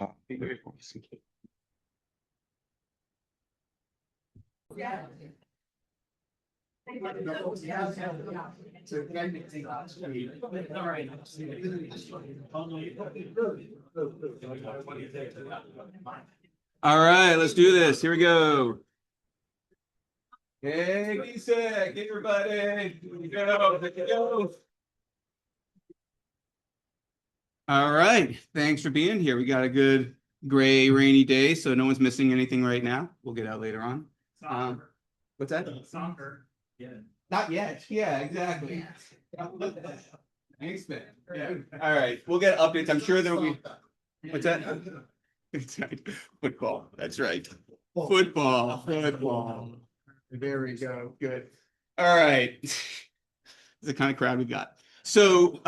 All right, let's do this. Here we go. Hey, BSEC, everybody. Here we go. Here we go. All right. Thanks for being here. We got a good gray, rainy day, so no one's missing anything right now. We'll get out later on. What's that? Soccer. Yeah. Not yet. Yeah, exactly. Thanks, man. Yeah. All right. We'll get updates. I'm sure there will be. What's that? Football. That's right. Football. Football. There we go. Good. All right. This is the kind of crowd we've got. So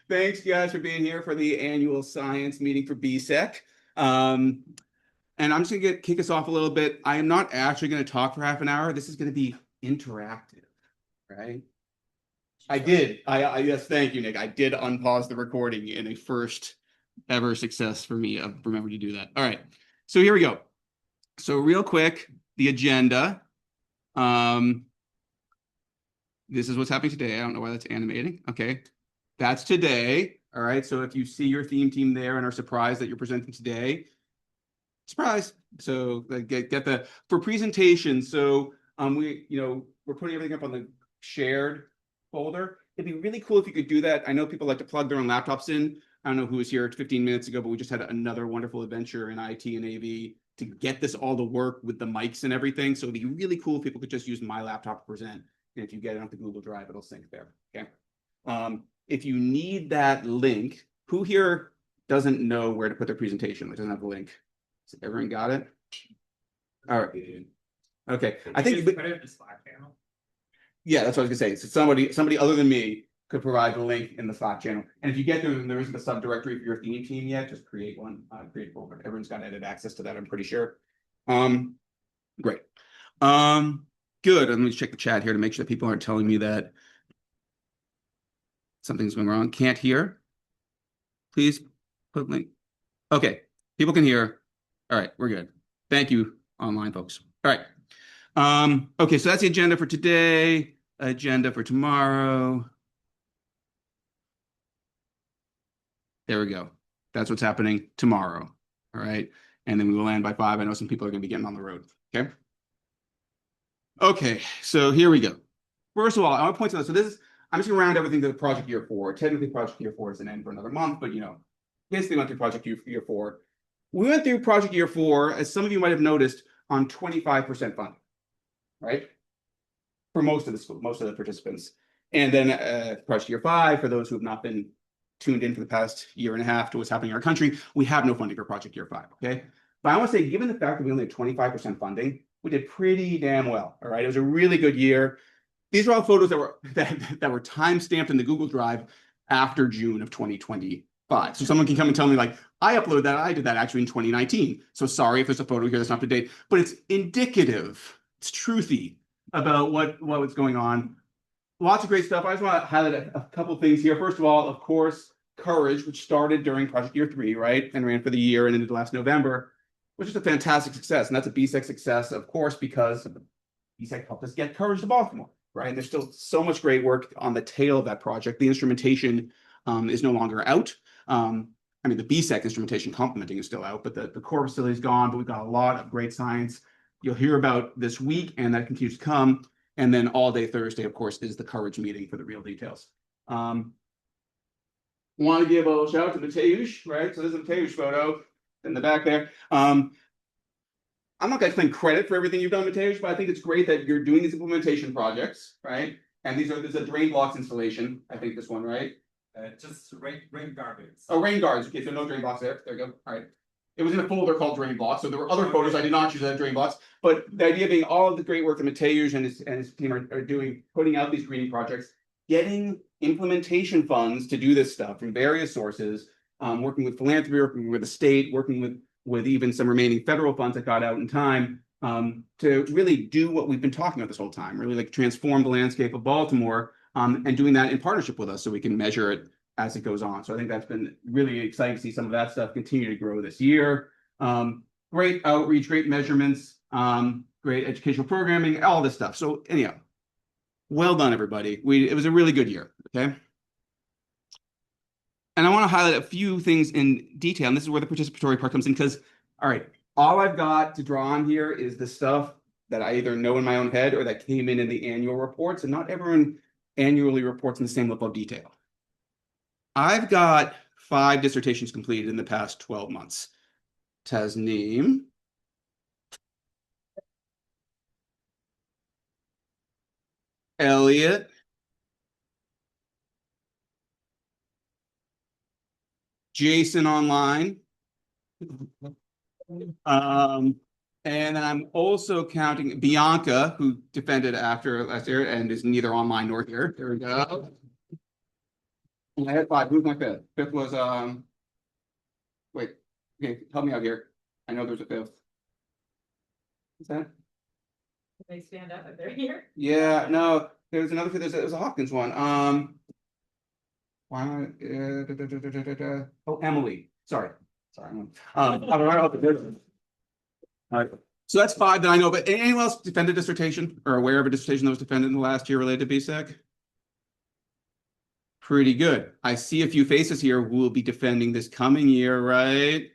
thanks, guys, for being here for the annual science meeting for BSEC. And I'm just going to kick us off a little bit. I am not actually going to talk for half an hour. This is going to be interactive, right? I did. Yes, thank you, Nick. I did unpause the recording in a first ever success for me. I've remembered to do that. All right. So here we go. So real quick, the agenda. This is what's happening today. I don't know why that's animating. Okay. That's today. All right. So if you see your theme team there and are surprised that you're presenting today, surprise. So get the for presentation. So we're putting everything up on the shared folder. It'd be really cool if you could do that. I know people like to plug their own laptops in. I don't know who was here 15 minutes ago, but we just had another wonderful adventure in IT and AV to get this all to work with the mics and everything. So it'd be really cool if people could just use my laptop to present. And if you get it onto Google Drive, it'll sync there. Okay. If you need that link, who here doesn't know where to put their presentation? It doesn't have the link. So everyone got it? All right. Okay. I think put it in the Slack channel. Yeah, that's what I was gonna say. So somebody other than me could provide the link in the Slack channel. And if you get there and there isn't a subdirectory for your theme team yet, just create one. Create a folder. Everyone's got edit access to that, I'm pretty sure. Great. Good. Let me check the chat here to make sure that people aren't telling me that something's going wrong. Can't hear. Please put link. Okay. People can hear. All right, we're good. Thank you, online folks. All right. Okay, so that's the agenda for today. Agenda for tomorrow. There we go. That's what's happening tomorrow. All right. And then we will land by 5. I know some people are going to be getting on the road. Okay. Okay, so here we go. First of all, I want to point out, so this is, I'm just going to round everything to Project Year 4. Technically, Project Year 4 is an end for another month, but basically went through Project Year 4. We went through Project Year 4, as some of you might have noticed, on 25% funding, right? For most of the school, most of the participants. And then Project Year 5, for those who have not been tuned in for the past year and a half to what's happening in our country, we have no funding for Project Year 5, okay? But I want to say, given the fact that we only had 25% funding, we did pretty damn well, all right? It was a really good year. These are all photos that were time-stamped in the Google Drive after June of 2025. So someone can come and tell me, like, I uploaded that, I did that actually in 2019. So sorry if there's a photo here that's not up to date, but it's indicative, it's truthy about what was going on. Lots of great stuff. I just want to highlight a couple things here. First of all, of course, Courage, which started during Project Year 3, right? And ran for the year and ended last November, which is a fantastic success. And that's a BSEC success, of course, because BSEC helped us get Courage to Baltimore, right? And there's still so much great work on the tail of that project. The instrumentation is no longer out. I mean, the BSEC instrumentation complementing is still out, but the core facility is gone, but we've got a lot of great science you'll hear about this week, and that continues to come. And then all day Thursday, of course, is the Courage meeting for the real details. Want to give a little shout out to Mateusz, right? So this is a Mateusz photo in the back there. I'm not going to claim credit for everything you've done, Mateusz, but I think it's great that you're doing these implementation projects, right? And there's a drain blocks installation. I think this one, right? Just rain gardens. Oh, rain guards. Okay, so no drain blocks there. There you go. All right. It was in a folder called drain blocks. So there were other photos I did not choose as drain blocks. But the idea being all of the great work that Mateusz and his team are doing, putting out these greening projects, getting implementation funds to do this stuff from various sources, working with philanthropy, working with the state, working with even some remaining federal funds that got out in time, to really do what we've been talking about this whole time, really like transform the landscape of Baltimore, and doing that in partnership with us so we can measure it as it goes on. So I think that's been really exciting to see some of that stuff continue to grow this year. Great outreach, great measurements, great educational programming, all this stuff. So anyhow, well done, everybody. It was a really good year. Okay. And I want to highlight a few things in detail, and this is where the participatory part comes in, because, all right, all I've got to draw on here is the stuff that I either know in my own head or that came in the annual reports, and not everyone annually reports in the same level of detail. I've got 5 dissertations completed in the past 12 months. Tasneem. Elliot. Jason online. And then I'm also counting Bianca, who defended after last year and is neither online nor here. There we go. And I had 5. Who's my 5th? 5th was wait, okay, help me out here. I know there's a 5th. What's that? They stand up if they're here. Yeah, no, there's another 5th. There's a Hopkins one. Why oh, Emily. Sorry. I don't know. All right. So that's 5 that I know, but anyone else defended dissertation or aware of a dissertation that was defended in the last year related to BSEC? Pretty good. I see a few faces here who will be defending this coming year, right?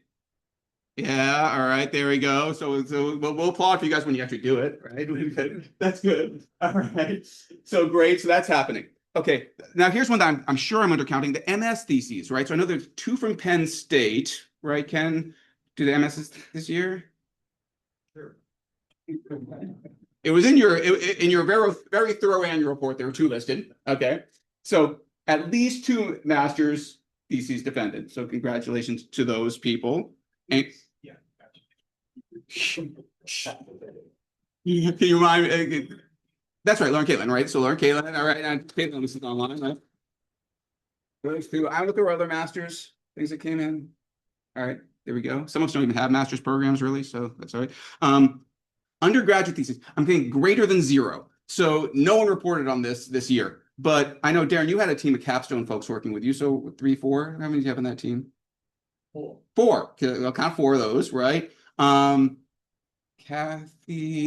Yeah, all right, there we go. So we'll applaud for you guys when you actually do it, right? That's good. All right. So great. So that's happening. Okay. Now here's one that I'm sure I'm undercounting, the MS theses, right? So I know there's 2 from Penn State, right, Ken? Do the MSs this year? Sure. It was in your very, very thorough annual report. There were 2 listed. Okay. So at least 2 master's theses defended. So congratulations to those people. And Yeah. can you remind that's right, Lauren Caitlin, right? So Lauren Caitlin, all right, and Caitlin was online, right? Those 2. I look through other masters, things that came in. All right, there we go. Some of us don't even have master's programs really, so that's all right. Undergraduate thesis, I'm getting greater than 0. So no one reported on this year. But I know, Darren, you had a team of capstone folks working with you. So 3, 4, how many do you have on that team? 4. 4. I'll count 4 of those, right? Kathy,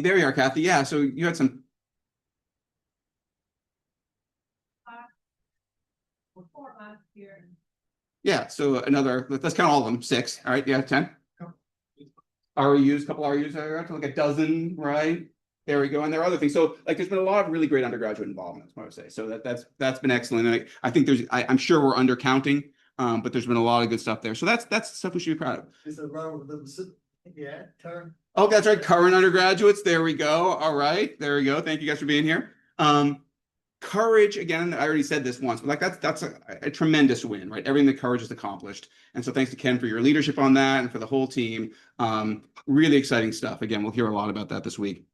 there you are, Kathy. Yeah, so you had some. 4 last year. Yeah, so another, let's count all of them. 6. All right, yeah, 10. REUs, couple REUs, like a dozen, right? There we go. And there are other things. So like there's been a lot of really great undergraduate involvement, that's what I would say. So that's been excellent. And I think I'm sure we're undercounting, but there's been a lot of good stuff there. So that's stuff we should be proud of. Is it wrong with them? Yeah, turn. Oh, that's right. Current undergraduates. There we go. All right. There we go. Thank you guys for being here. Courage, again, I already said this once, but like that's a tremendous win, right? Everything that Courage has accomplished. And so thanks to Ken for your leadership on that and for the whole team. Really exciting stuff. Again, we'll hear a lot about that this week.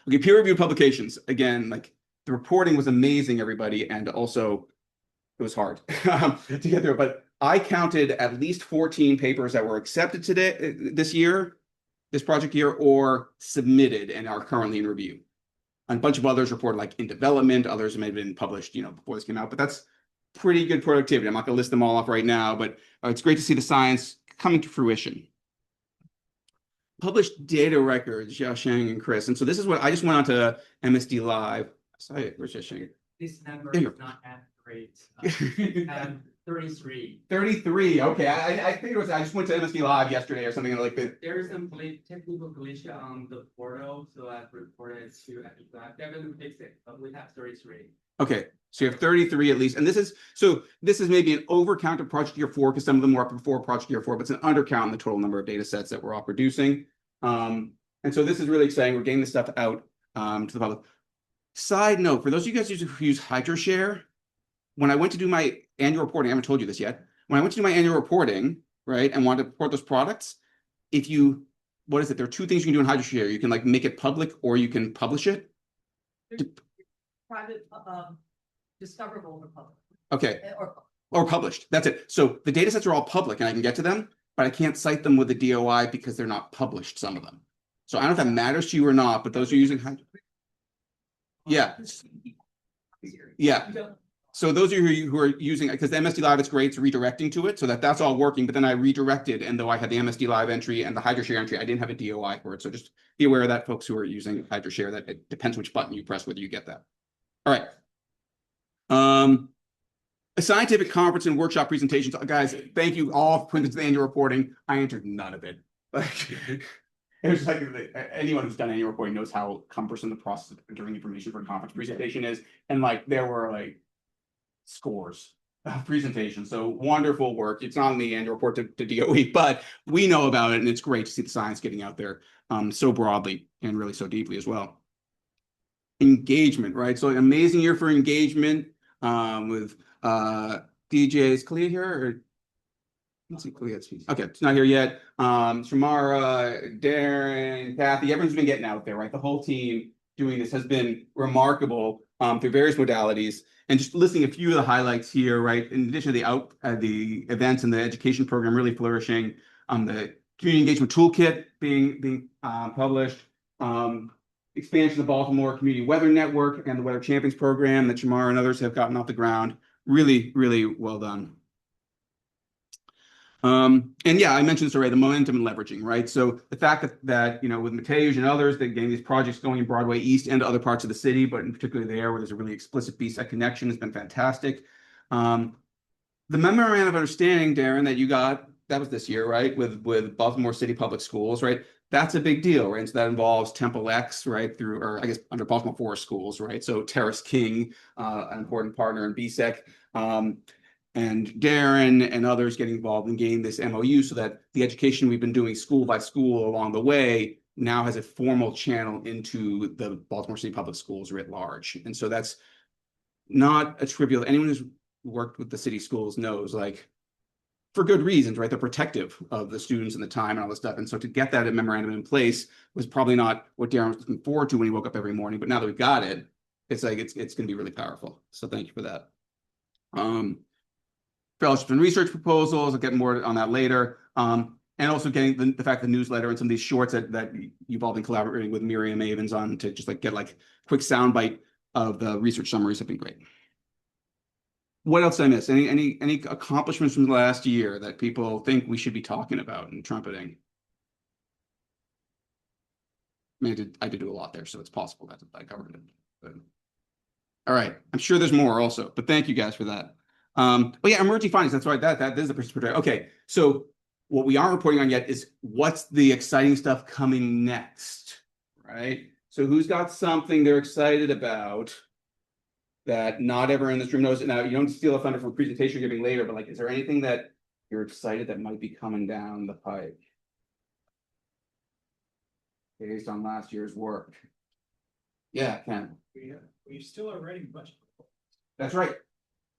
Okay, peer-reviewed publications. Again, like the reporting was amazing, everybody, and also it was hard to get through. But I counted at least 14 papers that were accepted this project year, or submitted and are currently in review. And a bunch of others reported like in development, others may have been published, before this came out, but that's pretty good productivity. I'm not gonna list them all off right now, but it's great to see the science coming to fruition. Published data records, Xiaosheng and Chris. And so this is what I just went on to MSD Live. Sorry, where's Xiaosheng? This number There you is not accurate. 33. 33. Okay, I think it was. I just went to MSD Live yesterday or something like that. There is some technical glitch on the portal, so I've reported to Lab. They're going to fix it, but we have 33. Okay, so you have 33 at least, and this is maybe an overcount of project year 4 because some of them were up before project year 4, but it's an undercount in the total number of data sets that we're all producing. And so this is really exciting. We're getting this stuff out to the public. Side note, for those of you guys who use HydroShare, when I went to do my annual reporting, I haven't told you this yet. When I went to do my annual reporting, right, and wanted to report those products, what is it? There are 2 things you can do in HydroShare. You can like make it public or you can publish it. Private, discoverable or public. Okay. Or published. That's it. So the data sets are all public and I can get to them, but I can't cite them with the DOI because they're not published, some of them. So I don't know if that matters to you or not, but those are using yeah. Yeah. So those of you who are using, because the MSD Live, it's great, it's redirecting to it, so that's all working, but then I redirected, and though I had the MSD Live entry and the HydroShare entry, I didn't have a DOI for it, so just be aware of that, folks who are using HydroShare, that it depends which button you press, whether you get that. All right. A scientific conference and workshop presentations. Guys, thank you all for putting into the annual reporting. I entered none of it. Like, it was like anyone who's done annual reporting knows how cumbersome the process of entering information for a conference presentation is. And like there were like scores of presentations. So wonderful work. It's not in the annual report to DOE, but we know about it, and it's great to see the science getting out there so broadly and really so deeply as well. Engagement, right? So an amazing year for engagement with DJs. Kalia here? Or let's see, Kalia's okay, it's not here yet. Shamara, Darren, Kathy, everyone's been getting out there, right? The whole team doing this has been remarkable through various modalities. And just listing a few of the highlights here, right? In addition to the events and the education program really flourishing, the community engagement toolkit being published, expansion of the Baltimore Community Weather Network and the Weather Champions program that Shamar and others have gotten off the ground. Really, really well done. And yeah, I mentioned this already, the momentum and leveraging, right? So the fact that you know, with Mateusz and others, they're getting these projects going in Broadway East and other parts of the city, but in particular there where there's a really explicit BSEC connection has been fantastic. The memorandum of understanding, Darren, that you got, that was this year, right? With Baltimore City Public Schools, right? That's a big deal, right? So that involves Temple X, right? Through, or I guess under Baltimore Forest Schools, right? So Terrace King, an important partner in BSEC, and Darren and others getting involved in getting this MOU so that the education we've been doing school by school along the way now has a formal channel into the Baltimore City Public Schools writ large. And so that's not a trivial, anyone who's worked with the city schools knows, like, for good reasons, right? They're protective of the students and the time and all this stuff. And so to get that memorandum in place was probably not what Darren was looking forward to when he woke up every morning. But now that we've got it, it's like it's going to be really powerful. So thank you for that. Fellowship and research proposals. I'll get more on that later. And also getting the fact the newsletter and some of these shorts that you've all been collaborating with Miriam Avens on to just like get like quick soundbite of the research summaries have been great. What else did I miss? Any accomplishments from the last year that people think we should be talking about and trumpeting? I mean, I did do a lot there, so it's possible that I covered it. But... all right, I'm sure there's more also, but thank you guys for that. Oh yeah, emerging findings. That's right. That is the perspective. Okay, so what we aren't reporting on yet is what's the exciting stuff coming next, right? So who's got something they're excited about that not everyone in this room knows? Now, you don't steal a thunder from a presentation you're giving later, but like, is there anything that you're excited that might be coming down the pike based on last year's work? Yeah, Ken. We still are writing budget. That's right.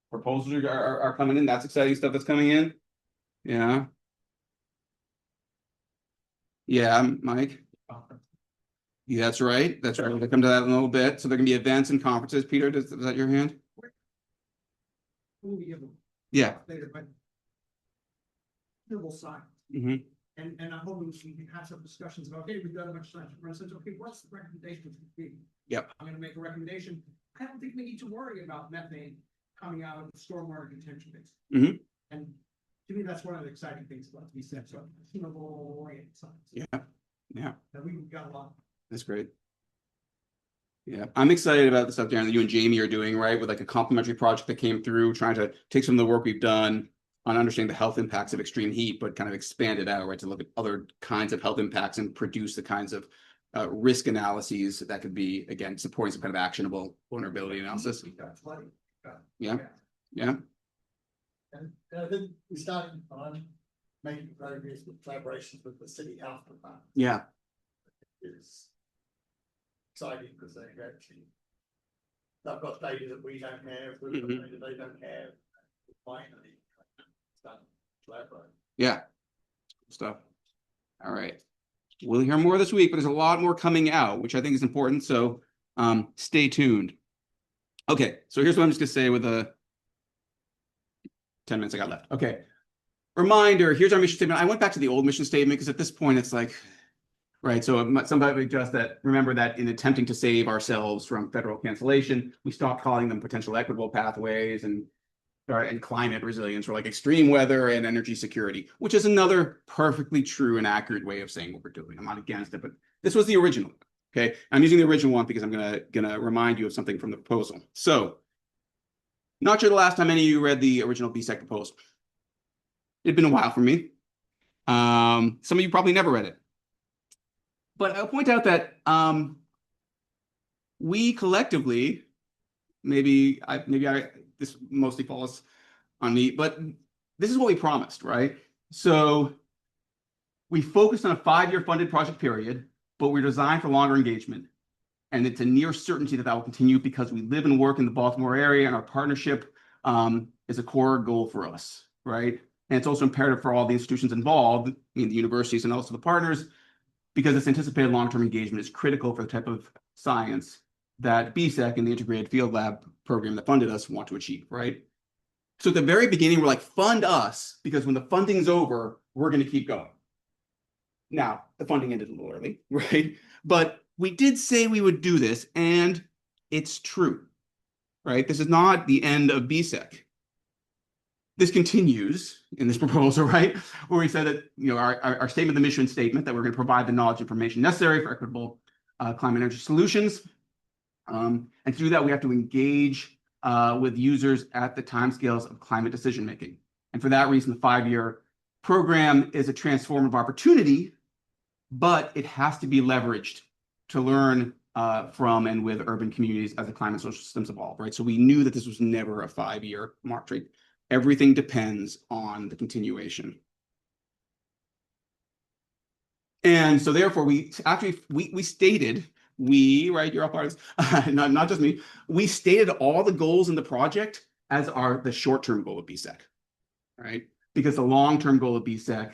Proposals are coming in. That's exciting stuff that's coming in. Yeah. Yeah, Mike. Yeah, that's right. That's right. We'll come to that in a little bit. So there can be events and conferences. Peter, is that your hand? Yeah. Later, but civil science. Mm-hmm. And I'm hoping we can have some discussions about, okay, we've got a bunch of science. For instance, okay, what's the recommendation? Yep. I'm gonna make a recommendation. I don't think we need to worry about methane coming out of the stormwater detention basin. Mm-hmm. And to me, that's one of the exciting things about these steps, so tunable oriented science. Yeah. Yeah. And we've got a lot. That's great. Yeah, I'm excited about the stuff, Darren, that you and Jamie are doing, right? With like a complementary project that came through, trying to take some of the work we've done on understanding the health impacts of extreme heat, but kind of expand it out, right? To look at other kinds of health impacts and produce the kinds of risk analyses that could be, again, supporting some kind of actionable vulnerability analysis. Yeah. Yeah. And I think we started on making progress with collaborations with the city health department. Yeah. It's exciting because they've got data that we don't have, we've got data they don't have. Finally, start collaborating. Yeah. Stuff. All right. We'll hear more this week, but there's a lot more coming out, which I think is important. So stay tuned. Okay, so here's what I'm just gonna say with the 10 minutes I got left. Okay. Reminder, here's our mission statement. I went back to the old mission statement because at this point it's like, right? So somebody just that remember that in attempting to save ourselves from federal cancellation, we stopped calling them potential equitable pathways and climate resilience, or like extreme weather and energy security, which is another perfectly true and accurate way of saying what we're doing. I'm not against it, but this was the original. Okay, I'm using the original one because I'm gonna remind you of something from the proposal. So, not sure the last time any of you read the original BSEC proposal. It'd been a while for me. Some of you probably never read it, but I'll point out that we collectively, this mostly falls on me, but this is what we promised, right? So we focused on a 5-year funded project period, but we're designed for longer engagement. And it's a near certainty that will continue because we live and work in the Baltimore area, and our partnership is a core goal for us, right? And it's also imperative for all the institutions involved, the universities and also the partners, because this anticipated long-term engagement is critical for the type of science that BSEC and the Integrated Field Lab program that funded us want to achieve, right? So at the very beginning, we're like, fund us, because when the funding's over, we're going to keep going. Now, the funding ended a little early, right? But we did say we would do this, and it's true, right? This is not the end of BSEC. This continues in this proposal, right? Where we said that, our statement, the mission statement, that we're going to provide the knowledge information necessary for equitable climate energy solutions. And to do that, we have to engage with users at the timescales of climate decision making. And for that reason, the 5-year program is a transformative opportunity, but it has to be leveraged to learn from and with urban communities as the climate social systems evolve, right? So we knew that this was never a 5-year mark, right? Everything depends on the continuation. And so therefore, we stated, right, you're all part of this, not just me, we stated all the goals in the project as the short-term goal of BSEC, right? Because the long-term goal of BSEC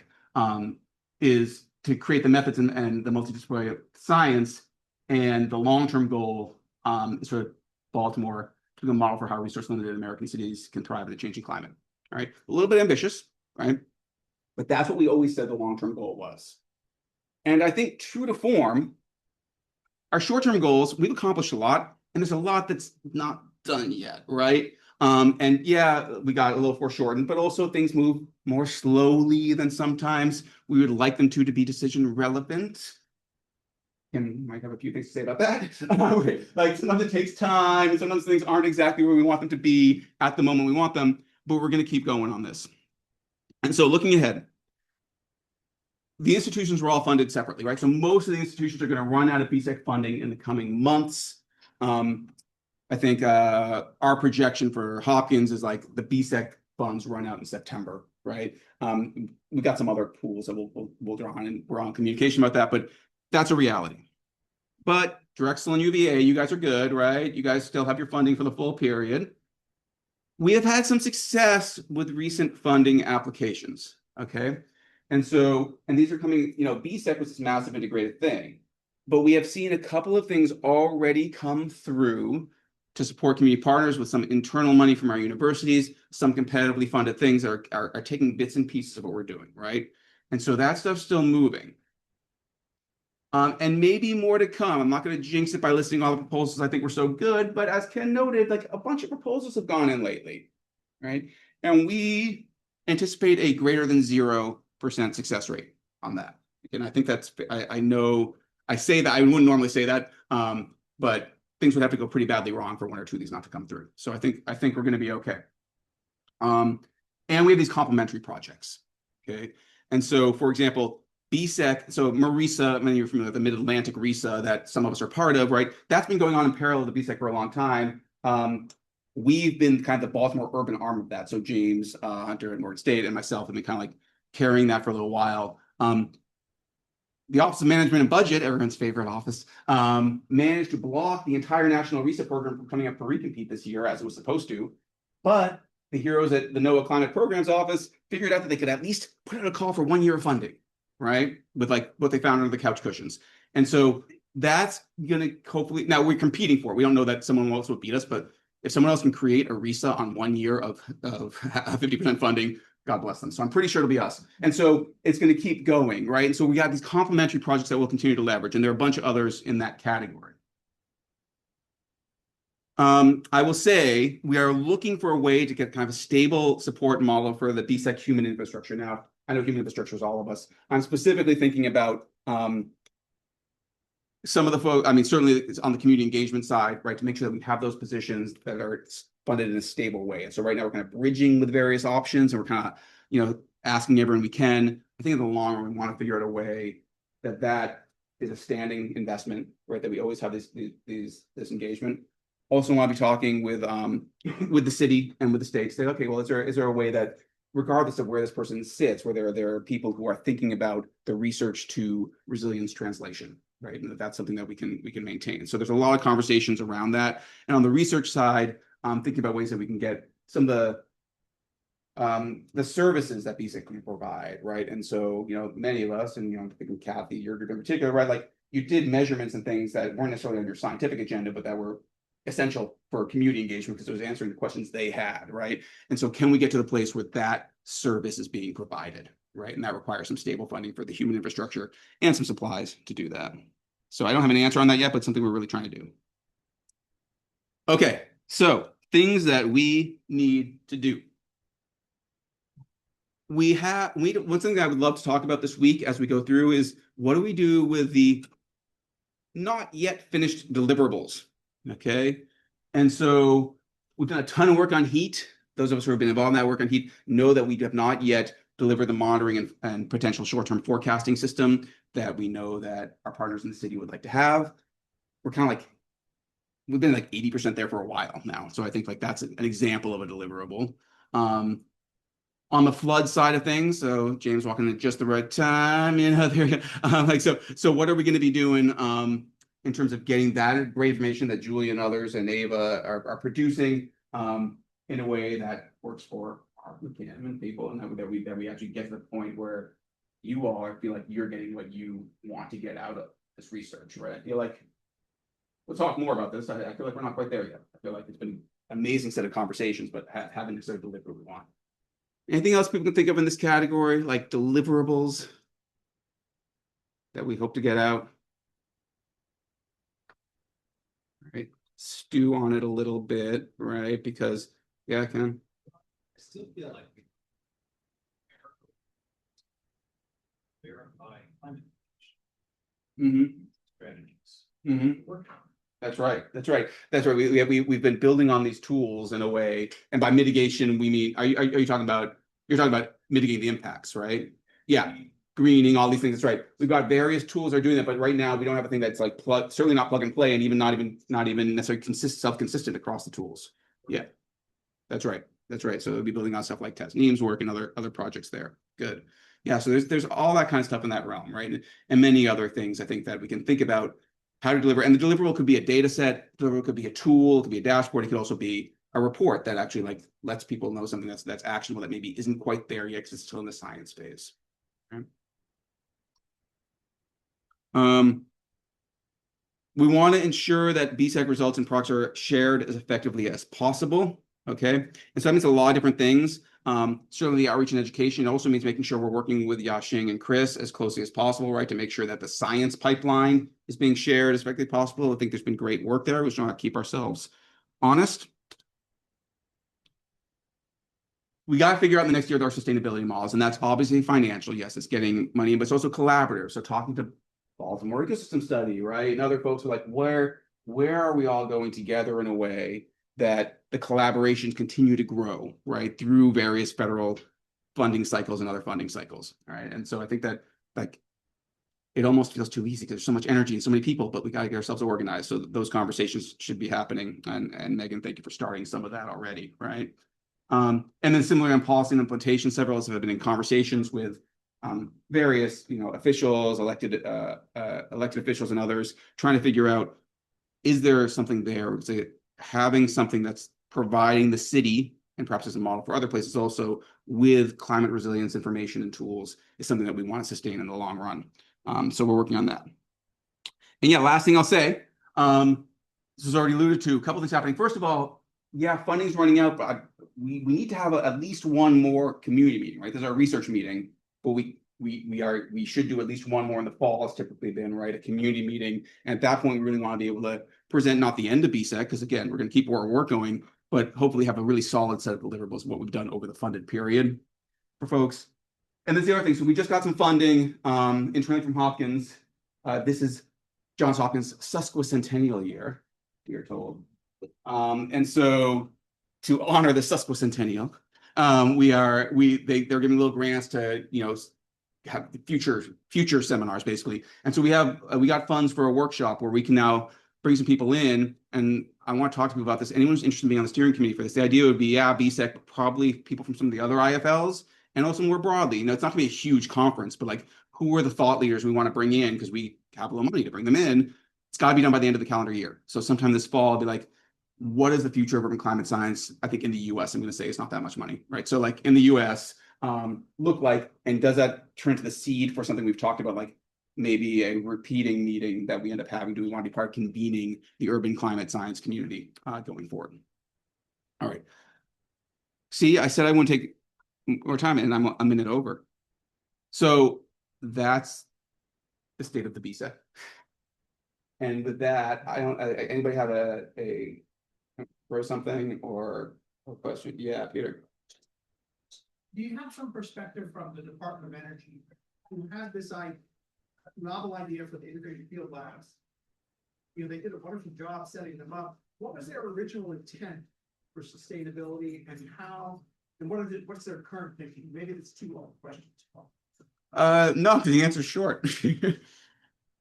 is to create the methods and the multidisciplinary science, and the long-term goal is for Baltimore to be a model for how resource-limited American cities can thrive in a changing climate. All right, a little bit ambitious, right? But that's what we always said the long-term goal was. And I think true to form, our short-term goals, we've accomplished a lot, and there's a lot that's not done yet, right? And yeah, we got a little foreshortened, but also things move more slowly than sometimes we would like them to be decision relevant. And might have a few things to say about that. Like sometimes it takes time, and sometimes things aren't exactly where we want them to be at the moment we want them, but we're going to keep going on this. And so looking ahead, the institutions were all funded separately, right? So most of the institutions are going to run out of BSEC funding in the coming months. I think our projection for Hopkins is like the BSEC funds run out in September, right? We got some other pools that we'll draw on, and we're on communication about that, but that's a reality. But Drexel and UVA, you guys are good, right? You guys still have your funding for the full period. We have had some success with recent funding applications, okay? And these are coming, BSEC was this massive integrated thing, but we have seen a couple of things already come through to support community partners with some internal money from our universities. Some competitively funded things are taking bits and pieces of what we're doing, right? And so that stuff's still moving. And maybe more to come. I'm not going to jinx it by listing all the proposals I think were so good, but as Ken noted, like a bunch of proposals have gone in lately, right? And we anticipate a greater than 0% success rate on that. And I think that's, I know I say that, I wouldn't normally say that, but things would have to go pretty badly wrong for 1 or 2 of these not to come through. So I think we're going to be okay. And we have these complementary projects, okay? And so, for example, BSEC, so MARISA, many of you are familiar with the Mid-Atlantic RISA that some of us are part of, right? That's been going on in parallel to BSEC for a long time. We've been kind of the Baltimore urban arm of that. So James Hunter at Morgan State and myself have been kind of like carrying that for a little while. The Office of Management and Budget, everyone's favorite office, managed to block the entire national RISA program from coming up for recompete this year, as it was supposed to. But the heroes at the NOAA Climate Programs Office figured out that they could at least put out a call for 1 year of funding, right? With like what they found under the couch cushions. And so that's going to hopefully, now we're competing for it. We don't know that someone else will beat us, but if someone else can create a RISA on 1 year of 50% funding, God bless them. So I'm pretty sure it'll be us. And so it's going to keep going, right? And so we got these complementary projects that we'll continue to leverage, and there are a bunch of others in that category. I will say we are looking for a way to get kind of a stable support model for the BSEC human infrastructure. Now, I know human infrastructure is all of us. I'm specifically thinking about some of the folks, I mean, certainly it's on the community engagement side, right, to make sure that we have those positions that are funded in a stable way. And so right now we're kind of bridging with various options, and we're kind of, asking everyone we can. I think in the long run, we want to figure out a way that is a standing investment, right, that we always have this engagement. Also want to be talking with the city and with the state, say, okay, well, is there a way that regardless of where this person sits, where there are people who are thinking about the research to resilience translation, right? And that's something that we can maintain. So there's a lot of conversations around that. And on the research side, thinking about ways that we can get some of the services that BSEC can provide, right? And so, many of us, and I'm thinking Kathy, your group in particular, right? Like you did measurements and things that weren't necessarily on your scientific agenda, but that were essential for community engagement because it was answering the questions they had, right? And so can we get to the place where that service is being provided, right? And that requires some stable funding for the human infrastructure and some supplies to do that. So I don't have an answer on that yet, but something we're really trying to do. Okay, so things that we need to do. One thing that I would love to talk about this week as we go through is what do we do with the not yet finished deliverables? Okay. And so we've done a ton of work on heat. Those of us who have been involved in that work on heat know that we have not yet delivered the monitoring and potential short-term forecasting system that we know that our partners in the city would like to have. We're kind of like, we've been like 80% there for a while now. So I think like that's an example of a deliverable. On the flood side of things, so James walking at just the right time, there. So what are we going to be doing in terms of getting that great information that Julie and others and Ava are producing in a way that works for our and people, and that we actually get to the point where you all feel like you're getting what you want to get out of this research, right? I feel like we'll talk more about this. I feel like we're not quite there yet. I feel like it's been an amazing set of conversations, but haven't necessarily delivered what we want. Anything else people can think of in this category, like deliverables that we hope to get out? Right, stew on it a little bit, right? Because I can. I still feel like verifying climate strategies. That's right. We've been building on these tools in a way, and by mitigation we mean are you talking about mitigating the impacts, right? Yeah, greening, all these things. That's right. We've got various tools that are doing that, but right now we don't have a thing that's like certainly not plug and play, and even not even necessarily self-consistent across the tools. Yeah, that's right. So we'll be building on stuff like Tasneem's work and other projects there. Good. Yeah, so there's all that kind of stuff in that realm, right? And many other things I think that we can think about how to deliver. And the deliverable could be a data set, deliverable could be a tool, it could be a dashboard, it could also be a report that actually like lets people know something that's actionable that maybe isn't quite there yet because it's still in the science phase. Okay. We want to ensure that BSEC results and products are shared as effectively as possible. Okay, and so that means a lot of different things. Certainly the outreach and education also means making sure we're working with Yashing and Chris as closely as possible, right, to make sure that the science pipeline is being shared as effectively as possible. I think there's been great work there. We just want to keep ourselves honest. We got to figure out in the next year our sustainability models, and that's obviously financial. Yes, it's getting money, but it's also collaborative. So talking to Baltimore ecosystem study, right, and other folks are like, where are we all going together in a way that the collaborations continue to grow, right, through various federal funding cycles and other funding cycles, right? And so I think that like it almost feels too easy because there's so much energy and so many people, but we got to get ourselves organized. So those conversations should be happening. And Megan, thank you for starting some of that already, right? And then similarly on policy and implementation, several of us have been in conversations with various, officials, elected officials and others, trying to figure out, is there something there? Having something that's providing the city, and perhaps as a model for other places also, with climate resilience information and tools is something that we want to sustain in the long run. So we're working on that. And yeah, last thing I'll say, this was already alluded to, a couple things happening. First of all, Yeah, funding's running out, but we need to have at least one more community meeting, right? There's our research meeting, but we should do at least one more in the fall. It's typically been, right, a community meeting. And at that point, we really want to be able to present not the end of BSEC, because again, we're going to keep our work going, but hopefully have a really solid set of deliverables of what we've done over the funded period for folks. And that's the other thing. So we just got some funding internally from Hopkins. This is Johns Hopkins sesquicentennial year, we are told. And so to honor the sesquicentennial, they're giving little grants to, have future seminars basically. And so we got funds for a workshop where we can now bring some people in, and I want to talk to people about this. Anyone who's interested in being on the steering committee for this, the idea would be, BSEC, but probably people from some of the other IFLs, and also more broadly, it's not gonna be a huge conference, but like, who are the thought leaders we want to bring in, because we have a little money to bring them in. It's got to be done by the end of the calendar year. So sometime this fall, I'll be like, what is the future of urban climate science? I think in the US, I'm going to say it's not that much money, right? So like in the US, look like, and does that turn to the seed for something we've talked about, like maybe a repeating meeting that we end up having? Do we want to be part of convening the urban climate science community going forward? All right. See, I said I wouldn't take more time, and I'm a minute over. So that's the state of the BSEC. And with that, anybody have a or something or a question? Yeah, Peter. Do you have some perspective from the Department of Energy, who had this novel idea for the integrated field labs? They did a wonderful job setting them up. What was their original intent for sustainability, and what's their current thinking? Maybe it's too long a question. No, the answer's short.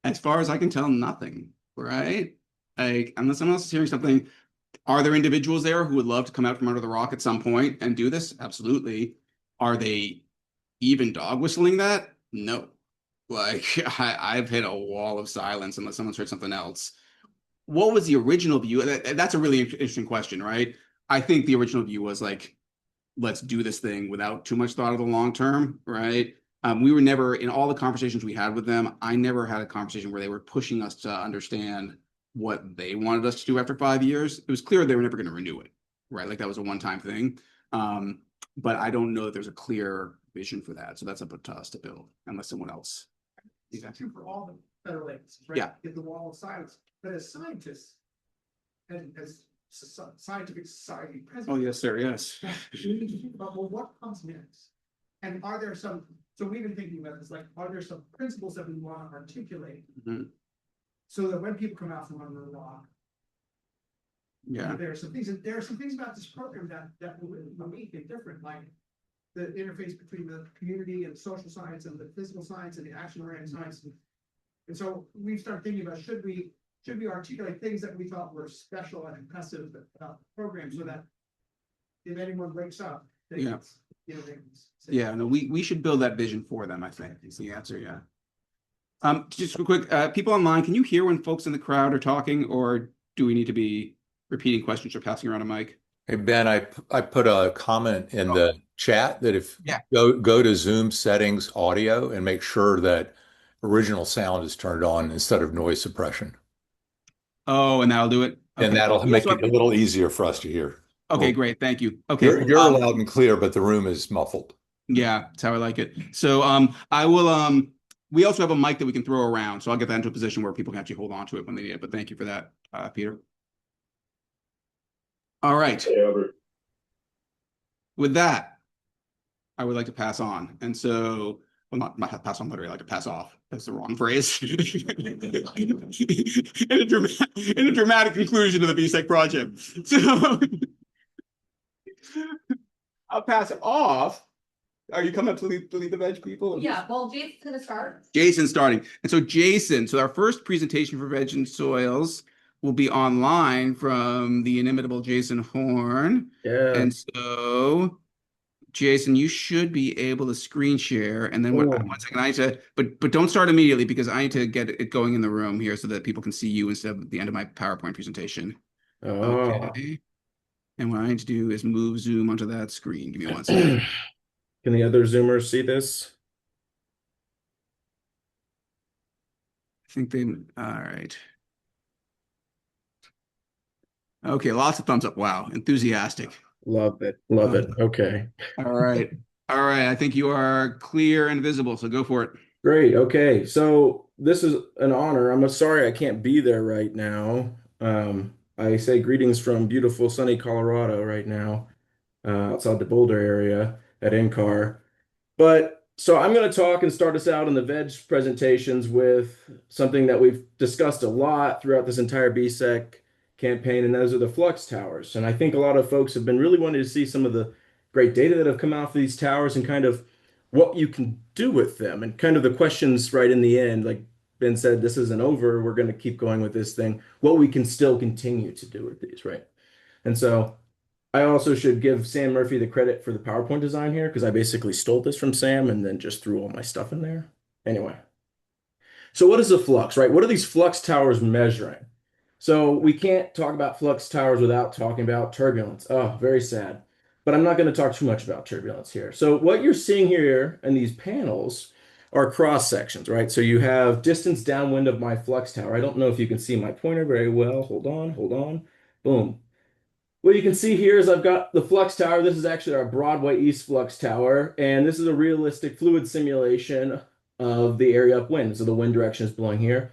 As far as I can tell, nothing, right? Like, unless someone else is hearing something, are there individuals there who would love to come out from under the rock at some point and do this? Absolutely. Are they even dog whistling that? No. Like, I've hit a wall of silence unless someone's heard something else. What was the original view? That's a really interesting question, right? I think the original view was like, let's do this thing without too much thought of the long term, right? We were never, in all the conversations we had with them, I never had a conversation where they were pushing us to understand what they wanted us to do after 5 years. It was clear they were never going to renew it, right? Like that was a one-time thing. But I don't know that there's a clear vision for that. So that's up to us to build, unless someone else. It's true for all the federal agencies, right? Yeah. Get the wall of silence. But as scientists, and as scientific society president. Oh, yes, sir. Yes. We need to think about, well, what comes next? And are there some, so we've been thinking about this, like, are there some principles that we want to articulate? Mhm. So that when people come out from under the rock, Yeah. there are some things about this program that will make it different, like the interface between the community and social science and the physical science and the action-oriented science. And so we started thinking about, should we articulate things that we thought were special and impressive about the program, so that if anyone wakes up, they Yeah. they can say, Yeah, no, we should build that vision for them, I think, is the answer. Yeah. Just real quick, people online, can you hear when folks in the crowd are talking, or do we need to be repeating questions or passing around a mic? Hey, Ben, I put a comment in the chat that if Yeah. go to Zoom settings audio and make sure that original sound is turned on instead of noise suppression. Oh, and that'll do it. And Okay. that'll We make also it a little easier for us to hear. Okay, Well, great. Thank you. Okay. you're loud and clear, but the room is muffled. Yeah, that's how I like it. So I will we also have a mic that we can throw around, so I'll get that into a position where people can actually hold on to it when they need it. But thank you for that, Peter. All right. With that, I would like to pass on. And so, well, not pass on, literally, I like to pass off. That's the wrong phrase. In a dramatic conclusion of the BSEC project. So I'll pass it off. Are you coming up to lead the veg people? Yeah, well, Jason's gonna start. Jason's starting. And so Jason, so our first presentation for Veg and Soils will be online from the inimitable Jason Horn. Yeah. And so Jason, you should be able to screen share. And then one second, I need to, but don't start immediately, because I need to get it going in the room here so that people can see you instead of the end of my PowerPoint presentation. Okay. And what I need to do is move Zoom onto that screen. Give me one second. Can the other Zoomers see this? I think they, all right. Okay, lots of thumbs up. Wow, enthusiastic. Love it. Love it. Okay. All right. All right. I think you are clear and visible, so go for it. Great. Okay. So this is an honor. I'm sorry I can't be there right now. I say greetings from beautiful sunny Colorado right now, outside the Boulder area at NCAR. But so I'm going to talk and start us out in the veg presentations with something that we've discussed a lot throughout this entire BSEC campaign, and those are the flux towers. And I think a lot of folks have been really wanting to see some of the great data that have come out of these towers and kind of what you can do with them and kind of the questions right in the end, like Ben said, this isn't over. We're going to keep going with this thing, what we can still continue to do with these, right? And so I also should give Sam Murphy the credit for the PowerPoint design here because I basically stole this from Sam and then just threw all my stuff in there. Anyway, so what is a flux, right? What are these flux towers measuring? So we can't talk about flux towers without talking about turbulence. Oh, very sad. But I'm not going to talk too much about turbulence here. So what you're seeing here in these panels are cross sections, right? So you have distance downwind of my flux tower. I don't know if you can see my pointer very well. Hold on, hold on. Boom. What you can see here is I've got the flux tower. This is actually our Broadway East flux tower, and this is a realistic fluid simulation of the area upwind. So the wind direction is blowing here.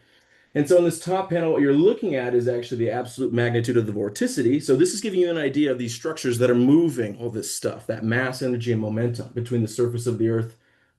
And so in this top panel, what you're looking at is actually the absolute magnitude of the vorticity. So this is giving you an idea of these structures that are moving all this stuff, that mass, energy, and momentum between the surface of the Earth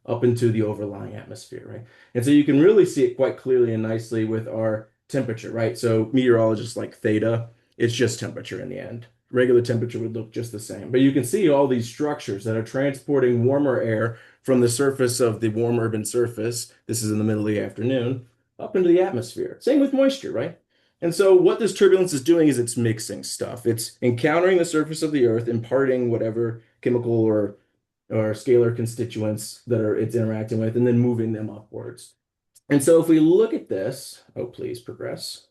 up into the overlying atmosphere, right? And so you can really see it quite clearly and nicely with our temperature, right? So meteorologists like theta, it's just temperature in the end. Regular temperature would look just the same. But you can see all these structures that are transporting warmer air from the surface of the warm urban surface. This is in the middle of the afternoon up into the atmosphere. Same with moisture, right? And so what this turbulence is doing is it's mixing stuff. It's encountering the surface of the Earth, imparting whatever chemical or scalar constituents that are it's interacting with, and then moving them upwards. And so if we look at this, oh, please progress.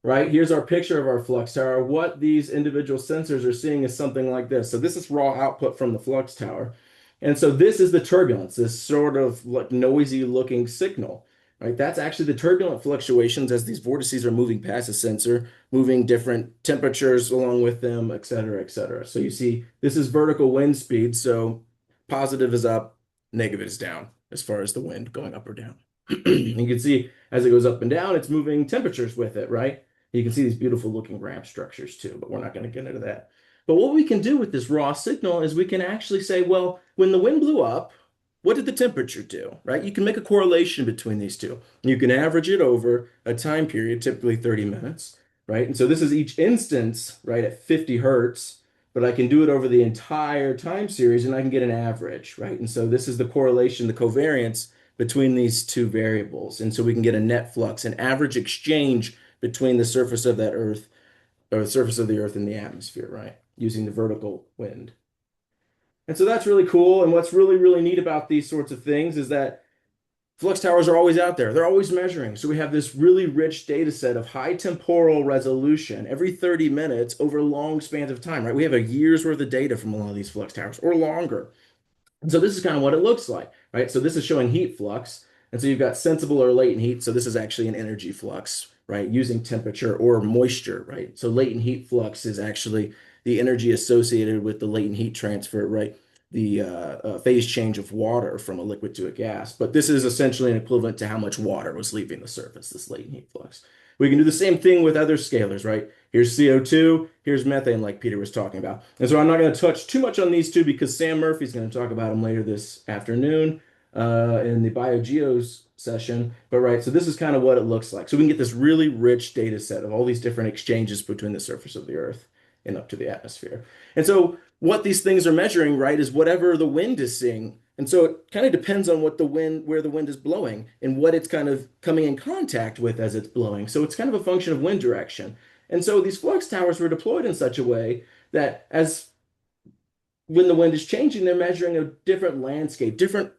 Right, here's our picture of our flux tower. What these individual sensors are seeing is something like this. So this is raw output from the flux tower. And so this is the turbulence, this sort of like noisy looking signal. Right, that's actually the turbulent fluctuations as these vortices are moving past the sensor, moving different temperatures along with them, et cetera, et cetera. So you see, this is vertical wind speed. So positive is up, negative is down as far as the wind going up or down. You can see as it goes up and down, it's moving temperatures with it, right? You can see these beautiful looking ramp structures too, but we're not going to get into that. But what we can do with this raw signal is we can actually say, well, when the wind blew up, what did the temperature do, right? You can make a correlation between these two. You can average it over a time period, typically 30 minutes, right? And so this is each instance, right, at 50 hertz, but I can do it over the entire time series and I can get an average, right? And so this is the correlation, the covariance between these two variables. And so we can get a net flux, an average exchange between the surface of that Earth or the surface of the Earth and the atmosphere, right? Using the vertical wind. And so that's really cool. And what's really, really neat about these sorts of things is that flux towers are always out there. They're always measuring. So we have this really rich data set of high temporal resolution every 30 minutes over long spans of time, right? We have a year's worth of data from a lot of these flux towers or longer. And so this is kind of what it looks like, right? So this is showing heat flux. And so you've got sensible or latent heat. So this is actually an energy flux, right? Using temperature or moisture, right? So latent heat flux is actually the energy associated with the latent heat transfer, right? The phase change of water from a liquid to a gas. But this is essentially an equivalent to how much water was leaving the surface, this latent heat flux. We can do the same thing with other scalars, right? Here's CO2, here's methane, like Peter was talking about. And so I'm not going to touch too much on these two because Sam Murphy's going to talk about them later this afternoon in the BioGeos session. But right, so this is kind of what it looks like. So we can get this really rich data set of all these different exchanges between the surface of the Earth and up to the atmosphere. And so what these things are measuring, right, is whatever the wind is seeing. And so it kind of depends on what the wind, where the wind is blowing and what it's kind of coming in contact with as it's blowing. So it's kind of a function of wind direction. And so these flux towers were deployed in such a way that as when the wind is changing, they're measuring a different landscape, different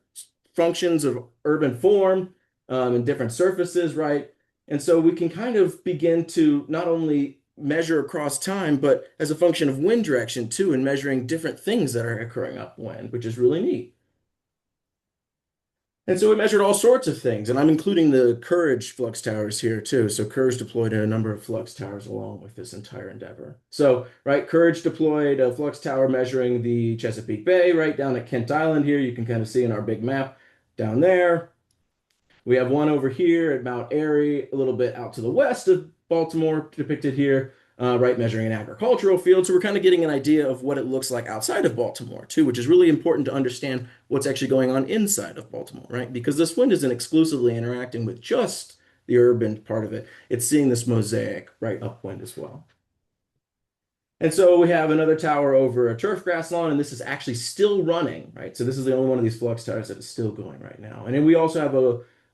functions of urban form and different surfaces, right? And so we can kind of begin to not only measure across time, but as a function of wind direction too, and measuring different things that are occurring upwind, which is really neat. And so we measured all sorts of things, and I'm including the Courage flux towers here too. So Courage deployed a number of flux towers along with this entire endeavor. So, right, Courage deployed a flux tower measuring the Chesapeake Bay right down at Kent Island here. You can kind of see in our big map down there. We have one over here at Mount Airy, a little bit out to the west of Baltimore, depicted here, right, measuring an agricultural field. So we're kind of getting an idea of what it looks like outside of Baltimore, too, which is really important to understand what's actually going on inside of Baltimore, right? Because this wind isn't exclusively interacting with just the urban part of it. It's seeing this mosaic right upwind as well. And so we have another tower over a turf grass lawn, and this is actually still running, right? So this is the only one of these flux towers that is still going right now. And then we also have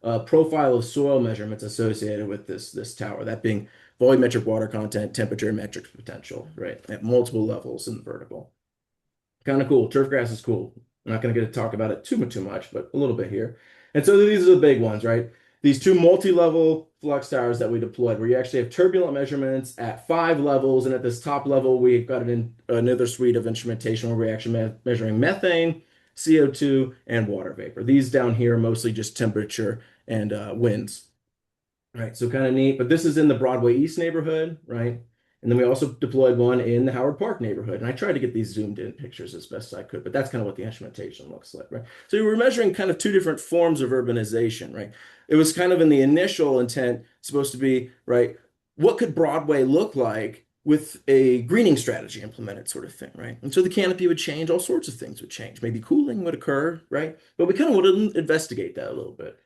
a profile of soil measurements associated with this tower, that being volumetric water content, temperature, and metric potential, right? At multiple levels in the vertical. Kind of cool. Turf grass is cool. I'm not going to get to talk about it too much, but a little bit here. And so these are the big ones, right? These two multi-level flux towers that we deployed, where you actually have turbulent measurements at 5 levels, and at this top level, we've got another suite of instrumentation where we're actually measuring methane, CO2, and water vapor. These down here are mostly just temperature and winds. Right, so kind of neat, but this is in the Broadway East neighborhood, right? And then we also deployed one in the Howard Park neighborhood. And I tried to get these zoomed in pictures as best as I could, but that's kind of what the instrumentation looks like, right? So we were measuring kind of two different forms of urbanization, right? It was kind of in the initial intent supposed to be, right, what could Broadway look like with a greening strategy implemented, sort of thing, right? And so the canopy would change, all sorts of things would change. Maybe cooling would occur, right? But we kind of wanted to investigate that a little bit.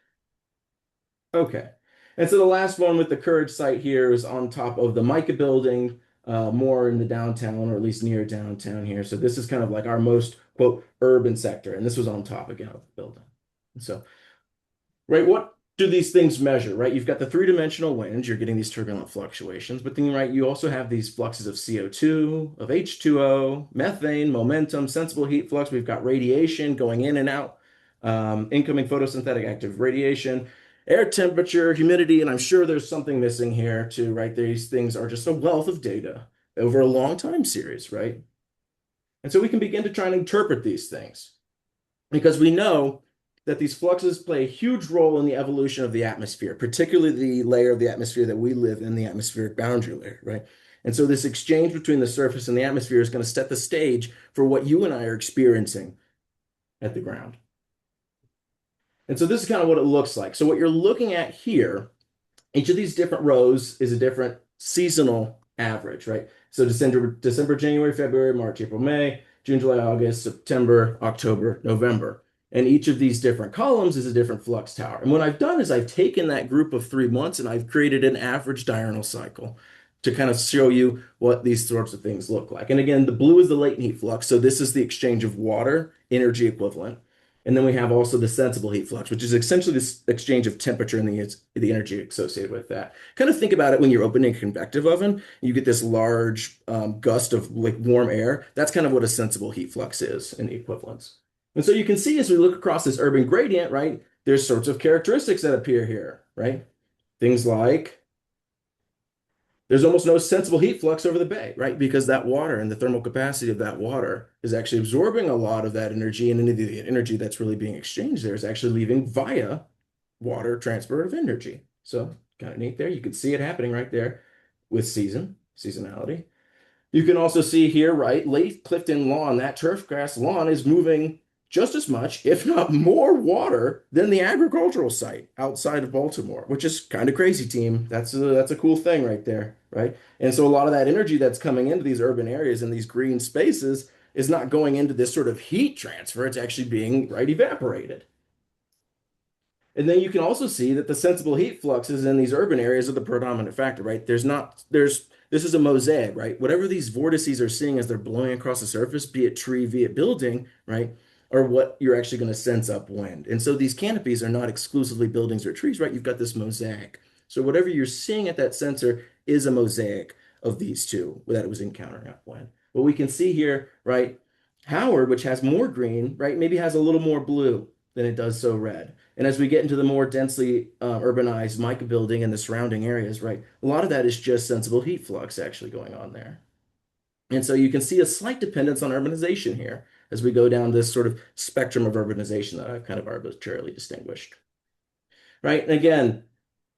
Okay. And so the last one with the Courage site here is on top of the Micah building, more in the downtown, or at least near downtown here. So this is kind of like our most, quote, urban sector. And this was on top again of the building. And so, right, what do these things measure, right? You've got the three-dimensional winds, you're getting these turbulent fluctuations, but then, right, you also have these fluxes of CO2, of H2O, methane, momentum, sensible heat flux. We've got radiation going in and out, incoming photosynthetic active radiation, air temperature, humidity, and I'm sure there's something missing here too, right? These things are just a wealth of data over a long time series, right? And so we can begin to try and interpret these things because we know that these fluxes play a huge role in the evolution of the atmosphere, particularly the layer of the atmosphere that we live in, the atmospheric boundary layer, right? And so this exchange between the surface and the atmosphere is going to set the stage for what you and I are experiencing at the ground. And so this is kind of what it looks like. So what you're looking at here, each of these different rows is a different seasonal average, right? So December, January, February, March, April, May, June, July, August, September, October, November. And each of these different columns is a different flux tower. And what I've done is I've taken that group of 3 months and I've created an average diurnal cycle to kind of show you what these sorts of things look like. And again, the blue is the latent heat flux. So this is the exchange of water, energy equivalent. And then we have also the sensible heat flux, which is essentially this exchange of temperature and the energy associated with that. Kind of think about it when you're opening a convective oven, you get this large gust of like warm air. That's kind of what a sensible heat flux is in the equivalence. And so you can see as we look across this urban gradient, right, there's sorts of characteristics that appear here, right? Things like there's almost no sensible heat flux over the bay, right? Because that water and the thermal capacity of that water is actually absorbing a lot of that energy, and the energy that's really being exchanged there is actually leaving via water transport of energy. So kind of neat there. You can see it happening right there with seasonality. You can also see here, right, Lake Clifton lawn, that turf grass lawn is moving just as much, if not more water than the agricultural site outside of Baltimore, which is kind of crazy, team. That's a cool thing right there, right? And so a lot of that energy that's coming into these urban areas and these green spaces is not going into this sort of heat transfer. It's actually being, right, evaporated. And then you can also see that the sensible heat fluxes in these urban areas are the predominant factor, right? This is a mosaic, right? Whatever these vortices are seeing as they're blowing across the surface, be it tree, be it building, right? Or what you're actually going to sense upwind. And so these canopies are not exclusively buildings or trees, right? You've got this mosaic. So whatever you're seeing at that sensor is a mosaic of these two that it was encountering upwind. What we can see here, right? Howard, which has more green, right? Maybe has a little more blue than it does so red. And as we get into the more densely urbanized Micah building and the surrounding areas, right? A lot of that is just sensible heat flux actually going on there. And so you can see a slight dependence on urbanization here, as we go down this sort of spectrum of urbanization that I've kind of arbitrarily distinguished. Right? And again,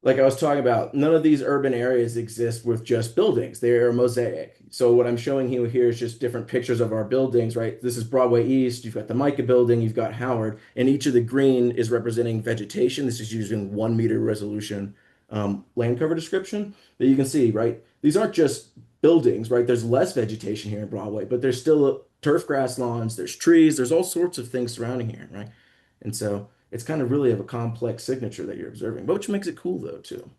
like I was talking about, none of these urban areas exist with just buildings. They're a mosaic. So what I'm showing you here is just different pictures of our buildings, right? This is Broadway East. You've got the Micah building, you've got Howard, and each of the green is representing vegetation. This is using 1 meter resolution land cover description that you can see, right? These aren't just buildings, right? There's less vegetation here in Broadway, but there's still turf grass lawns, there's trees, there's all sorts of things surrounding here, right? And so it's kind of really of a complex signature that you're observing, but which makes it cool though, too.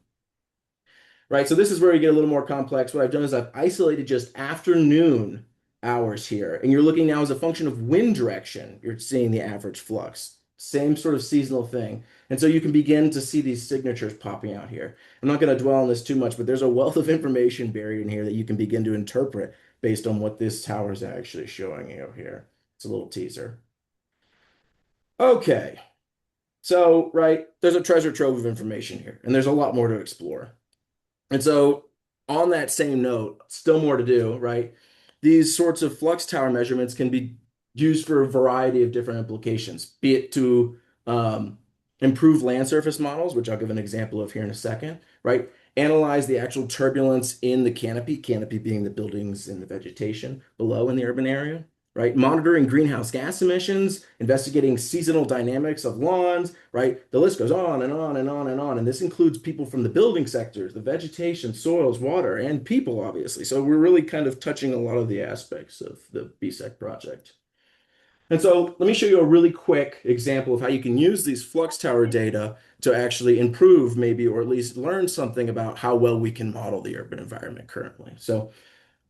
Right, so this is where you get a little more complex. What I've done is I've isolated just afternoon hours here, and you're looking now as a function of wind direction. You're seeing the average flux, same sort of seasonal thing. And so you can begin to see these signatures popping out here. I'm not going to dwell on this too much, but there's a wealth of information buried in here that you can begin to interpret based on what this tower is actually showing you here. It's a little teaser. Okay. So, right, there's a treasure trove of information here, and there's a lot more to explore. And so, on that same note, still more to do, right? These sorts of flux tower measurements can be used for a variety of different implications, be it to improve land surface models, which I'll give an example of here in a second, right? Analyze the actual turbulence in the canopy being the buildings and the vegetation below in the urban area, right? Monitoring greenhouse gas emissions, investigating seasonal dynamics of lawns, right? The list goes on and on and on and on. And this includes people from the building sectors, the vegetation, soils, water, and people, obviously. So we're really kind of touching a lot of the aspects of the BSEC project. And so let me show you a really quick example of how you can use these flux tower data to actually improve maybe, or at least learn something about how well we can model the urban environment currently. So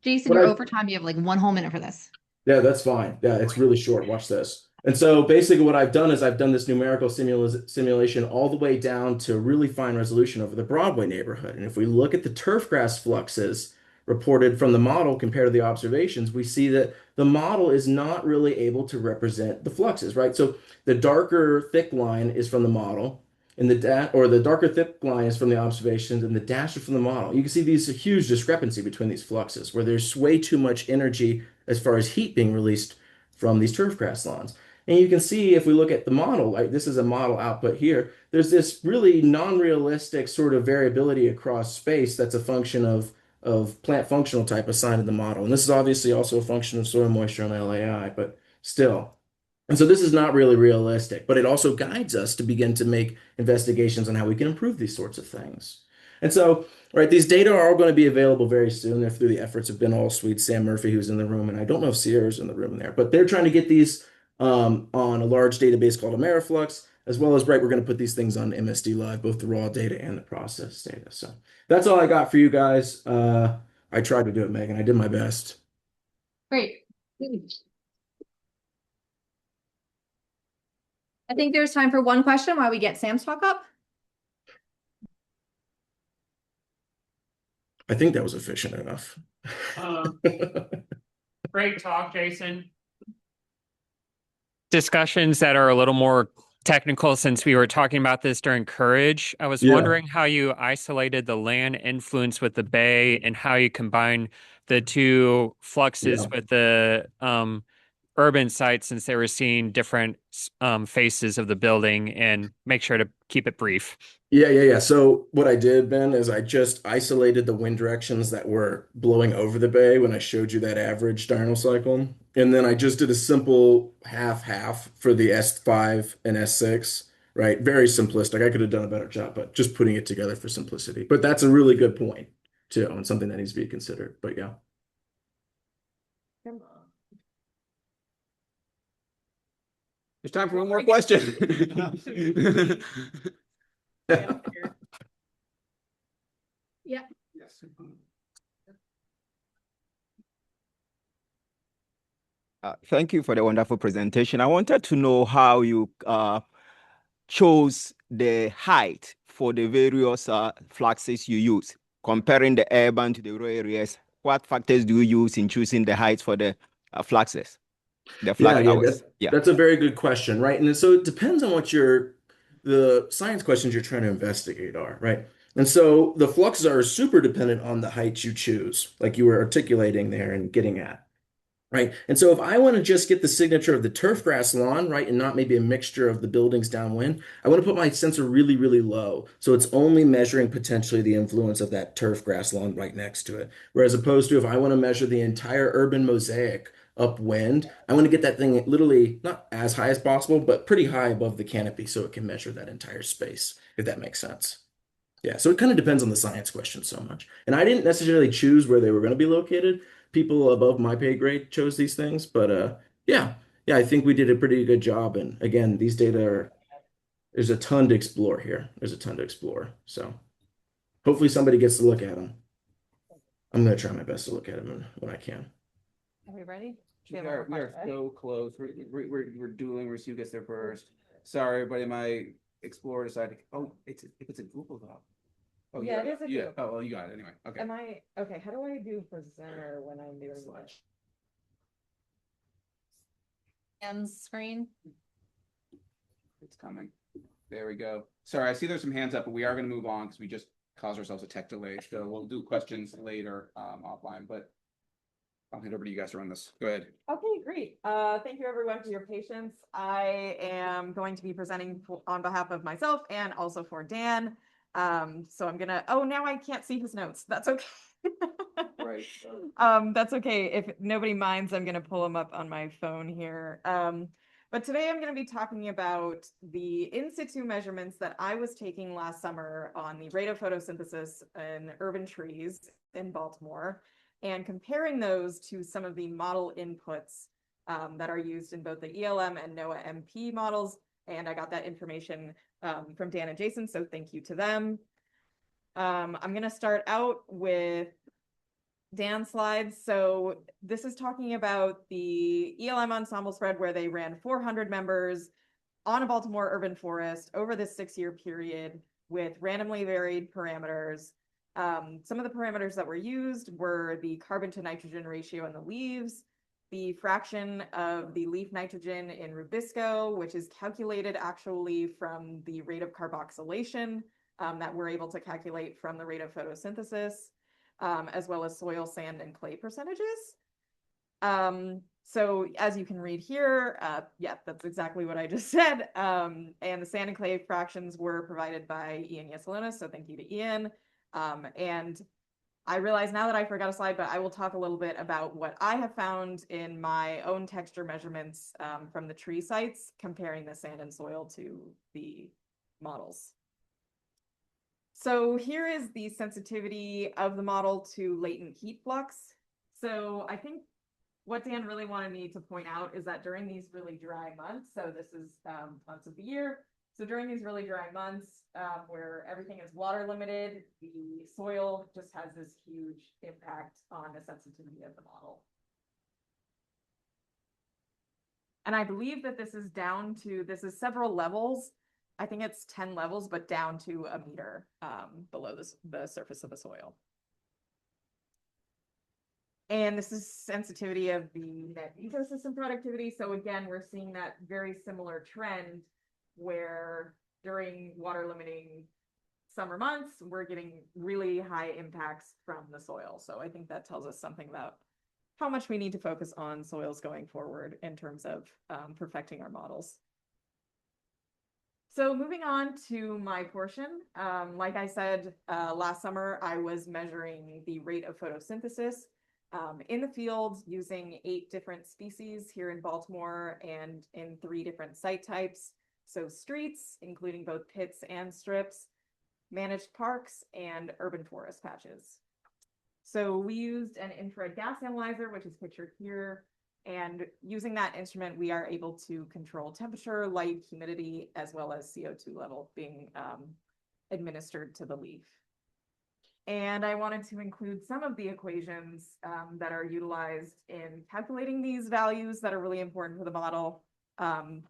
Jason, what you're I- over time. You have like 1 whole minute for this. yeah, that's fine. Yeah, it's really short. Watch this. And so basically what I've done is I've done this numerical simulation all the way down to really fine resolution over the Broadway neighborhood. And if we look at the turf grass fluxes reported from the model compared to the observations, we see that the model is not really able to represent the fluxes, right? So the darker thick line is from the model, and the darker thick line is from the observations, and the dash is from the model. You can see these huge discrepancy between these fluxes, where there's way too much energy as far as heat being released from these turf grass lawns. And you can see if we look at the model, like this is a model output here, there's this really non-realistic sort of variability across space that's a function of plant functional type assigned to the model. And this is obviously also a function of soil moisture and LAI, but still. And so this is not really realistic, but it also guides us to begin to make investigations on how we can improve these sorts of things. And so, right, these data are all going to be available very soon. They're through the efforts of Ben Allsweet, Sam Murphy, who's in the room, and I don't know if Sierra's in the room there, but they're trying to get these on a large database called Ameriflux, as well as, right, we're going to put these things on MSD Live, both the raw data and the process data. So that's all I got for you guys. I tried to do it, Megan. I did my best. Great. I think there's time for one question while we get Sam's talk up. I think that was efficient enough. Great talk, Jason. Discussions that are a little more technical, since we were talking about this during Courage. I was wondering how you isolated the land influence with the bay and how you combine the two fluxes with the urban sites, since they were seeing different faces of the building, and make sure to keep it brief. Yeah. So what I did, Ben, is I just isolated the wind directions that were blowing over the bay when I showed you that average diurnal cycle. And then I just did a simple half-half for the S5 and S6, right? Very simplistic. I could have done a better job, but just putting it together for simplicity. But that's a really good point, too, and something that needs to be considered. But yeah. There's time for one more question. Yeah. Yes. Thank you for the wonderful presentation. I wanted to know how you chose the height for the various fluxes you use, comparing the urban to the rural areas. What factors do you use in choosing the height for the fluxes? That's a very good question, right? And so it depends on what the science questions you're trying to investigate are, right? And so the fluxes are super dependent on the height you choose, like you were articulating there and getting at. right? And so if I want to just get the signature of the turf grass lawn, right, and not maybe a mixture of the buildings downwind, I want to put my sensor really, really low. So it's only measuring potentially the influence of that turf grass lawn right next to it. Whereas opposed to if I want to measure the entire urban mosaic upwind, I want to get that thing literally not as high as possible, but pretty high above the canopy so it can measure that entire space, if that makes sense. Yeah, so it kind of depends on the science question so much. And I didn't necessarily choose where they were going to be located. People above my pay grade chose these things, but yeah, yeah, I think we did a pretty good job. And again, these data are there's a ton to explore here. There's a ton to explore. So hopefully somebody gets to look at them. I'm going to try my best to look at them when I can. Are we ready? We are so close. We're dueling. We're see who gets there first. Sorry, everybody. My Explorer decided. Oh, it's a Google Doc. Oh Yeah, it is a yeah. Google. Oh well, you got it anyway. Okay. Am I okay? How do I do presenter when I'm doing this? And screen. It's coming. There we go. Sorry, I see there's some hands up, but we are going to move on because we just caused ourselves a tech delay. So we'll do questions later offline. But I'll hand over to you guys to run this. Go ahead. Okay, great. Thank you everyone for your patience. I am going to be presenting on behalf of myself and also for Dan. So I'm gonna, oh, now I can't see his notes. That's okay. Right. That's okay. If nobody minds, I'm gonna pull them up on my phone here. But today I'm gonna be talking about the in situ measurements that I was taking last summer on the rate of photosynthesis in urban trees in Baltimore, and comparing those to some of the model inputs that are used in both the ELM and NOAA MP models. And I got that information from Dan and Jason, so thank you to them. I'm going to start out with Dan's slides. So this is talking about the ELM ensemble spread where they ran 400 members on a Baltimore urban forest over this 6-year period with randomly varied parameters. Some of the parameters that were used were the carbon to nitrogen ratio in the leaves, the fraction of the leaf nitrogen in rubisco, which is calculated actually from the rate of carboxylation that we're able to calculate from the rate of photosynthesis, as well as soil, sand, and clay percentages. So as you can read here, yeah, that's exactly what I just said. And the sand and clay fractions were provided by Ian Yesolona, so thank you to Ian. And I realize now that I forgot a slide, but I will talk a little bit about what I have found in my own texture measurements from the tree sites, comparing the sand and soil to the models. So here is the sensitivity of the model to latent heat flux. So I think what Dan really wanted me to point out is that during these really dry months, so this is months of the year, so during these really dry months where everything is water limited, the soil just has this huge impact on the sensitivity of the model. And I believe that this is down to, this is several levels. I think it's 10 levels, but down to a meter below the surface of the soil. And this is sensitivity of the net ecosystem productivity. So again, we're seeing that very similar trend where during water limiting summer months, we're getting really high impacts from the soil. So I think that tells us something about how much we need to focus on soils going forward in terms of perfecting our models. So moving on to my portion, like I said, last summer, I was measuring the rate of photosynthesis in the field using 8 different species here in Baltimore and in 3 different site types. So streets, including both pits and strips, managed parks, and urban forest patches. So we used an infrared gas analyzer, which is pictured here. And using that instrument, we are able to control temperature, light, humidity, as well as CO2 level being administered to the leaf. And I wanted to include some of the equations that are utilized in calculating these values that are really important for the model.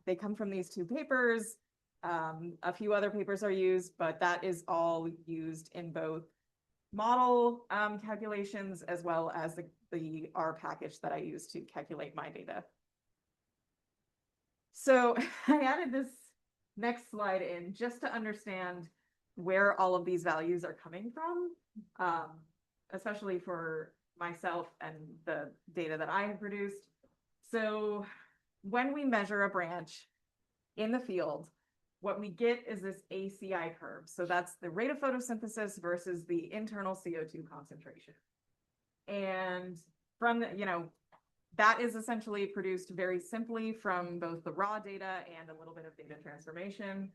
They come from these 2 papers. A few other papers are used, but that is all used in both model calculations as well as the R package that I use to calculate my data. So I added this next slide in just to understand where all of these values are coming from, especially for myself and the data that I have produced. So when we measure a branch in the field, what we get is this ACI curve. So that's the rate of photosynthesis versus the internal CO2 concentration. And from the, that is essentially produced very simply from both the raw data and a little bit of data transformation.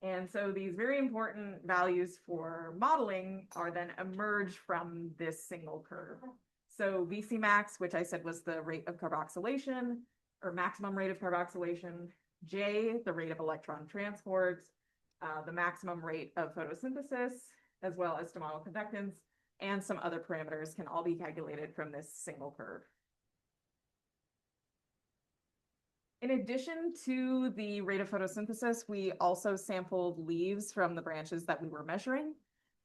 And so these very important values for modeling are then emerged from this single curve. So VC max, which I said was the rate of carboxylation or maximum rate of carboxylation, J, the rate of electron transport, the maximum rate of photosynthesis, as well as stomatoconductance, conductance, and some other parameters can all be calculated from this single curve. In addition to the rate of photosynthesis, we also sampled leaves from the branches that we were measuring,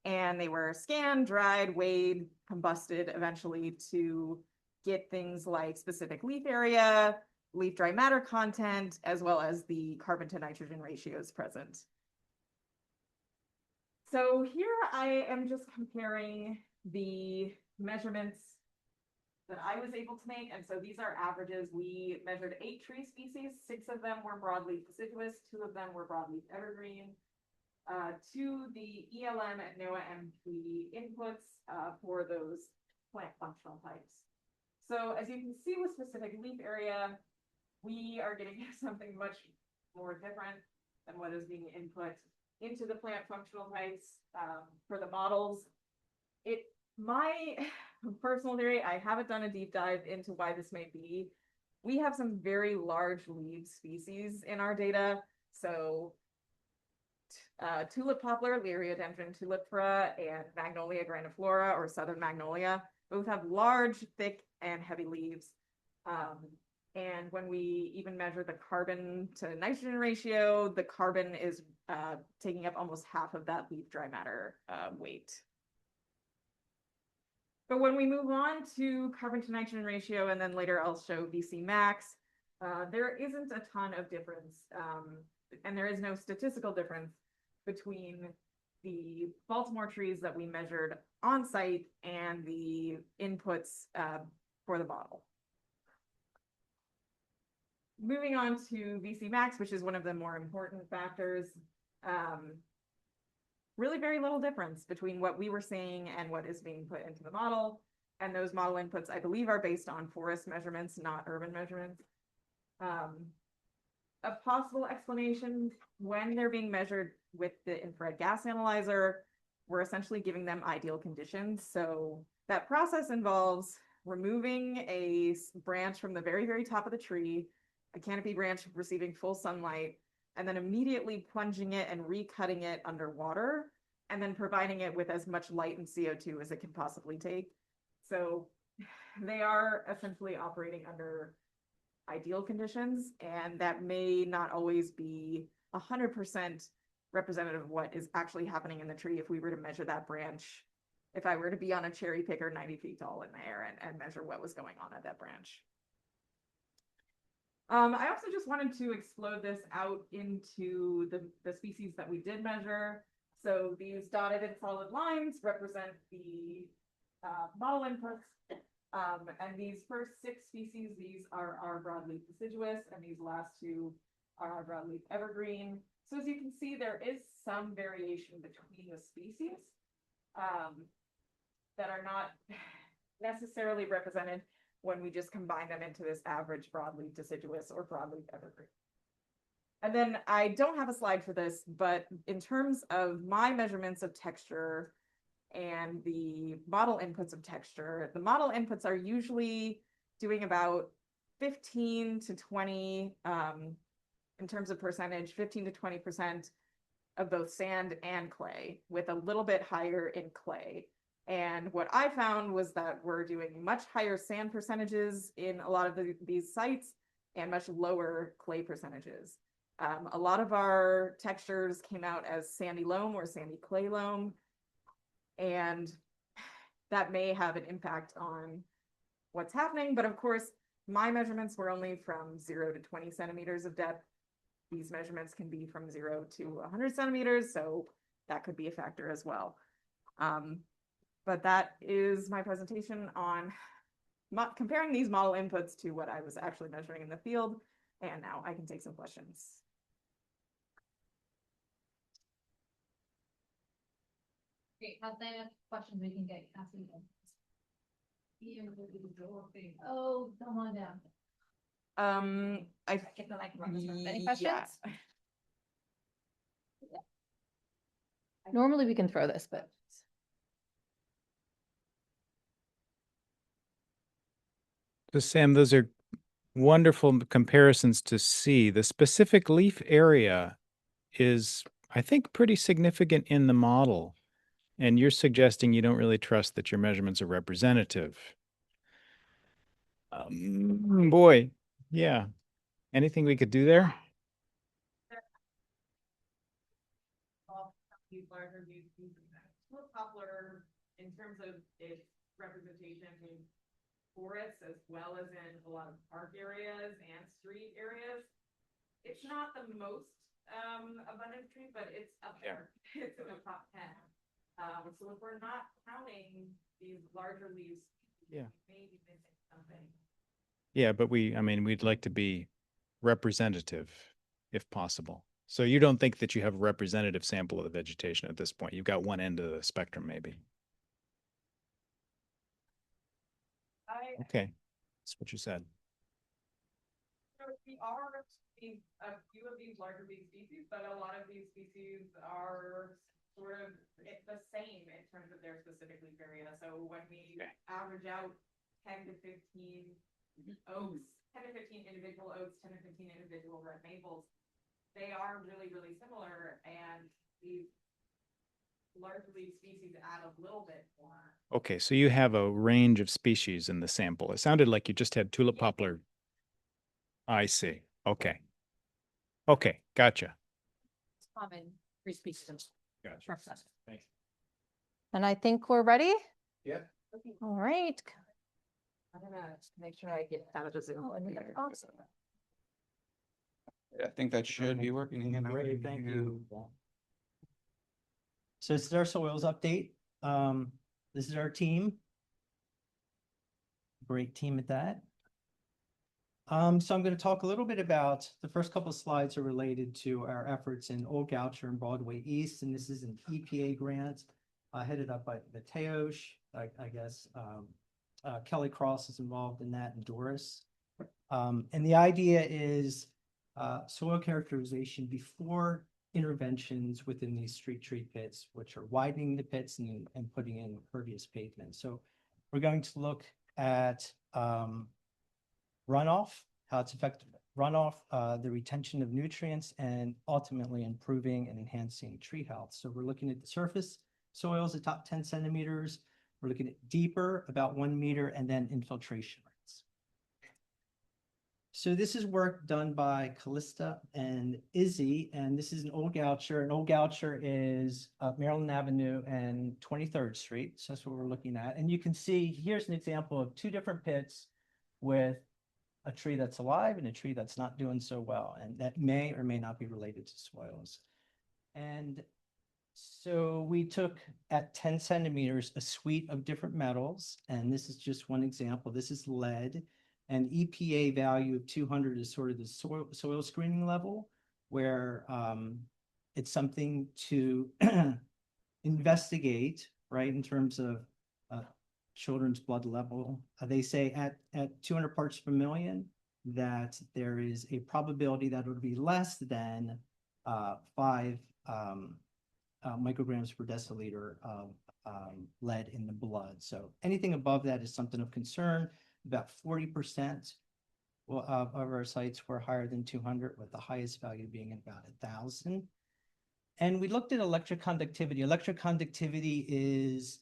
and they were scanned, dried, weighed, combusted eventually to get things like specific leaf area, leaf dry matter content, as well as the carbon to nitrogen ratios present. So here I am just comparing the measurements that I was able to make. And so these are averages. We measured 8 tree species. 6 of them were broadleaf deciduous. 2 of them were broadleaf evergreen. To the ELM and NOAA-MP inputs for those plant functional types. So as you can see with specific leaf area, we are getting something much more different than what is being input into the plant functional types for the models. My personal theory, I haven't done a deep dive into why this may be. We have some very large leaf species in our data. So tulip poplar, Liriodendron tulipifera, and Magnolia grandiflora, or southern magnolia, both have large, thick, and heavy leaves. And when we even measure the carbon to nitrogen ratio, the carbon is taking up almost half of that leaf dry matter weight. But when we move on to carbon to nitrogen ratio, and then later I'll show VC max, there isn't a ton of difference, and there is no statistical difference between the Baltimore trees that we measured on site and the inputs for the model. Moving on to VC max, which is one of the more important factors, really very little difference between what we were seeing and what is being put into the model. And those model inputs, I believe, are based on forest measurements, not urban measurements. A possible explanation, when they're being measured with the infrared gas analyzer, we're essentially giving them ideal conditions. So that process involves removing a branch from the very, very top of the tree, a canopy branch receiving full sunlight, and then immediately plunging it and recutting it underwater, and then providing it with as much light and CO2 as it can possibly take. So they are essentially operating under ideal conditions, and that may not always be 100% representative of what is actually happening in the tree if we were to measure that branch, if I were to be on a cherry picker 90 feet tall in the air and measure what was going on at that branch. I also just wanted to explode this out into the species that we did measure. So these dotted and solid lines represent the model inputs. And these first 6 species, these are our broadleaf deciduous, and these last 2 are our broadleaf evergreen. So as you can see, there is some variation between the species that are not necessarily represented when we just combine them into this average broadleaf deciduous or broadleaf evergreen. And then I don't have a slide for this, but in terms of my measurements of texture and the model inputs of texture, the model inputs are usually doing about 15 to 20, in terms of percentage, 15 to 20% of both sand and clay, with a little bit higher in clay. And what I found was that we're doing much higher sand percentages in a lot of these sites and much lower clay percentages. A lot of our textures came out as sandy loam or sandy clay loam, and that may have an impact on what's happening. But of course, my measurements were only from 0 to 20 centimeters of depth. These measurements can be from 0 to 100 centimeters, so that could be a factor as well. But that is my presentation on comparing these model inputs to what I was actually measuring in the field. And now I can take some questions. Great, have they have questions we can get asking them. Oh, come on down. I Get the microphone. Any questions? Yeah. Normally we can throw this, but. So Sam, those are wonderful comparisons to see. The specific leaf area is, I think, pretty significant in the model. And you're suggesting you don't really trust that your measurements are representative. Boy, yeah. Anything we could do there? These larger poplar, in terms of its representation in forests as well as in a lot of park areas and street areas, it's not the most abundant tree, but it's up there. It's in the top 10. So if we're not counting these larger leaves, Yeah. maybe missing something. Yeah, but I mean, we'd like to be representative if possible. So you don't think that you have a representative sample of the vegetation at this point? You've got one end of the spectrum, maybe. Okay, that's what you said. So we are seeing a few of these larger bee species, but a lot of these species are sort of the same in terms of their specific leaf area. So when we average out 10 to 15 oaks, 10 to 15 individual oaks, 10 to 15 individual red maples, they are really, really similar, and these larger leaf species add a little bit more. Okay, so you have a range of species in the sample. It sounded like you just had tulip poplar. I see. Okay. Okay, gotcha. It's common for species. Gotcha. Thanks. And I think we're ready. Yeah. All right. I'm gonna make sure I get out of the Zoom. Awesome. I think that should be working again. Great, thank you. So this is our soils update. This is our team. Great team at that. So I'm going to talk a little bit about the first couple of slides are related to our efforts in Old Goucher and Broadway East, and this is an EPA grant headed up by Mateos. I guess Kelly Cross is involved in that, and Doris. And the idea is soil characterization before interventions within these street tree pits, which are widening the pits and putting in pervious pavement. So we're going to look at runoff, how it's affected runoff, the retention of nutrients, and ultimately improving and enhancing tree health. So we're looking at the surface soils, the top 10 centimeters. We're looking at deeper, about 1 meter, and then infiltration rates. So this is work done by Callista and Izzy, and this is an Old Goucher. An Old Goucher is Maryland Avenue and 23rd Street. So that's what we're looking at. And you can see, here's an example of two different pits with a tree that's alive and a tree that's not doing so well. And that may or may not be related to soils. And so we took at 10 centimeters a suite of different metals, and this is just one example. This is lead, and EPA value of 200 is sort of the soil screening level, where it's something to investigate, right, in terms of children's blood level. They say at 200 parts per million that there is a probability that it would be less than 5 micrograms per deciliter of lead in the blood. So anything above that is something of concern. About 40% of our sites were higher than 200, with the highest value being about 1,000. And we looked at electric conductivity. Electric conductivity is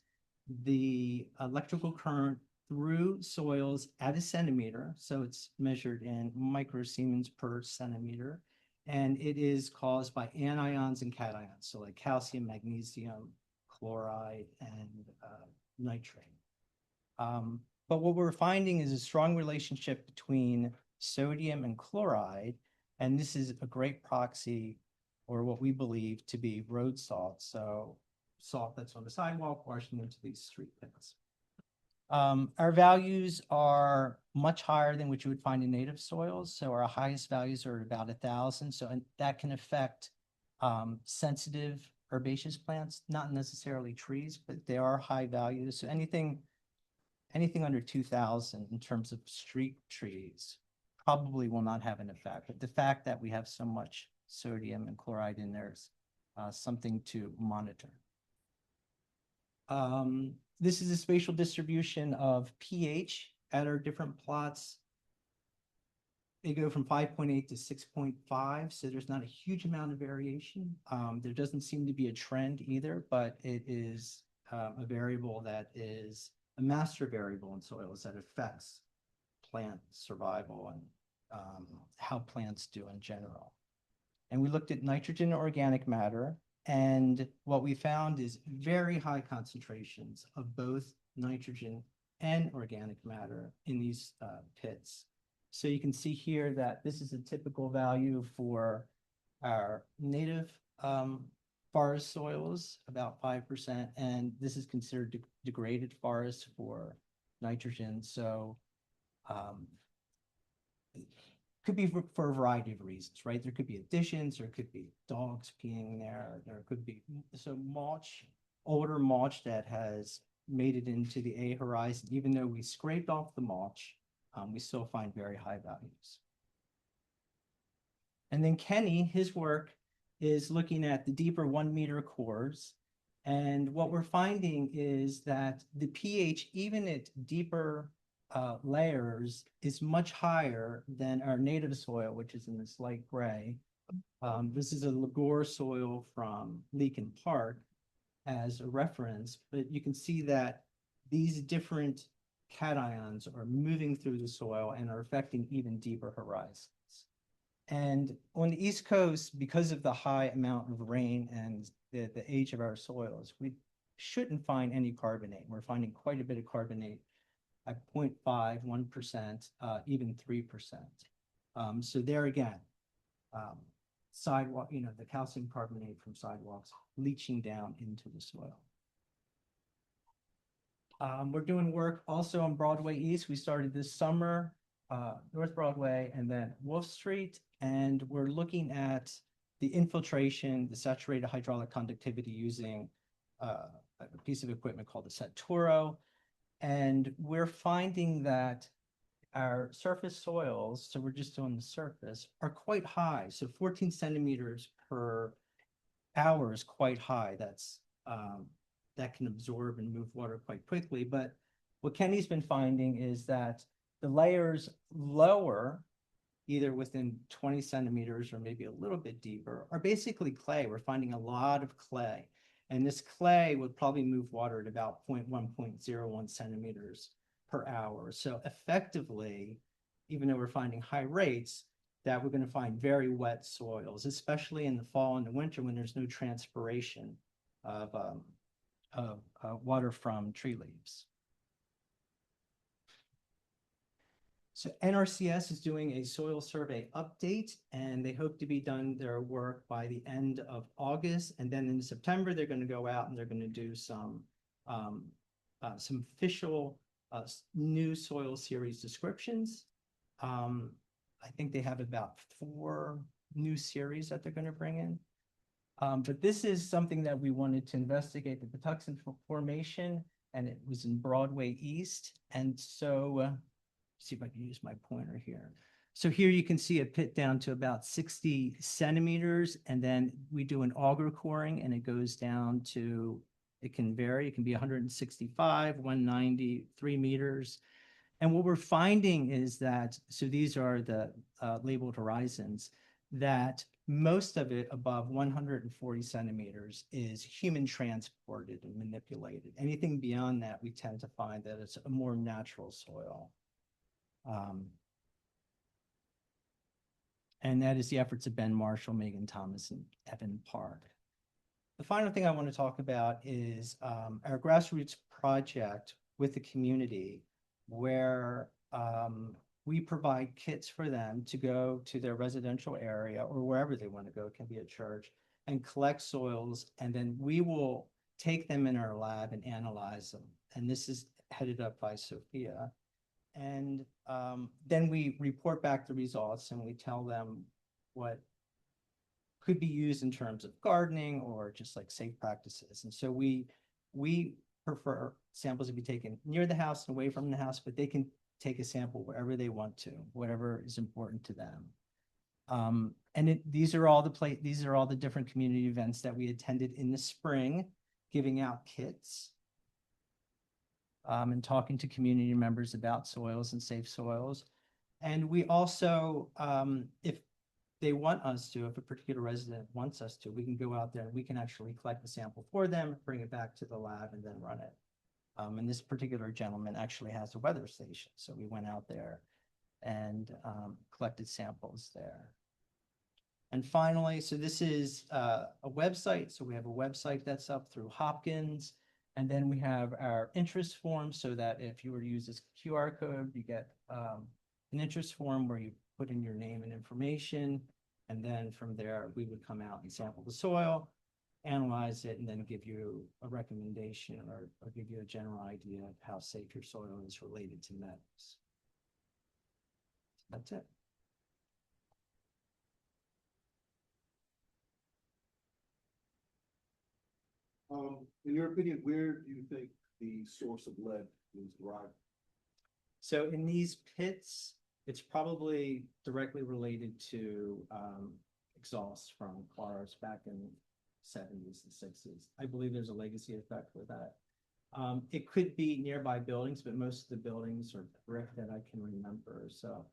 the electrical current through soils at a centimeter. So it's measured in microsiemens per centimeter. And it is caused by anions and cations, so like calcium, magnesium, chloride, and nitrate. But what we're finding is a strong relationship between sodium and chloride, and this is a great proxy or what we believe to be road salt. So salt that's on the sidewalk, washing into these street pits. Our values are much higher than what you would find in native soils. So our highest values are about 1,000. So and that can affect sensitive herbaceous plants, not necessarily trees, but they are high values. So anything under 2,000 in terms of street trees probably will not have an effect. But the fact that we have so much sodium and chloride in there is something to monitor. This is a spatial distribution of pH at our different plots. They go from 5.8 to 6.5, so there's not a huge amount of variation. There doesn't seem to be a trend either, but it is a variable that is a master variable in soils that affects plant survival and how plants do in general. And we looked at nitrogen and organic matter. And what we found is very high concentrations of both nitrogen and organic matter in these pits. So you can see here that this is a typical value for our native forest soils, about 5%, and this is considered degraded forest for nitrogen. So could be for a variety of reasons, right? There could be additions, there could be dogs peeing there, there could be mulch, older mulch that has made it into the A horizon. Even though we scraped off the mulch, we still find very high values. And then Kenny, his work is looking at the deeper 1 meter cores. And what we're finding is that the pH, even at deeper layers, is much higher than our native soil, which is in this light gray. This is a Lagore soil from Leakin Park as a reference, but you can see that these different cations are moving through the soil and are affecting even deeper horizons. And on the East Coast, because of the high amount of rain and the age of our soils, we shouldn't find any carbonate. We're finding quite a bit of carbonate at 0.5, 1%, even 3%. So there again, sidewalk, the calcium carbonate from sidewalks leaching down into the soil. We're doing work also on Broadway East. We started this summer, North Broadway and then Wolf Street, and we're looking at the infiltration, the saturated hydraulic conductivity using a piece of equipment called the Saturo. And we're finding that our surface soils, so we're just doing the surface, are quite high. So 14 centimeters per hour is quite high. That's that can absorb and move water quite quickly. But what Kenny's been finding is that the layers lower, either within 20 centimeters or maybe a little bit deeper, are basically clay. We're finding a lot of clay. And this clay would probably move water at about 0.1, 0.01 centimeters per hour. So effectively, even though we're finding high rates, that we're going to find very wet soils, especially in the fall and the winter when there's no transpiration of water from tree leaves. So NRCS is doing a soil survey update, and they hope to be done their work by the end of August. And then in September, they're going to go out and they're going to do some official new soil series descriptions. I think they have about 4 new series that they're going to bring in. But this is something that we wanted to investigate, the Patuxent Formation, and it was in Broadway East. And so, see if I can use my pointer here. So here you can see a pit down to about 60 centimeters, and then we do an auger coring, and it goes down to, it can vary, it can be 165, 190, 3 meters. And what we're finding is that, so these are the labeled horizons, that most of it above 140 centimeters is human transported and manipulated. Anything beyond that, we tend to find that it's a more natural soil. And that is the efforts of Ben Marshall, Megan Thomas, and Evan Park. The final thing I want to talk about is our grassroots project with the community, where we provide kits for them to go to their residential area or wherever they want to go. It can be a church, and collect soils, and then we will take them in our lab and analyze them. And this is headed up by Sophia. And then we report back the results and we tell them what could be used in terms of gardening or just like safe practices. And so we prefer samples to be taken near the house and away from the house, but they can take a sample wherever they want to, whatever is important to them. And these are all the different community events that we attended in the spring, giving out kits, and talking to community members about soils and safe soils. And we also, if they want us to, if a particular resident wants us to, we can go out there and we can actually collect the sample for them, bring it back to the lab and then run it. And this particular gentleman actually has a weather station. So we went out there and collected samples there. And finally, so this is a website. So we have a website that's up through Hopkins. And then we have our interest form so that if you were to use this QR code, you get an interest form where you put in your name and information. And then from there, we would come out and sample the soil, analyze it, and then give you a recommendation or give you a general idea of how safe your soil is related to metals. That's it. In your opinion, where do you think the source of lead is derived? So in these pits, it's probably directly related to exhaust from cars back in the 70s and 60s. I believe there's a legacy effect with that. It could be nearby buildings, but most of the buildings are brick that I can remember. So,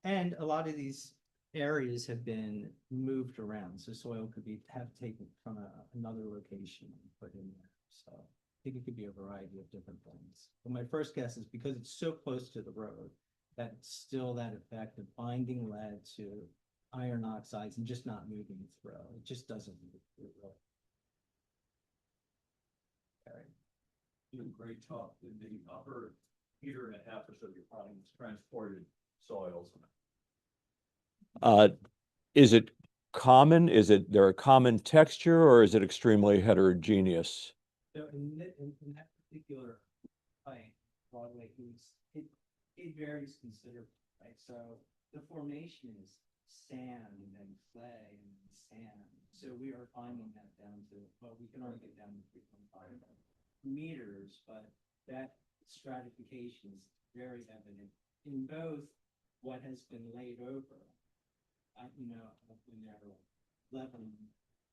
and a lot of these areas have been moved around. So soil could have taken from another location and put in there. So I think it could be a variety of different things. But my first guess is because it's so close to the road, that still that effect of binding lead to iron oxides and just not moving through. It just doesn't move through. You do a great job in the upper meter and a half or so of your findings transported soils. Is it common? Is there a common texture or is it extremely heterogeneous? So in that particular site, Broadway East, it varies considerably, right? So the formation is sand and then clay and then sand. So we are finding that down to, well, we can only get down to 3.5 meters, but that stratification is very evident in both what has been laid over, when they're leveling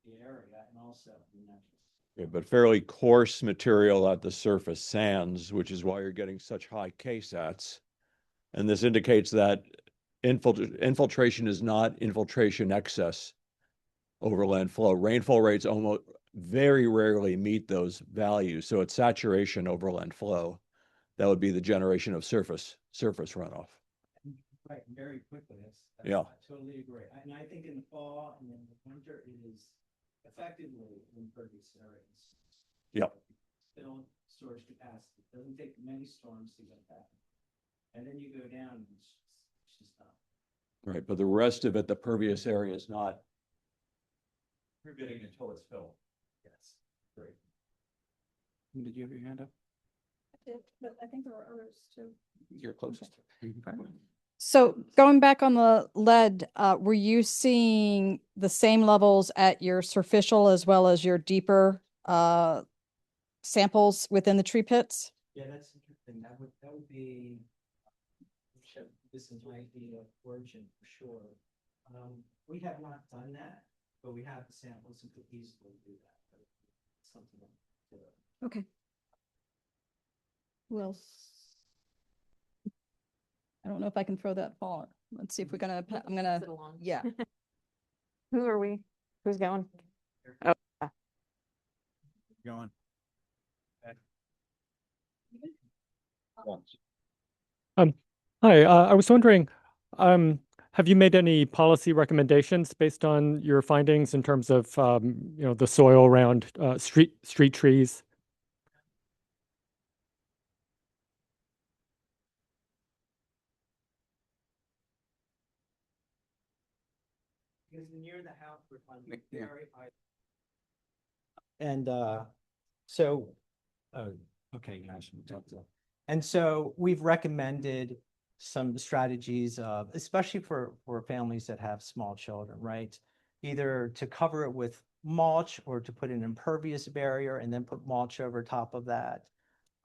the area and also the natural. Yeah, but fairly coarse material at the surface sands, which is why you're getting such high KSATs. And this indicates that infiltration is not infiltration excess over land flow. Rainfall rates almost very rarely meet those values. So it's saturation over land flow. That would be the generation of surface runoff. Right, very quickly. Yeah. I totally agree. And I think in the fall and in the winter, it is effectively impervious areas. Yep. Still storage capacity. It doesn't take many storms to get that. And then you go down and it's just not. Right, but the rest of it, the pervious area is not. You're getting until it's filled. Yes. Great. Did you have your hand up? I did, but I think there were others too. You're closest. So going back on the lead, were you seeing the same levels at your superficial as well as your deeper samples within the tree pits? Yeah, that's interesting. That would be this is my idea of origin for sure. We have not done that, but we have the samples and could easily do that. But it's something to do. Okay. Who else? I don't know if I can throw that far. Let's see if we're gonna, I'm gonna, yeah. Who are we? Who's going? Oh, yeah. Going. Hi, I was wondering, have you made any policy recommendations based on your findings in terms of, the soil around street trees? Because near the house, we're finding very high. And So, okay, gosh. And so we've recommended some strategies of, especially for families that have small children, right? Either to cover it with mulch or to put an impervious barrier and then put mulch over top of that.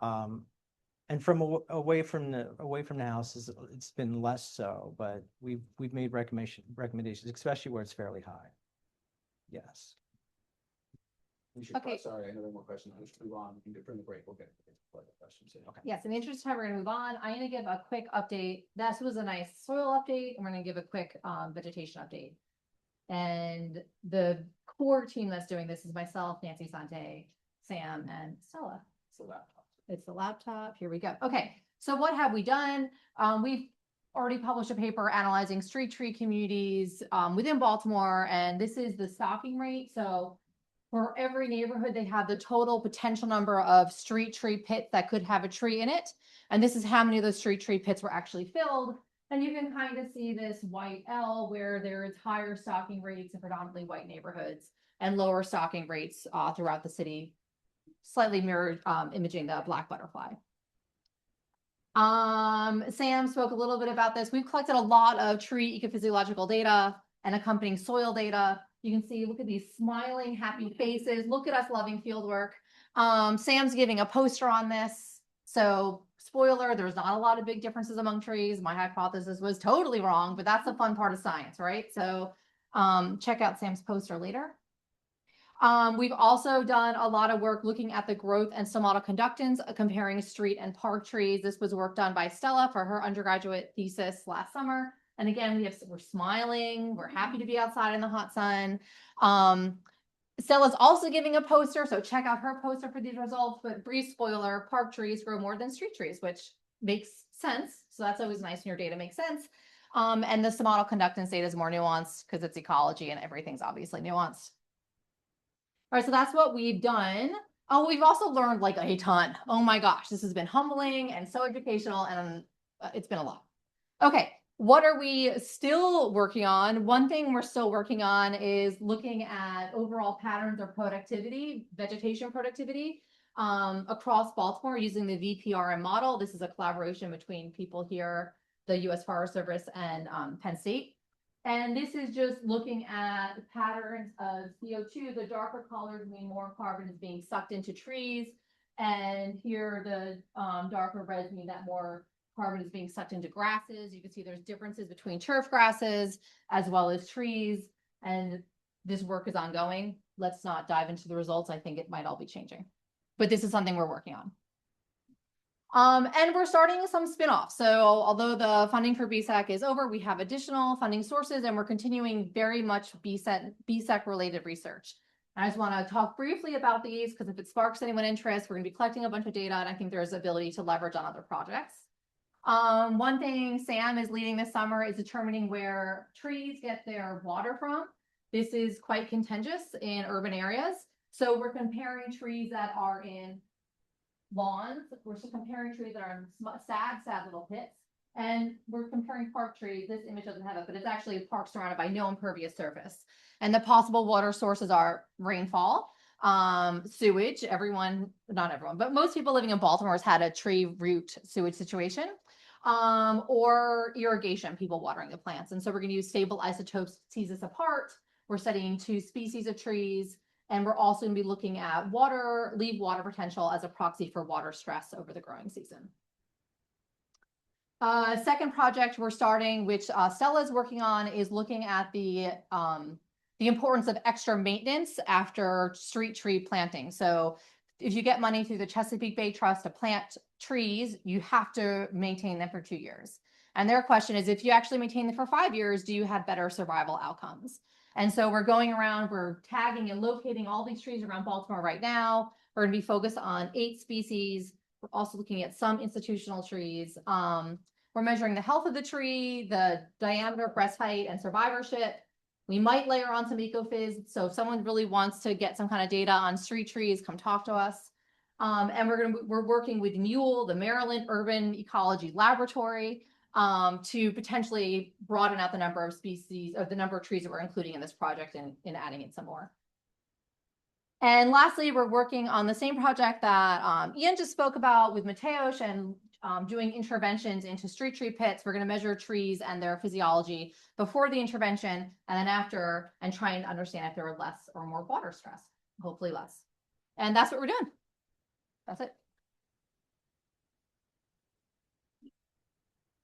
And from away from the houses, it's been less so, but we've made recommendations, especially where it's fairly high. Yes. Okay. Sorry, I know there are more questions. I'll just move on. We can bring the break. We'll get further questions. Okay. Yes, in the interest of time, we're gonna move on. I'm gonna give a quick update. That was a nice soil update, and we're gonna give a quick vegetation update. And the core team that's doing this is myself, Nancy Sante, Sam, and Stella. It's the laptop. It's the laptop. Here we go. Okay, so what have we done? We've already published a paper analyzing street tree communities within Baltimore, and this is the stocking rate. So for every neighborhood, they have the total potential number of street tree pits that could have a tree in it. And this is how many of those street tree pits were actually filled. And you can kind of see this white L where there is higher stocking rates in predominantly white neighborhoods and lower stocking rates throughout the city, slightly mirrored imaging the black butterfly. Sam spoke a little bit about this. We've collected a lot of tree ecophysiological data and accompanying soil data. You can see, look at these smiling, happy faces. Look at us loving field work. Sam's giving a poster on this. So spoiler, there's not a lot of big differences among trees. My hypothesis was totally wrong, but that's the fun part of science, right? So check out Sam's poster later. We've also done a lot of work looking at the growth and stomatal conductance, comparing street and park trees. This was work done by Stella for her undergraduate thesis last summer. And again, we're smiling, we're happy to be outside in the hot sun. Stella's also giving a poster, so check out her poster for these results, but brief spoiler, park trees grow more than street trees, which makes sense. So that's always nice when your data makes sense. And the stomatal conductance data is more nuanced because it's ecology and everything's obviously nuanced. All right, so that's what we've done. Oh, we've also learned like a ton. Oh my gosh, this has been humbling and so educational, and it's been a lot. Okay, what are we still working on? One thing we're still working on is looking at overall patterns of productivity, vegetation productivity, across Baltimore using the VPRM model. This is a collaboration between people here, the U.S. Forest Service and Penn State. And this is just looking at patterns of CO2. The darker colors mean more carbon is being sucked into trees. And here the darker reds mean that more carbon is being sucked into grasses. You can see there's differences between turf grasses as well as trees. And this work is ongoing. Let's not dive into the results. I think it might all be changing. But this is something we're working on. And we're starting some spin-offs. So although the funding for BSEC is over, we have additional funding sources and we're continuing very much BSEC related research. I just want to talk briefly about these because if it sparks anyone interest, we're going to be collecting a bunch of data and I think there's ability to leverage on other projects. One thing Sam is leading this summer is determining where trees get their water from. This is quite contentious in urban areas. So we're comparing trees that are in lawns. We're comparing trees that are in sad little pits. And we're comparing park trees. This image doesn't have it, but it's actually a park surrounded by no impervious surface. And the possible water sources are rainfall, sewage. Not everyone, but most people living in Baltimore has had a tree root sewage situation, or irrigation, people watering the plants. And so we're going to use stable isotopes to tease this apart. We're studying 2 species of trees. And we're also going to be looking at leave water potential as a proxy for water stress over the growing season. Second project we're starting, which Stella is working on, is looking at the importance of extra maintenance after street tree planting. So if you get money through the Chesapeake Bay Trust to plant trees, you have to maintain them for 2 years. And their question is, if you actually maintain them for 5 years, do you have better survival outcomes? And so we're going around, we're tagging and locating all these trees around Baltimore right now. We're going to be focused on 8 species. We're also looking at some institutional trees. We're measuring the health of the tree, the diameter, breast height, and survivorship. We might layer on some ecophys. So if someone really wants to get some kind of data on street trees, come talk to us. And we're working with Mule, the Maryland Urban Ecology Laboratory, to potentially broaden out the number of species or the number of trees that we're including in this project and adding in some more. And lastly, we're working on the same project that Ian just spoke about with Mateos and doing interventions into street tree pits. We're going to measure trees and their physiology before the intervention and then after, and try and understand if there are less or more water stress, hopefully less. And that's what we're doing. That's it.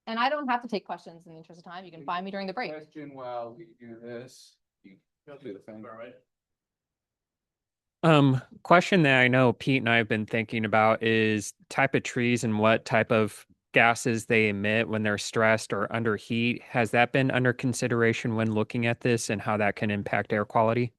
And I don't have to take questions in the interest of time. You can find me during the break. Question while we do this. You do the thing. All right. Question that I know Pete and I have been thinking about is type of trees and what type of gases they emit when they're stressed or under heat. Has that been under consideration when looking at this and how that can impact air quality?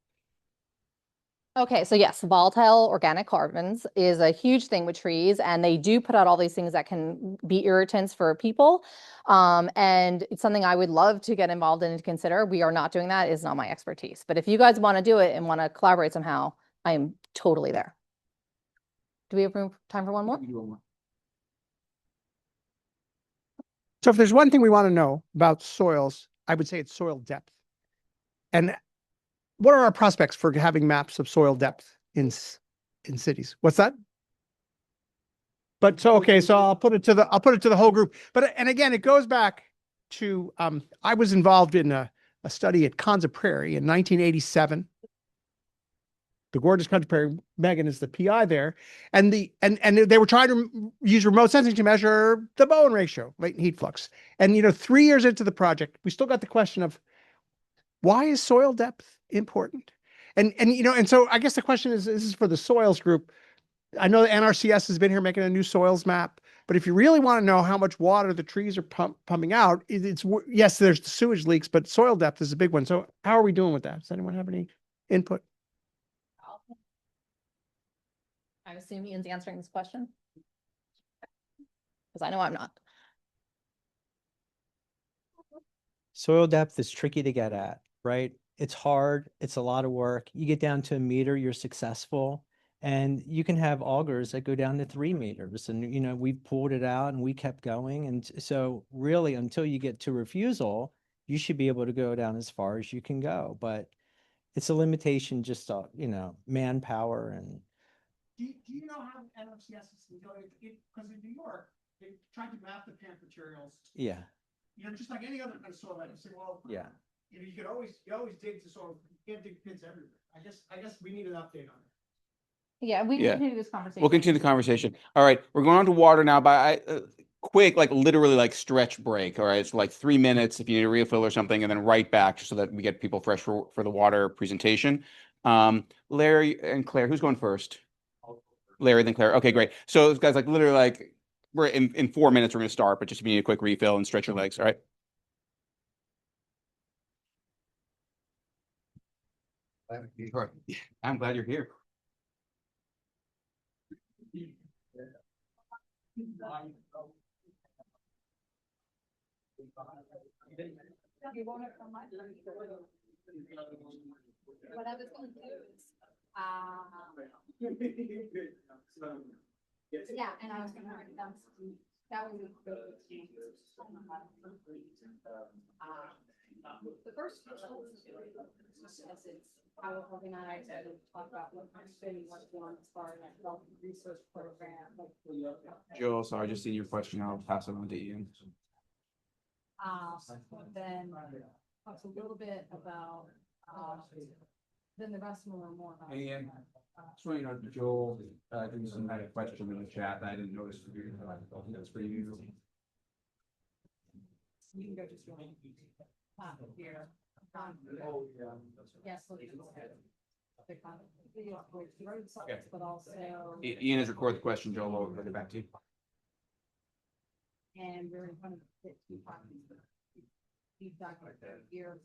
Okay, so yes, volatile organic carbons is a huge thing with trees, and they do put out all these things that can be irritants for people. And it's something I would love to get involved in and consider. We are not doing that. It's not my expertise. But if you guys want to do it and want to collaborate somehow, I am totally there. Do we have time for one more? So if there's one thing we want to know about soils, I would say it's soil depth. And what are our prospects for having maps of soil depth in cities? What's that? But so, okay, so I'll put it to the whole group. But, and again, it goes back to, I was involved in a study at Konza Prairie in 1987. The gorgeous country prairie. Megan is the PI there, and they were trying to use remote sensing to measure the Bowen ratio, latent heat flux. And 3 years into the project, we still got the question of why is soil depth important? And so I guess the question is, this is for the soils group. I know the NRCS has been here making a new soils map, but if you really want to know how much water the trees are pumping out, it's yes, there's the sewage leaks, but soil depth is a big one. So how are we doing with that? Does anyone have any input? I assume Ian's answering this question. Because I know I'm not. Soil depth is tricky to get at, right? It's hard. It's a lot of work. You get down to a meter, you're successful. And you can have augers that go down to 3 meters. And, we pulled it out and we kept going. And so really, until you get to refusal, you should be able to go down as far as you can go. But it's a limitation just, manpower and. Do you know how NRCS is doing it? Because in New York, they tried to map the pant materials. Yeah. Just like any other kind of soil, like you say, well, Yeah. You could always dig to soil. You can't dig pits everywhere. I guess we need an update on it. Yeah, we can continue this conversation. We'll continue the conversation. All right, we're going on to water now, but quick, literally stretch break. All right, it's 3 minutes if you need a refill or something, and then right back just so that we get people fresh for the water presentation. Larry and Claire, who's going first? Larry, then Claire. Okay, great. So guys, literally, we're in 4 minutes we're going to start, but just if you need a quick refill and stretch your legs. All right. I'm glad you're here. What I was going to do is, yeah, and I was going to write down that was the first how we're organized and talk about what kind of spending, what's going on as far as development research program. Joel, sorry, I just seen your question. I'll pass it on to Ian. Then talks a little bit about then the rest more and more about. Ian, just want you to know, Joel, there was some question in the chat that I didn't notice for you. That's for you. You can go just really here. Yes. But also. Ian has recorded the question, Joel. We'll get back to you. And we're in front of the feedback here.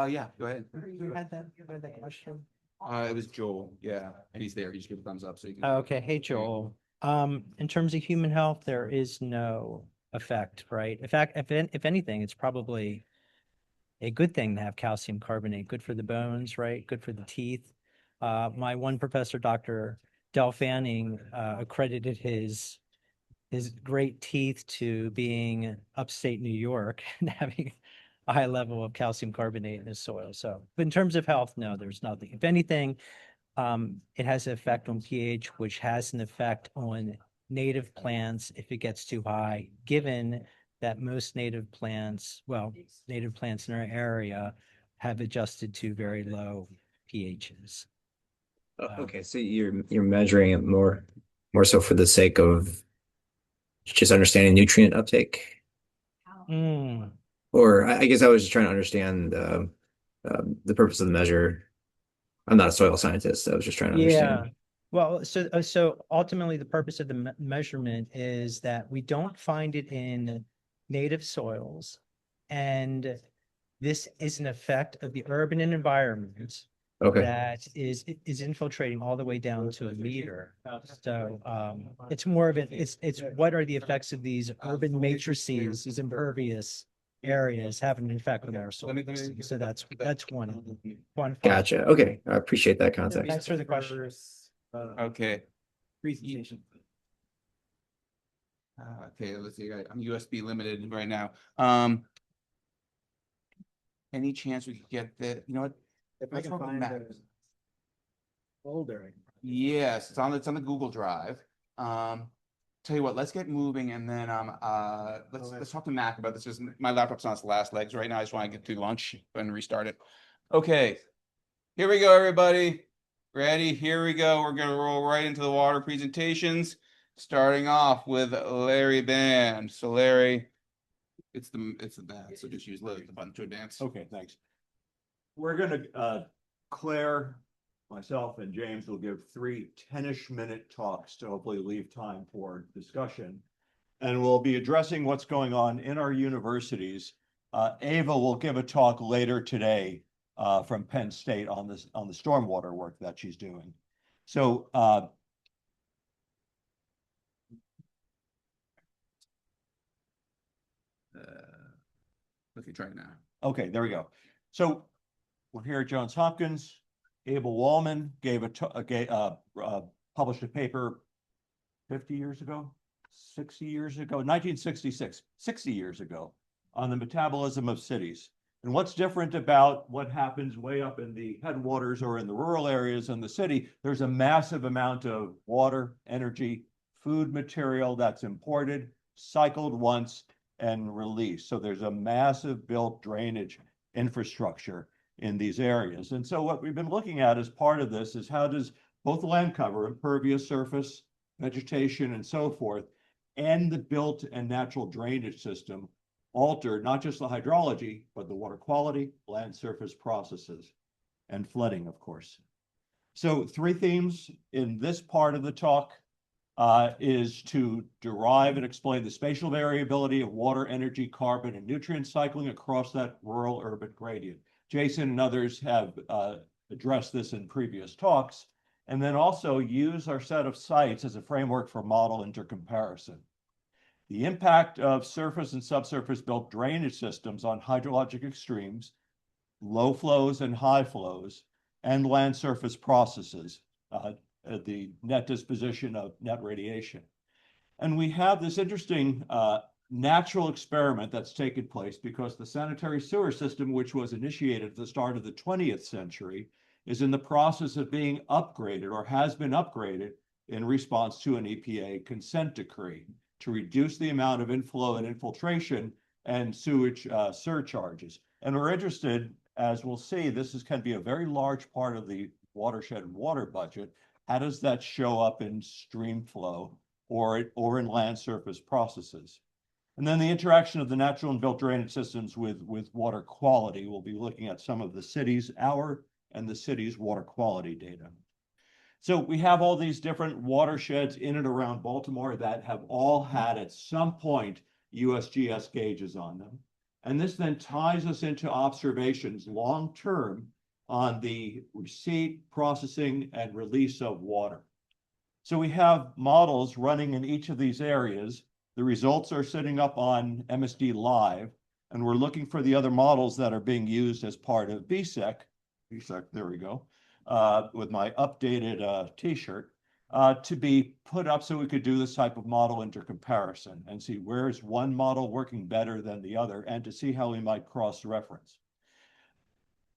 Yeah, go ahead. You had that question? It was Joel. Yeah, and he's there. You just give a thumbs up so you can. Okay. Hey, Joel. In terms of human health, there is no effect, right? In fact, if anything, it's probably a good thing to have calcium carbonate, good for the bones, right? Good for the teeth. My one professor, Dr. Del Fanning, accredited his great teeth to being upstate New York and having a high level of calcium carbonate in the soil. So, but in terms of health, no, there's nothing. If anything, it has an effect on pH, which has an effect on native plants if it gets too high, given that most native plants in our area have adjusted to very low pHs. Okay, so you're measuring it more so for the sake of just understanding nutrient uptake, Mm. or I guess I was just trying to understand the purpose of the measure. I'm not a soil scientist, so I was just trying to understand. Well, so ultimately, the purpose of the measurement is that we don't find it in native soils, and this is an effect of the urban environment Okay. that is infiltrating all the way down to a meter. So it's more of it's what are the effects of these urban matrices, these impervious areas having an effect on our soil. So that's one. Gotcha. Okay, I appreciate that context. Thanks for the question. Okay. Presentation. Okay, let's see. I'm USB limited right now. Any chance we could get the, you know what? If I Let's can open find Mac. the folder. Yes, it's on the Google Drive. Tell you what, let's get moving and then let's talk to Mac about this. Just my laptop's on its last legs right now. I just want to get through lunch and restart it. Okay. Here we go, everybody. Ready? Here we go. We're gonna roll right into the water presentations, starting off with Larry Band. So Larry, it's the band. So just use the button to advance. Okay, thanks. We're gonna, Claire, myself, and James will give 3 10-ish minute talks to hopefully leave time for discussion. And we'll be addressing what's going on in our universities. Ava will give a talk later today from Penn State on the stormwater work that she's doing. So If you try now. okay, there we go. So we're here at Johns Hopkins. Abel Wallman published a paper 50 years ago, 60 years ago, 1966, 60 years ago, on the metabolism of cities. And what's different about what happens way up in the headwaters or in the rural areas in the city, there's a massive amount of water, energy, food material that's imported, cycled once, and released. So there's a massive built drainage infrastructure in these areas. And so what we've been looking at as part of this is how does both land cover, impervious surface, vegetation, and so forth, and the built and natural drainage system alter not just the hydrology, but the water quality, land surface processes, and flooding, of course. So 3 themes in this part of the talk is to derive and explain the spatial variability of water, energy, carbon, and nutrient cycling across that rural-urban gradient. Jason and others have addressed this in previous talks, and then also use our set of sites as a framework for model intercomparison. The impact of surface and subsurface built drainage systems on hydrologic extremes, low flows and high flows, and land surface processes, the net disposition of net radiation. And we have this interesting natural experiment that's taken place because the sanitary sewer system, which was initiated at the start of the 20th century, is in the process of being upgraded or has been upgraded in response to an EPA consent decree to reduce the amount of inflow and infiltration and sewage surcharges. And we're interested, as we'll see, can be a very large part of the watershed water budget. How does that show up in stream flow or in land surface processes? And then the interaction of the natural and built drainage systems with water quality. We'll be looking at some of the city's and the city's water quality data. So we have all these different watersheds in and around Baltimore that have all had at some point USGS gauges on them. And this then ties us into observations long-term on the receipt, processing, and release of water. So we have models running in each of these areas. The results are sitting up on MSD Live, and we're looking for the other models that are being used as part of BSEC. BSEC, there we go, with my updated t-shirt. to be put up so we could do this type of model intercomparison and see where is one model working better than the other and to see how we might cross-reference.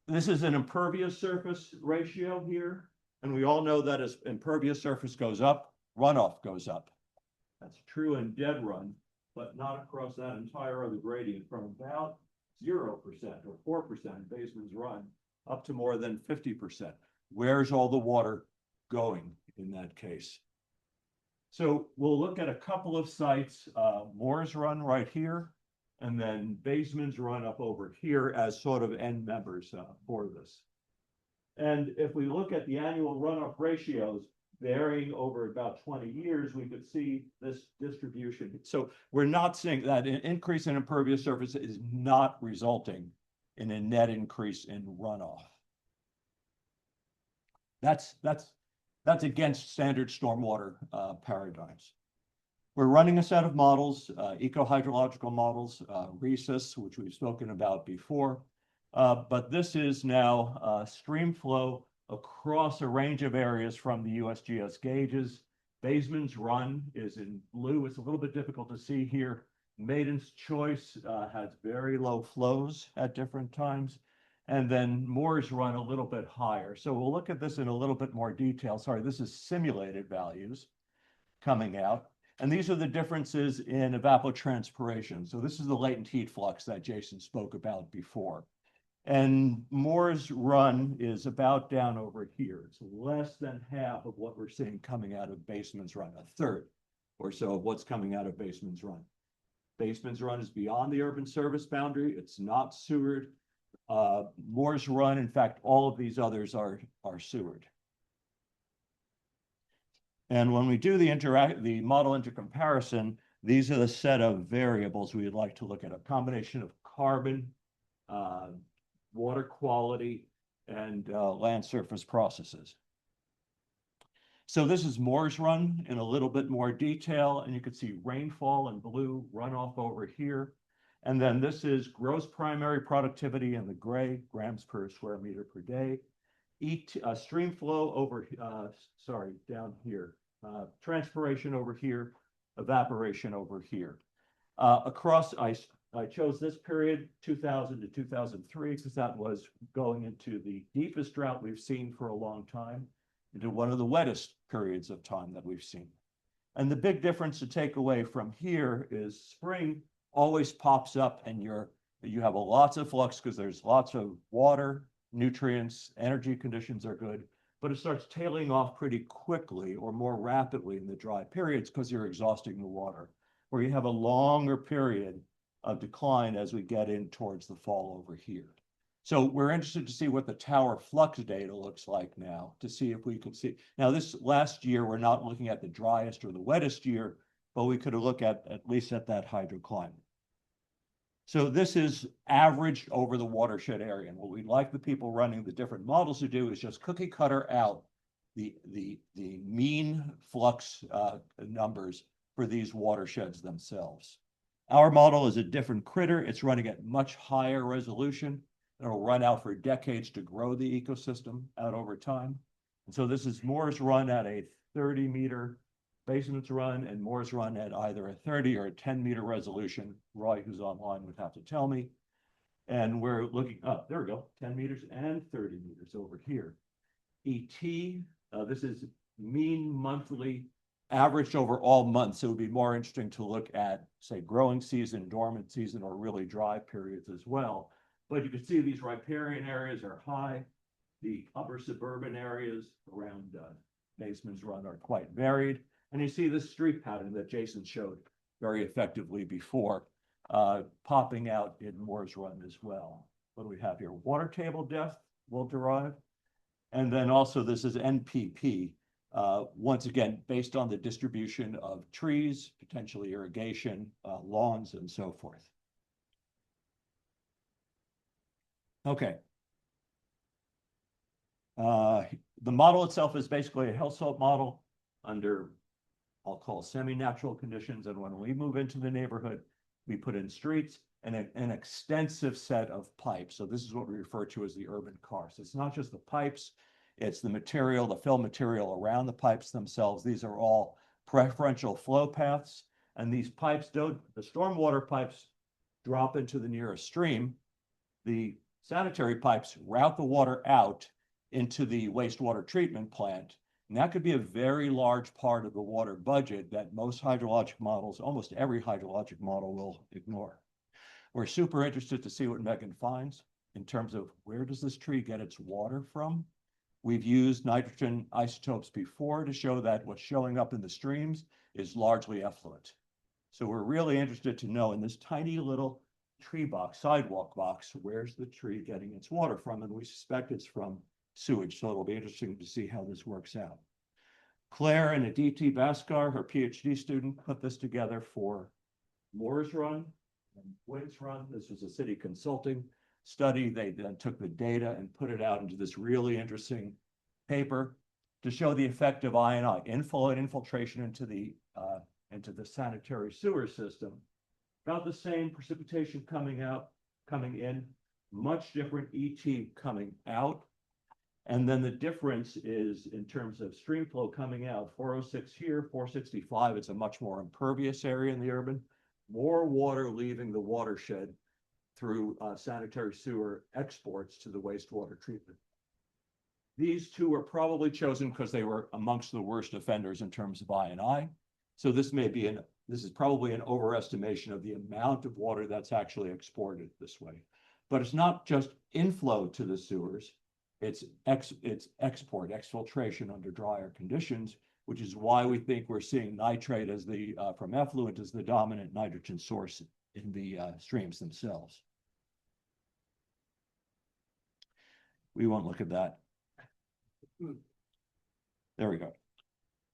This is an impervious surface ratio here, and we all know that as impervious surface goes up, runoff goes up. That's true in dead run, but not across that entire other gradient from about 0% or 4% basements run up to more than 50%. Where's all the water going in that case? So we'll look at a couple of sites, Moore's Run right here, and then Baseman's Run up over here as sort of end members for this. And if we look at the annual runoff ratios varying over about 20 years, we could see this distribution. So we're not seeing that an increase in impervious surface is not resulting in a net increase in runoff. That's against standard stormwater paradigms. We're running a set of models, eco-hydrological models, RESIS, which we've spoken about before. But this is now stream flow across a range of areas from the USGS gauges. Baseman's Run is in blue. It's a little bit difficult to see here. Maiden's Choice has very low flows at different times. And then Moore's Run a little bit higher. So we'll look at this in a little bit more detail. Sorry, this is simulated values coming out. And these are the differences in evapotranspiration. So this is the latent heat flux that Jason spoke about before. And Moore's Run is about down over here. It's less than half of what we're seeing coming out of Baseman's Run, a third or so of what's coming out of Baseman's Run. Baseman's Run is beyond the urban service boundary. It's not sewered. Moore's Run, in fact, all of these others are sewered. And when we do the model intercomparison, these are the set of variables we'd like to look at, a combination of carbon, water quality, and land surface processes. So this is Moore's Run in a little bit more detail, and you can see rainfall in blue, runoff over here. And then this is gross primary productivity in the gray, grams per square meter per day. Stream flow over, down here. Transpiration over here, evaporation over here. Across, I chose this period, 2000 to 2003, because that was going into the deepest drought we've seen for a long time, into one of the wettest periods of time that we've seen. And the big difference to take away from here is spring always pops up and you have lots of flux because there's lots of water, nutrients, energy conditions are good, but it starts tailing off pretty quickly or more rapidly in the dry periods because you're exhausting the water, where you have a longer period of decline as we get in towards the fall over here. So we're interested to see what the tower flux data looks like now to see if we can see. Now this last year, we're not looking at the driest or the wettest year, but we could look at least at that hydroclimate. So this is averaged over the watershed area. And what we'd like the people running the different models to do is just cookie cutter out the mean flux numbers for these watersheds themselves. Our model is a different critter. It's running at much higher resolution. It'll run out for decades to grow the ecosystem out over time. And so this is Moore's Run at a 30-meter Baseman's Run, and Moore's Run at either a 30 or a 10-meter resolution. Roy, who's online, would have to tell me. And we're looking up, there we go, 10 meters and 30 meters over here. This is mean monthly averaged over all months. So it would be more interesting to look at, say, growing season, dormant season, or really dry periods as well. But you can see these riparian areas are high. The upper suburban areas around Baseman's Run are quite varied. And you see this streak pattern that Jason showed very effectively before, popping out in Moore's Run as well. What do we have here? Water table depth will derive. And then also this is NPP, once again, based on the distribution of trees, potentially irrigation, lawns, and so forth. Okay. The model itself is basically a hill slope model under, I'll call, semi-natural conditions. And when we move into the neighborhood, we put in streets and an extensive set of pipes. So this is what we refer to as the urban car. So it's not just the pipes, It's the material, the fill material around the pipes themselves. These are all preferential flow paths. And these pipes don't, the stormwater pipes drop into the nearest stream. The sanitary pipes route the water out into the wastewater treatment plant. And that could be a very large part of the water budget that most hydrologic models, almost every hydrologic model, will ignore. We're super interested to see what Megan finds in terms of where does this tree get its water from? We've used nitrogen isotopes before to show that what's showing up in the streams is largely effluent. So we're really interested to know in this tiny little tree box, sidewalk box, where's the tree getting its water from? And we suspect it's from sewage. So it'll be interesting to see how this works out. Claire and Aditi Bhaskar, her PhD student, put this together for Moore's Run and Wind's Run. This was a city consulting study. They then took the data and put it out into this really interesting paper to show the effect of I&I, inflow and infiltration into the sanitary sewer system. About the same precipitation coming in, much different ET coming out. And then the difference is in terms of stream flow coming out, 406 here, 465, it's a much more impervious area in the urban, more water leaving the watershed through sanitary sewer exports to the wastewater treatment. These two were probably chosen because they were amongst the worst offenders in terms of I&I. So this is probably an overestimation of the amount of water that's actually exported this way. But it's not just inflow to the sewers, it's export, exfiltration under drier conditions, which is why we think we're seeing nitrate as from effluent as the dominant nitrogen source in the streams themselves. We won't look at that. There we go.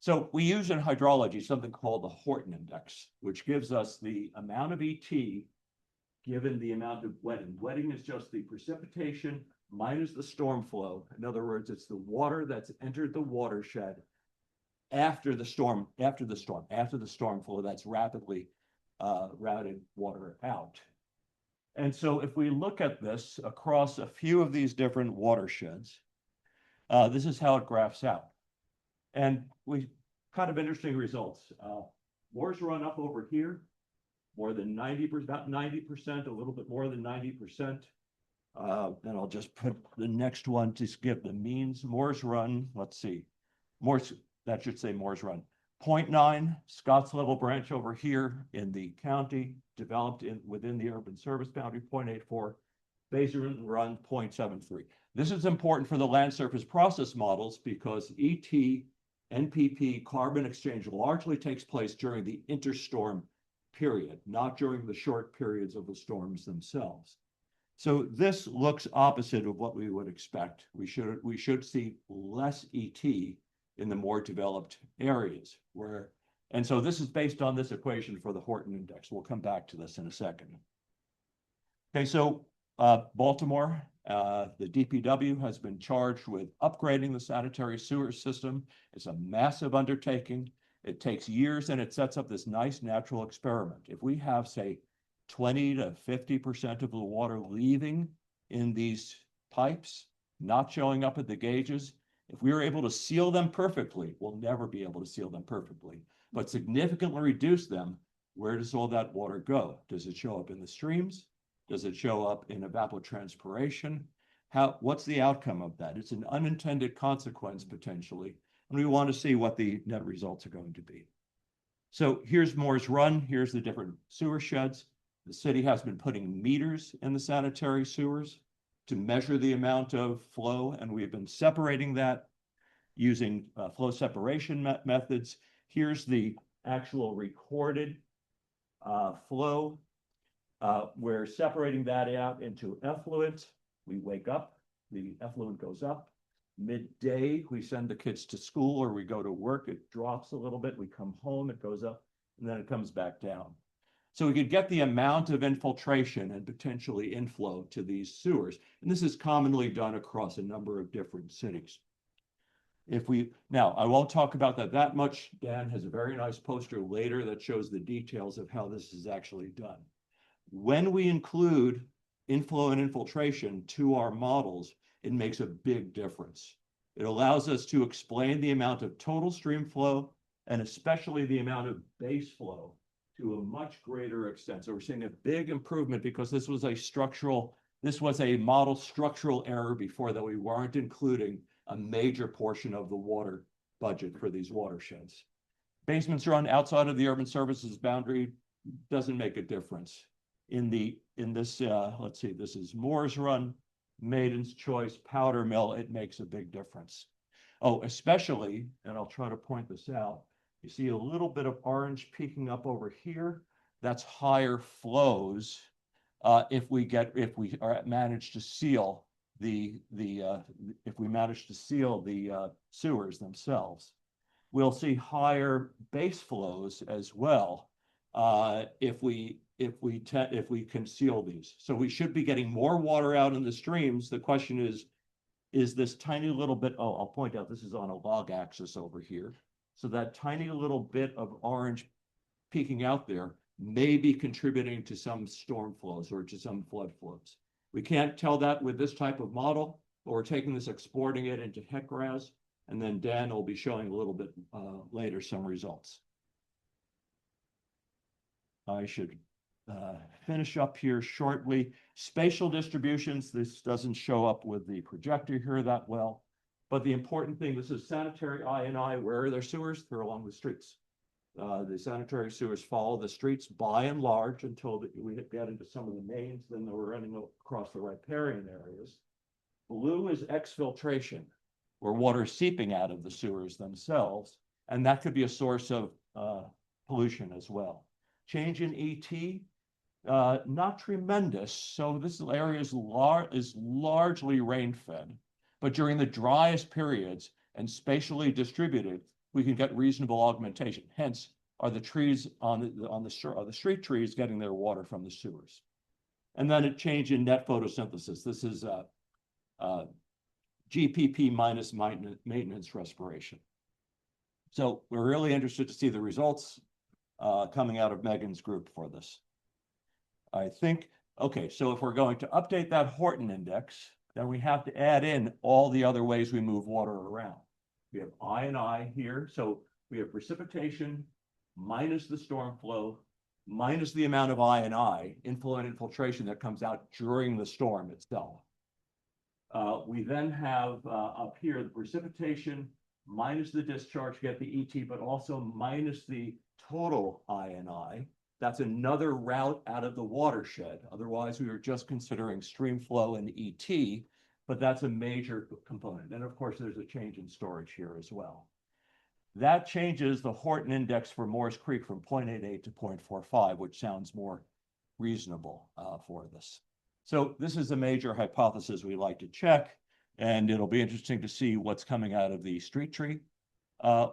So we use in hydrology something called the Horton index, which gives us the amount of ET given the amount of wetting. Wetting is just the precipitation minus the storm flow. In other words, it's the water that's entered the watershed after the storm flow that's rapidly routed water out. And so if we look at this across a few of these different watersheds, this is how it graphs out. And we kind of interesting results. Moore's Run up over here, more than 90%, about 90%, a little bit more than 90%. And I'll just put the next one to give the means. Moore's Run, let's see, that should say Moore's Run. 0.9, Scotts Level Branch over here in the county, developed within the urban service boundary, 0.84, Basin Run, 0.73. This is important for the land surface process models because ET, NPP, carbon exchange largely takes place during the interstorm period, not during the short periods of the storms themselves. So this looks opposite of what we would expect. We should see less ET in the more developed areas and so this is based on this equation for the Horton index. We'll come back to this in a second. Okay, so Baltimore, the DPW has been charged with upgrading the sanitary sewer system. It's a massive undertaking. It takes years and it sets up this nice natural experiment. If we have, say, 20 to 50% of the water leaving in these pipes, not showing up at the gauges, if we were able to seal them perfectly, we'll never be able to seal them perfectly, but significantly reduce them, where does all that water go? Does it show up in the streams? Does it show up in evapotranspiration? What's the outcome of that? It's an unintended consequence potentially, and we want to see what the net results are going to be. So here's Moore's Run. Here's the different sewer sheds. The city has been putting meters in the sanitary sewers to measure the amount of flow, and we've been separating that using flow separation methods. Here's the actual recorded flow. We're separating that out into effluent. We wake up, the effluent goes up. Midday, we send the kids to school or we go to work, it drops a little bit, we come home, it goes up, and then it comes back down. So we could get the amount of infiltration and potentially inflow to these sewers. And this is commonly done across a number of different cities. Now, I won't talk about that much. Dan has a very nice poster later that shows the details of how this is actually done. When we include inflow and infiltration to our models, it makes a big difference. It allows us to explain the amount of total stream flow and especially the amount of base flow to a much greater extent. So we're seeing a big improvement because this was a model structural error before that we weren't including a major portion of the water budget for these watersheds. Basements run outside of the urban services boundary doesn't make a difference. Let's see, this is Moore's Run, Maiden's Choice, Powder Mill, it makes a big difference. Oh, especially, and I'll try to point this out, you see a little bit of orange peeking up over here. That's higher flows if we manage to seal the sewers themselves. We'll see higher base flows as well if we can seal these. So we should be getting more water out in the streams. The question is this tiny little bit, oh, I'll point out this is on a log axis over here. So that tiny little bit of orange peeking out there may be contributing to some storm flows or to some flood flows. We can't tell that with this type of model, but we're taking this, exporting it into HEC-RAS, and then Dan will be showing a little bit later some results. I should finish up here shortly. Spatial distributions, this doesn't show up with the projector here that well, but the important thing, this is sanitary I&I. Where are their sewers? They're along the streets. The sanitary sewers follow the streets by and large until we get into some of the mains, then we're running across the riparian areas. Blue is exfiltration, where water is seeping out of the sewers themselves, and that could be a source of pollution as well. Change in ET, not tremendous. So this area is largely rain-fed, but during the driest periods and spatially distributed, we can get reasonable augmentation. Hence, are the trees are the street trees getting their water from the sewers? And then a change in net photosynthesis. This is GPP minus maintenance respiration. So we're really interested to see the results coming out of Megan's group for this. I think, okay, so if we're going to update that Horton index, then we have to add in all the other ways we move water around. We have I&I here, so we have precipitation minus the storm flow, minus the amount of I&I, inflow and infiltration that comes out during the storm itself. We then have up here the precipitation minus the discharge, get the ET, but also minus the total I&I. That's another route out of the watershed. Otherwise, we were just considering stream flow and ET, but that's a major component. And of course, there's a change in storage here as well. That changes the Horton index for Morris Creek from 0.88 to 0.45, which sounds more reasonable for this. So this is a major hypothesis we like to check, and it'll be interesting to see what's coming out of the street tree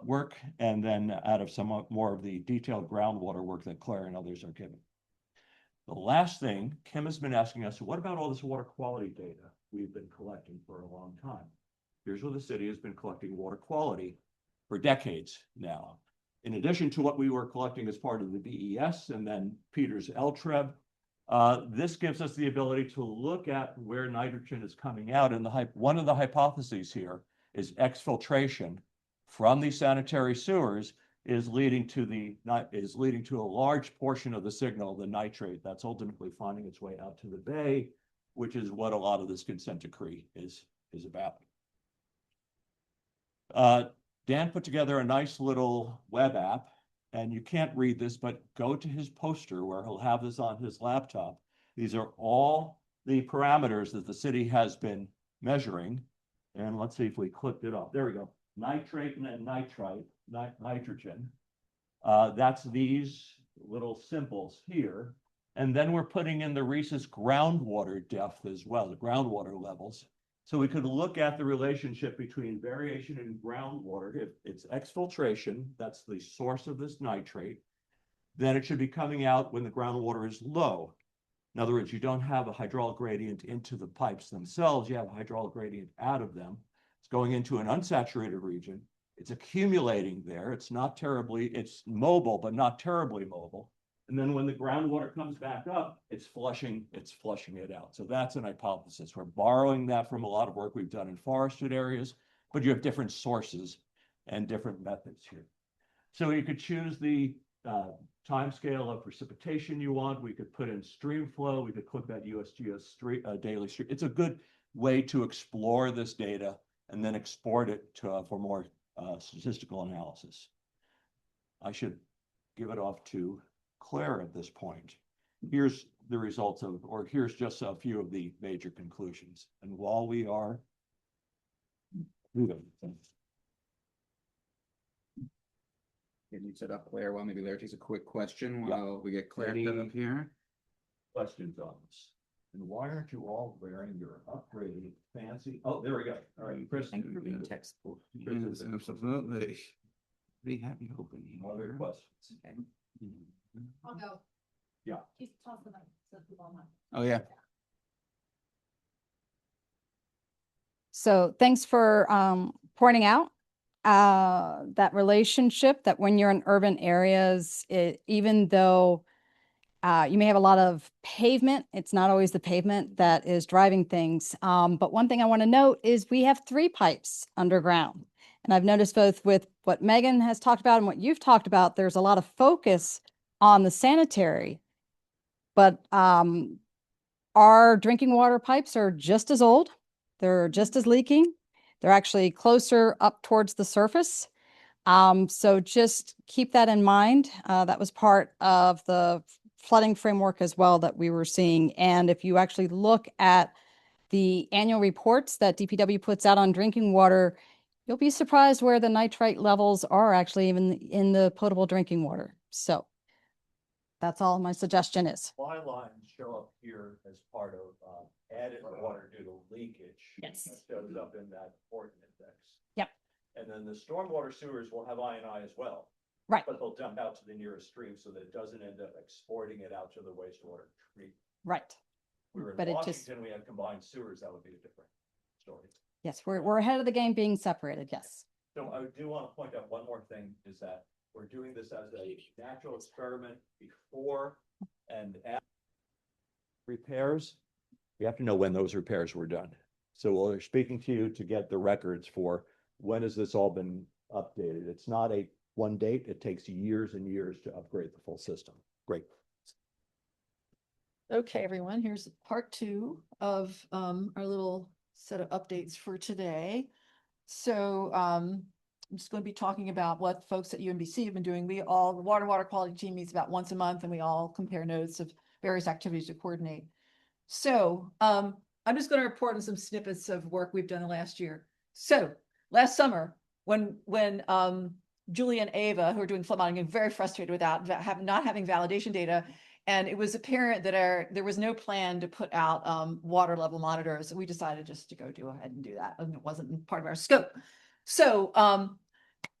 work, and then out of some more of the detailed groundwater work that Claire and others are giving. The last thing, Kim has been asking us, what about all this water quality data we've been collecting for a long time? Here's where the city has been collecting water quality for decades now. In addition to what we were collecting as part of the BES and then Peter's LTREB, this gives us the ability to look at where nitrogen is coming out. And one of the hypotheses here is exfiltration from these sanitary sewers is leading to a large portion of the signal, the nitrate, that's ultimately finding its way out to the bay, which is what a lot of this consent decree is about. Dan put together a nice little web app, and you can't read this, but go to his poster where he'll have this on his laptop. These are all the parameters that the city has been measuring. And let's see if we clicked it up. There we go. Nitrate and nitrite, nitrogen. That's these little symbols here. And then we're putting in the rhesus groundwater depth as well, the groundwater levels. So we could look at the relationship between variation in groundwater. If it's exfiltration, that's the source of this nitrate, then it should be coming out when the groundwater is low. In other words, you don't have a hydraulic gradient into the pipes themselves, you have a hydraulic gradient out of them. It's going into an unsaturated region. It's accumulating there. It's mobile, but not terribly mobile. And then when the groundwater comes back up, it's flushing it out. So that's an hypothesis. We're borrowing that from a lot of work we've done in forested areas, but you have different sources and different methods here. So you could choose the time scale of precipitation you want. We could put in stream flow. We could click that USGS daily stream. It's a good way to explore this data and then export it to, for more statistical analysis. I should give it off to Claire at this point. Here's the results of, or here's just a few of the major conclusions. And while we are moving. Can you set up Claire while maybe Claire takes a quick question while we get Claire set up here? Questions on this? And why aren't you all wearing your upgraded fancy? Oh, there we go. All right, Chris. Thank you for being textbook. Yes, absolutely. Pretty happy open here. Other questions? Okay. I'll go. Yeah. Just toss the mic so people don't mind. Oh, yeah. So thanks for pointing out that relationship that when you're in urban areas, even though you may have a lot of pavement, it's not always the pavement that is driving things. But one thing I want to note is we have 3 pipes underground. And I've noticed both with what Megan has talked about and what you've talked about, there's a lot of focus on the sanitary. But our drinking water pipes are just as old. They're just as leaking. They're actually closer up towards the surface. So just keep that in mind. That was part of the flooding framework as well that we were seeing. And if you actually look at the annual reports that DPW puts out on drinking water, you'll be surprised where the nitrite levels are actually even in the potable drinking water. So that's all my suggestion is. Fly lines show up here as part of added water due to leakage. Yes. That shows up in that Horton index. Yep. And then the stormwater sewers will have I&I as well. Right. But they'll dump out to the nearest stream so that it doesn't end up exporting it out to the wastewater treatment. Right. We were in But it Washington, just- we had combined sewers, that would be a different story. Yes, we're ahead of the game being separated. Yes. So I do want to point out one more thing is that we're doing this as a natural experiment before and after repairs. We have to know when those repairs were done. So we're speaking to you to get the records for when has this all been updated. It's not a one date. It takes years and years to upgrade the full system. Great. Okay, everyone, here's part 2 of our little set of updates for today. So I'm just going to be talking about what folks at UMBC have been doing. The water quality team meets about once a month, and we all compare notes of various activities to coordinate. So I'm just going to report on some snippets of work we've done the last year. So last summer, when Julie and Ava, who are doing flood modeling, are very frustrated without not having validation data, and it was apparent that there was no plan to put out water level monitors. We decided just to go ahead and do that, and it wasn't part of our scope. So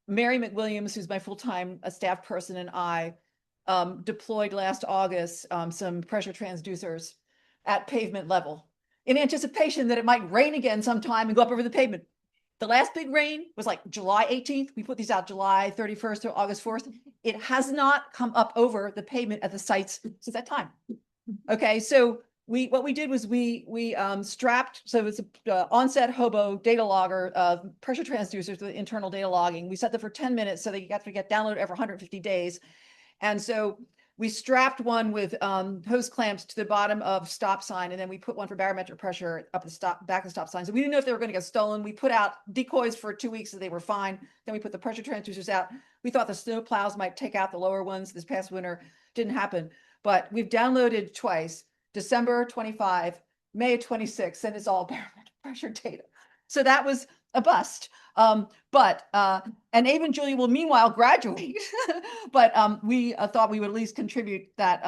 Mary McWilliams, who's my full-time staff person, and I deployed last August some pressure transducers at pavement level in anticipation that it might rain again sometime and go up over the pavement. The last big rain was like July 18th. We put these out July 31st to August 4th. It has not come up over the pavement at the sites since that time. Okay, so what we did was we strapped, so it's a onset hobo data logger pressure transducers with internal data logging. We set them for 10 minutes so they have to get downloaded every 150 days. And so we strapped one with hose clamps to the bottom of stop sign, and then we put one for barometric pressure up the back of the stop sign. So we didn't know if they were going to get stolen. We put out decoys for 2 weeks, so they were fine. Then we put the pressure transducers out. We thought the snow plows might take out the lower ones this past winter. Didn't happen. But we've downloaded twice, December 25, May 26, and it's all barometric pressure data. So that was a bust. And Ava and Julie will meanwhile graduate, but we thought we would at least contribute that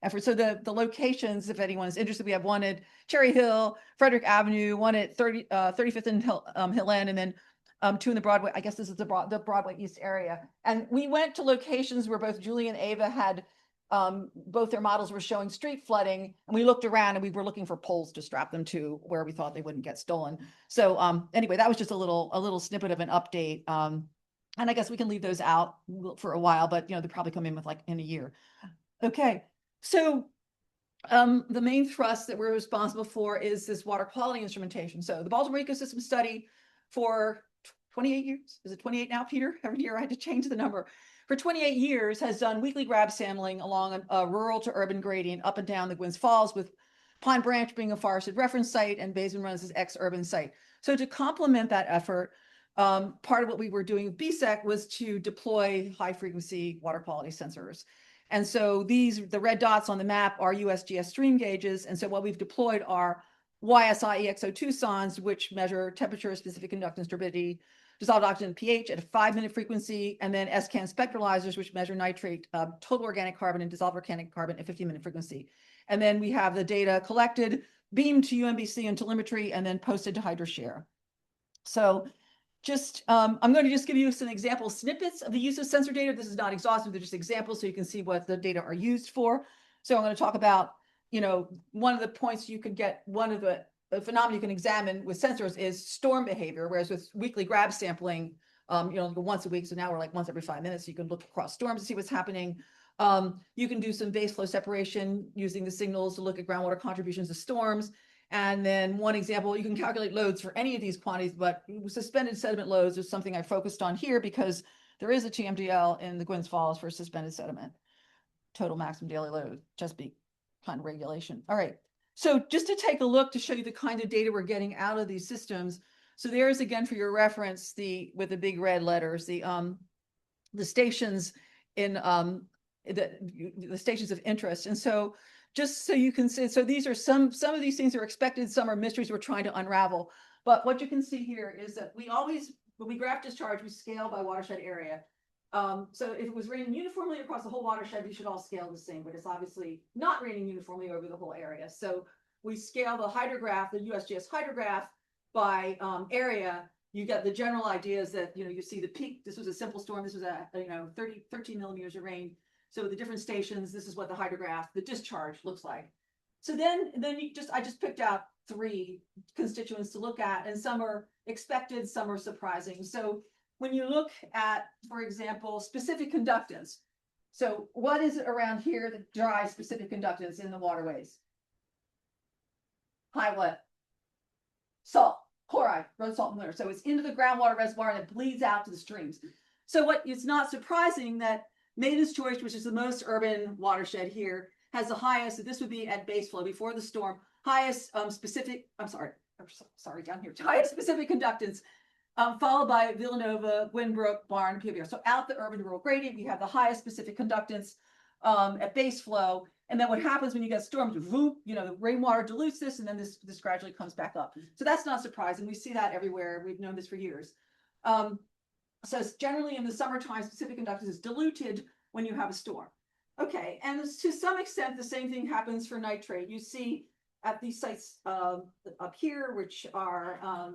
effort. So the locations, if anyone's interested, we have one at Cherry Hill, Frederick Avenue, one at 35th and Hill End, and then 2 in the Broadway. I guess this is the Broadway East area. And we went to locations where both Julie and Ava had both their models were showing street flooding, and we looked around and we were looking for poles to strap them to where we thought they wouldn't get stolen. So anyway, that was just a little snippet of an update. And I guess we can leave those out for a while, but they probably come in with like in a year. Okay, so the main thrust that we're responsible for is this water quality instrumentation. So the Baltimore Ecosystem Study for 28 years. Is it 28 now, Peter? Every year I had to change the number. For 28 years has done weekly grab sampling along a rural to urban gradient up and down the Gwynns Falls, with Pine Branch being a forested reference site and Basin Runs as ex-urban site. So to complement that effort, part of what we were doing with BSEC was to deploy high frequency water quality sensors. And so the red dots on the map are USGS stream gauges. And so what we've deployed are YSI EXO2 sondes, which measure temperature, specific conductance, turbidity, dissolved oxygen, pH at a 5-minute frequency, and then SCAN spectralizers, which measure nitrate, total organic carbon, and dissolved organic carbon at 15-minute frequency. And then we have the data collected, beamed to UMBC and telemetry, and then posted to HydroShare. So just, I'm going to just give you some example snippets of the use of sensor data. This is not exhaustive, they're just examples so you can see what the data are used for. So I'm going to talk about, one of the points you could get, one of the phenomena you can examine with sensors is storm behavior, whereas with weekly grab sampling, once a week. So now we're like once every 5 minutes. You can look across storms to see what's happening. You can do some base flow separation using the signals to look at groundwater contributions to storms. And then one example, you can calculate loads for any of these quantities, but suspended sediment loads is something I focused on here because there is a TMDL in the Gwynns Falls for suspended sediment. Total maximum daily load, Chesapeake kind of regulation. All right. So just to take a look to show you the kind of data we're getting out of these systems. So there's again for your reference, with the big red letters, the stations in the stations of interest. And so just so you can see, so these are some of these things are expected, some are mysteries we're trying to unravel. But what you can see here is that we always, when we graph discharge, we scale by watershed area. So if it was raining uniformly across the whole watershed, we should all scale the same, but it's obviously not raining uniformly over the whole area. So we scale the hydrograph, the USGS hydrograph by area. You get the general idea is that, you see the peak. This was a simple storm. This was a 13 millimeters of rain. So the different stations, this is what the hydrograph, the discharge looks like. So then I just picked out 3 constituents to look at, and some are expected, some are surprising. So when you look at, for example, specific conductance, so what is it around here that drives specific conductance in the waterways? High what? Salt, chloride, road salt and water. So it's into the groundwater reservoir and it bleeds out to the streams. So it's not surprising that Maiden's Choice, which is the most urban watershed here, has the highest, so this would be at base flow before the storm, highest specific conductance, followed by Villanova, Gwynbrook, Barn, PBR. So out the urban to rural gradient, you have the highest specific conductance at base flow. And then what happens when you get storms, the rainwater dilutes this, and then this gradually comes back up. So that's not surprising. We see that everywhere. We've known this for years. So it's generally in the summertime, specific conductance is diluted when you have a storm. Okay, and to some extent, the same thing happens for nitrate. You see at these sites up here, which are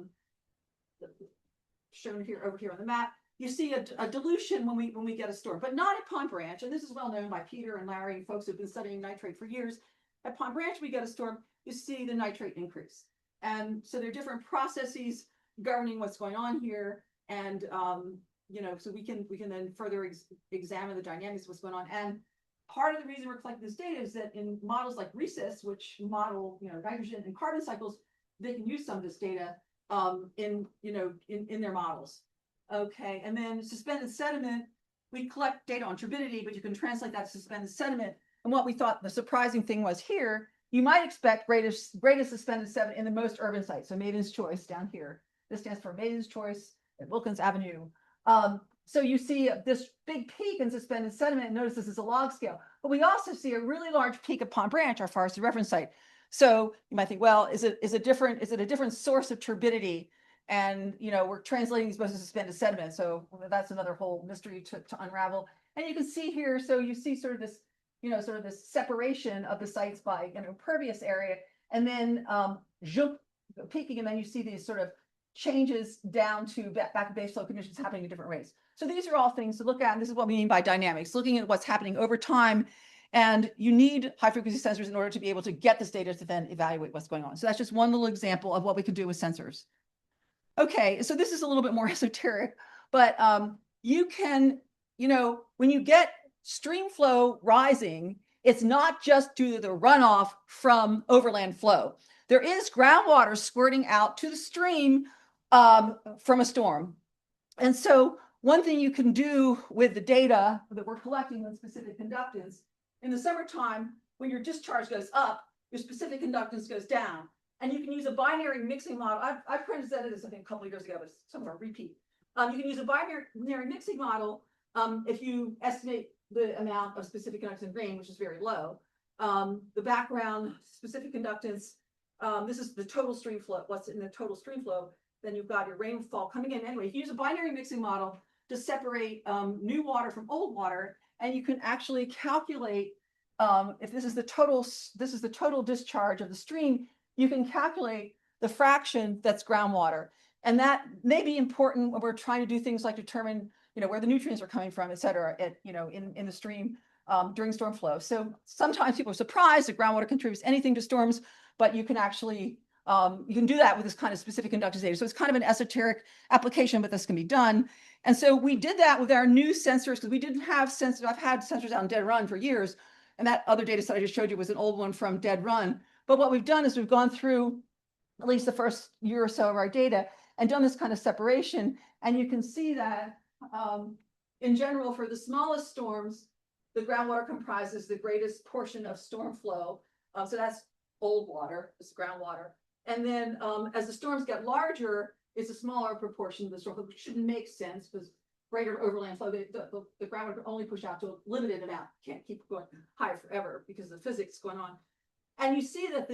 shown here over here on the map, you see a dilution when we get a storm, but not at Pine Branch. And this is well known by Peter and Larry and folks who've been studying nitrate for years. At Pine Branch, we get a storm, you see the nitrate increase. And so there are different processes governing what's going on here. And, so we can then further examine the dynamics of what's going on. And part of the reason we're collecting this data is that in models like RESIS, which model, nitrogen and carbon cycles, they can use some of this data in their models. Okay, and then suspended sediment, we collect data on turbidity, but you can translate that to suspended sediment. And what we thought the surprising thing was here, you might expect greatest suspended sediment in the most urban sites. So Maiden's Choice down here. This stands for Maiden's Choice at Wilkins Avenue. So you see this big peak in suspended sediment, and notice this is a log scale. But we also see a really large peak at Pine Branch, our forested reference site. So you might think, well, is it a different source of turbidity? And we're translating these both as suspended sediment. So that's another whole mystery to unravel. And you can see here, so you see sort of this separation of the sites by pervious area, and then peaking, and then you see these sort of changes down to back to base flow conditions happening at different rates. So these are all things to look at, and this is what we mean by dynamics, looking at what's happening over time. And you need high frequency sensors in order to be able to get this data to then evaluate what's going on. So that's just one little example of what we can do with sensors. Okay, so this is a little bit more esoteric, but you can, when you get stream flow rising, it's not just due to the runoff from overland flow. There is groundwater squirting out to the stream from a storm. And so one thing you can do with the data that we're collecting on specific conductance, in the summertime, when your discharge goes up, your specific conductance goes down. And you can use a binary mixing model. I've presented this, I think, a couple of years ago, but some of our repeat. You can use a binary mixing model if you estimate the amount of specific conductance in rain, which is very low. The background specific conductance, this is the total stream flow, what's in the total stream flow. Then you've got your rainfall coming in. Anyway, you use a binary mixing model to separate new water from old water, and you can actually calculate if this is the total discharge of the stream, you can calculate the fraction that's groundwater. And that may be important when we're trying to do things like determine, where the nutrients are coming from, et cetera, in the stream during storm flow. So sometimes people are surprised that groundwater contributes anything to storms, but you can actually, you can do that with this kind of specific conductance data. So it's kind of an esoteric application, but this can be done. And so we did that with our new sensors because we didn't have sensors. I've had sensors out in Dead Run for years. And that other data set I just showed you was an old one from Dead Run. But what we've done is we've gone through at least the first year or so of our data and done this kind of separation. And you can see that in general, for the smallest storms, the groundwater comprises the greatest portion of storm flow. So that's old water, it's groundwater. And then as the storms get larger, it's a smaller proportion of the storm flow, which shouldn't make sense because greater overland flow, the groundwater can only push out to a limited amount. Can't keep going higher forever because of the physics going on. And you see that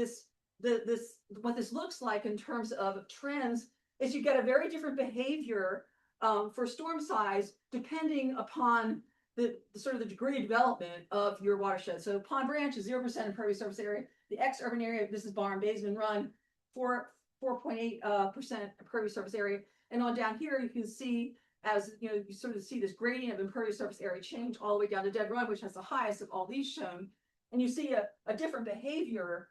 what this looks like in terms of trends is you get a very different behavior for storm size depending upon the sort of the degree of development of your watershed. So Pond Branch is 0% impervious surface area. The ex-urban area, this is Barn, Baseman Run, 4.8% impervious surface area. And on down here, you can see as you sort of see this gradient of impervious surface area change all the way down to Dead Run, which has the highest of all these shown. And you see a different behavior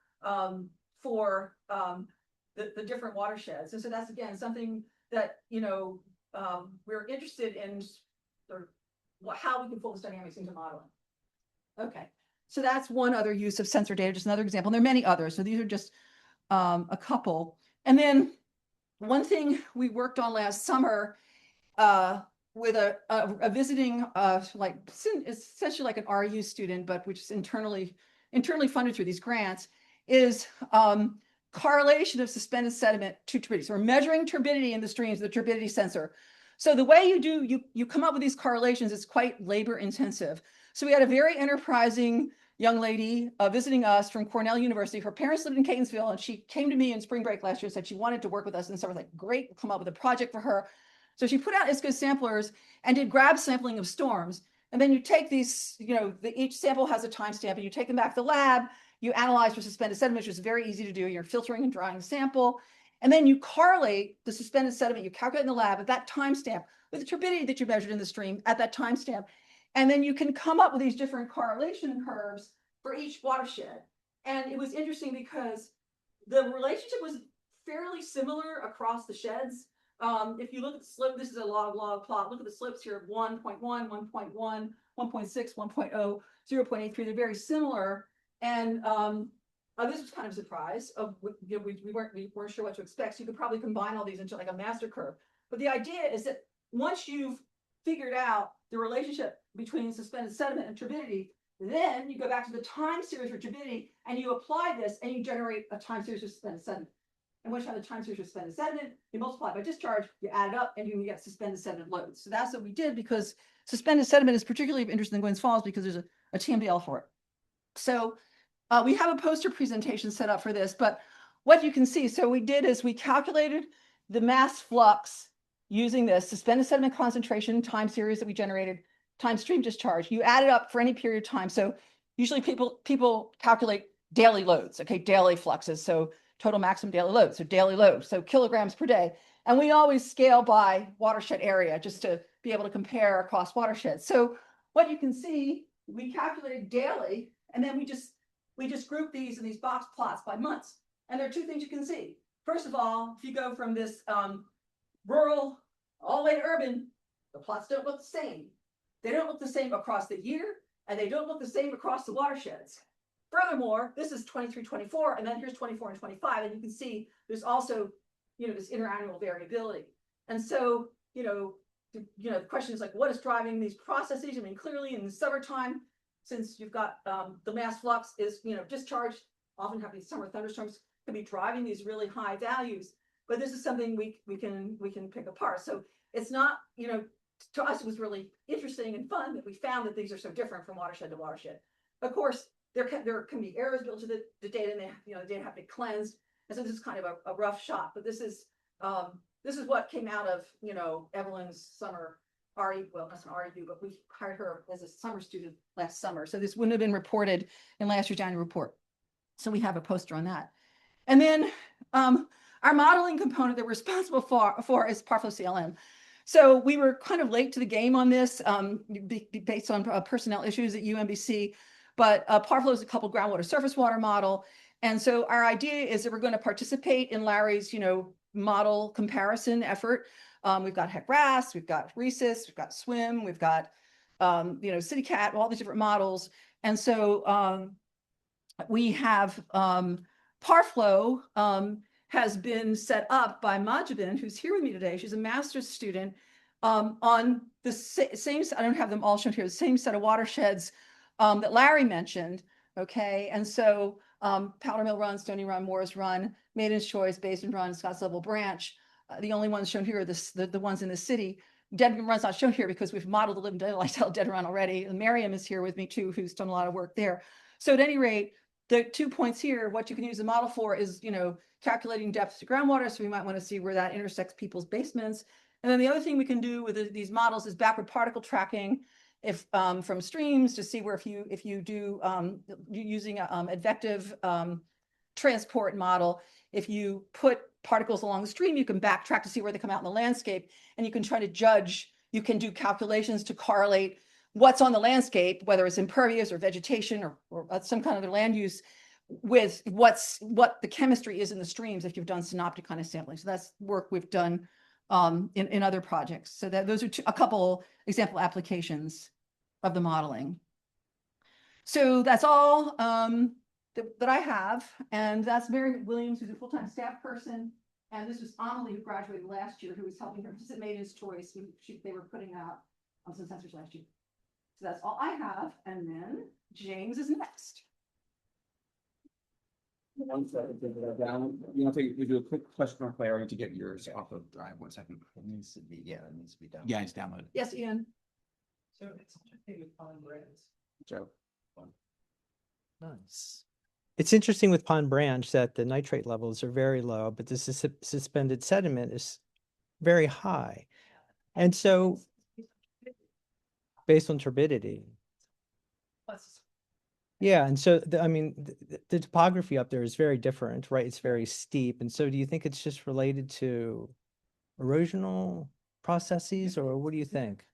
for the different watersheds. And so that's, again, something that, we're interested in how we can pull this dynamics into modeling. Okay, so that's one other use of sensor data, just another example. And there are many others. So these are just a couple. And then one thing we worked on last summer with a visiting, essentially like an RU student, but which is internally funded through these grants, is correlation of suspended sediment to turbidity. So we're measuring turbidity in the streams, the turbidity sensor. So the way you come up with these correlations is quite labor intensive. So we had a very enterprising young lady visiting us from Cornell University. Her parents lived in Catonsville, and she came to me in spring break last year and said she wanted to work with us. And so I was like, great, we'll come up with a project for her. So she put out ISCO samplers and did grab sampling of storms. And then you take these, each sample has a timestamp, and you take them back to the lab, you analyze for suspended sediment, which is very easy to do. You're filtering and drying the sample. And then you correlate the suspended sediment you calculate in the lab at that timestamp with the turbidity that you measured in the stream at that timestamp. And then you can come up with these different correlation curves for each watershed. And it was interesting because the relationship was fairly similar across the sheds. If you look at the slope, this is a log plot. Look at the slopes here of 1.1, 1.1, 1.6, 1.0, 0.83. They're very similar. And this was kind of a surprise. We weren't sure what to expect. So you could probably combine all these into like a master curve. But the idea is that once you've figured out the relationship between suspended sediment and turbidity, then you go back to the time series for turbidity and you apply this and you generate a time series for suspended sediment. And once you have the time series for suspended sediment, you multiply by discharge, you add it up, and you can get suspended sediment loads. So that's what we did because suspended sediment is particularly of interest in Glens Falls because there's a TMDL for it. So we have a poster presentation set up for this, but what you can see, so we did is we calculated the mass flux using this suspended sediment concentration time series that we generated times stream discharge. You add it up for any period of time. So usually people calculate daily loads, okay, daily fluxes. So total maximum daily load, so daily load, so kilograms per day. And we always scale by watershed area just to be able to compare across watersheds. So what you can see, we calculated daily, and then we just group these in these box plots by months. And there are two things you can see. First of all, if you go from this rural all the way to urban, the plots don't look the same. They don't look the same across the year, and they don't look the same across the watersheds. Furthermore, this is 23, 24, and then here's 24 and 25. And you can see there's also this interannual variability. And so, the question is like, what is driving these processes? I mean, clearly in the summertime, since you've got the mass flux is, discharged, often have these summer thunderstorms can be driving these really high values. But this is something we can pick apart. So it's not, to us, it was really interesting and fun that we found that these are so different from watershed to watershed. Of course, there can be errors built to the data, and the data have to be cleansed. And so this is kind of a rough shot, but this is what came out of Evelyn's summer RE. Well, that's an REU, but we hired her as a summer student last summer. So this wouldn't have been reported in last year's annual report. So we have a poster on that. And then our modeling component that we're responsible for is Parflow CLM. So we were kind of late to the game on this based on personnel issues at UMBC, but Parflow is a coupled groundwater surface water model. And so our idea is that we're going to participate in Larry's, model comparison effort. We've got HEC-RAS, we've got RESIS, we've got SWIM, we've got, CityCat, all these different models. And so we have Parflow has been set up by Majabin, who's here with me today. She's a master's student on the same, I don't have them all shown here, the same set of watersheds that Larry mentioned. Okay, and so Powder Mill Run, Stony Run, Moores Run, Maiden's Choice, Basin Run, Scotts Level Branch. The only ones shown here are the ones in the city. Dead Run's not shown here because we've modeled the living lifestyle Dead Run already. And Miriam is here with me too, who's done a lot of work there. So at any rate, the 2 points here, what you can use the model for is, calculating depth to groundwater. So we might want to see where that intersects people's basements. And then the other thing we can do with these models is backward particle tracking, if from streams, to see where if you do using a advective transport model, if you put particles along the stream, you can backtrack to see where they come out in the landscape, and you can try to judge. You can do calculations to correlate what's on the landscape, whether it's impervious or vegetation or some kind of other land use, with what the chemistry is in the streams if you've done synoptic kind of sampling. So that's work we've done in other projects. So that those are a couple example applications of the modeling. So that's all that I have. And that's Mary Williams, who's a full-time staff person. And this was Amelie, who graduated last year, who was helping her participate in Maiden's Choice. They were putting out some sensors last year. So that's all I have. And then James is next. One second, take that down. We do a quick question for Claire to get yours off of Drive. 1 second. It needs to be, it needs to be done. Yeah, it's downloaded. Yes, Ian. So it's interesting with Pond Brands. Joe. Nice. It's interesting with Pond Branch that the nitrate levels are very low, but the suspended sediment is very high. And so based on turbidity. Yeah, and so the topography up there is very different, right? It's very steep. And so do you think it's just related to erosional processes, or what do you think?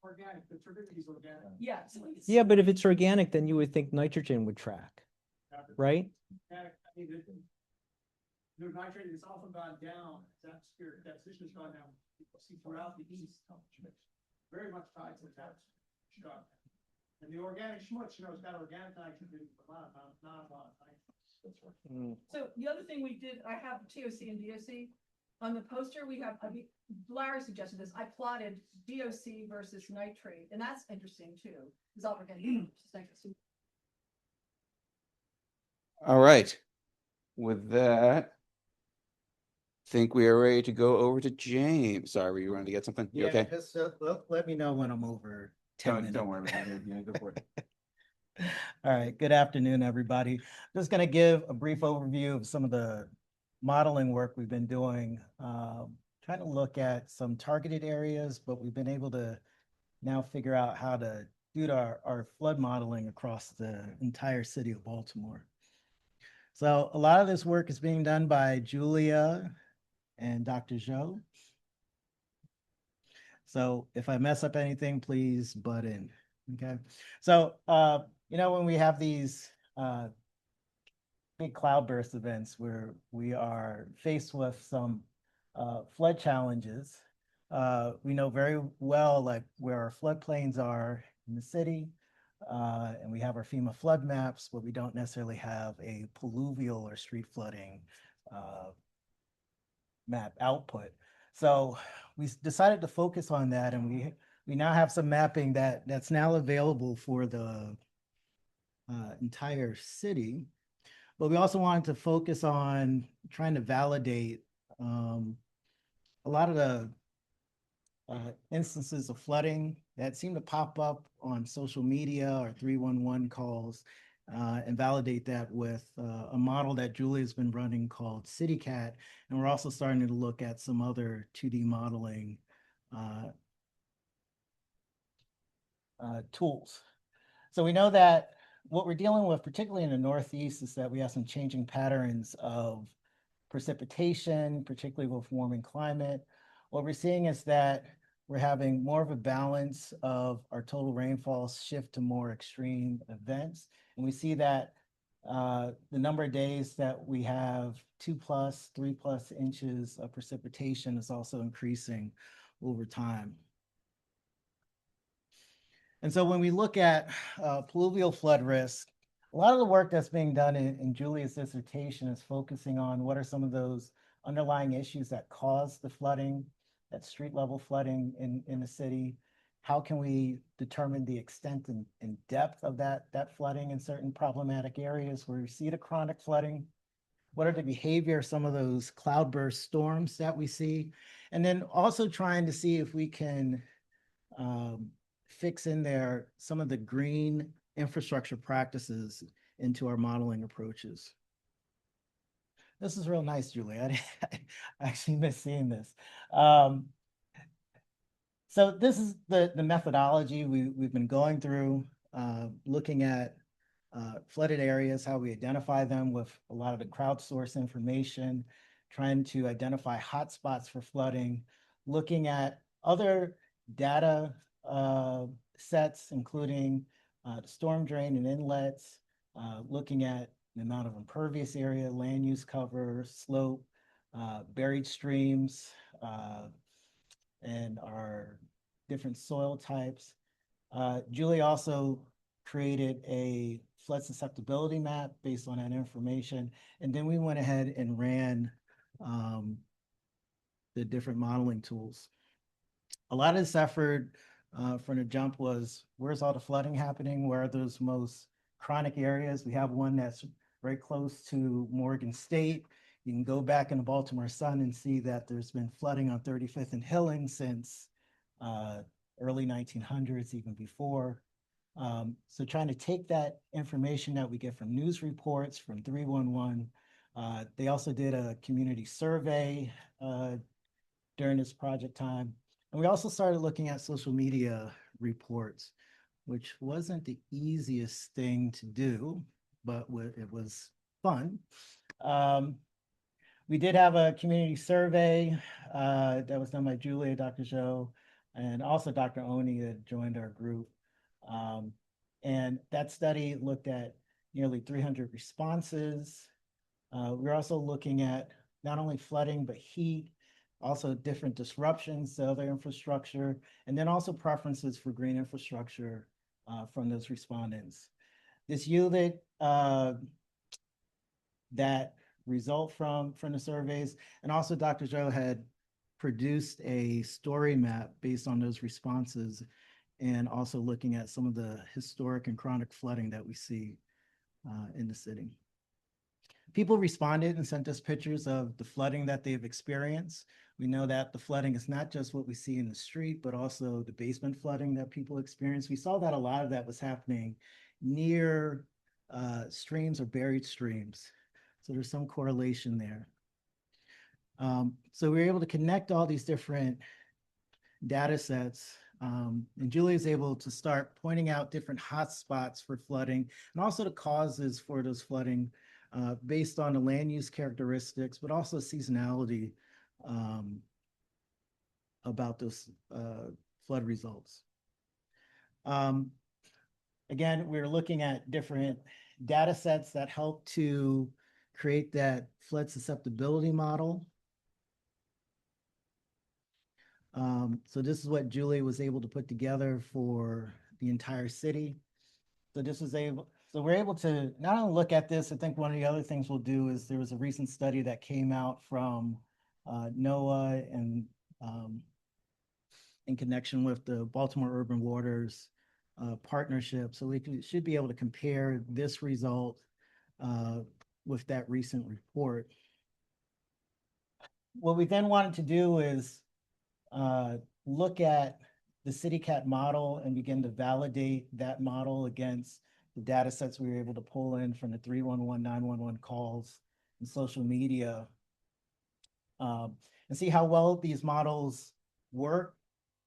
Organic, the turbidity is organic. Yeah. Yeah, but if it's organic, then you would think nitrogen would track, right? The nitrate has often gone down, atmospheric deposition has gone down. You see throughout the east, very much tied to that. And the organic schmutz, it's got organic nitrogen, not a lot of nitrogen. So the other thing we did, I have TOC and DOC. On the poster, we have, Larry suggested this, I plotted DOC versus nitrate, and that's interesting too. It's all organic. All right. With that, I think we are ready to go over to James. Sorry, were you wanting to get something? You okay? Just let me know when I'm over 10 minutes. Don't worry about it. Yeah, go for it. All right. Good afternoon, everybody. I'm just going to give a brief overview of some of the modeling work we've been doing, trying to look at some targeted areas, but we've been able to now figure out how to do our flood modeling across the entire city of Baltimore. So a lot of this work is being done by Julia and Dr. Zhou. So if I mess up anything, please butt in, okay? So, when we have these big cloudburst events where we are faced with some flood challenges, we know very well like where our floodplains are in the city, and we have our FEMA flood maps, but we don't necessarily have a pluvial or street flooding map output. So we decided to focus on that, and we now have some mapping that's now available for the entire city. But we also wanted to focus on trying to validate a lot of the instances of flooding that seem to pop up on social media or 311 calls, and validate that with a model that Julia's been running called CityCat. And we're also starting to look at some other 2D modeling tools. So we know that what we're dealing with, particularly in the Northeast, is that we have some changing patterns of precipitation, particularly with warming climate. What we're seeing is that we're having more of a balance of our total rainfall shift to more extreme events. And we see that the number of days that we have 2+, 3+ inches of precipitation is also increasing over time. And so when we look at pluvial flood risk, a lot of the work that's being done in Julia's dissertation is focusing on what are some of those underlying issues that cause the flooding, that street level flooding in the city. How can we determine the extent and depth of that flooding in certain problematic areas where we see the chronic flooding? What are the behavior of some of those cloudburst storms that we see? And then also trying to see if we can fix in there some of the green infrastructure practices into our modeling approaches. This is real nice, Julie. I actually miss seeing this. So this is the methodology we've been going through, looking at flooded areas, how we identify them with a lot of the crowdsourced information, trying to identify hotspots for flooding, looking at other data sets, including the storm drain and inlets, looking at the amount of impervious area, land use cover, slope, buried streams, and our different soil types. Julie also created a flood susceptibility map based on that information. And then we went ahead and ran the different modeling tools. A lot of this effort from the jump was, where's all the flooding happening? Where are those most chronic areas? We have one that's very close to Morgan State. You can go back in the Baltimore Sun and see that there's been flooding on 35th and Hilling since early 1900s, even before. So trying to take that information that we get from news reports, from 311. They also did a community survey during this project time. And we also started looking at social media reports, which wasn't the easiest thing to do, but it was fun. We did have a community survey that was done by Julia, Dr. Zhou, and also Dr. Oni that joined our group. And that study looked at nearly 300 responses. We're also looking at not only flooding, but heat, also different disruptions to other infrastructure, and then also preferences for green infrastructure from those respondents. This yielded that result from the surveys, and also Dr. Zhou had produced a story map based on those responses, and also looking at some of the historic and chronic flooding that we see in the city. People responded and sent us pictures of the flooding that they've experienced. We know that the flooding is not just what we see in the street, but also the basement flooding that people experience. We saw that a lot of that was happening near streams or buried streams. So there's some correlation there. So we were able to connect all these different data sets, and Julie is able to start pointing out different hotspots for flooding and also the causes for those flooding based on the land use characteristics, but also seasonality about those flood results. Again, we're looking at different data sets that help to create that flood susceptibility model. So this is what Julie was able to put together for the entire city. So we're able to not only look at this, I think one of the other things we'll do is there was a recent study that came out from NOAA and in connection with the Baltimore Urban Waters partnership. So should be able to compare this result with that recent report. What we then wanted to do is look at the CityCat model and begin to validate that model against the data sets we were able to pull in from the 311, 911 calls and social media, and see how well these models work.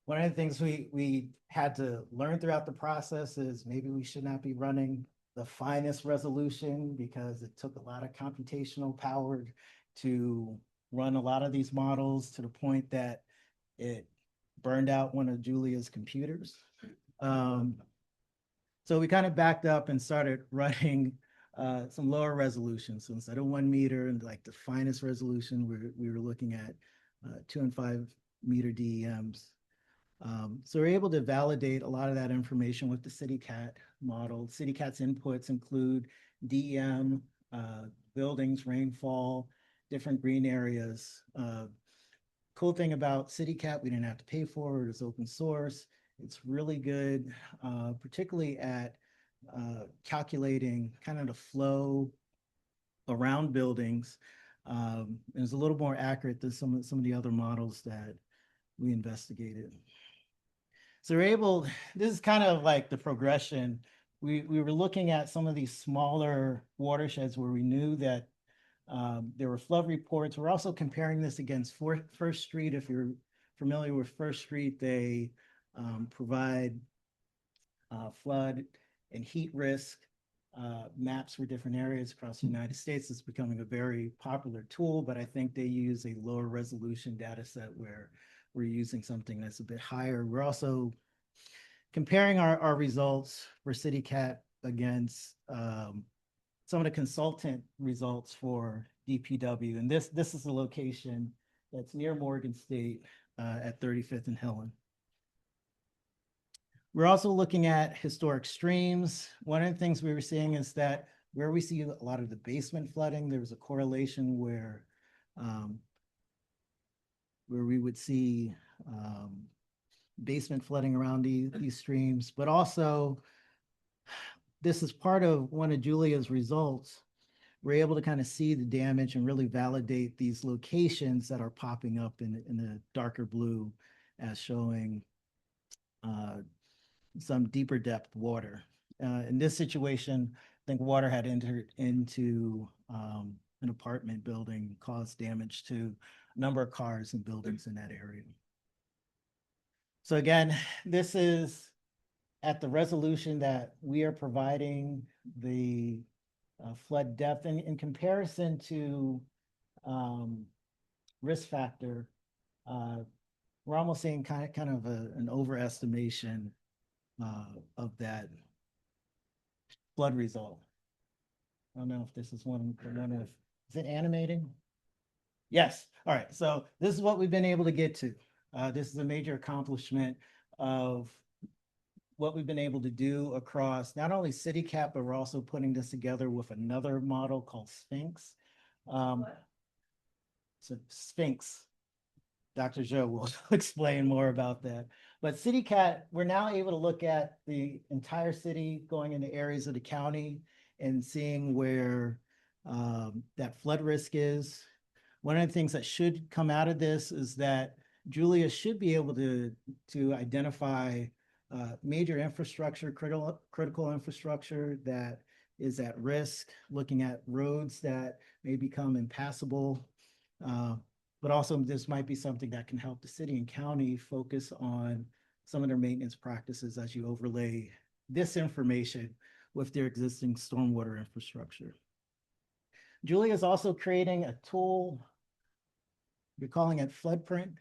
One of the things we had to learn throughout the process is maybe we should not be running the finest resolution because it took a lot of computational power to run a lot of these models to the point that it burned out one of Julia's computers. So we kind of backed up and started running some lower resolutions. So instead of 1 meter and like the finest resolution, we were looking at 2 and 5 meter DEMs. So we're able to validate a lot of that information with the CityCat model. CityCat's inputs include DEM, buildings, rainfall, different green areas. Cool thing about CityCat, we didn't have to pay for it. It's open source. It's really good, particularly at calculating kind of the flow around buildings. It's a little more accurate than some of the other models that we investigated. So we're able, this is kind of like the progression. We were looking at some of these smaller watersheds where we knew that there were flood reports. We're also comparing this against First Street. If you're familiar with First Street, they provide flood and heat risk maps for different areas across the United States. It's becoming a very popular tool, but I think they use a lower resolution data set where we're using something that's a bit higher. We're also comparing our results for CityCat against some of the consultant results for DPW. And this is the location that's near Morgan State at 35th and Helen. We're also looking at historic streams. One of the things we were seeing is that where we see a lot of the basement flooding, there was a correlation where we would see basement flooding around these streams, but also this is part of one of Julia's results. We're able to kind of see the damage and really validate these locations that are popping up in the darker blue as showing some deeper depth water. In this situation, I think water had entered into an apartment building, caused damage to a number of cars and buildings in that area. So again, this is at the resolution that we are providing the flood depth in comparison to risk factor. We're almost seeing kind of an overestimation of that flood result. I don't know if this is one of, is it animating? Yes. All right. So this is what we've been able to get to. This is a major accomplishment of what we've been able to do across not only CityCat, but we're also putting this together with another model called Sphinx. So Sphinx, Dr. Zhou will explain more about that. But CityCat, we're now able to look at the entire city going into areas of the county and seeing where that flood risk is. One of the things that should come out of this is that Julia should be able to identify major infrastructure, critical infrastructure that is at risk, looking at roads that may become impassable. But also this might be something that can help the city and county focus on some of their maintenance practices as you overlay this information with their existing stormwater infrastructure. Julia is also creating a tool, we're calling it Floodprint.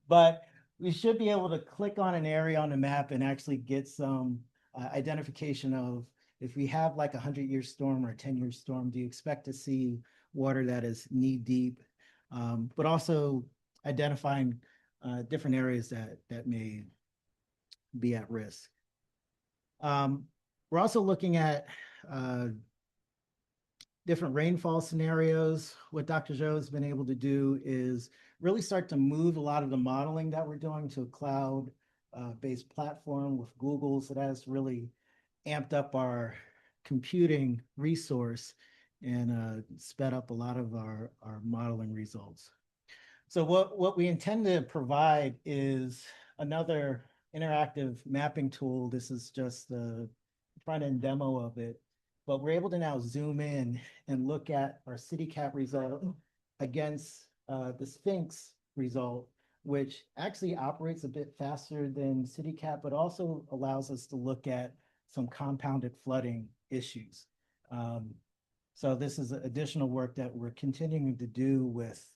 But we should be able to click on an area on the map and actually get some identification of if we have like a 100-year storm or a 10-year storm, do you expect to see water that is knee deep, but also identifying different areas that may be at risk. We're also looking at different rainfall scenarios. What Dr. Zhou has been able to do is really start to move a lot of the modeling that we're doing to a cloud based platform with Google. So that's really amped up our computing resource and sped up a lot of our modeling results. So what we intend to provide is another interactive mapping tool. This is just the front end demo of it, but we're able to now zoom in and look at our CityCat result against the Sphinx result, which actually operates a bit faster than CityCat, but also allows us to look at some compounded flooding issues. So this is additional work that we're continuing to do with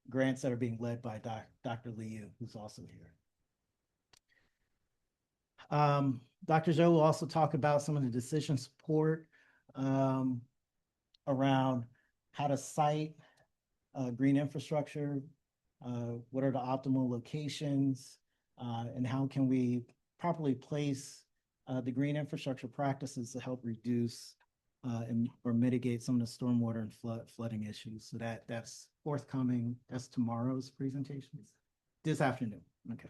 grants that are being led by Dr. Liu, who's also here. Dr. Zhou will also talk about some of the decision support around how to site green infrastructure, what are the optimal locations, and how can we properly place the green infrastructure practices to help reduce or mitigate some of the stormwater and flooding issues. So that's forthcoming. That's tomorrow's presentations, this afternoon. Okay.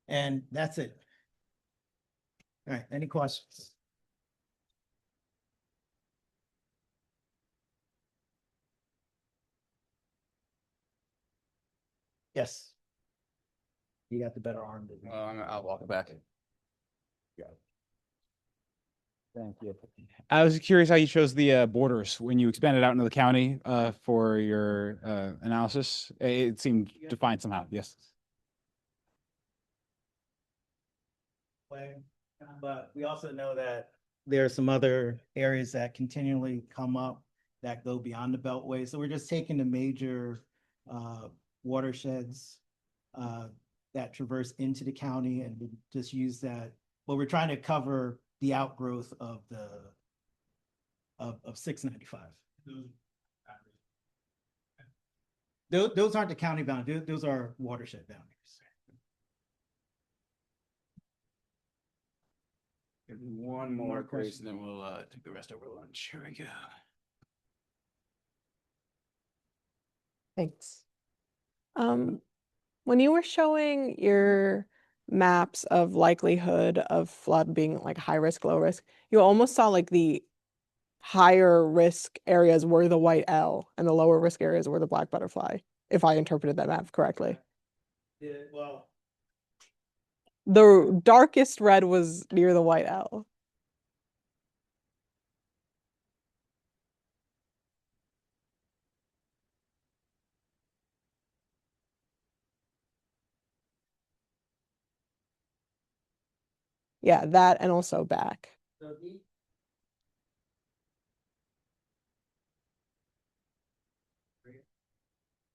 And that's it. All right, any questions? Yes. You got the better arm than me. I'll walk it back. Yeah. Thank you. I was curious how you chose the borders when you expanded out into the county for your analysis. It seemed defined somehow. Yes. But we also know that there are some other areas that continually come up that go beyond the Beltway. So we're just taking the major watersheds that traverse into the county and just use that. Well, we're trying to cover the outgrowth of the of 695. Those aren't the county boundaries. Those are watershed boundaries. One more question, then we'll take the rest over lunch. Here we go. Thanks. When you were showing your maps of likelihood of flood being like high risk, low risk, you almost saw like the higher risk areas were the white L and the lower risk areas were the black butterfly, if I interpreted that map correctly. Yeah, well, the darkest red was near the white L. Yeah, that and also back.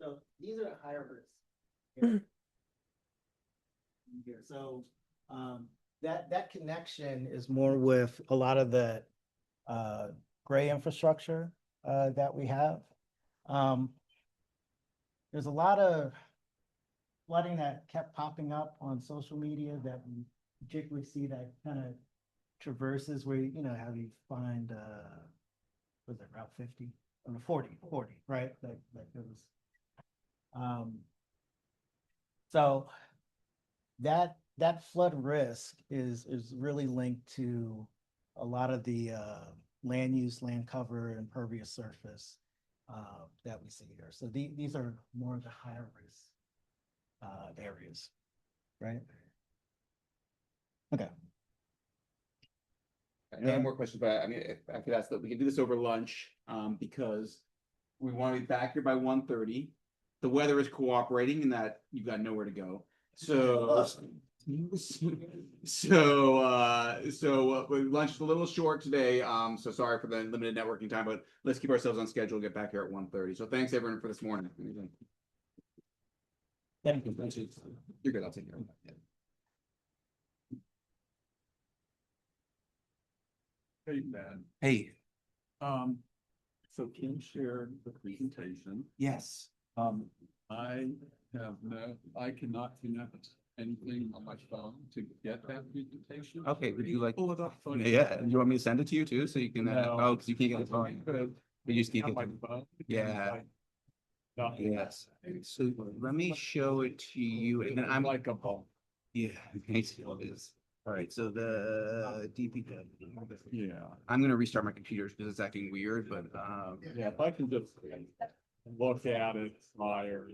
so these are higher risk. Here. So that connection is more with a lot of the gray infrastructure that we have. There's a lot of flooding that kept popping up on social media that we particularly see that kind of traverses where, you know, how you find, was it Route 50 or 40, right? That goes. So that flood risk is really linked to a lot of the land use, land cover, and impervious surface that we see here. So these are more of the higher risk areas, right? Okay. No more questions, but I mean, I could ask that we can do this over lunch because we want to be back here by 1:30. The weather is cooperating in that you've got nowhere to go. So lunch is a little short today. So sorry for the limited networking time, but let's keep ourselves on schedule. Get back here at 1:30. So thanks everyone for this morning. Thank you. You're good. I'll take care of that. Yeah. Hey, man. Hey. So Kim shared the presentation. Yes. I cannot connect anything on my phone to get that presentation. Okay, would you like? Pull it up. Yeah, and you want me to send it to you too, so you can, No. oh, because you can't get the phone. But you just can't On get my the, phone. yeah. Yes, so let me show it to you, and then I'm like a ball. yeah, okay, so it is. All right, so the DPW. Yeah. I'm gonna restart my computer because it's acting weird, but Yeah, if I can just look at it, fire.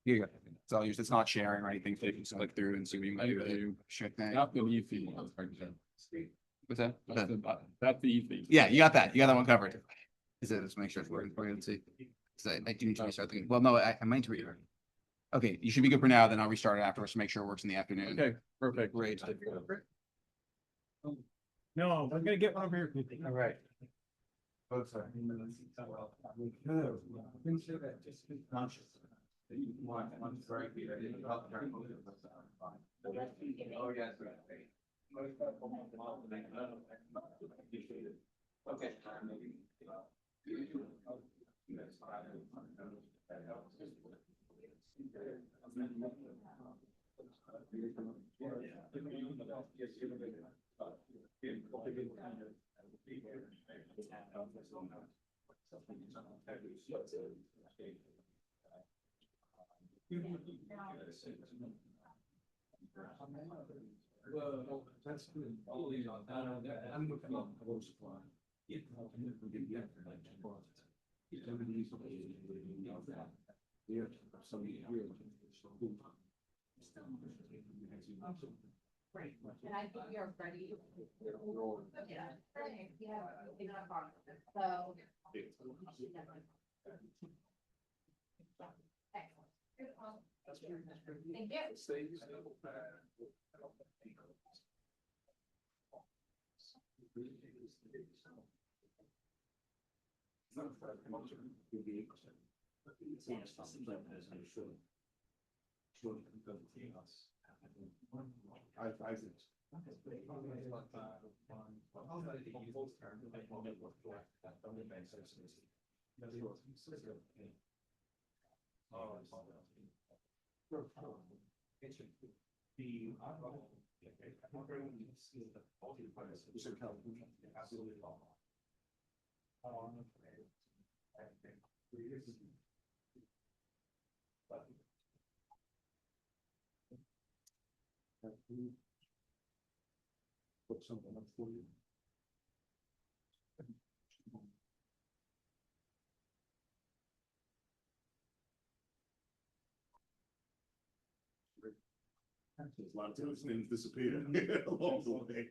here you go. It's all yours. It's not sharing or anything, so you can just click through and see what you can do with it. Sure thing. Not the easy one. What's that? That's the easy. Yeah, you got that. You got that one covered. Is it? Let's make sure it's working for you. Let's see. So I do need to restart the, well, no, I might read. Okay, you should be good for now. Then I'll restart it afterwards to make sure it works in the afternoon. Okay, perfect. Great. No, we're gonna get one over here. All right. Okay. Well, that's good. I'm with Great. And I think we are ready. Yeah. So. Thank you. Put something up for you. A lot of those things disappear along the way.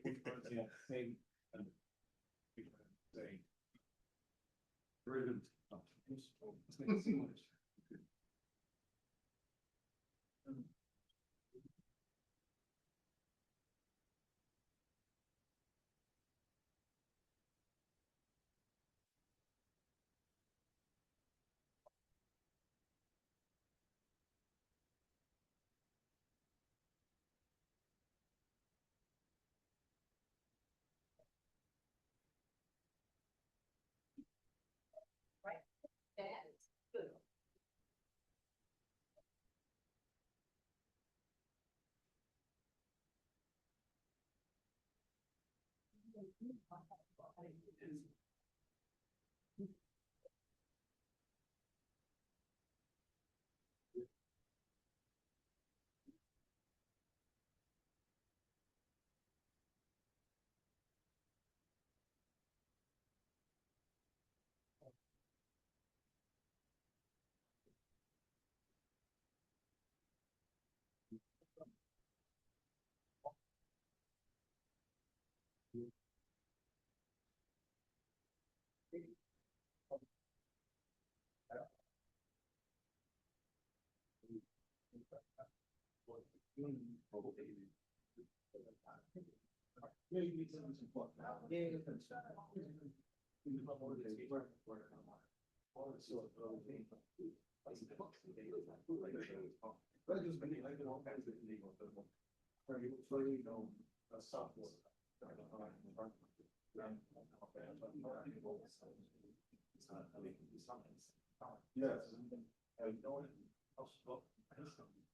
Yes.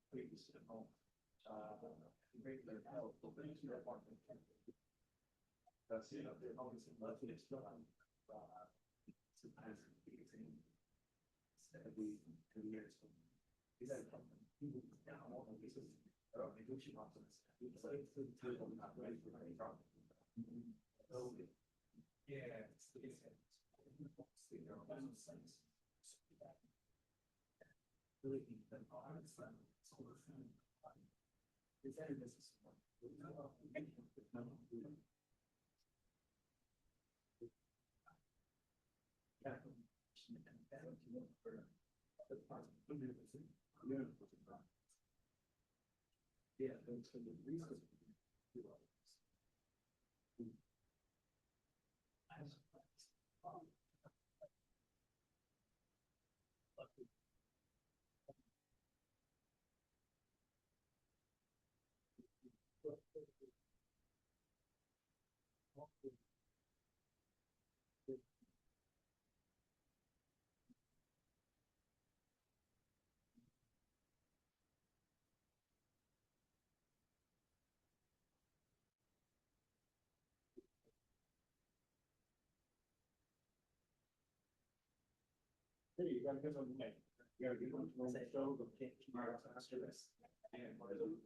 Regular health, things you don't want to. That's it. They're always in love with it. Sometimes instead of 2 years. Is that people down all the cases? Negotiation options. It's like I'm not ready for any problem. Yeah, it's really the honest is that a business? Yeah, that's for the reason. Hey, you gotta get on the neck. You gotta get on the show, but can't after this. And what is it?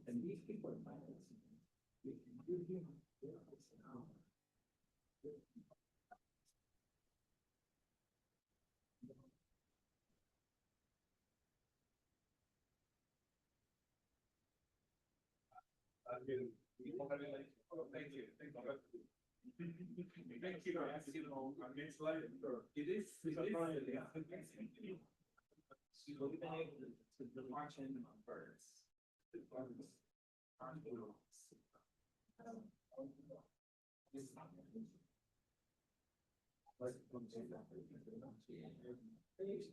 And these people are thank you. Thank you. Thank you. It is.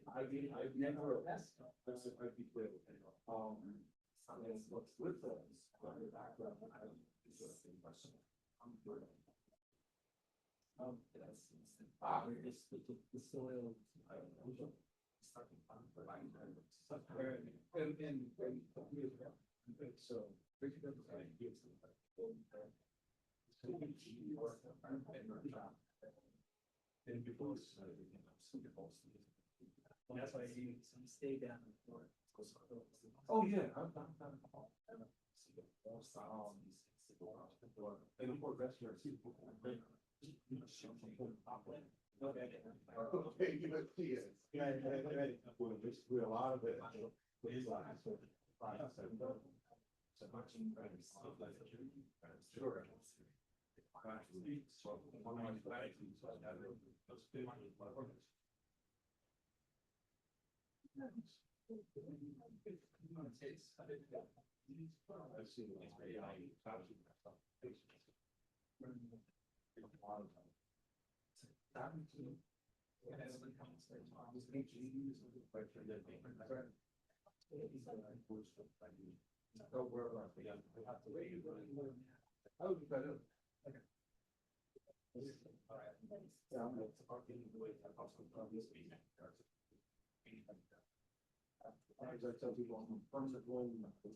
I've never asked. What's with those? The soil. And before that's why you stay down. Oh yeah, I'm and before restaurant, okay, you know, please. A lot of it. Sure. As I tell people, I'm permanent role. I think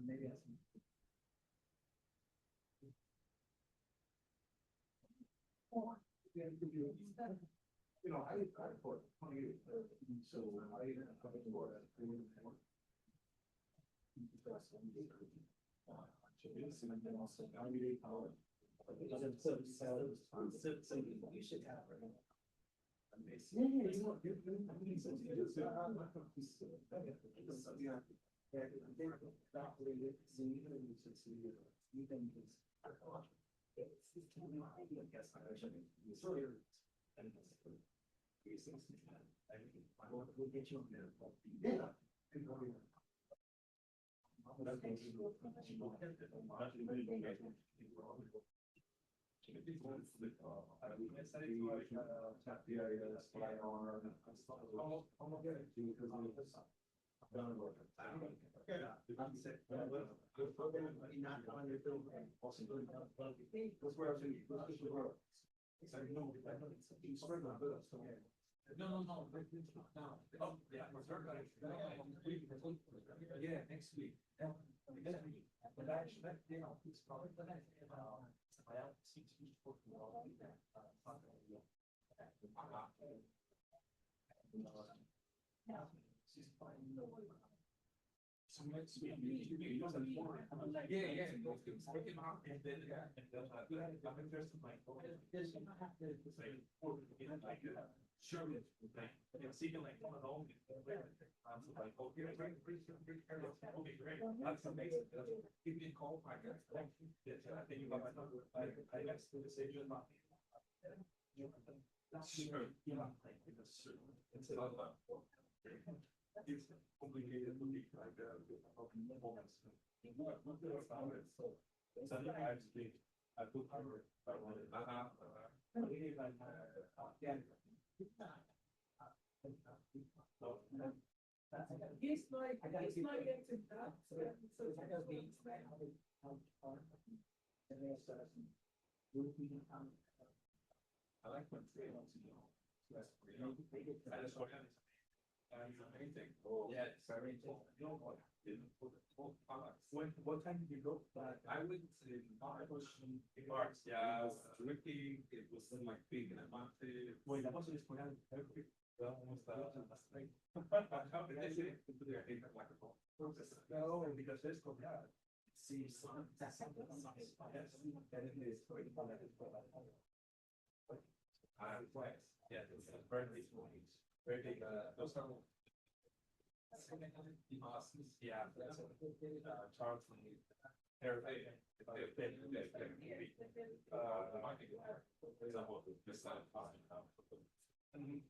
maybe that's. You know, I put 28, so I for you should have. We'll get you on there. Yeah. No. Oh, yeah. Yeah, next week. But actually, you know, it's probably the next. So next week, yeah. Take him out and then you have I'm interested in like sure, seeking like one of those. Like, okay, great. That's amazing. Give me a call. I think you got my number. I next to the stage of my. Sure. Yeah. It's a lot of. It's complicated to be like moments. I put cover. He's like into that. I like when trails, you know. Amazing. Yeah, it's very cool. What time did you go? I went in March. Yeah, drinking. It was like big and I wanted. Wait, that was just perfect. Almost no, because there's see some yeah, it's very big mornings. Very big those are yeah, Charles and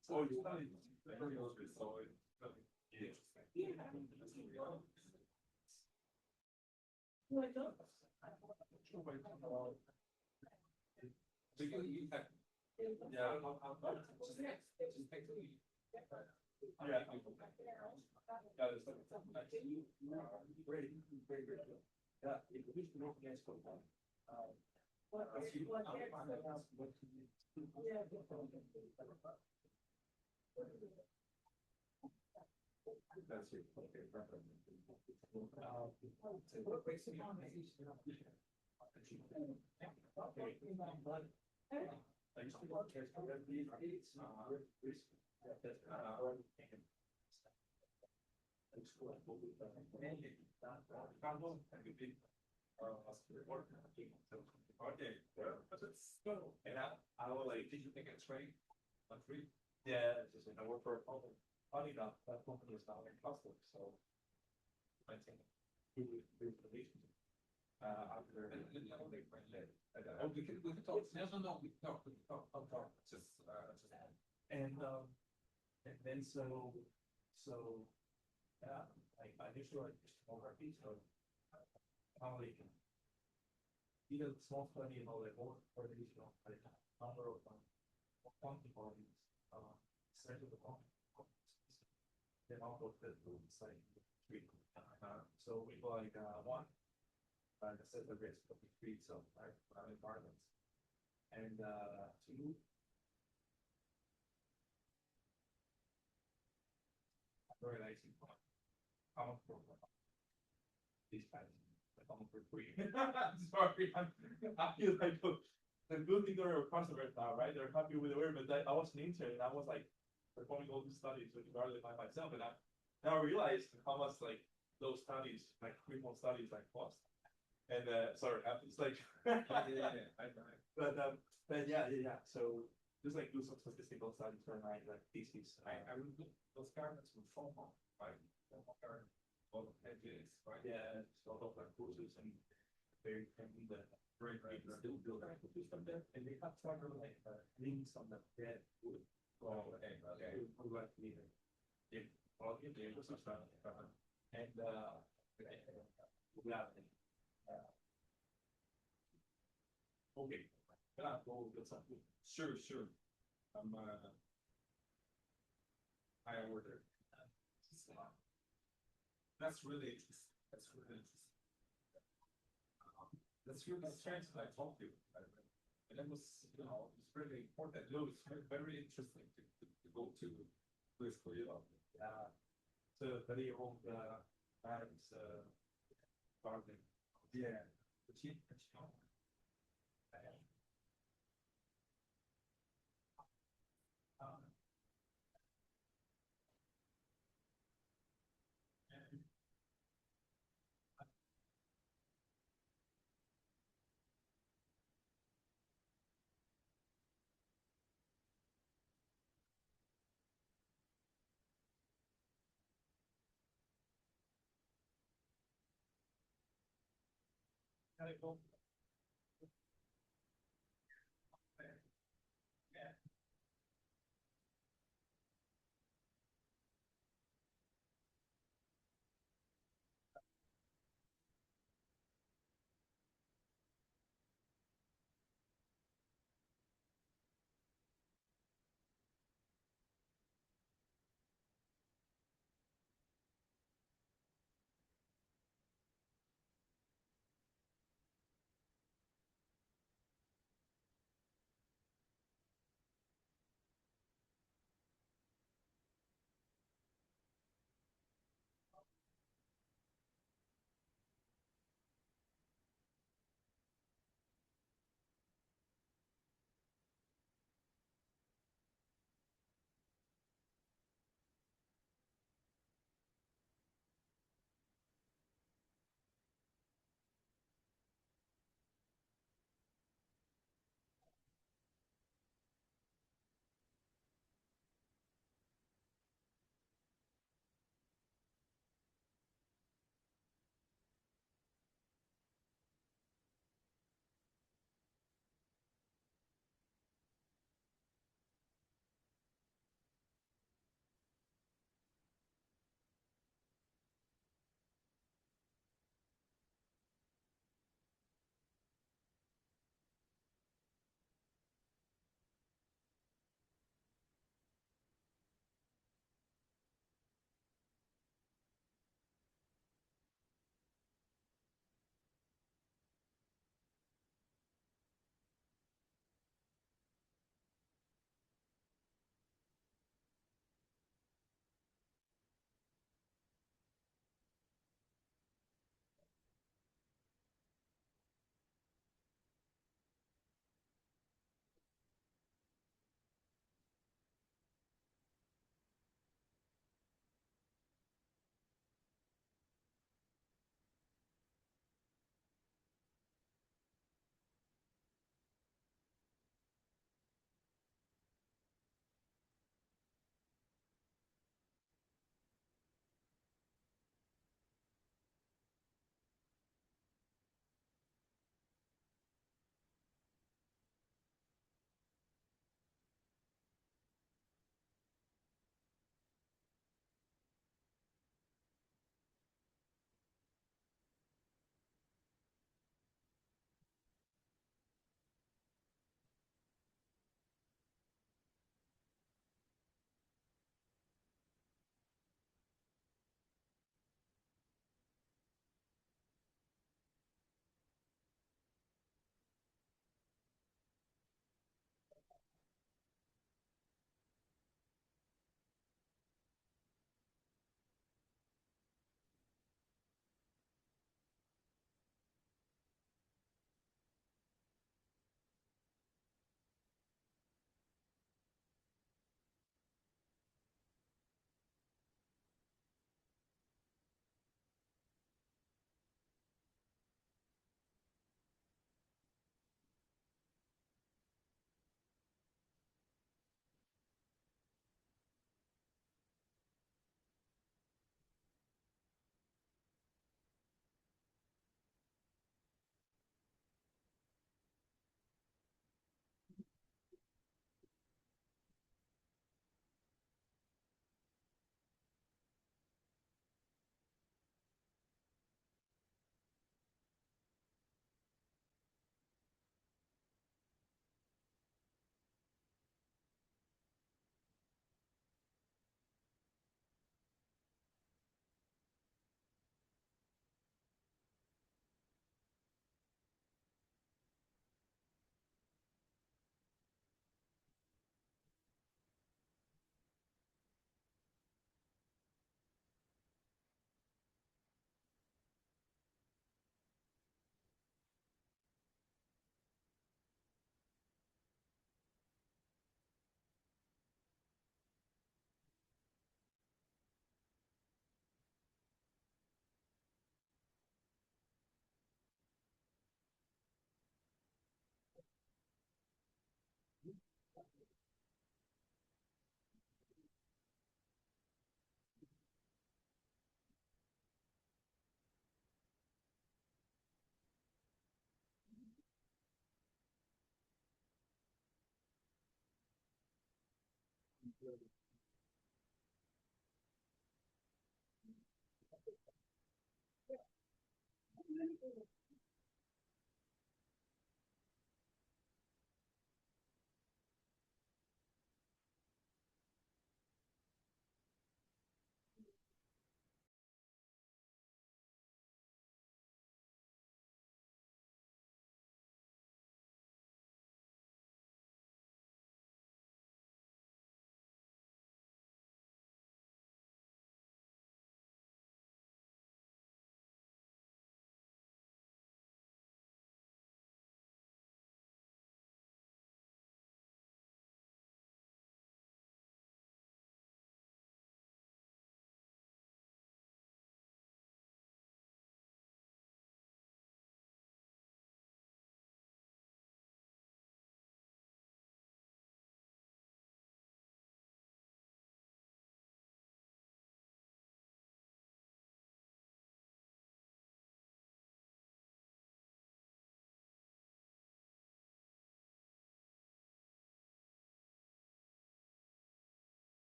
so you studied so that's it. Okay, perfect. What makes me And I was like, did you think it's right? On three? Yeah, it's just, I work for a company. Funny enough, that company is now in Costco, so. I think. Relationship. After. Oh, we can talk. No, we can talk, I'll talk, just. And then so, I initially like tomography, so. How like. Either small study about like more coordination of like number of quantity bodies, set of the then I'll go to the site three. So we go like one, set the risk of the three itself, right, environments, and two. Very nice point. Common for these kinds. Common for free. Sorry, I feel like the good thing are customers now, right? They're happy with the work, but I was an intern and I was like performing all these studies regardless by myself, and I now realized how much like those studies, like criminal studies, like cost. And sorry, it's like but yeah. So just like do some statistical studies for my like thesis. I would look those garments with FOMO, right? FOMO garment. All of edges, right? Yeah, so all of like courses and very and the very still build up from there, and they have started like links on the dead wood. Oh, okay, like the all in the stuff, and okay, go get something. Sure. I'm I ordered. That's really interesting. That's really strange that I told you. And it was, it's really important. It was very interesting to go to this for you. It's a very old parents garden. Yeah.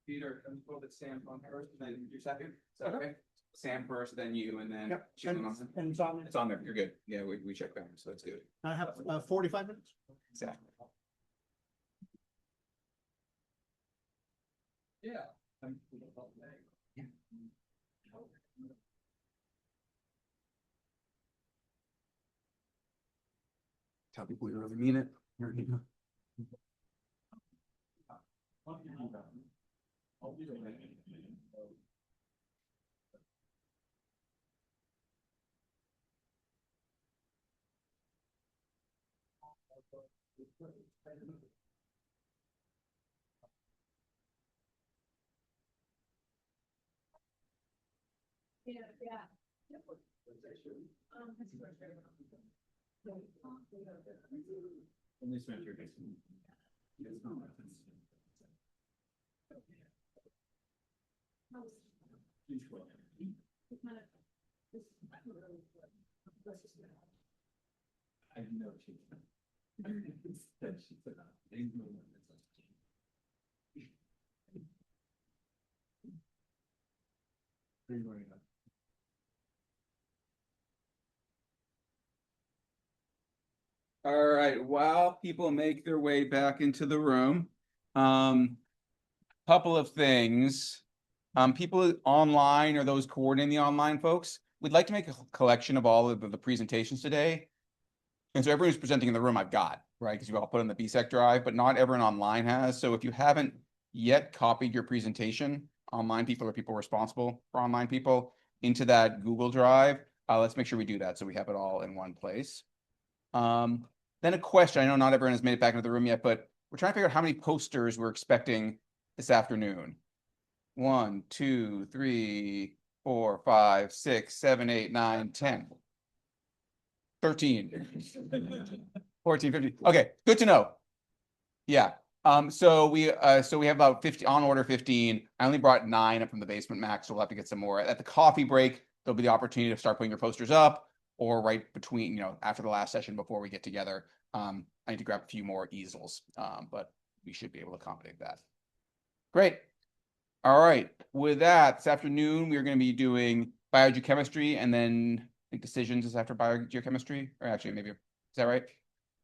Peter, can you go with Sam on first, and then you second? Is that okay? Sam first, then you, and then. Yep, Sheila and- on there. and it's on there. It's on there. You're good. Yeah, we checked that, so it's good. I have 45 minutes. Exactly. Yeah. Tell people you really mean it. I know she. All right, while people make their way back into the room, couple of things. People online or those coordinating the online folks, we'd like to make a collection of all of the presentations today. And so everyone who's presenting in the room I've got, right? Because you all put in the BSEC drive, but not everyone online has. So if you haven't yet copied your presentation, online people or people responsible for online people, into that Google Drive, let's make sure we do that so we have it all in one place. Then a question, I know not everyone has made it back into the room yet, but we're trying to figure out how many posters we're expecting this afternoon. 1, 2, 3, 4, 5, 6, 7, 8, 9, 10. 13. 14, 15. Okay, good to know. Yeah. So we have about 50 on order 15. I only brought 9 up from the basement, Max, so we'll have to get some more. At the coffee break, there'll be the opportunity to start putting your posters up, or right between, after the last session before we get together. I need to grab a few more easels, but we should be able to accommodate that. Great. All right. With that, this afternoon, we're going to be doing biogeochemistry, and then I think decisions is after biogeochemistry, or actually maybe, is that right?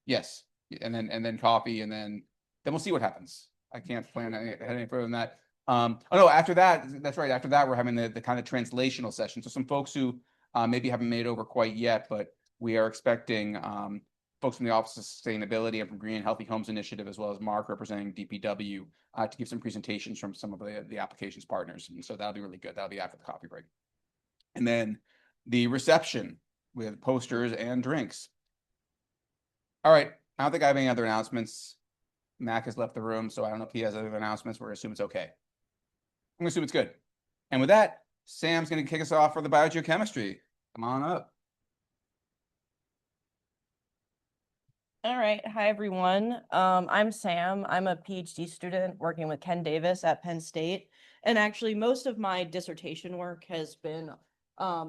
Yes. And then coffee, and then we'll see what happens. I can't plan any further than that. Oh no, after that, that's right. After that, we're having the kind of translational session. So some folks who maybe haven't made it over quite yet, but we are expecting folks from the Office of Sustainability and from Green and Healthy Homes Initiative, as well as Mark representing DPW, to give some presentations from some of the applications partners. And so that'll be really good. That'll be after the coffee break. And then the reception with posters and drinks. All right. I don't think I have any other announcements. Mac has left the room, so I don't know if he has other announcements. We're going to assume it's okay. I'm going to assume it's good. And with that, Sam's going to kick us off for the biogeochemistry. Come on up. All right. Hi, everyone. I'm Sam. I'm a PhD student working with Ken Davis at Penn State. And actually, most of my dissertation work has been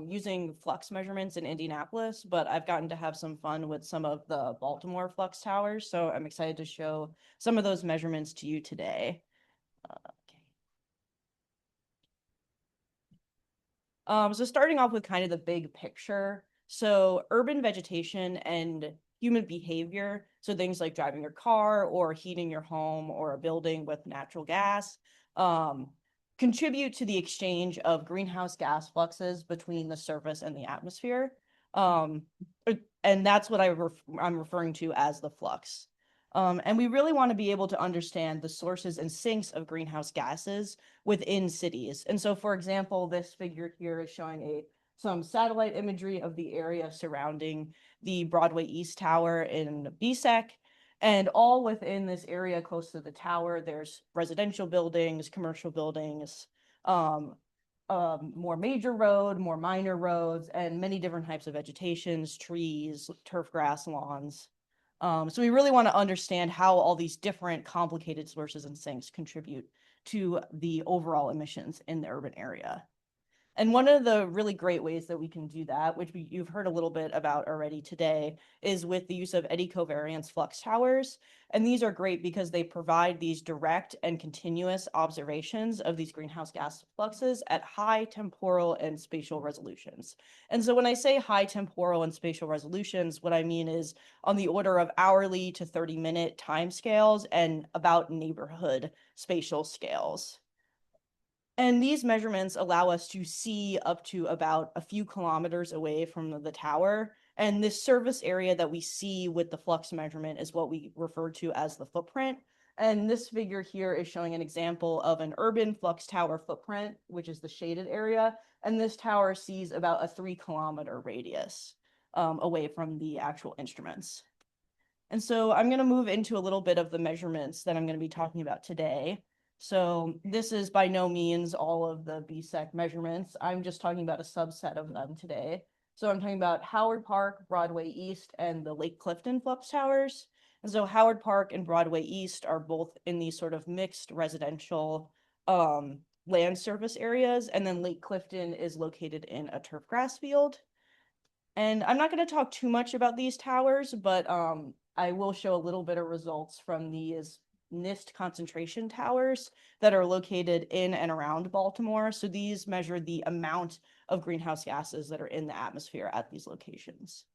using flux measurements in Indianapolis, but I've gotten to have some fun with some of the Baltimore flux towers. So I'm excited to show some of those measurements to you today. So starting off with kind of the big picture. So urban vegetation and human behavior, so things like driving your car or heating your home or a building with natural gas, contribute to the exchange of greenhouse gas fluxes between the surface and the atmosphere. And that's what I'm referring to as the flux. And we really want to be able to understand the sources and sinks of greenhouse gases within cities. And so, for example, this figure here is showing some satellite imagery of the area surrounding the Broadway East Tower in BSEC. And all within this area close to the tower, there's residential buildings, commercial buildings, more major road, more minor roads, and many different types of vegetations, trees, turf grass, lawns. So we really want to understand how all these different complicated sources and sinks contribute to the overall emissions in the urban area. And one of the really great ways that we can do that, which you've heard a little bit about already today, is with the use of eddy covariance flux towers. And these are great because they provide these direct and continuous observations of these greenhouse gas fluxes at high temporal and spatial resolutions. And so when I say high temporal and spatial resolutions, what I mean is on the order of hourly to 30-minute time scales and about neighborhood spatial scales. And these measurements allow us to see up to about a few kilometers away from the tower. And this surface area that we see with the flux measurement is what we refer to as the footprint. And this figure here is showing an example of an urban flux tower footprint, which is the shaded area. And this tower sees about a 3-kilometer radius away from the actual instruments. And so I'm going to move into a little bit of the measurements that I'm going to be talking about today. So this is by no means all of the BSEC measurements. I'm just talking about a subset of them today. So I'm talking about Howard Park, Broadway East, and the Lake Clifton flux towers. And so Howard Park and Broadway East are both in these sort of mixed residential land surface areas. And then Lake Clifton is located in a turf grass field. And I'm not going to talk too much about these towers, but I will show a little bit of results from these NIST concentration towers that are located in and around Baltimore. So these measure the amount of greenhouse gases that are in the atmosphere at these locations.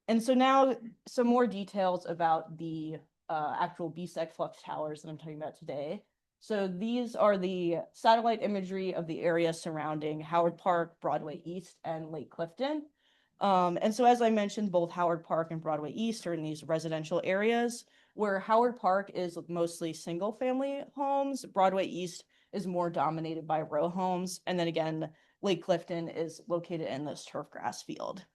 And so now some more details about the actual BSEC flux towers that I'm talking about today. So these are the satellite imagery of the area surrounding Howard Park, Broadway East, and Lake Clifton. And so as I mentioned, both Howard Park and Broadway East are in these residential areas, where Howard Park is mostly single family homes. Broadway East is more dominated by row homes. And then again, Lake Clifton is located in this turf grass field.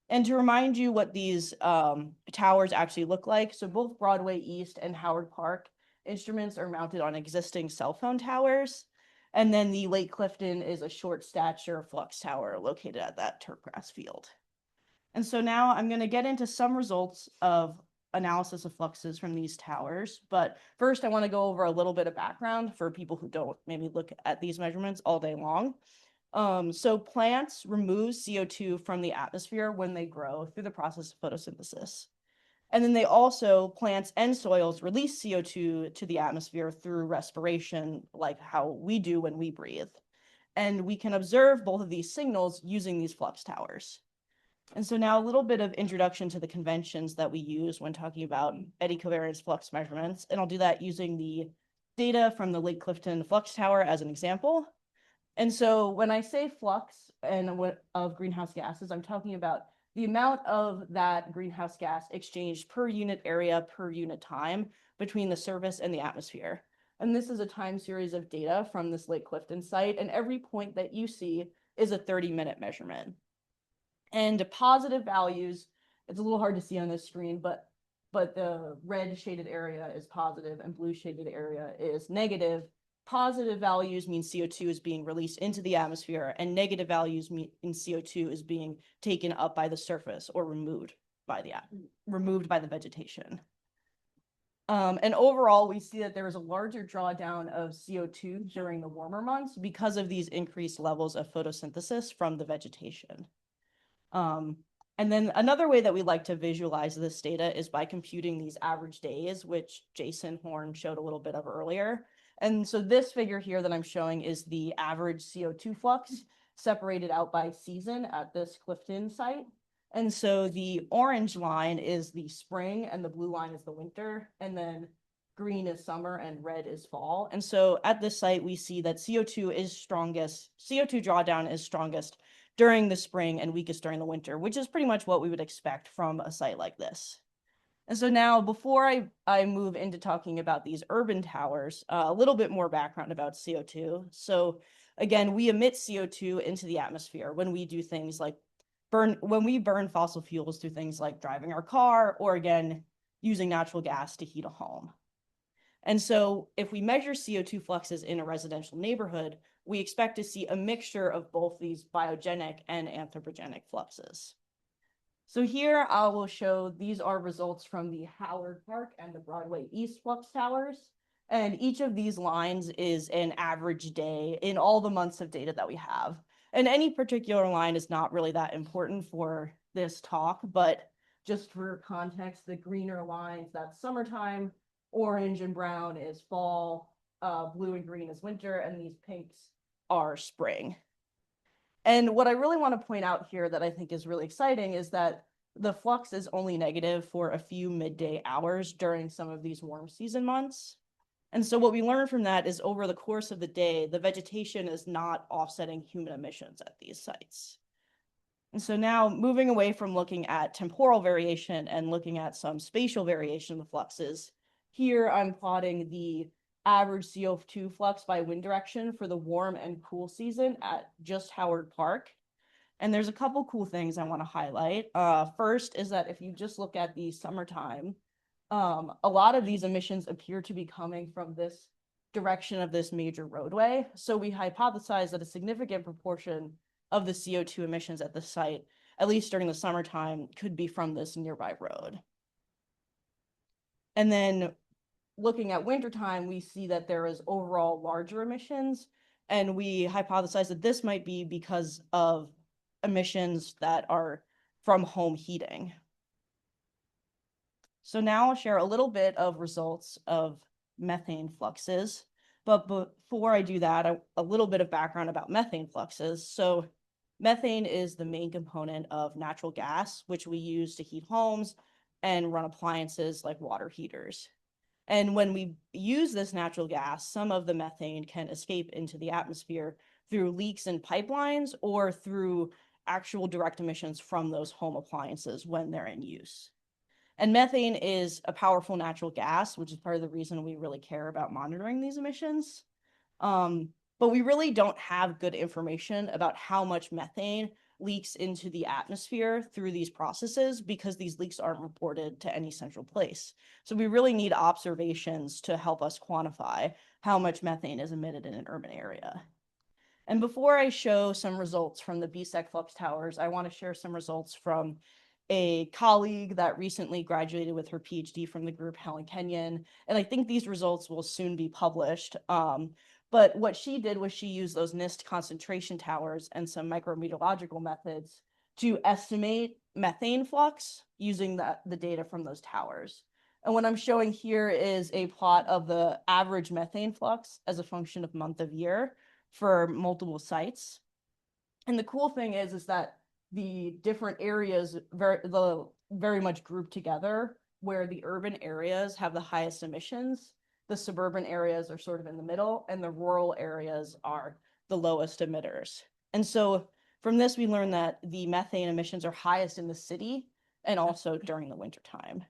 And to remind you what these towers actually look like, so both Broadway East and Howard Park instruments are mounted on existing cell phone towers. And then the Lake Clifton is a short stature flux tower located at that turf grass field. And so now I'm going to get into some results of analysis of fluxes from these towers. But first, I want to go over a little bit of background for people who don't maybe look at these measurements all day long. So plants remove CO2 from the atmosphere when they grow through the process of photosynthesis. And then they also, plants and soils, release CO2 to the atmosphere through respiration, like how we do when we breathe. And we can observe both of these signals using these flux towers. And so now a little bit of introduction to the conventions that we use when talking about eddy covariance flux measurements. And I'll do that using the data from the Lake Clifton flux tower as an example. And so when I say flux and of greenhouse gases, I'm talking about the amount of that greenhouse gas exchanged per unit area, per unit time between the surface and the atmosphere. And this is a time series of data from this Lake Clifton site. And every point that you see is a 30-minute measurement. And positive values, it's a little hard to see on this screen, but the red shaded area is positive and blue shaded area is negative. Positive values mean CO2 is being released into the atmosphere, and negative values mean CO2 is being taken up by the surface or removed by the vegetation. And overall, we see that there is a larger drawdown of CO2 during the warmer months because of these increased levels of photosynthesis from the vegetation. And then another way that we like to visualize this data is by computing these average days, which Jason Horn showed a little bit of earlier. And so this figure here that I'm showing is the average CO2 flux separated out by season at this Clifton site. And so the orange line is the spring and the blue line is the winter. And then green is summer and red is fall. And so at this site, we see that CO2 drawdown is strongest during the spring and weakest during the winter, which is pretty much what we would expect from a site like this. And so now, before I move into talking about these urban towers, a little bit more background about CO2. So again, we emit CO2 into the atmosphere when we do things like when we burn fossil fuels through things like driving our car, or again, using natural gas to heat a home. And so if we measure CO2 fluxes in a residential neighborhood, we expect to see a mixture of both these biogenic and anthropogenic fluxes. So here I will show these are results from the Howard Park and the Broadway East flux towers. And each of these lines is an average day in all the months of data that we have. And any particular line is not really that important for this talk, but just for context, the greener lines, that's summertime, orange and brown is fall, blue and green is winter, and these pinks are spring. And what I really want to point out here that I think is really exciting is that the flux is only negative for a few midday hours during some of these warm season months. And so what we learn from that is over the course of the day, the vegetation is not offsetting human emissions at these sites. And so now moving away from looking at temporal variation and looking at some spatial variation of the fluxes, here I'm plotting the average CO2 flux by wind direction for the warm and cool season at just Howard Park. And there's a couple cool things I want to highlight. First is that if you just look at the summertime, a lot of these emissions appear to be coming from this direction of this major roadway. So we hypothesize that a significant proportion of the CO2 emissions at the site, at least during the summertime, could be from this nearby road. And then looking at wintertime, we see that there is overall larger emissions, and we hypothesize that this might be because of emissions that are from home heating. So now I'll share a little bit of results of methane fluxes. But before I do that, a little bit of background about methane fluxes. So methane is the main component of natural gas, which we use to heat homes and run appliances like water heaters. And when we use this natural gas, some of the methane can escape into the atmosphere through leaks in pipelines or through actual direct emissions from those home appliances when they're in use. And methane is a powerful natural gas, which is part of the reason we really care about monitoring these emissions. But we really don't have good information about how much methane leaks into the atmosphere through these processes because these leaks aren't reported to any central place. So we really need observations to help us quantify how much methane is emitted in an urban area. And before I show some results from the BSEC flux towers, I want to share some results from a colleague that recently graduated with her PhD from the group, Helen Kenyon. And I think these results will soon be published. But what she did was she used those NIST concentration towers and some micrometeorological methods to estimate methane flux using the data from those towers. And what I'm showing here is a plot of the average methane flux as a function of month of year for multiple sites. And the cool thing is that the different areas very much grouped together, where the urban areas have the highest emissions, the suburban areas are sort of in the middle, and the rural areas are the lowest emitters. And so from this, we learned that the methane emissions are highest in the city and also during the wintertime.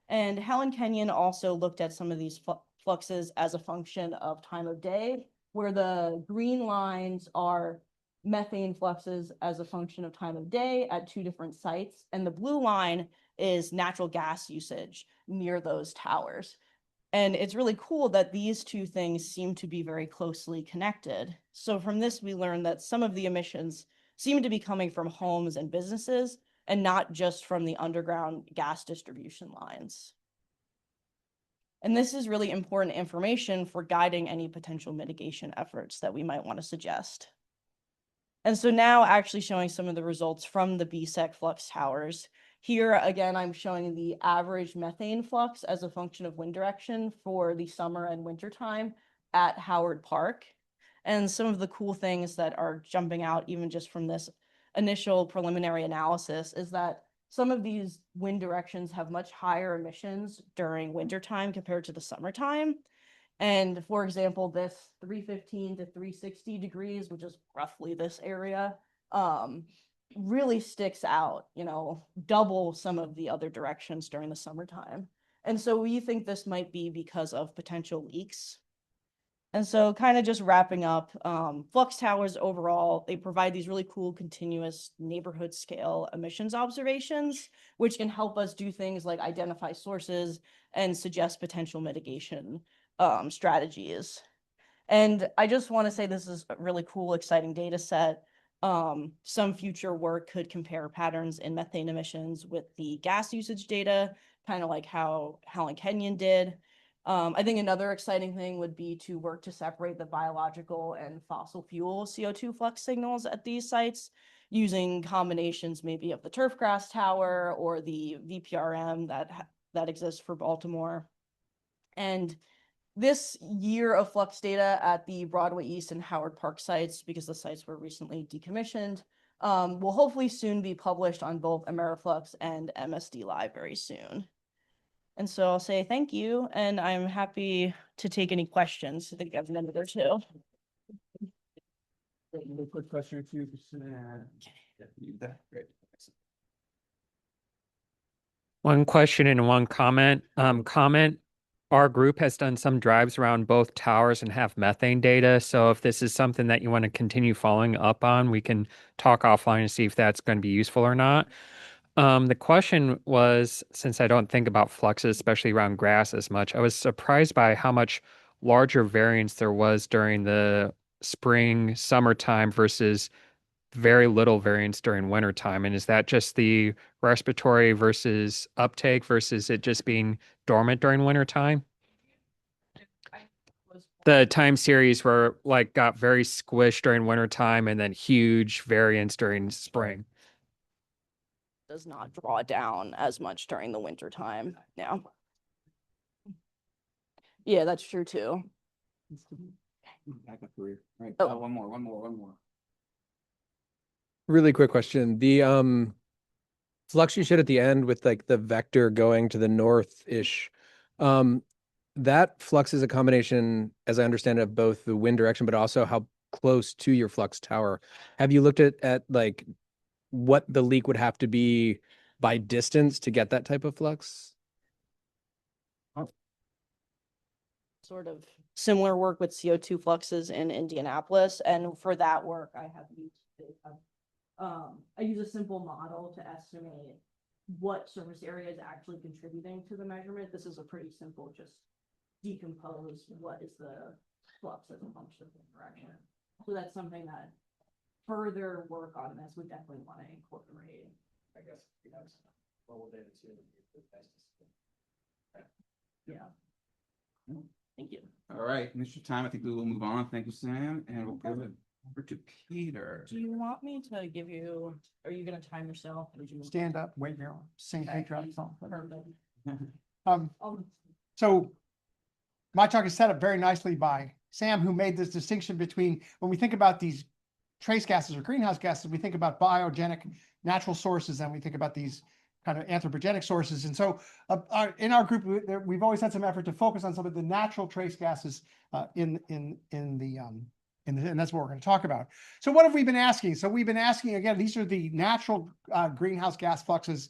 And Helen Kenyon also looked at some of these fluxes as a function of time of day, where the green lines are methane fluxes as a function of time of day at two different sites. And the blue line is natural gas usage near those towers. And it's really cool that these two things seem to be very closely connected. So from this, we learned that some of the emissions seem to be coming from homes and businesses and not just from the underground gas distribution lines. And this is really important information for guiding any potential mitigation efforts that we might want to suggest. And so now actually showing some of the results from the BSEC flux towers. Here, again, I'm showing the average methane flux as a function of wind direction for the summer and winter time at Howard Park. And some of the cool things that are jumping out even just from this initial preliminary analysis is that some of these wind directions have much higher emissions during wintertime compared to the summertime. And for example, this 315 to 360 degrees, which is roughly this area, really sticks out, double some of the other directions during the summertime. And so we think this might be because of potential leaks. And so kind of just wrapping up, flux towers overall, they provide these really cool continuous neighborhood scale emissions observations, which can help us do things like identify sources and suggest potential mitigation strategies. And I just want to say this is a really cool, exciting data set. Some future work could compare patterns in methane emissions with the gas usage data, kind of like how Helen Kenyon did. I think another exciting thing would be to work to separate the biological and fossil fuel CO2 flux signals at these sites using combinations maybe of the turfgrass tower or the VPRM that exists for Baltimore. And this year of flux data at the Broadway East and Howard Park sites, because the sites were recently decommissioned, will hopefully soon be published on both Ameriflux and MSD Live very soon. And so I'll say thank you, and I'm happy to take any questions. I think I have a minute or two. A quick question or two. Great. One question and one comment. Our group has done some drives around both towers and have methane data. So if this is something that you want to continue following up on, we can talk offline and see if that's going to be useful or not. The question was, since I don't think about fluxes, especially around grass as much, I was surprised by how much larger variance there was during the spring, summertime versus very little variance during wintertime. And is that just the respiratory versus uptake versus it just being dormant during wintertime? The time series were got very squished during wintertime and then huge variance during spring. Does not draw down as much during the winter time. Yeah, that's true too. Back up career. All right. Oh. One more. Really quick question. The flux you showed at the end with the vector going to the north-ish, that flux is a combination, as I understand it, of both the wind direction, but also how close to your flux tower. Have you looked at what the leak would have to be by distance to get that type of flux? Sort of similar work with CO2 fluxes in Indianapolis. And for that work, I use a simple model to estimate what surface area is actually contributing to the measurement. This is a pretty simple, just decompose what is the flux as a function of the direction. So that's something that further work on this would definitely want to incorporate. I guess we have some global data too. Yeah. Thank you. All right, Mr. Time, I think we will move on. Thank you, Sam, and we'll give it over to Peter. Do you want me to give you, are you going to time yourself? Or did you Stand up, wave your arm, sing patriotic song. Perfect. So my talk is set up very nicely by Sam, who made this distinction between when we think about these trace gases or greenhouse gases, we think about biogenic natural sources, and we think about these kind of anthropogenic sources. And so in our group, we've always had some effort to focus on some of the natural trace gases and that's what we're going to talk about. So what have we been asking? So we've been asking, again, these are the natural greenhouse gas fluxes.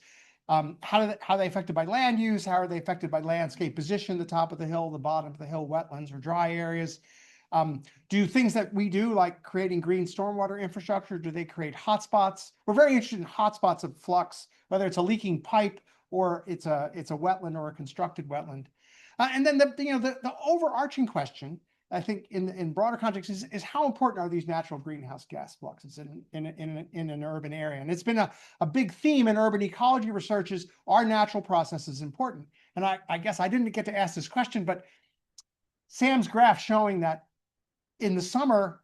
How are they affected by land use? How are they affected by landscape position, the top of the hill, the bottom of the hill, wetlands or dry areas? Do things that we do, like creating green stormwater infrastructure, do they create hotspots? We're very interested in hotspots of flux, whether it's a leaking pipe or it's a wetland or a constructed wetland. And then the overarching question, I think in broader context, is how important are these natural greenhouse gas fluxes in an urban area? And it's been a big theme in urban ecology research is, are natural processes important? And I guess I didn't get to ask this question, but Sam's graph showing that in the summer,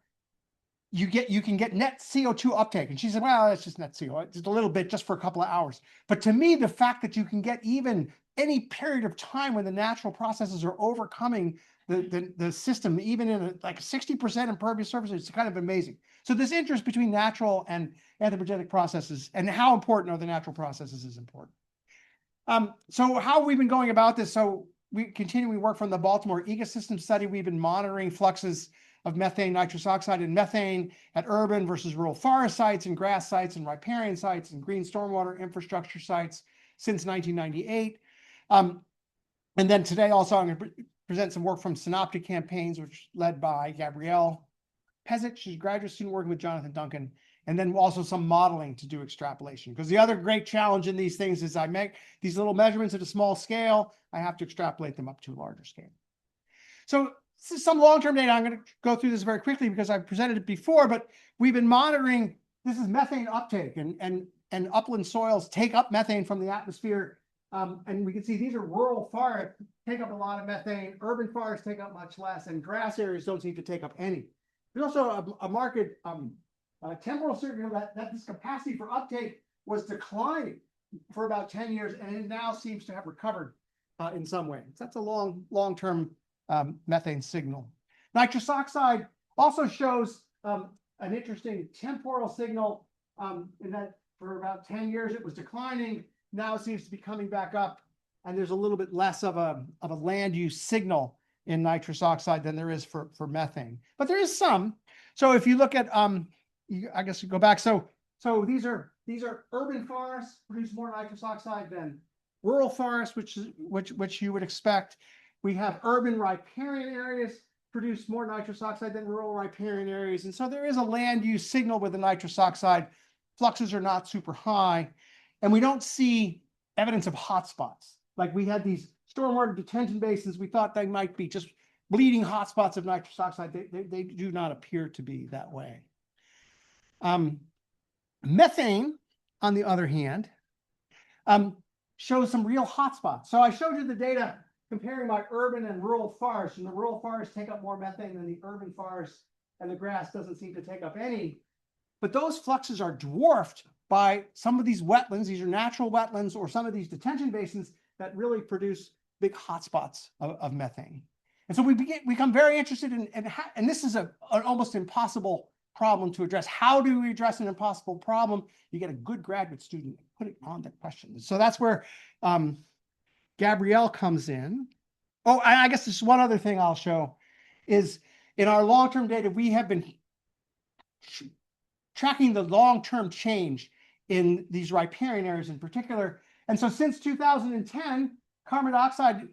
you can get net CO2 uptake. And she said, well, it's just net CO2. It's just a little bit just for a couple of hours. But to me, the fact that you can get even any period of time when the natural processes are overcoming the system, even in like 60% impervious surfaces. It's kind of amazing. So this interest between natural and anthropogenic processes and how important are the natural processes is important. So how have we been going about this? So we continually work from the Baltimore ecosystem study. We've been monitoring fluxes of methane, nitrous oxide, and methane at urban versus rural forest sites and grass sites and riparian sites and green stormwater infrastructure sites since 1998. And then today also I'm going to present some work from synoptic campaigns, which led by Gabrielle Pezic. She's a graduate student working with Jonathan Duncan. And then also some modeling to do extrapolation. Because the other great challenge in these things is I make these little measurements at a small scale. I have to extrapolate them up to a larger scale. So this is some long-term data. I'm going to go through this very quickly because I've presented it before, but we've been monitoring, this is methane uptake, and upland soils take up methane from the atmosphere. And we can see these are rural forests, take up a lot of methane, urban forests take up much less, and grass areas don't seem to take up any. There's also a marked temporal signal that this capacity for uptake was declining for about 10 years, and it now seems to have recovered in some way. So that's a long-term methane signal. Nitrous oxide also shows an interesting temporal signal in that for about 10 years it was declining. Now it seems to be coming back up, and there's a little bit less of a land use signal in nitrous oxide than there is for methane. But there is some. So if you look at I guess you go back. So these are urban forests produce more nitrous oxide than rural forests, which you would expect. We have urban riparian areas produce more nitrous oxide than rural riparian areas. And so there is a land use signal with the nitrous oxide. Fluxes are not super high. And we don't see evidence of hotspots. Like we had these stormwater detention basins. We thought they might be just bleeding hotspots of nitrous oxide. They do not appear to be that way. Methane, on the other hand, shows some real hotspots. So I showed you the data comparing my urban and rural forests, and the rural forests take up more methane than the urban forests, and the grass doesn't seem to take up any. But those fluxes are dwarfed by some of these wetlands. These are natural wetlands or some of these detention basins that really produce big hotspots of methane. And so we become very interested in and this is an almost impossible problem to address. How do we address an impossible problem? You get a good graduate student, put it on the question. So that's where Gabrielle comes in. Oh, I guess there's one other thing I'll show is in our long-term data, we have been tracking the long-term change in these riparian areas in particular. And so since 2010, carbon dioxide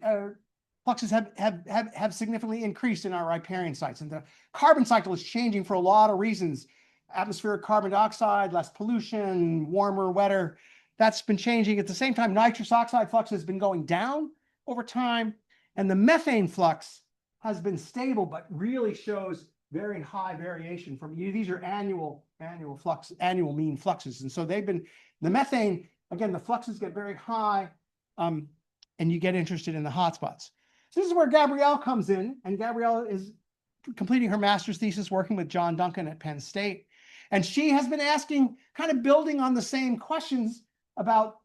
fluxes have significantly increased in our riparian sites. And the carbon cycle is changing for a lot of reasons. Atmospheric carbon dioxide, less pollution, warmer, wetter. That's been changing. At the same time, nitrous oxide flux has been going down over time. And the methane flux has been stable, but really shows very high variation from you. These are annual mean fluxes. And so they've been, the methane, again, the fluxes get very high, and you get interested in the hotspots. So this is where Gabrielle comes in, and Gabrielle is completing her master's thesis working with John Duncan at Penn State. And she has been asking, kind of building on the same questions about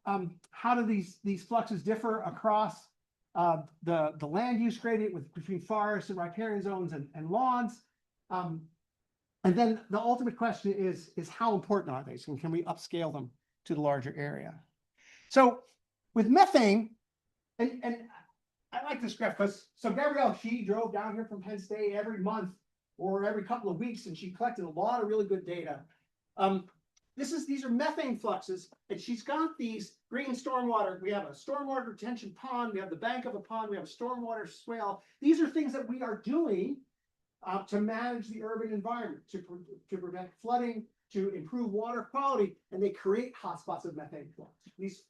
how do these fluxes differ across the land use gradient between forests and riparian zones and lawns. And then the ultimate question is how important are they? So can we upscale them to the larger area? So with methane, and I like this graph because so Gabrielle, she drove down here from Penn State every month or every couple of weeks, and she collected a lot of really good data. These are methane fluxes, and she's got these green stormwater. We have a stormwater retention pond, we have the bank of a pond, we have a stormwater swale. These are things that we are doing to manage the urban environment, to prevent flooding, to improve water quality, and they create hotspots of methane flux. These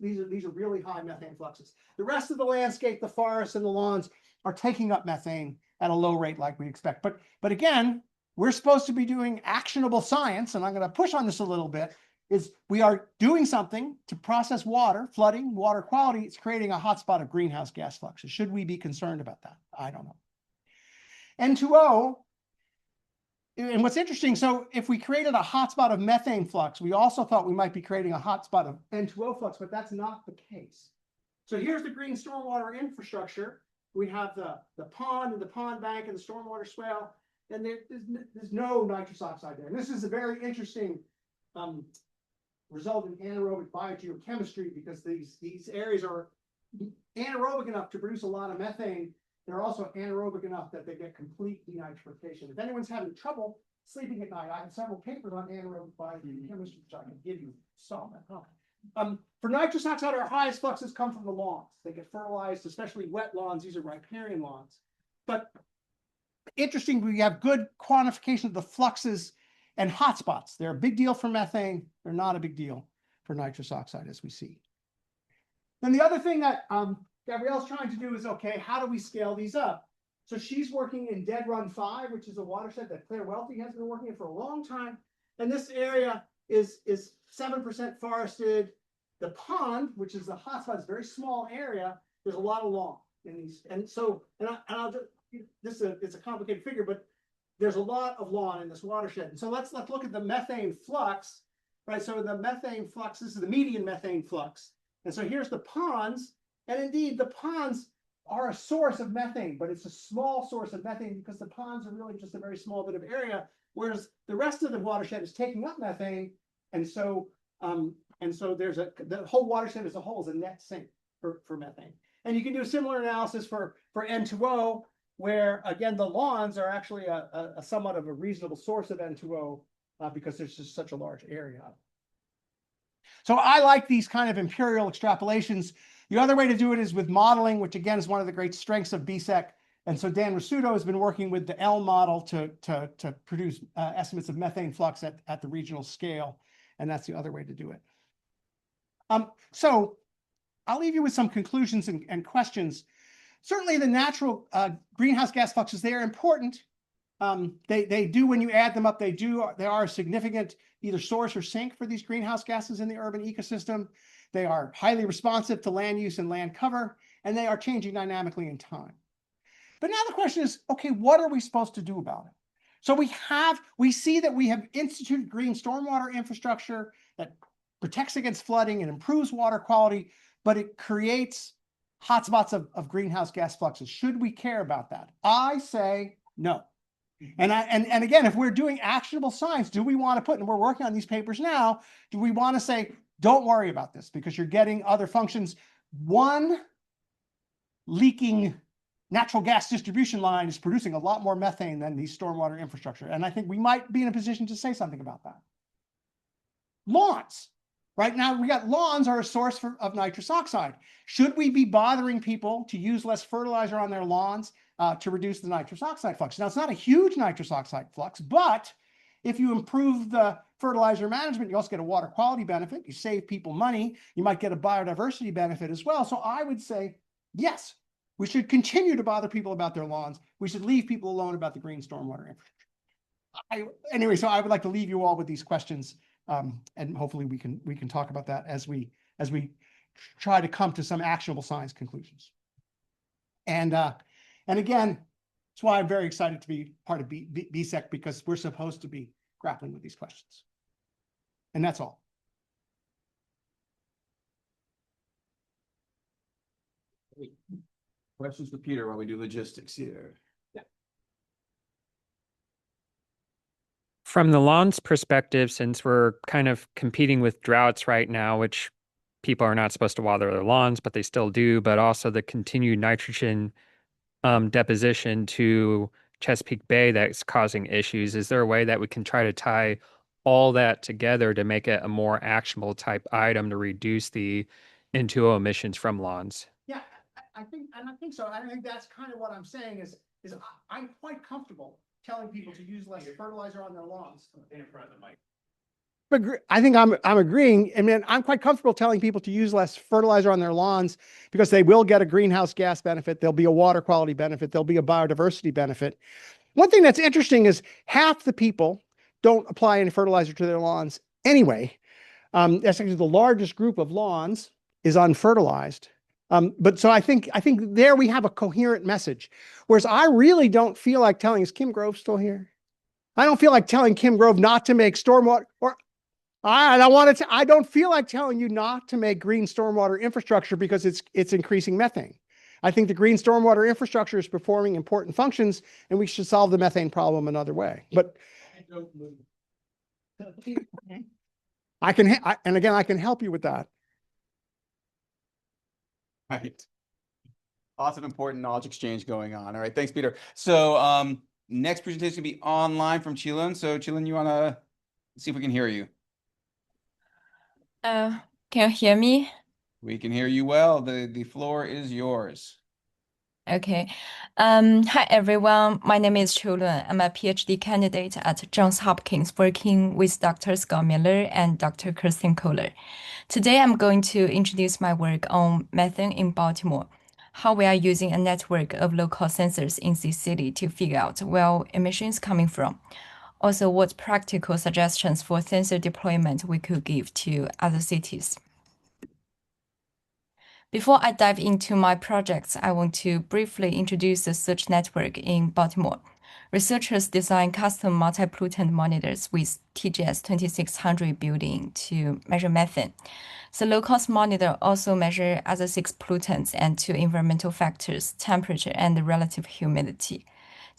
are really high methane fluxes. The rest of the landscape, the forests and the lawns, are taking up methane at a low rate like we expect. But again, we're supposed to be doing actionable science, and I'm going to push on this a little bit, is we are doing something to process water, flooding, water quality. It's creating a hotspot of greenhouse gas fluxes. Should we be concerned about that? I don't know. N2O, and what's interesting, so if we created a hotspot of methane flux, we also thought we might be creating a hotspot of N2O flux, but that's not the case. So here's the green stormwater infrastructure. We have the pond and the pond bank and the stormwater swale, and there's no nitrous oxide there. And this is a very interesting result in anaerobic biogeochemistry, because these areas are anaerobic enough to produce a lot of methane. They're also anaerobic enough that they get complete denitrification. If anyone's having trouble sleeping at night, I have several papers on anaerobic biogeochemistry, which I can give you some. For nitrous oxide, our highest fluxes come from the lawns. They get fertilized, especially wet lawns. These are riparian lawns. But interesting, we have good quantification of the fluxes and hotspots. They're a big deal for methane. They're not a big deal for nitrous oxide, as we see. Then the other thing that Gabrielle's trying to do is, okay, how do we scale these up? So she's working in Dead Run 5, which is a watershed that Claire Welty has been working in for a long time. And this area is 7% forested. The pond, which is the hotspot, is a very small area. There's a lot of lawn in these. And so, I'll just, it's a complicated figure, but there's a lot of lawn in this watershed. And so let's look at the methane flux, right? So the methane flux, this is the median methane flux. And so here's the ponds. And indeed, the ponds are a source of methane, but it's a small source of methane because the ponds are really just a very small bit of area, whereas the rest of the watershed is taking up methane. And so there's the whole watershed as a whole is a net sink for methane. And you can do a similar analysis for N2O, where again, the lawns are actually a somewhat of a reasonable source of N2O because there's just such a large area. So I like these kind of imperial extrapolations. The other way to do it is with modeling, which again is one of the great strengths of BSEC. And so Dan Rasuto has been working with the L model to produce estimates of methane flux at the regional scale. And that's the other way to do it. So I'll leave you with some conclusions and questions. Certainly the natural greenhouse gas fluxes, they are important. They do, when you add them up, they are a significant either source or sink for these greenhouse gases in the urban ecosystem. They are highly responsive to land use and land cover, and they are changing dynamically in time. But now the question is, okay, what are we supposed to do about it? So we see that we have instituted green stormwater infrastructure that protects against flooding and improves water quality, but it creates hotspots of greenhouse gas fluxes. Should we care about that? I say no. And again, if we're doing actionable science, do we want to put, and we're working on these papers now, do we want to say, don't worry about this because you're getting other functions? One leaking natural gas distribution line is producing a lot more methane than these stormwater infrastructure. And I think we might be in a position to say something about that. Lawns. Right now, we got lawns are a source of nitrous oxide. Should we be bothering people to use less fertilizer on their lawns to reduce the nitrous oxide flux? Now, it's not a huge nitrous oxide flux, but if you improve the fertilizer management, you also get a water quality benefit. You save people money. You might get a biodiversity benefit as well. So I would say, yes, we should continue to bother people about their lawns. We should leave people alone about the green stormwater infrastructure. Anyway, so I would like to leave you all with these questions. And hopefully we can talk about that as we try to come to some actionable science conclusions. And again, that's why I'm very excited to be part of BSEC, because we're supposed to be grappling with these questions. And that's all. Questions for Peter while we do logistics here? From the lawn's perspective, since we're kind of competing with droughts right now, which people are not supposed to water their lawns, but they still do, but also the continued nitrogen deposition to Chesapeake Bay that's causing issues, is there a way that we can try to tie all that together to make it a more actionable type item to reduce the N2O emissions from lawns? Yeah, I think so. I think that's kind of what I'm saying is I'm quite comfortable telling people to use less fertilizer on their lawns. In front of the mic. I think I'm agreeing. I mean, I'm quite comfortable telling people to use less fertilizer on their lawns because they will get a greenhouse gas benefit. There'll be a water quality benefit. There'll be a biodiversity benefit. One thing that's interesting is half the people don't apply any fertilizer to their lawns anyway. That's actually the largest group of lawns is unfertilized. But so I think there we have a coherent message. Whereas I really don't feel like telling, is Kim Grove still here? I don't feel like telling Kim Grove not to make stormwater, or I don't feel like telling you not to make green stormwater infrastructure because it's increasing methane. I think the green stormwater infrastructure is performing important functions, and we should solve the methane problem another way. But and again, I can help you with that. Right. Lots of important knowledge exchange going on. All right, thanks, Peter. So next presentation will be online from Chilun. So Chilun, you want to see if we can hear you? Can you hear me? We can hear you well. The floor is yours. Okay. Hi everyone. My name is Chulun. I'm a PhD candidate at Johns Hopkins working with Dr. Scott Miller and Dr. Kirsten Kohler. Today I'm going to introduce my work on methane in Baltimore, how we are using a network of local sensors in this city to figure out where emissions coming from. Also, what practical suggestions for sensor deployment we could give to other cities. Before I dive into my projects, I want to briefly introduce the search network in Baltimore. Researchers design custom multi-pollutant monitors with TGS 2600 built-in to measure methane. The low-cost monitor also measures other 6 pollutants and 2 environmental factors, temperature and relative humidity.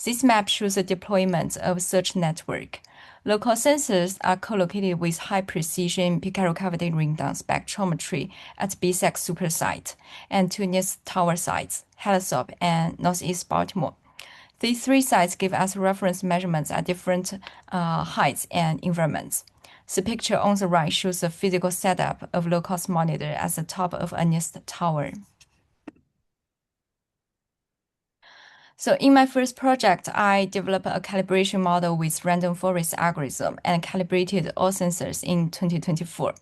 This map shows the deployment of such network. Local sensors are co-located with high-precision Picaro cavity ring-down spectrometry at BSEC super site and 2 nearest tower sites, Hillsop and Northeast Baltimore. These 3 sites give us reference measurements at different heights and environments. The picture on the right shows the physical setup of low-cost monitor at the top of a nearest tower. So in my first project, I developed a calibration model with random forest algorithm and calibrated all sensors in 2024.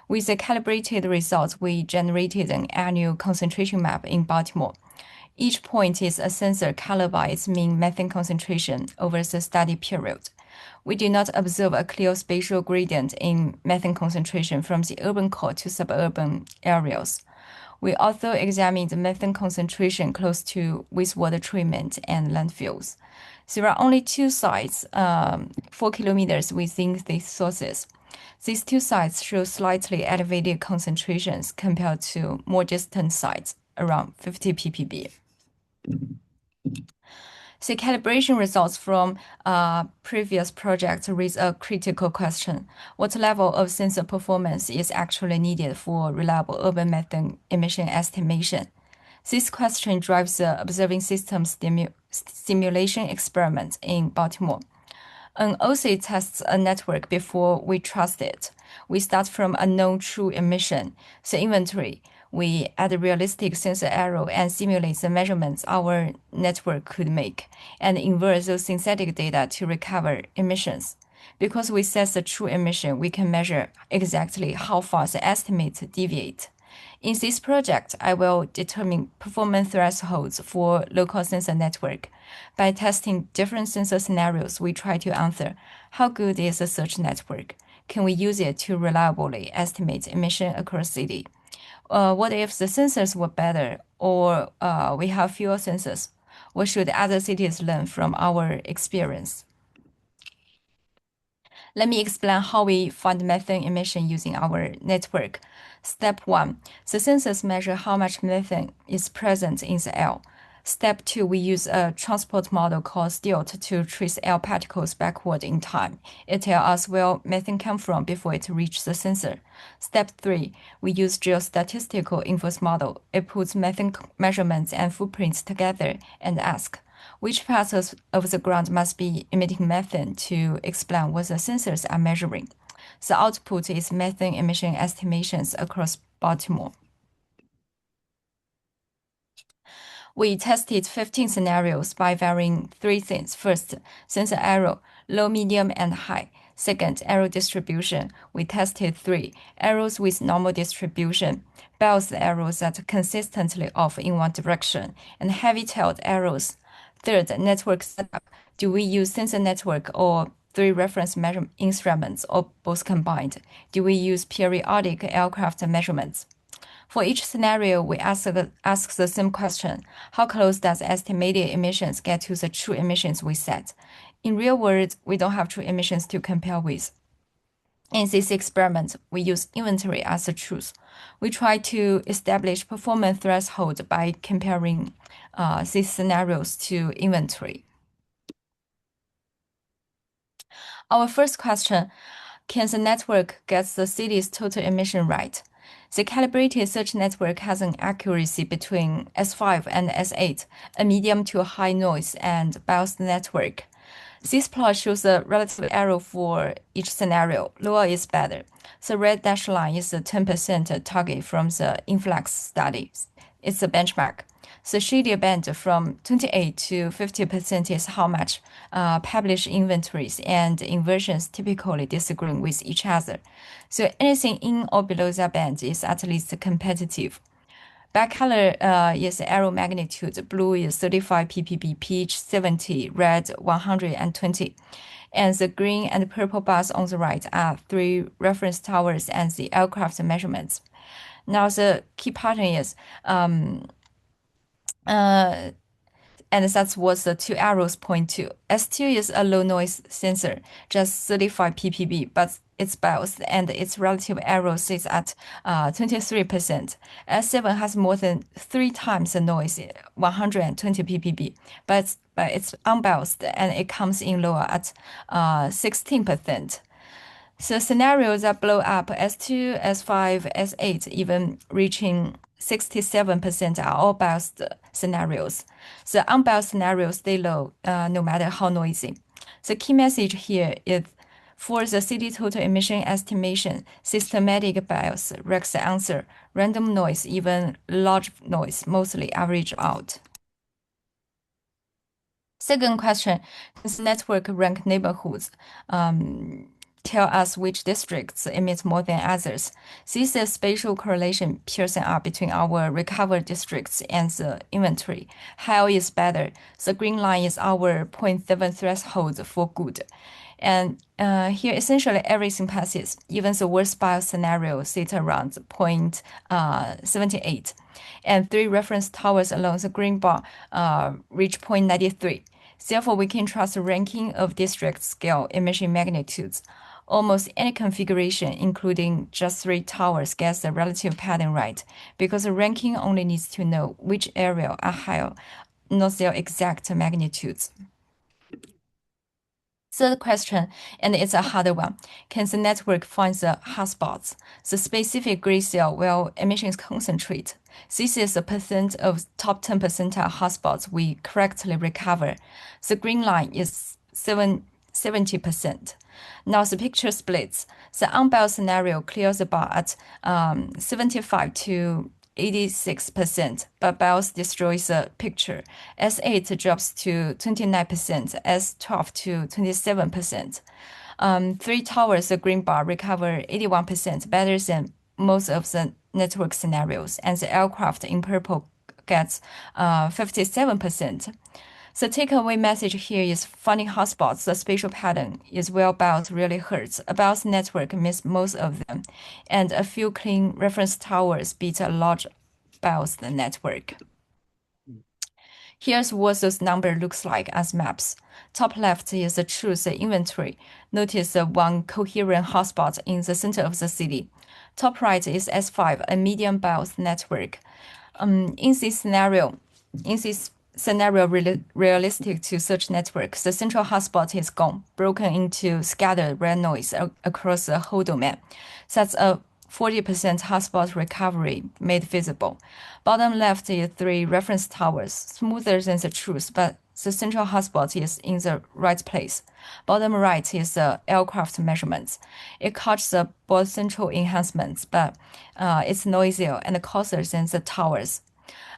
With the calibrated results, we generated an annual concentration map in Baltimore. Each point is a sensor colored by its mean methane concentration over the study period. We did not observe a clear spatial gradient in methane concentration from the urban core to suburban areas. We also examined the methane concentration close to wastewater treatment and landfills. There are only 2 sites, 4 kilometers within these sources. These 2 sites show slightly elevated concentrations compared to more distant sites, around 50 ppb. The calibration results from previous projects raise a critical question. What level of sensor performance is actually needed for reliable urban methane emission estimation? This question drives the observing system simulation experiment in Baltimore. An OC tests a network before we trust it. We start from a known true emission, the inventory. We add a realistic sensor error and simulate the measurements our network could make, and invert those synthetic data to recover emissions. Because we set the true emission, we can measure exactly how far the estimates deviate. In this project, I will determine performance thresholds for local sensor network. By testing different sensor scenarios, we try to answer, how good is the search network? Can we use it to reliably estimate emission across city? What if the sensors were better or we have fewer sensors? What should other cities learn from our experience? Let me explain how we find methane emission using our network. Step 1, the sensors measure how much methane is present in the air. Step 2, we use a transport model called STILT to trace air particles backward in time. It tells us where methane came from before it reached the sensor. Step 3, we use geostatistical inverse model. It puts methane measurements and footprints together and asks, which parts of the ground must be emitting methane to explain what the sensors are measuring. The output is methane emission estimations across Baltimore. We tested 15 scenarios by varying 3 things. First, sensor error, low, medium, and high. Second, error distribution. We tested 3 errors with normal distribution, Bell's errors that are consistently off in one direction, and heavy-tailed errors. Third, network setup. Do we use sensor network or 3 reference measurement instruments or both combined? Do we use periodic aircraft measurements? For each scenario, we ask the same question. How close does estimated emissions get to the true emissions we set? In real world, we don't have true emissions to compare with. In this experiment, we use inventory as the truth. We try to establish performance threshold by comparing these scenarios to inventory. Our first question, can the network get the city's total emission right? The calibrated search network has an accuracy between S5 and S8, a medium to high noise and biased network. This plot shows the relative error for each scenario. Lower is better. The red dashed line is the 10% target from the influx study. It's the benchmark. The shaded band from 28 to 50% is how much published inventories and inversions typically disagree with each other. So anything in or below that band is at least competitive. Black color is arrow magnitude. Blue is 35 ppb, peach 70, red 120. And the green and purple bars on the right are 3 reference towers and the aircraft measurements. Now the key pattern is and that's what the 2 arrows point to. S2 is a low noise sensor, just 35 ppb, but it's biased and its relative error sits at 23%. S7 has more than 3 times the noise, 120 ppb, but it's unbiased and it comes in lower at 16%. So scenarios that blow up S2, S5, S8, even reaching 67% are all biased scenarios. The unbiased scenarios stay low no matter how noisy. The key message here is for the city total emission estimation, systematic bias ranks the answer. Random noise, even large noise, mostly average out. Second question, does network rank neighborhoods? Tell us which districts emit more than others. This is spatial correlation Pearson up between our recovered districts and the inventory. High is better. The green line is our 0.7 threshold for good. And here, essentially, everything passes. Even the worst bias scenario sit around 0.78. And 3 reference towers along the green bar reach 0.93. Therefore, we can trust the ranking of district scale emission magnitudes. Almost any configuration, including just 3 towers, gets the relative pattern right, because the ranking only needs to know which area are higher, not their exact magnitudes. Third question, and it's a harder one. Can the network find the hotspots, the specific gray cell where emissions concentrate? This is the percent of top 10 percentile hotspots we correctly recover. The green line is 70%. Now the picture splits. The unbiased scenario clears the bar at 75 to 86%, but bias destroys the picture. S8 drops to 29%, S12 to 27%. 3 towers, the green bar, recover 81%, better than most of the network scenarios, and the aircraft in purple gets 57%. The takeaway message here is finding hotspots. The spatial pattern is well biased really hurts. A biased network miss most of them, and a few clean reference towers beat a large biased network. Here's what those number looks like as maps. Top left is the truth inventory. Notice the one coherent hotspot in the center of the city. Top right is S5, a medium biased network. In this scenario, realistic to such networks, the central hotspot is gone, broken into scattered red noise across the whole domain. That's a 40% hotspot recovery made visible. Bottom left is 3 reference towers, smoother than the truth, but the central hotspot is in the right place. Bottom right is the aircraft measurements. It caught the both central enhancements, but it's noisier and coarser than the towers.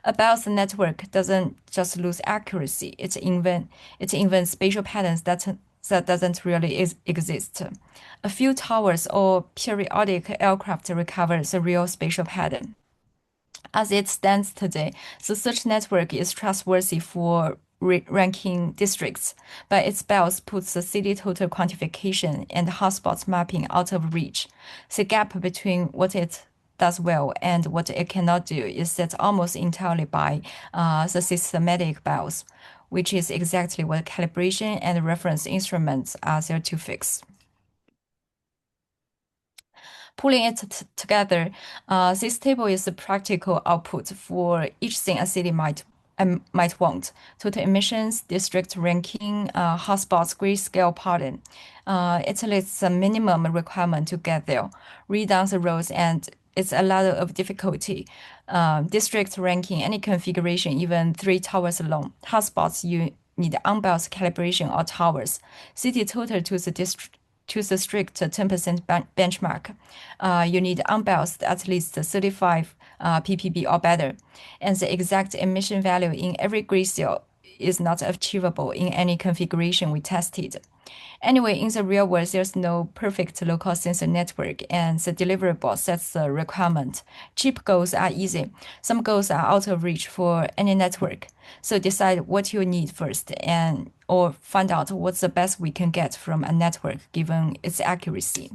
A biased network doesn't just lose accuracy, it invents spatial patterns that doesn't really exist. A few towers or periodic aircraft recover the real spatial pattern. As it stands today, the search network is trustworthy for ranking districts, but its bias puts the city total quantification and hotspot mapping out of reach. The gap between what it does well and what it cannot do is set almost entirely by the systematic bias, which is exactly what calibration and reference instruments are there to fix. Pulling it together, this table is the practical output for each thing a city might want: total emissions, district ranking, hotspots, grid scale pattern. It lists a minimum requirement to get there. Read down the rows, and it's a lot of difficulty. District ranking, any configuration, even 3 towers alone. Hotspots, you need unbiased calibration or towers. City total to the strict 10% benchmark. You need unbiased at least 35 ppb or better. And the exact emission value in every grid cell is not achievable in any configuration we tested. Anyway, in the real world, there's no perfect local sensor network, and the deliverable sets the requirement. Cheap goals are easy. Some goals are out of reach for any network. So decide what you need first, or find out what's the best we can get from a network given its accuracy.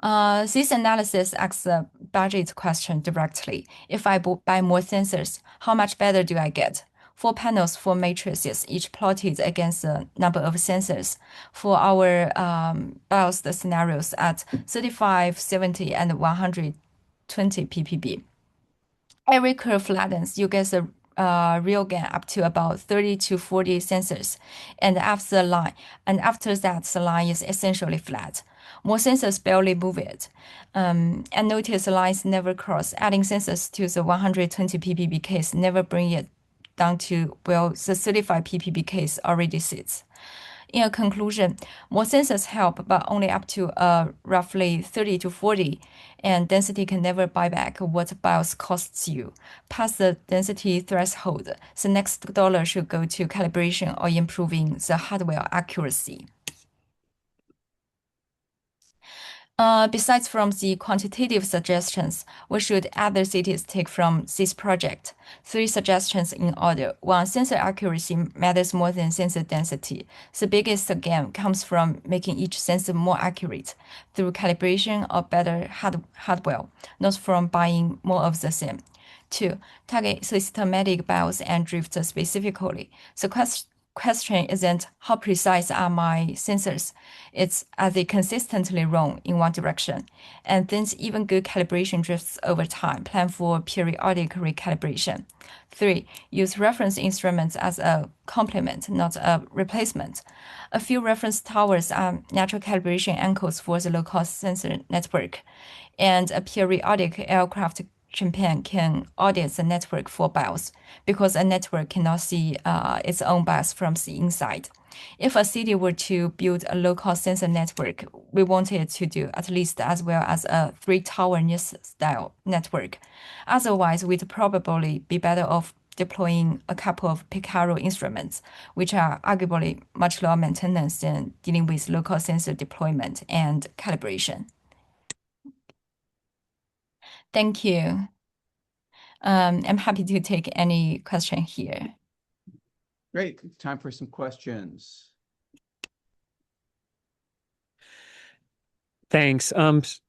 This analysis asks the budget question directly. If I buy more sensors, how much better do I get? 4 panels, 4 matrices, each plotted against the number of sensors. For our biased scenarios at 35, 70, and 120 ppb. Every curve flattens, you get the real gain up to about 30 to 40 sensors. And after that, the line is essentially flat. More sensors barely move it. And notice the lines never cross. Adding sensors to the 120 ppb case never bring it down to where the 35 ppb case already sits. In a conclusion, more sensors help, but only up to roughly 30 to 40, and density can never buy back what BIOS costs you. Past the density threshold, the next dollar should go to calibration or improving the hardware accuracy. Besides from the quantitative suggestions, what should other cities take from this project? 3 suggestions in order. 1, sensor accuracy matters more than sensor density. The biggest gain comes from making each sensor more accurate through calibration or better hardware, not from buying more of the same. 2, target systematic BIOS and drift specifically. The question isn't how precise are my sensors, it's are they consistently wrong in one direction? And then even good calibration drifts over time. Plan for periodic recalibration. 3, use reference instruments as a complement, not a replacement. A few reference towers are natural calibration anchors for the local sensor network, and a periodic aircraft campaign can audit the network for BIOS, because a network cannot see its own BIOS from the inside. If a city were to build a local sensor network, we want it to do at least as well as a 3-tower NIST-style network. Otherwise, we'd probably be better off deploying a couple of Picaro instruments, which are arguably much lower maintenance than dealing with local sensor deployment and calibration. Thank you. I'm happy to take any question here. Great. Time for some questions. Thanks.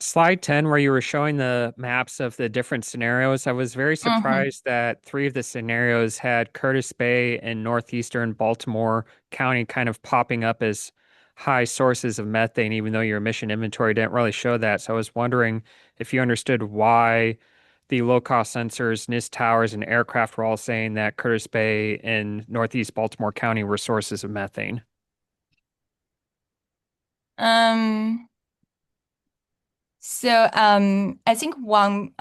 Slide 10, where you were showing the maps of the different scenarios, I was very surprised that 3 of the scenarios had Curtis Bay and northeastern Baltimore County kind of popping up as high sources of methane, even though your emission inventory didn't really show that. So I was wondering if you understood why the low-cost sensors, NIST towers, and aircraft were all saying that Curtis Bay and northeast Baltimore County were sources of methane. So I think one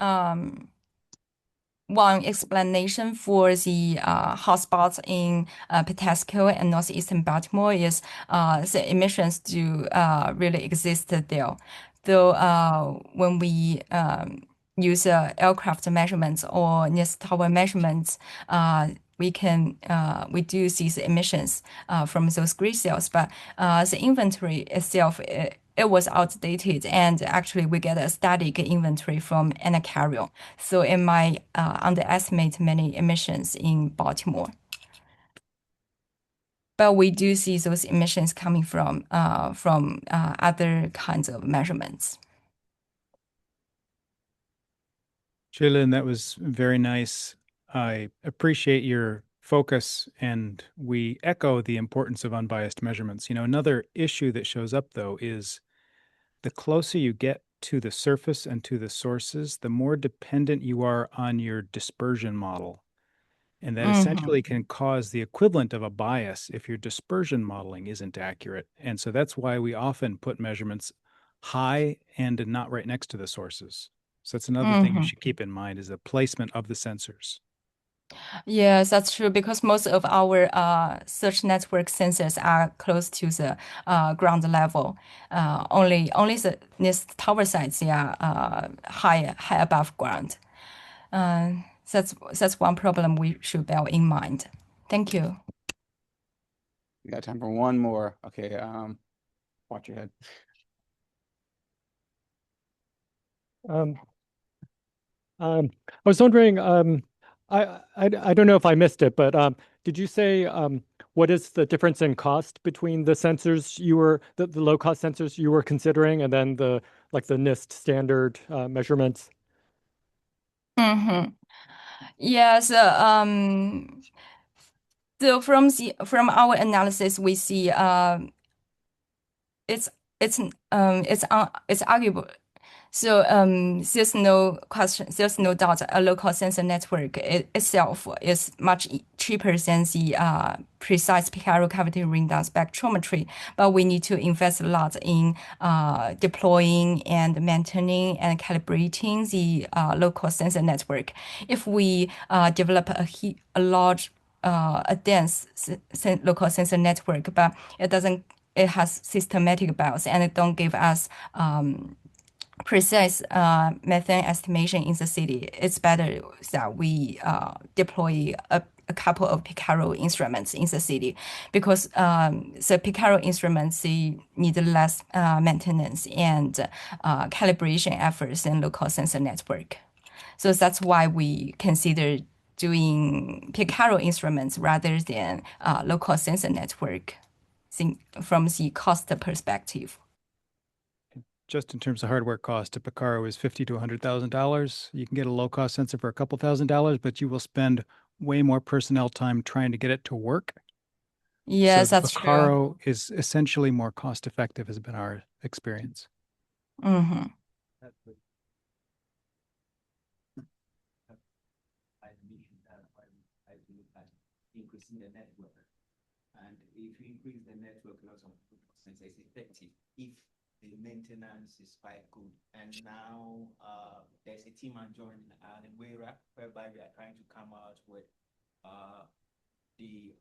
explanation for the hotspots in Patapsco and northeastern Baltimore is the emissions do really exist there. Though when we use aircraft measurements or NIST tower measurements, we do see the emissions from those grid cells, but the inventory itself, it was outdated, and actually we get a static inventory from any carrier, so it might underestimate many emissions in Baltimore. But we do see those emissions coming from other kinds of measurements. Jillian, that was very nice. I appreciate your focus, and we echo the importance of unbiased measurements. You know, another issue that shows up, though, is the closer you get to the surface and to the sources, the more dependent you are on your dispersion model. And that essentially can cause the equivalent of a bias if your dispersion modeling isn't accurate. And so that's why we often put measurements high and not right next to the sources. So that's another thing you should keep in mind is the placement of the sensors. Yes, that's true because most of our search network sensors are close to the ground level. Only this tower sites are high above ground. That's one problem we should bear in mind. Thank you. We got time for one more. Okay, watch your head. I was wondering, I don't know if I missed it, but did you say what is the difference in cost between the sensors the low cost sensors you were considering and then the NIST standard measurements? Yes, so from our analysis, we see it's arguable. So there's no question, there's no doubt a local sensor network itself is much cheaper than the precise Picaro cavity ring down spectrometry, but we need to invest a lot in deploying and maintaining and calibrating the local sensor network. If we develop a large a dense local sensor network, but it has systematic bias and it don't give us precise methane estimation in the city. It's better that we deploy a couple of Picaro instruments in the city because the Picaro instruments they need less maintenance and calibration efforts than local sensor network. So that's why we consider doing Picaro instruments rather than local sensor network from the cost perspective. Just in terms of hardware cost, a Picaro is $50,000 to $100,000. You can get a low-cost sensor for a couple $1,000s, but you will spend way more personnel time trying to get it to work. Yes, so that's true. Picaro is essentially more cost-effective, has been our experience. Increasing the network, and if you increase the network, lots of sensors is effective if the maintenance is quite good. And now there's a team I'm joining in Wera, whereby we are trying to come out with the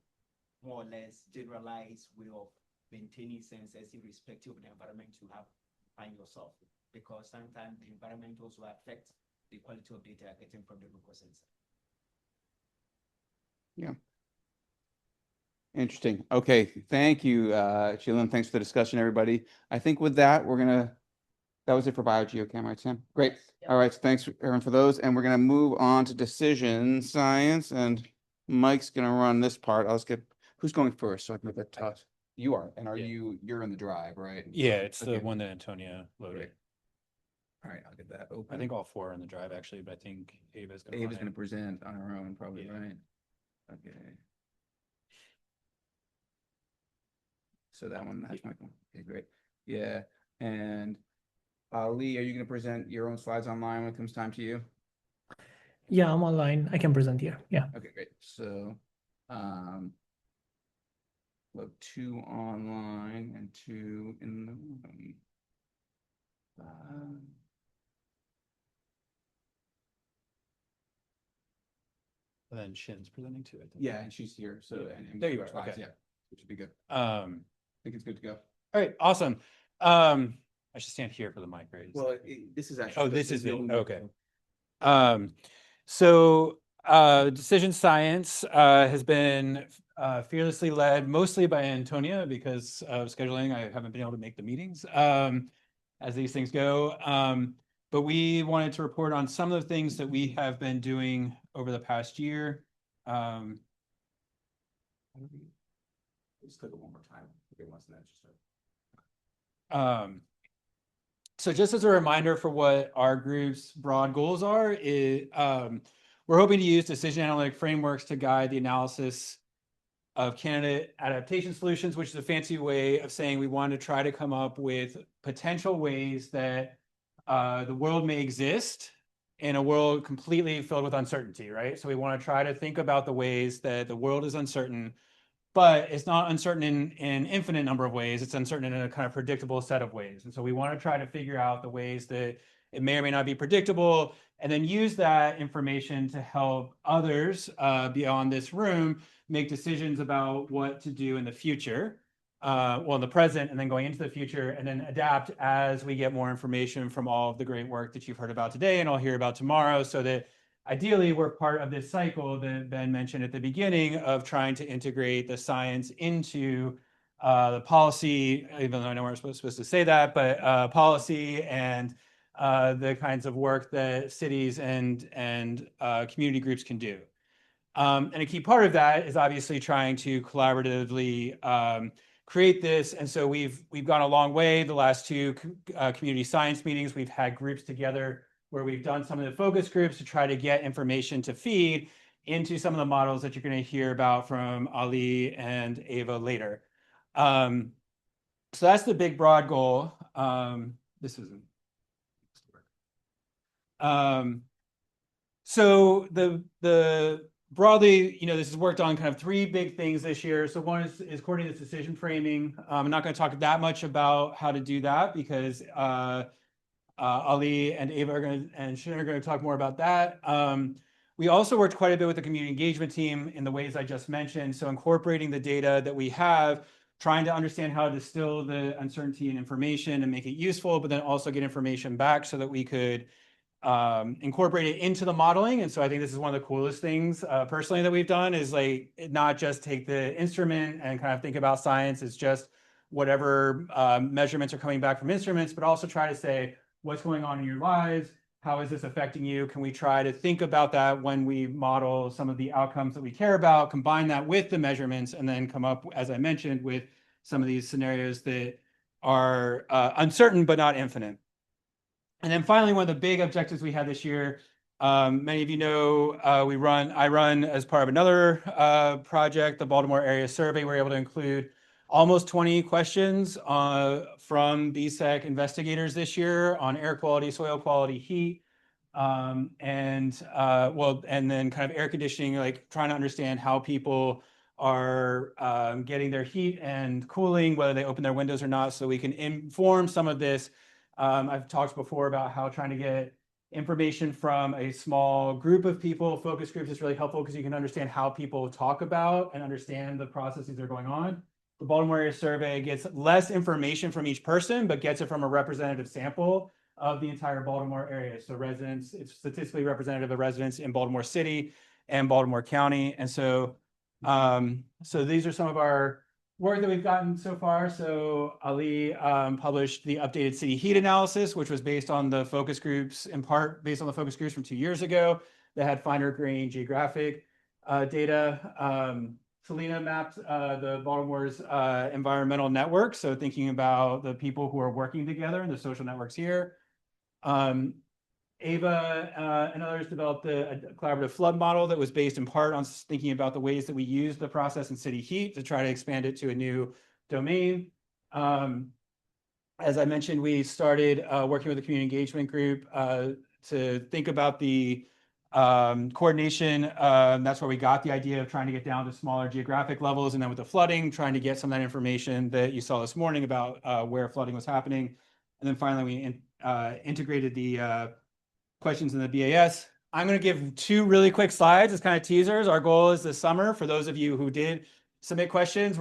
more or less generalized way of maintaining sensors irrespective of the environment you have find yourself, because sometimes the environment also affects the quality of data getting from the local sensor. Yeah. Interesting. Okay. Thank you, Sheila, and thanks for the discussion, everybody. I think with that, that was it for biogeochem, right, Sam? Great. All right. So thanks, everyone, for those. And we're going to move on to decision science. And Mike's going to run this part. Who's going first? So I can make that tough. You are. And you're in the drive, right? Yeah, it's the one that Antonia loaded. Great. All right. I'll get that open. I think all four are in the drive, actually, but I think Ava's going to present on her own, probably, right? Okay. So that one, that's Michael. Okay, great. Yeah. And Lee, are you going to present your own slides online when it comes time to you? Yeah, I'm online. I can present here. Yeah. Okay, great. So we'll have 2 online and 2 in the room. And then Shin's presenting too, I think. Yeah, and she's here. So and there you are. Slides, okay. Yeah, which would be good. I think it's good to go. All right, awesome. I should stand here for the mic, right? Well, this is actually. Oh, this is the it. only- Okay. So decision science has been fearlessly led mostly by Antonia because of scheduling. I haven't been able to make the meetings as these things go. But we wanted to report on some of the things that we have been doing over the past year. Just click it one more time. Okay, once that just start. So just as a reminder for what our group's broad goals are, we're hoping to use decision analytic frameworks to guide the analysis of candidate adaptation solutions, which is a fancy way of saying we want to try to come up with potential ways that the world may exist in a world completely filled with uncertainty, right? So we want to try to think about the ways that the world is uncertain, but it's not uncertain in an infinite number of ways. It's uncertain in a kind of predictable set of ways. And so we want to try to figure out the ways that it may or may not be predictable, and then use that information to help others beyond this room make decisions about what to do in the future, well, in the present, and then going into the future, and then adapt as we get more information from all of the great work that you've heard about today and I'll hear about tomorrow, so that ideally we're part of this cycle that Ben mentioned at the beginning of trying to integrate the science into the policy, even though I know we're supposed to say that, but policy and the kinds of work that cities and community groups can do. And a key part of that is obviously trying to collaboratively create this. And so we've gone a long way. The last two community science meetings, we've had groups together where we've done some of the focus groups to try to get information to feed into some of the models that you're going to hear about from Ali and Ava later. So that's the big broad goal. This isn't. So the broadly, this is worked on kind of three big things this year. So one is coordinated decision framing. I'm not going to talk that much about how to do that because Ali and Ava and Shannon are going to talk more about that. We also worked quite a bit with the community engagement team in the ways I just mentioned. So incorporating the data that we have, trying to understand how to distill the uncertainty in information and make it useful, but then also get information back so that we could incorporate it into the modeling. And so I think this is one of the coolest things personally that we've done is like not just take the instrument and kind of think about science as just whatever measurements are coming back from instruments, but also try to say what's going on in your lives, how is this affecting you? Can we try to think about that when we model some of the outcomes that we care about, combine that with the measurements, and then come up, as I mentioned, with some of these scenarios that are uncertain but not infinite. And then finally, one of the big objectives we had this year, many of you know, I run as part of another project, the Baltimore Area Survey. We're able to include almost 20 questions from BSEC investigators this year on air quality, soil quality, heat, and then kind of air conditioning, like trying to understand how people are getting their heat and cooling, whether they open their windows or not, so we can inform some of this. I've talked before about how trying to get information from a small group of people, focus groups, is really helpful because you can understand how people talk about and understand the processes that are going on. The Baltimore Area Survey gets less information from each person, but gets it from a representative sample of the entire Baltimore area. So residents, it's statistically representative of residents in Baltimore City and Baltimore County. And so, so these are some of our work that we've gotten so far. So Ali published the updated city heat analysis, which was based on the focus groups, in part based on the focus groups from 2 years ago that had finer grain geographic data. Selena mapped the Baltimore's environmental network. So thinking about the people who are working together and the social networks here. Ava and others developed a collaborative flood model that was based in part on thinking about the ways that we use the process in city heat to try to expand it to a new domain. As I mentioned, we started working with the community engagement group to think about the coordination. That's where we got the idea of trying to get down to smaller geographic levels, and then with the flooding, trying to get some of that information that you saw this morning about where flooding was happening. And then finally, we integrated the questions in the BAS. I'm going to give 2 really quick slides as kind of teasers. Our goal is this summer, for those of you who did submit questions,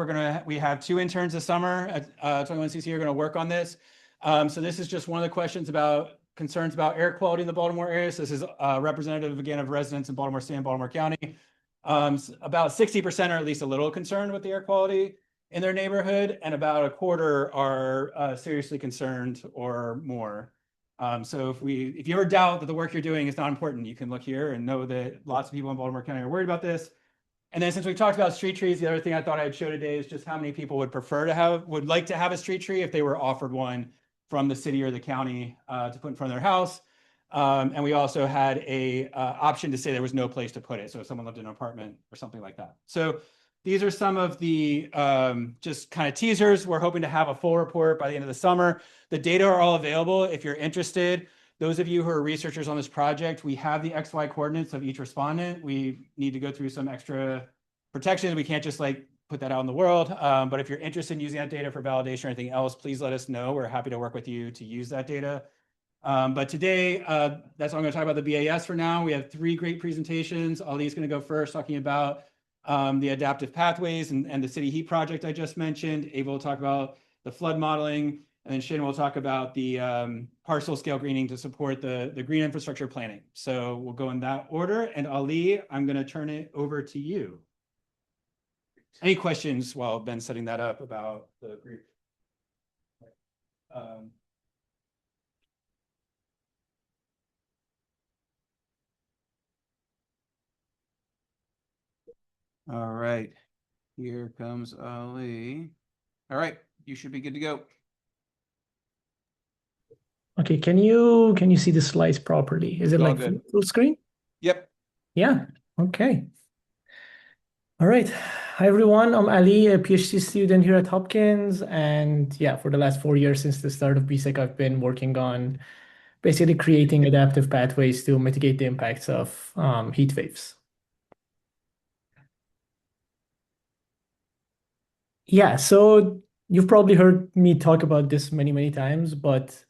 we have 2 interns this summer at 21CC are going to work on this. So this is just one of the questions about concerns about air quality in the Baltimore area. So this is representative again of residents in Baltimore City and Baltimore County. About 60% are at least a little concerned with the air quality in their neighborhood, and about a quarter are seriously concerned or more. So if you ever doubt that the work you're doing is not important, you can look here and know that lots of people in Baltimore County are worried about this. And then since we talked about street trees, the other thing I thought I'd show today is just how many people would like to have a street tree if they were offered one from the city or the county to put in front of their house. And we also had a option to say there was no place to put it. So if someone lived in an apartment or something like that. So these are some of the just kind of teasers. We're hoping to have a full report by the end of the summer. The data are all available if you're interested. Those of you who are researchers on this project, we have the XY coordinates of each respondent. We need to go through some extra protection. We can't just like put that out in the world. But if you're interested in using that data for validation or anything else, please let us know. We're happy to work with you to use that data. But today, that's all I'm going to talk about the BAS for now. We have 3 great presentations. Ali's going to go first, talking about the adaptive pathways and the city heat project I just mentioned. Ava will talk about the flood modeling, and then Shin will talk about the parcel scale greening to support the green infrastructure planning. So we'll go in that order. And Ali, I'm going to turn it over to you. Any questions while Ben's setting that up about the group? All right, here comes Ali. All right, you should be good to go. Okay, can you see the slides properly? Is it All like good. full screen? Yep. Yeah, okay. All right. Hi, everyone. I'm Ali, a PhD student here at Hopkins. And yeah, for the last 4 years since the start of BSEC, I've been working on basically creating adaptive pathways to mitigate the impacts of heat waves. Yeah, so you've probably heard me talk about this many, many times, but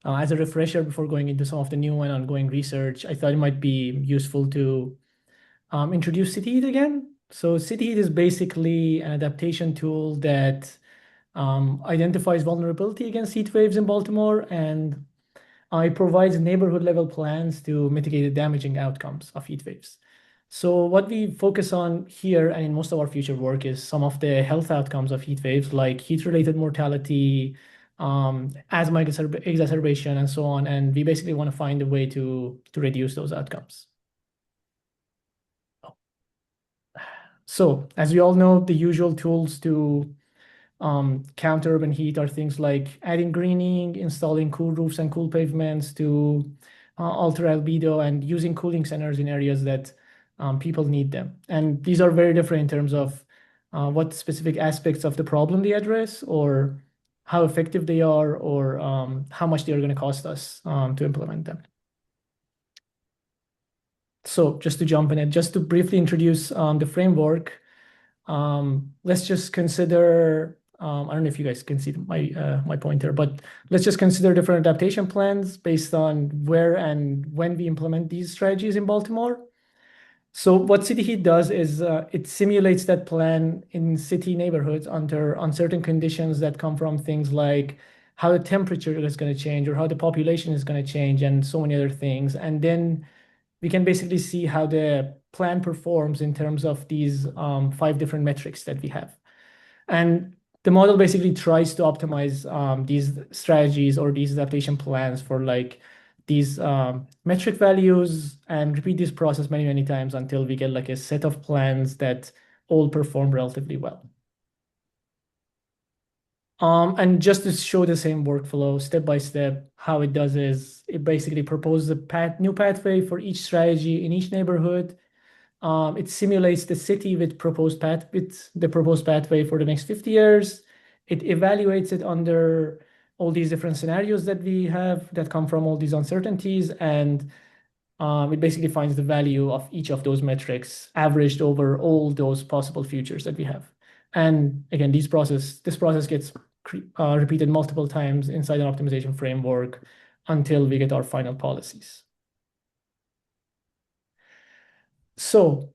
as a refresher before going into some of the new and ongoing research, I thought it might be useful to introduce city heat again. So city heat is basically an adaptation tool that identifies vulnerability against heat waves in Baltimore, and it provides neighborhood level plans to mitigate the damaging outcomes of heat waves. So what we focus on here and in most of our future work is some of the health outcomes of heat waves, like heat-related mortality, asthma exacerbation, and so on. And we basically want to find a way to reduce those outcomes. So as we all know, the usual tools to counter urban heat are things like adding greening, installing cool roofs and cool pavements to alter albedo, and using cooling centers in areas that people need them. And these are very different in terms of what specific aspects of the problem they address, or how effective they are, or how much they are going to cost us to implement them. So just to jump in it, just to briefly introduce the framework, let's just consider, I don't know if you guys can see my pointer, but let's just consider different adaptation plans based on where and when we implement these strategies in Baltimore. So what city heat does is it simulates that plan in city neighborhoods under uncertain conditions that come from things like how the temperature is going to change, or how the population is going to change, and so many other things. And then we can basically see how the plan performs in terms of these 5 different metrics that we have. And the model basically tries to optimize these strategies or these adaptation plans for like these metric values, and repeat this process many, many times until we get like a set of plans that all perform relatively well. And just to show the same workflow step by step, how it does is it basically proposes a new pathway for each strategy in each neighborhood. It simulates the city with the proposed pathway for the next 50 years. It evaluates it under all these different scenarios that we have that come from all these uncertainties, and it basically finds the value of each of those metrics averaged over all those possible futures that we have. And again, this process gets repeated multiple times inside an optimization framework until we get our final policies. So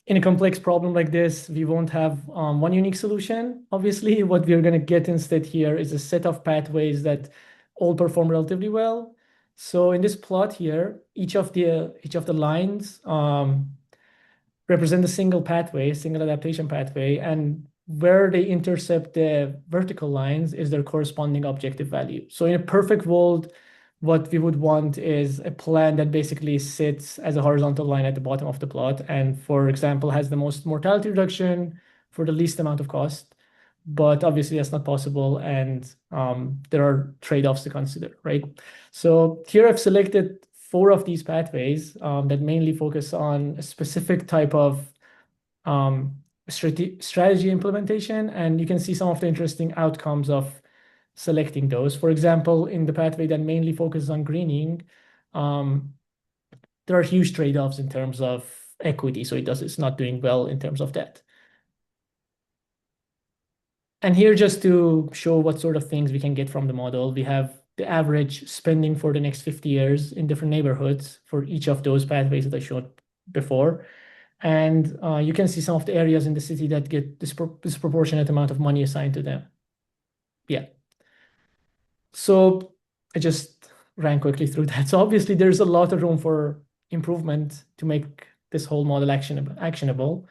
in a complex problem like this, we won't have one unique solution. Obviously, what we're going to get instead here is a set of pathways that all perform relatively well. So in this plot here, each of the lines represent a single pathway, a single adaptation pathway, and where they intercept the vertical lines is their corresponding objective value. So in a perfect world, what we would want is a plan that basically sits as a horizontal line at the bottom of the plot, and for example, has the most mortality reduction for the least amount of cost. But obviously that's not possible, and there are trade-offs to consider, right? So here I've selected 4 of these pathways that mainly focus on a specific type of strategy implementation, and you can see some of the interesting outcomes of selecting those. For example, in the pathway that mainly focuses on greening, there are huge trade-offs in terms of equity, so it's not doing well in terms of that. And here, just to show what sort of things we can get from the model, we have the average spending for the next 50 years in different neighborhoods for each of those pathways that I showed before. And you can see some of the areas in the city that get disproportionate amount of money assigned to them. Yeah. So I just ran quickly through that. So obviously there's a lot of room for improvement to make this whole model actionable.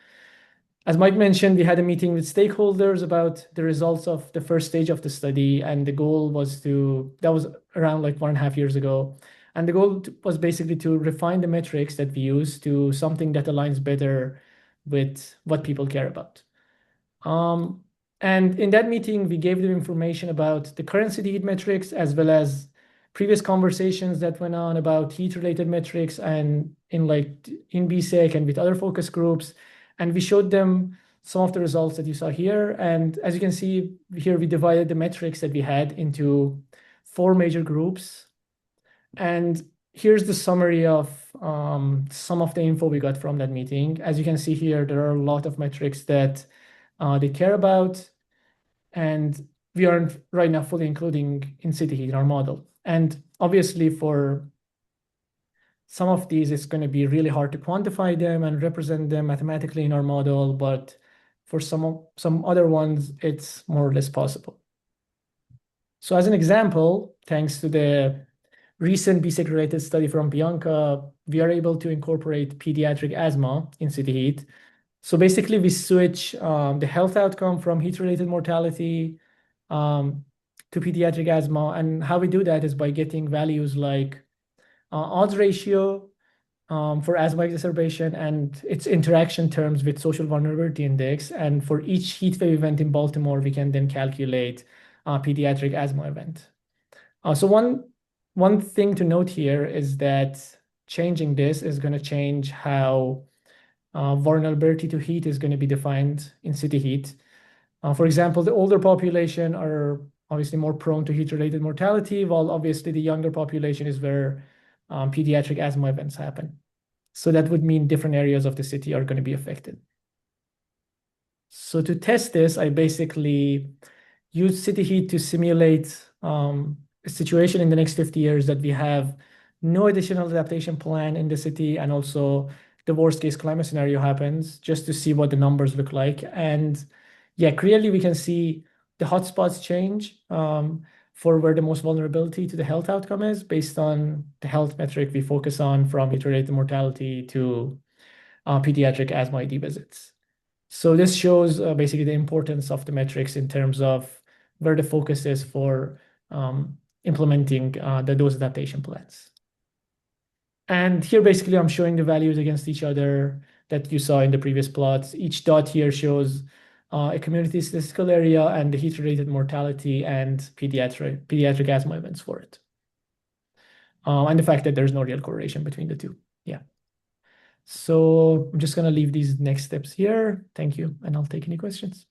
As Mike mentioned, we had a meeting with stakeholders about the results of the first stage of the study, and the goal was that was around like 1.5 years ago. And the goal was basically to refine the metrics that we use to something that aligns better with what people care about. And in that meeting, we gave them information about the current city heat metrics, as well as previous conversations that went on about heat-related metrics and in BSEC and with other focus groups. And we showed them some of the results that you saw here. And as you can see here, we divided the metrics that we had into 4 major groups. And here's the summary of some of the info we got from that meeting. As you can see here, there are a lot of metrics that they care about, and we aren't right now fully including in city heat in our model. And obviously for some of these, it's going to be really hard to quantify them and represent them mathematically in our model, but for some other ones, it's more or less possible. So as an example, thanks to the recent BSEC-related study from Bianca, we are able to incorporate pediatric asthma in city heat. So basically, we switch the health outcome from heat-related mortality to pediatric asthma. And how we do that is by getting values like odds ratio for asthma exacerbation and its interaction terms with social vulnerability index. And for each heat wave event in Baltimore, we can then calculate pediatric asthma event. So one thing to note here is that changing this is going to change how vulnerability to heat is going to be defined in city heat. For example, the older population are obviously more prone to heat-related mortality, while obviously the younger population is where pediatric asthma events happen. So that would mean different areas of the city are going to be affected. So to test this, I basically use city heat to simulate a situation in the next 50 years that we have no additional adaptation plan in the city, and also the worst case climate scenario happens, just to see what the numbers look like. And yeah, clearly we can see the hotspots change for where the most vulnerability to the health outcome is based on the health metric we focus on, from heat-related mortality to pediatric asthma ED visits. So this shows basically the importance of the metrics in terms of where the focus is for implementing the dose adaptation plans. And here, basically, I'm showing the values against each other that you saw in the previous plots. Each dot here shows a community statistical area and the heat-related mortality and pediatric asthma events for it. And the fact that there's no real correlation between the two. Yeah. So I'm just going to leave these next steps here. Thank you. And I'll take any questions.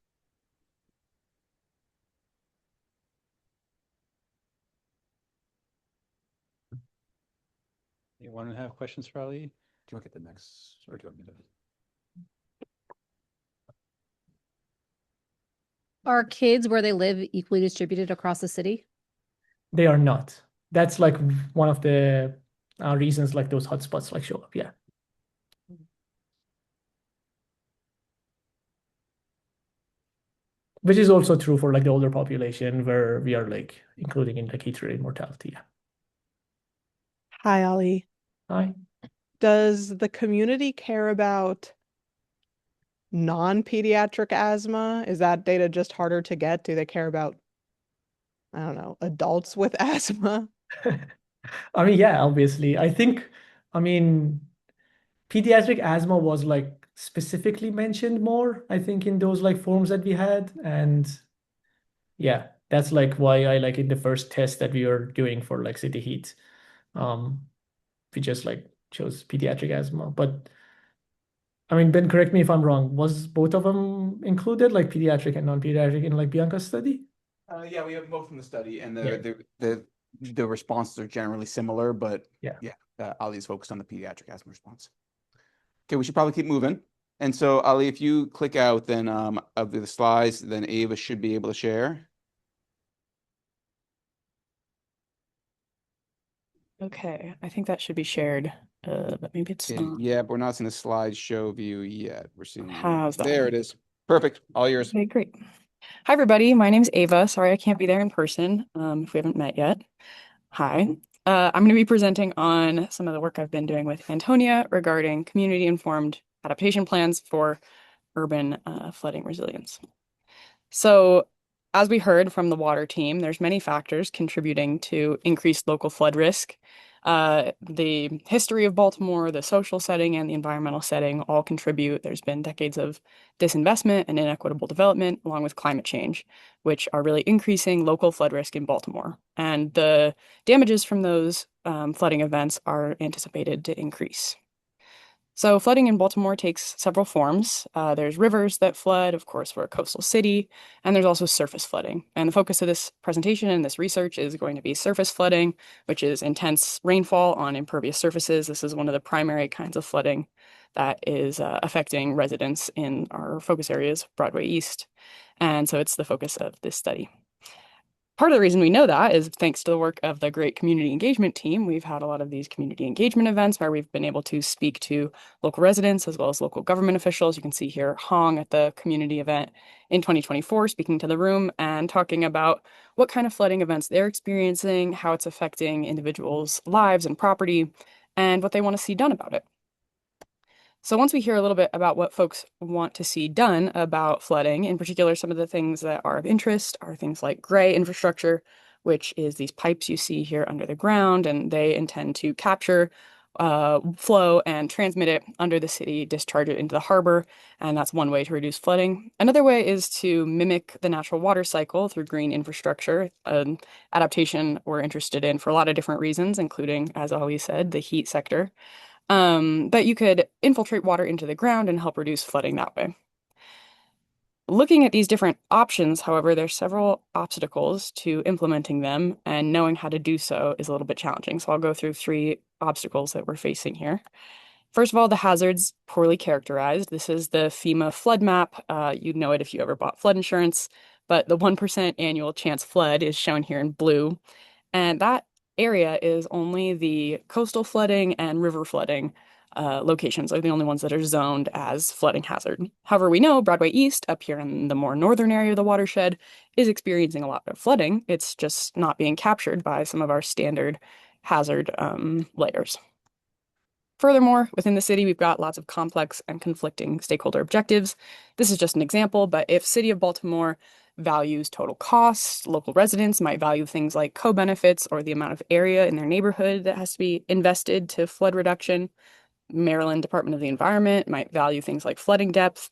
Anyone have questions for Ali? Do you want to get the next, or do you want me to? Are kids where they live equally distributed across the city? They are not. That's like one of the reasons like those hotspots like show up. Yeah. Which is also true for like the older population, where we are like including in like heat-related mortality. Yeah. Hi, Ali. Hi. Does the community care about non-pediatric asthma? Is that data just harder to get? Do they care about, I don't know, adults with asthma? I mean, yeah, obviously. I mean, pediatric asthma was like specifically mentioned more, I think, in those like forms that we had. And yeah, that's like why I like in the first test that we were doing for like city heat, we just like chose pediatric asthma. But I mean, Ben, correct me if I'm wrong. Was both of them included, like pediatric and non-pediatric, in like Bianca's study? Yeah, we have both in the study, and Yeah. the responses are generally similar, but Yeah. Ali's focused on the pediatric asthma response. Okay, we should probably keep moving. And so, Ali, if you click out then of the slides, then Ava should be able to share. Okay, I think that should be shared, but maybe it's not. Yeah, but we're not seeing the slideshow view yet. We're seeing How's that? There it is. Perfect. All yours. Okay, great. Hi, everybody. My name's Ava. Sorry I can't be there in person, if we haven't met yet. Hi. I'm going to be presenting on some of the work I've been doing with Antonia regarding community-informed adaptation plans for urban flooding resilience. So, as we heard from the water team, there's many factors contributing to increased local flood risk. The history of Baltimore, the social setting, and the environmental setting all contribute. There's been decades of disinvestment and inequitable development, along with climate change, which are really increasing local flood risk in Baltimore. And the damages from those flooding events are anticipated to increase. So flooding in Baltimore takes several forms. There's rivers that flood, of course, we're a coastal city, and there's also surface flooding. And the focus of this presentation and this research is going to be surface flooding, which is intense rainfall on impervious surfaces. This is one of the primary kinds of flooding that is affecting residents in our focus areas, Broadway East. And so it's the focus of this study. Part of the reason we know that is thanks to the work of the great community engagement team. We've had a lot of these community engagement events where we've been able to speak to local residents as well as local government officials. You can see here Hong at the community event in 2024 speaking to the room and talking about what kind of flooding events they're experiencing, how it's affecting individuals' lives and property, and what they want to see done about it. So once we hear a little bit about what folks want to see done about flooding, in particular, some of the things that are of interest are things like gray infrastructure, which is these pipes you see here under the ground, and they intend to capture flow and transmit it under the city, discharge it into the harbor, and that's one way to reduce flooding. Another way is to mimic the natural water cycle through green infrastructure, an adaptation we're interested in for a lot of different reasons, including, as Ali said, the heat sector. But you could infiltrate water into the ground and help reduce flooding that way. Looking at these different options, however, there's several obstacles to implementing them, and knowing how to do so is a little bit challenging. So I'll go through 3 obstacles that we're facing here. First of all, the hazards poorly characterized. This is the FEMA flood map. You'd know it if you ever bought flood insurance, but the 1% annual chance flood is shown here in blue. And that area is only the coastal flooding and river flooding locations are the only ones that are zoned as flooding hazard. However, we know Broadway East, up here in the more northern area of the watershed, is experiencing a lot of flooding. It's just not being captured by some of our standard hazard layers. Furthermore, within the city, we've got lots of complex and conflicting stakeholder objectives. This is just an example, but if City of Baltimore values total costs, local residents might value things like co-benefits or the amount of area in their neighborhood that has to be invested to flood reduction. Maryland Department of the Environment might value things like flooding depth.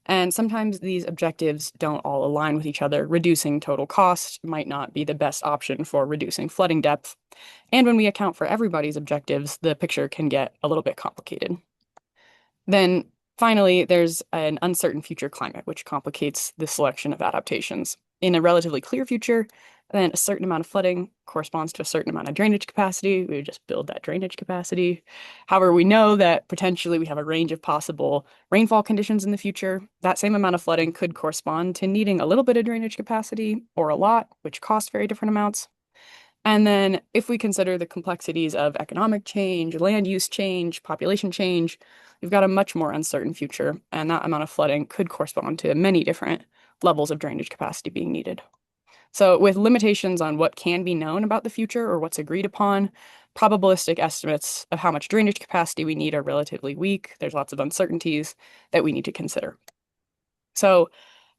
And sometimes these objectives don't all align with each other. Reducing total cost might not be the best option for reducing flooding depth. And when we account for everybody's objectives, the picture can get a little bit complicated. Then finally, there's an uncertain future climate, which complicates the selection of adaptations. In a relatively clear future, then a certain amount of flooding corresponds to a certain amount of drainage capacity. We would just build that drainage capacity. However, we know that potentially we have a range of possible rainfall conditions in the future. That same amount of flooding could correspond to needing a little bit of drainage capacity or a lot, which cost very different amounts. And then if we consider the complexities of economic change, land use change, population change, we've got a much more uncertain future, and that amount of flooding could correspond to many different levels of drainage capacity being needed. So with limitations on what can be known about the future or what's agreed upon, probabilistic estimates of how much drainage capacity we need are relatively weak. There's lots of uncertainties that we need to consider. So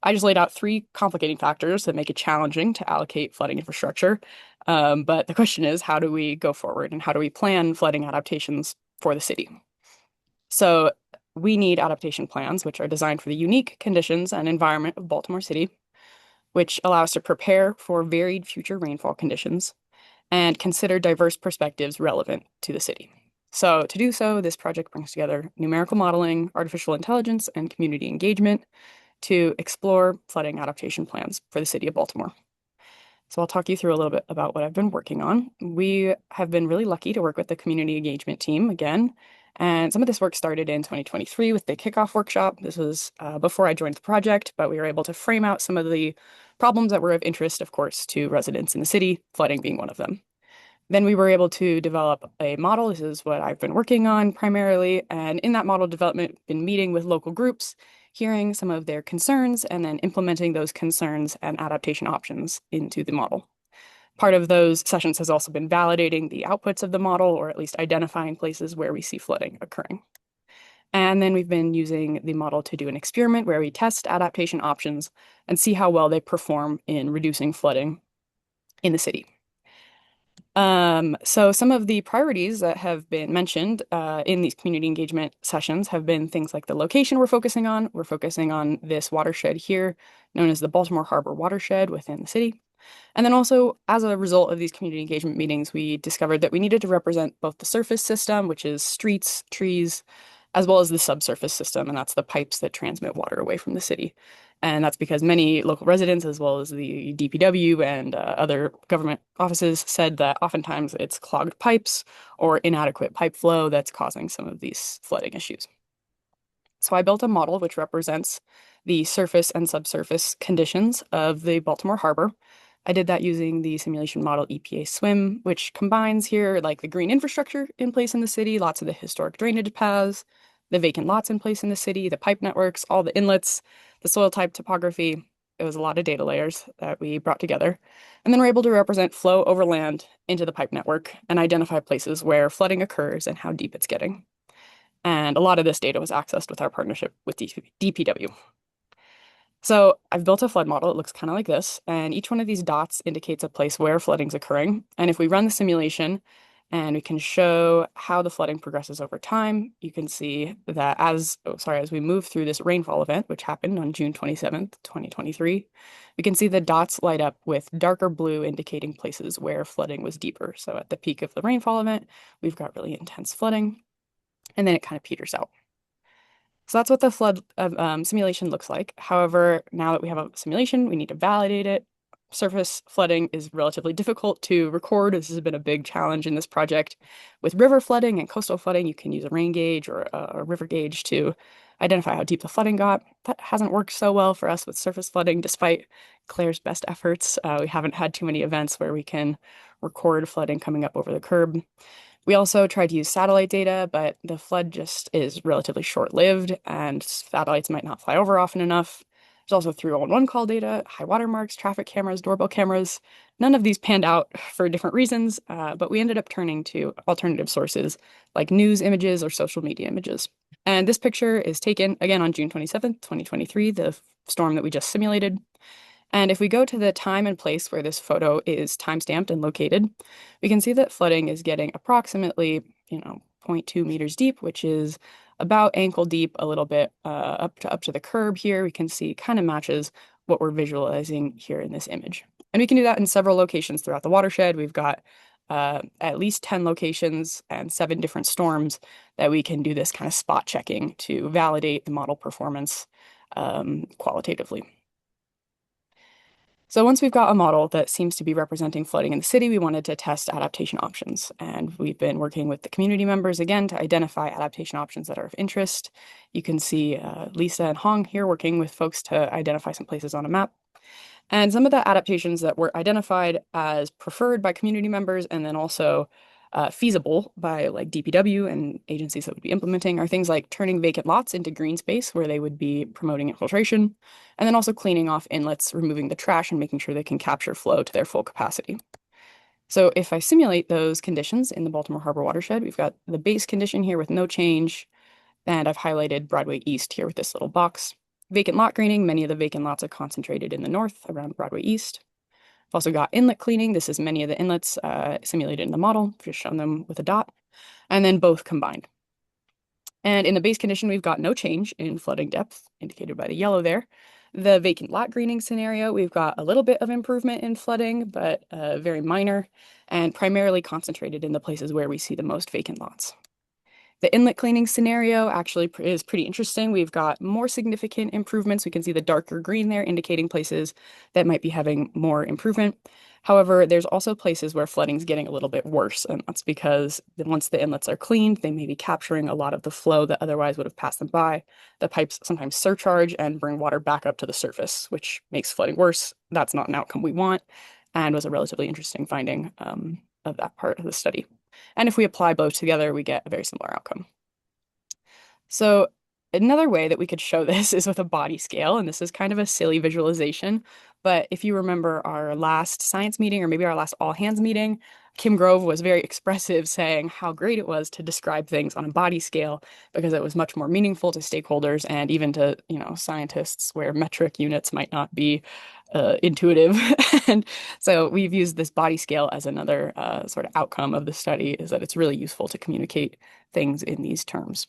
I just laid out 3 complicating factors that make it challenging to allocate flooding infrastructure. But the question is, how do we go forward and how do we plan flooding adaptations for the city? So we need adaptation plans, which are designed for the unique conditions and environment of Baltimore City, which allow us to prepare for varied future rainfall conditions and consider diverse perspectives relevant to the city. So to do so, this project brings together numerical modeling, artificial intelligence, and community engagement to explore flooding adaptation plans for the city of Baltimore. So I'll talk you through a little bit about what I've been working on. We have been really lucky to work with the community engagement team again. And some of this work started in 2023 with the kickoff workshop. This was before I joined the project, but we were able to frame out some of the problems that were of interest, of course, to residents in the city, flooding being one of them. Then we were able to develop a model. This is what I've been working on primarily. And in that model development, been meeting with local groups, hearing some of their concerns, and then implementing those concerns and adaptation options into the model. Part of those sessions has also been validating the outputs of the model, or at least identifying places where we see flooding occurring. And then we've been using the model to do an experiment where we test adaptation options and see how well they perform in reducing flooding in the city. So some of the priorities that have been mentioned in these community engagement sessions have been things like the location we're focusing on. We're focusing on this watershed here, known as the Baltimore Harbor watershed within the city. And then also, as a result of these community engagement meetings, we discovered that we needed to represent both the surface system, which is streets, trees, as well as the subsurface system, and that's the pipes that transmit water away from the city. And that's because many local residents, as well as the DPW and other government offices, said that oftentimes it's clogged pipes or inadequate pipe flow that's causing some of these flooding issues. So I built a model which represents the surface and subsurface conditions of the Baltimore Harbor. I did that using the simulation model EPA SWIM, which combines here like the green infrastructure in place in the city, lots of the historic drainage paths, the vacant lots in place in the city, the pipe networks, all the inlets, the soil type topography. It was a lot of data layers that we brought together. And then we're able to represent flow over land into the pipe network and identify places where flooding occurs and how deep it's getting. And a lot of this data was accessed with our partnership with DPW. So I've built a flood model. It looks kind of like this, and each one of these dots indicates a place where flooding's occurring. And if we run the simulation and we can show how the flooding progresses over time, you can see that as we move through this rainfall event, which happened on June 27th, 2023, we can see the dots light up with darker blue indicating places where flooding was deeper. So at the peak of the rainfall event, we've got really intense flooding, and then it kind of peters out. So that's what the flood simulation looks like. However, now that we have a simulation, we need to validate it. Surface flooding is relatively difficult to record. This has been a big challenge in this project. With river flooding and coastal flooding, you can use a rain gauge or a river gauge to identify how deep the flooding got. That hasn't worked so well for us with surface flooding, despite Claire's best efforts. We haven't had too many events where we can record flooding coming up over the curb. We also tried to use satellite data, but the flood just is relatively short-lived and satellites might not fly over often enough. There's also 311 call data, high water marks, traffic cameras, doorbell cameras. None of these panned out for different reasons, but we ended up turning to alternative sources like news images or social media images. And this picture is taken again on June 27th, 2023, the storm that we just simulated. And if we go to the time and place where this photo is timestamped and located, we can see that flooding is getting approximately, 0.2 meters deep, which is about ankle deep, a little bit up to the curb here. We can see kind of matches what we're visualizing here in this image. And we can do that in several locations throughout the watershed. We've got at least 10 locations and 7 different storms that we can do this kind of spot checking to validate the model performance qualitatively. So once we've got a model that seems to be representing flooding in the city, we wanted to test adaptation options. And we've been working with the community members again to identify adaptation options that are of interest. You can see Lisa and Hong here working with folks to identify some places on a map. And some of the adaptations that were identified as preferred by community members and then also feasible by like DPW and agencies that would be implementing are things like turning vacant lots into green space where they would be promoting infiltration, and then also cleaning off inlets, removing the trash and making sure they can capture flow to their full capacity. So if I simulate those conditions in the Baltimore Harbor watershed, we've got the base condition here with no change, and I've highlighted Broadway East here with this little box. Vacant lot greening, many of the vacant lots are concentrated in the north around Broadway East. I've also got inlet cleaning. This is many of the inlets simulated in the model. I've just shown them with a dot, and then both combined. And in the base condition, we've got no change in flooding depth, indicated by the yellow there. The vacant lot greening scenario, we've got a little bit of improvement in flooding, but very minor, and primarily concentrated in the places where we see the most vacant lots. The inlet cleaning scenario actually is pretty interesting. We've got more significant improvements. We can see the darker green there indicating places that might be having more improvement. However, there's also places where flooding is getting a little bit worse, and that's because once the inlets are cleaned, they may be capturing a lot of the flow that otherwise would have passed them by. The pipes sometimes surcharge and bring water back up to the surface, which makes flooding worse. That's not an outcome we want, and was a relatively interesting finding of that part of the study. And if we apply both together, we get a very similar outcome. So another way that we could show this is with a body scale, and this is kind of a silly visualization, but if you remember our last science meeting or maybe our last all hands meeting, Kim Grove was very expressive saying how great it was to describe things on a body scale because it was much more meaningful to stakeholders and even to, scientists where metric units might not be intuitive. And so we've used this body scale as another sort of outcome of the study, is that it's really useful to communicate things in these terms.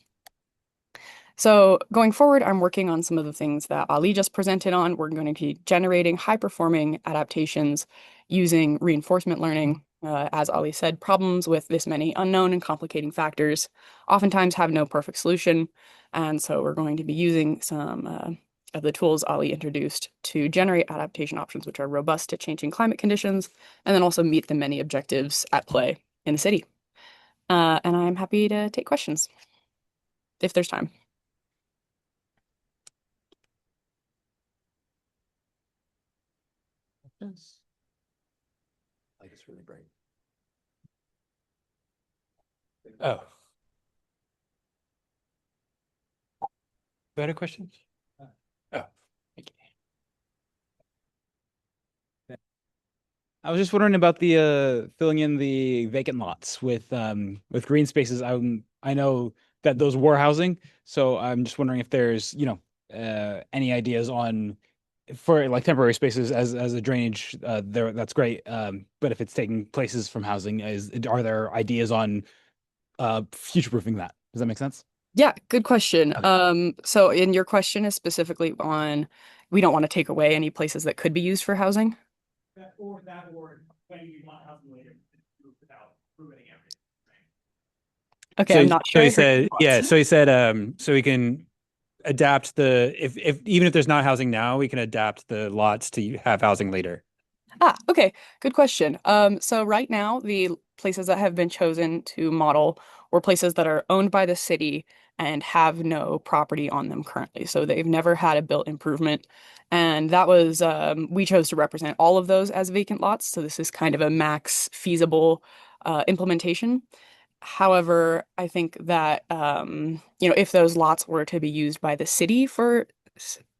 So going forward, I'm working on some of the things that Ali just presented on. We're going to be generating high-performing adaptations using reinforcement learning. As Ali said, problems with this many unknown and complicating factors oftentimes have no perfect solution. And so we're going to be using some of the tools Ali introduced to generate adaptation options which are robust to changing climate conditions and then also meet the many objectives at play in the city. And I'm happy to take questions if there's time. Yes. Like it's really bright. Oh. Better questions? Oh, thank you. I was just wondering about the filling in the vacant lots with green spaces. I know that those were housing, so I'm just wondering if there's any ideas on for like temporary spaces as a drainage there. That's great. But if it's taking places from housing, are there ideas on future proofing that? Does that make sense? Yeah, good question. So in your question is specifically on we don't want to take away any places that could be used for housing. Or when you want housing later without ruining everything. Okay, So, I'm not so sure. he said, yeah. So he said, so we can adapt if even if there's not housing now, we can adapt the lots to have housing later. Okay, good question. So right now the places that have been chosen to model were places that are owned by the city and have no property on them currently. So they've never had a built improvement. And that was, we chose to represent all of those as vacant lots. So this is kind of a max feasible implementation. However, I think that, if those lots were to be used by the city for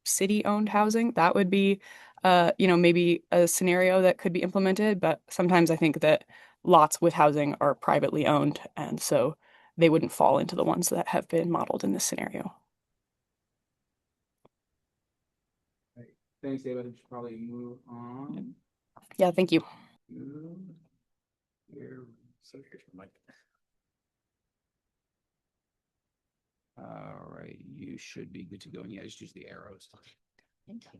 city-owned housing, that would be, maybe a scenario that could be implemented. But sometimes I think that lots with housing are privately owned, and so they wouldn't fall into the ones that have been modeled in this scenario. Thanks, David. I should probably move on. Yeah, thank you. All right, you should be good to go. And yeah, just use the arrows. Thank you.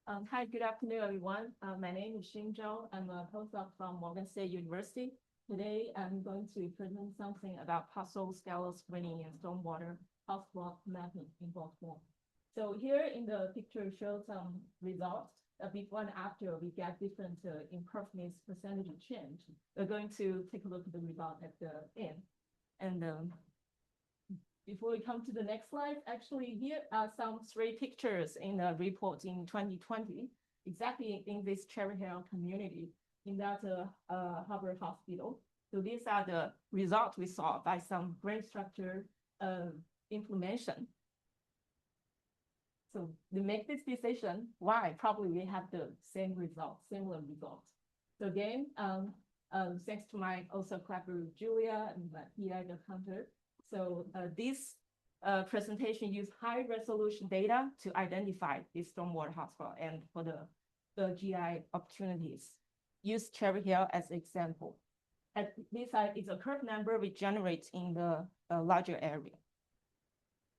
Hi, good afternoon, everyone. My name is Xin Zhou. I'm a postdoc from Morgan State University. Today, I'm going to present something about parcel scale screening and stormwater hotspot mapping in Baltimore. So here in the picture shows some results. Before and after, we get different impervious percentage change. We're going to take a look at the result at the end. And before we come to the next slide, actually here are some 3 pictures in a report in 2020, exactly in this Cherry Hill community, in that Harvard Hospital. So these are the results we saw by some brain structure inflammation. So we make this decision, why? Probably we have the same result, similar results. So again, thanks to my also collaborator Julia and my PI, the Hunter. So this presentation used high resolution data to identify this stormwater hotspot and for the GI opportunities. Use Cherry Hill as an example. At this side is a curve number we generate in the larger area.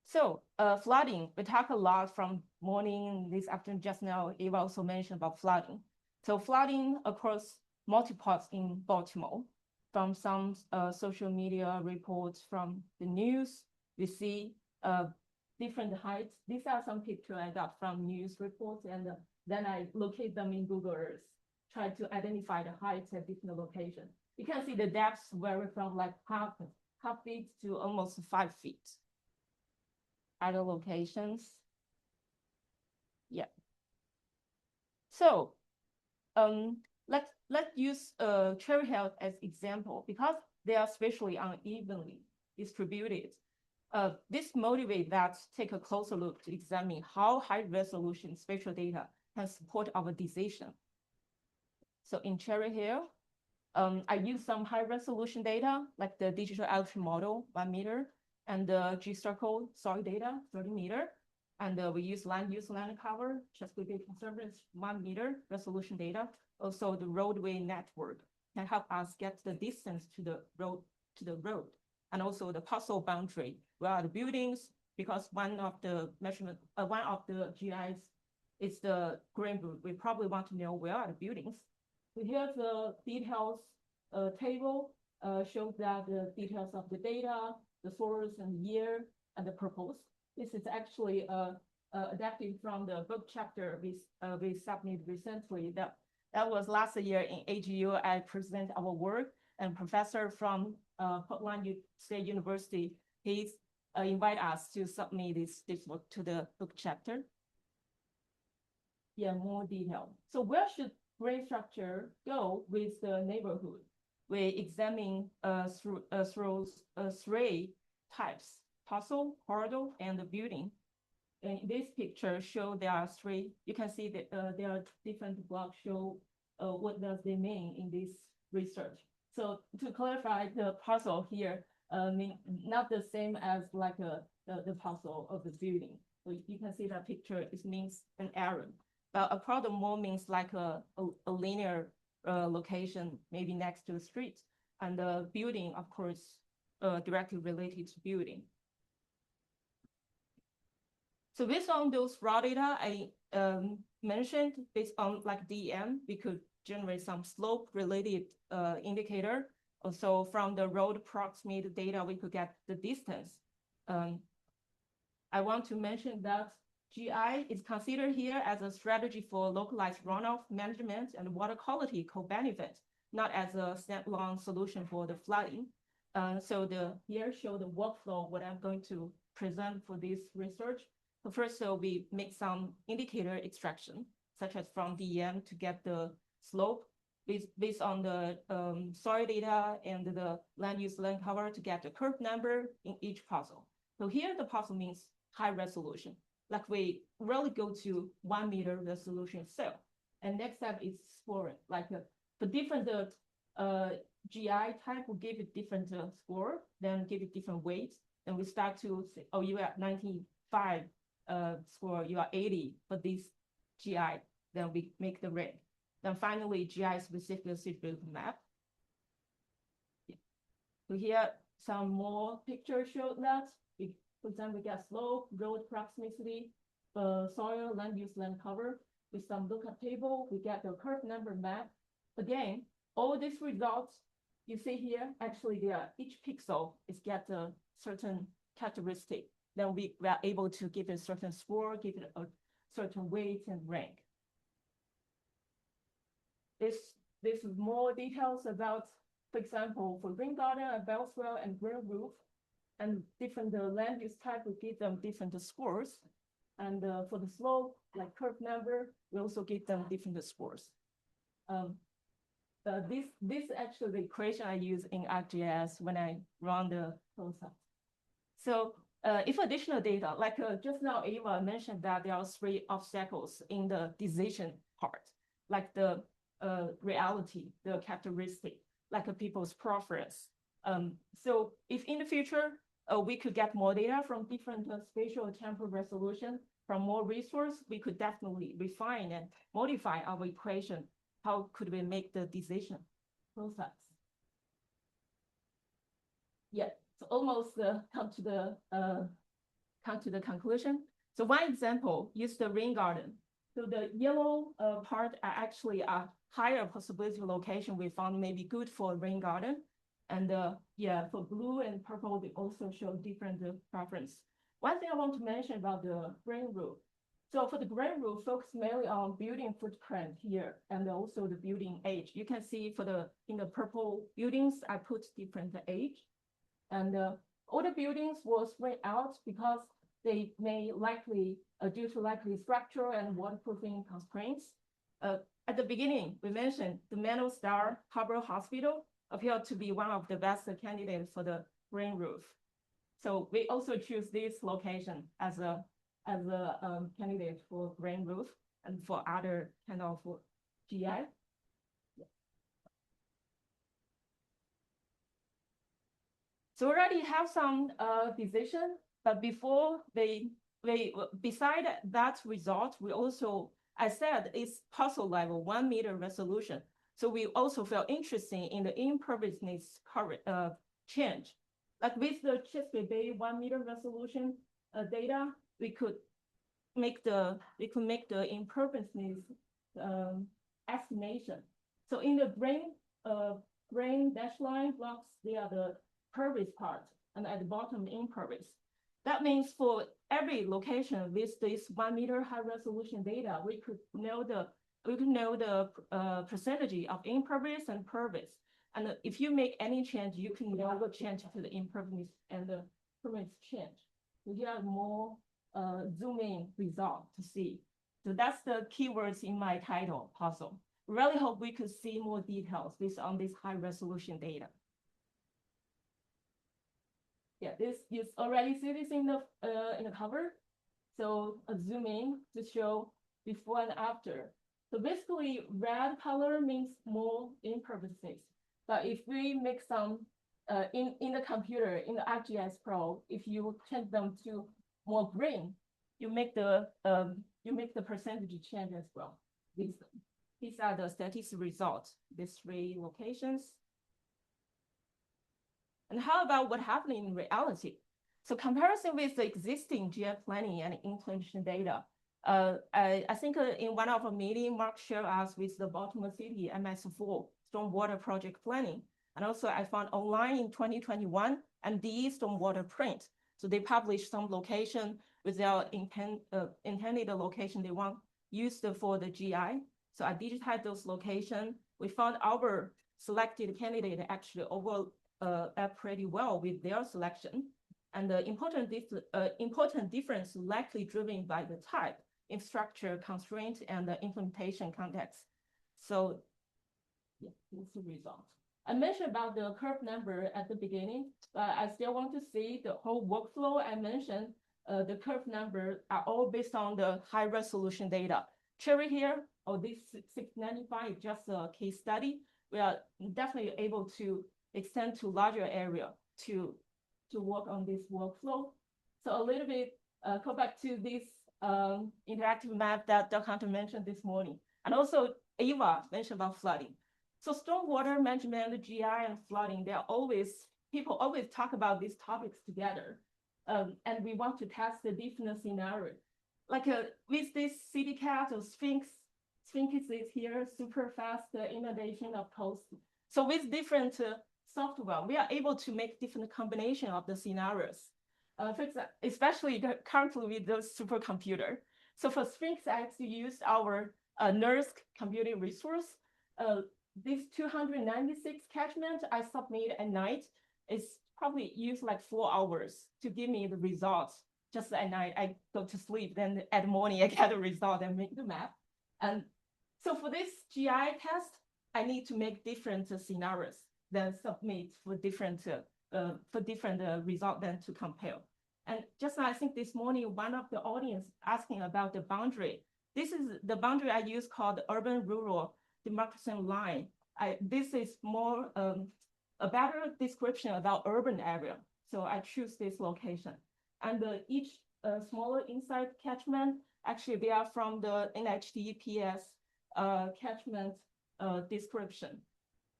So flooding, we talk a lot from morning, this afternoon, just now, Eva also mentioned about flooding. So flooding across multiple spots in Baltimore. from some social media reports from the news, we see different heights. These are some pictures I got from news reports, and then I locate them in Google Earth, try to identify the heights at different locations. You can see the depths vary from like half feet to almost 5 feet. Other locations. Yeah. So let's use Cherry Hill as example because they are spatially unevenly distributed. This motivates us to take a closer look to examine how high resolution spatial data can support our decision. So in Cherry Hill, I use some high resolution data like the digital altitude model, 1 meter, and the G-circle soil data, 30 meter. And we use land use land cover, Chesapeake Conservancy 1 meter resolution data. Also, the roadway network can help us get the distance to the road, and also the parcel boundary. Where are the buildings? Because one of the GIs is the green book. We probably want to know where are the buildings. So here's the details table. Shows that the details of the data, the source and year, and the purpose. This is actually adapted from the book chapter we submitted recently. That was last year in AGU. I present our work, and professor from Portland State University, he's invite us to submit this work to the book chapter. Yeah, more detail. So where should grade structure go with the neighborhood? We examine through 3 types: parcel, corridor, and the building. In this picture show there are 3. You can see that there are different blocks show what does they mean in this research. So to clarify, the parcel here mean not the same as like the parcel of the building. So you can see that picture, it means an area. But a corridor more means like a linear location, maybe next to the street. And the building, of course, directly related to building. So based on those raw data I mentioned, based on like DEM, we could generate some slope related indicator. Also from the road proximate data, we could get the distance. I want to mention that GI is considered here as a strategy for localized runoff management and water quality co-benefit, not as a standalone solution for the flooding. So here show the workflow, what I'm going to present for this research. So first, we make some indicator extraction, such as from DEM to get the slope based on the soil data and the land use land cover to get the curve number in each parcel. So here the parcel means high resolution. Like we really go to 1 meter resolution itself. And next step is scoring. Like for different GI type, will give it different score, then give it different weights. Then we start to say, oh, you are 95 score, you are 80 for this GI. Then we make the rank. Then finally, GI specific map. Yeah. So here, some more pictures show that. For example, we get slope, road proximity, soil, land use, land cover. With some lookup table, we get the curve number map. Again, all these results you see here, actually, each pixel is get a certain characteristic. Then we are able to give it a certain score, give it a certain weight and rank. This is more details about, for example, for rain garden, a bell swell, and green roof. And different land use type will give them different scores. And for the slope, like curve number, we also give them different scores. This actually the equation I use in ArcGIS when I run the process. So if additional data, like just now Eva mentioned that there are 3 obstacles in the decision part, like the reality, the characteristic, like people's preference. So if in the future, we could get more data from different spatial temporal resolution, from more resource, we could definitely refine and modify our equation. How could we make the decision process? Yeah, so almost come to the conclusion. So one example is the rain garden. So the yellow part are actually a higher possibility location we found may be good for rain garden. And yeah, for blue and purple, they also show different preference. One thing I want to mention about the green roof. So for the green roof, focus mainly on building footprint here and also the building age. You can see in the purple buildings, I put different age. And older buildings will spread out because they may likely, due to likely structural and waterproofing constraints. At the beginning, we mentioned the Manual Star Harbor Hospital appeared to be one of the best candidates for the green roof. So we also choose this location as a candidate for green roof and for other kind of GI. So we already have some decision, but before beside that result, we also, I said, it's puzzle level 1 meter resolution. So we also felt interesting in the imperviousness change. Like with the Chesapeake Bay 1 meter resolution data, we could make the imperviousness estimation. So in the grain dash line blocks, they are the pervious part, and at the bottom impervious. That means for every location with this 1 meter high resolution data, we could know the percentage of impervious and pervious. And if you make any change, you can know the change to the impervious and the pervious change. So you have more zoom in result to see. So that's the keywords in my title, puzzle. Really hope we could see more details based on this high resolution data. Yeah, this you already see this in the cover. So a zoom in to show before and after. So basically, red color means more imperviousness. But if we make some in the computer in the ArcGIS Pro, if you change them to more green, you make the percentage change as well. These are the statistical results. These 3 locations. And how about what happened in reality? So comparison with the existing GI planning and implementation data, I think in one of our meeting, Mark shared us with the Baltimore City MS4 stormwater project planning. And also I found online in 2021 and the stormwater print. So they published some location with their intended location they want used for the GI. So I digitized those locations. We found our selected candidate actually pretty well with their selection. And the important difference likely driven by the type, infrastructure constraint, and the implementation context. So yeah, that's the result. I mentioned about the curve number at the beginning, but I still want to see the whole workflow I mentioned. The curve number are all based on the high resolution data. Cherry here, this 695 is just a case study. We are definitely able to extend to larger area to work on this workflow. So a little bit, go back to this interactive map that Dr. Hunter mentioned this morning. And also Ava mentioned about flooding. So stormwater management, GI and flooding, people always talk about these topics together. And we want to test the different scenarios. Like with this CityCat or Sphinx is here, super fast inundation of coast. So with different software, we are able to make different combination of the scenarios. For example, especially currently with the supercomputer. So for Sphinx, I actually used our NERSC computing resource. This 296 catchment I submit at night is probably used like 4 hours to give me the results. Just at night, I go to sleep, then at morning, I get the result and make the map. And so for this GI test, I need to make different scenarios, then submit for different result then to compare. And just I think this morning, one of the audience asking about the boundary. This is the boundary I use called the urban-rural demarcation line. This is more a better description about urban area. So I choose this location. And each smaller inside catchment, actually they are from the NHDPS catchment description.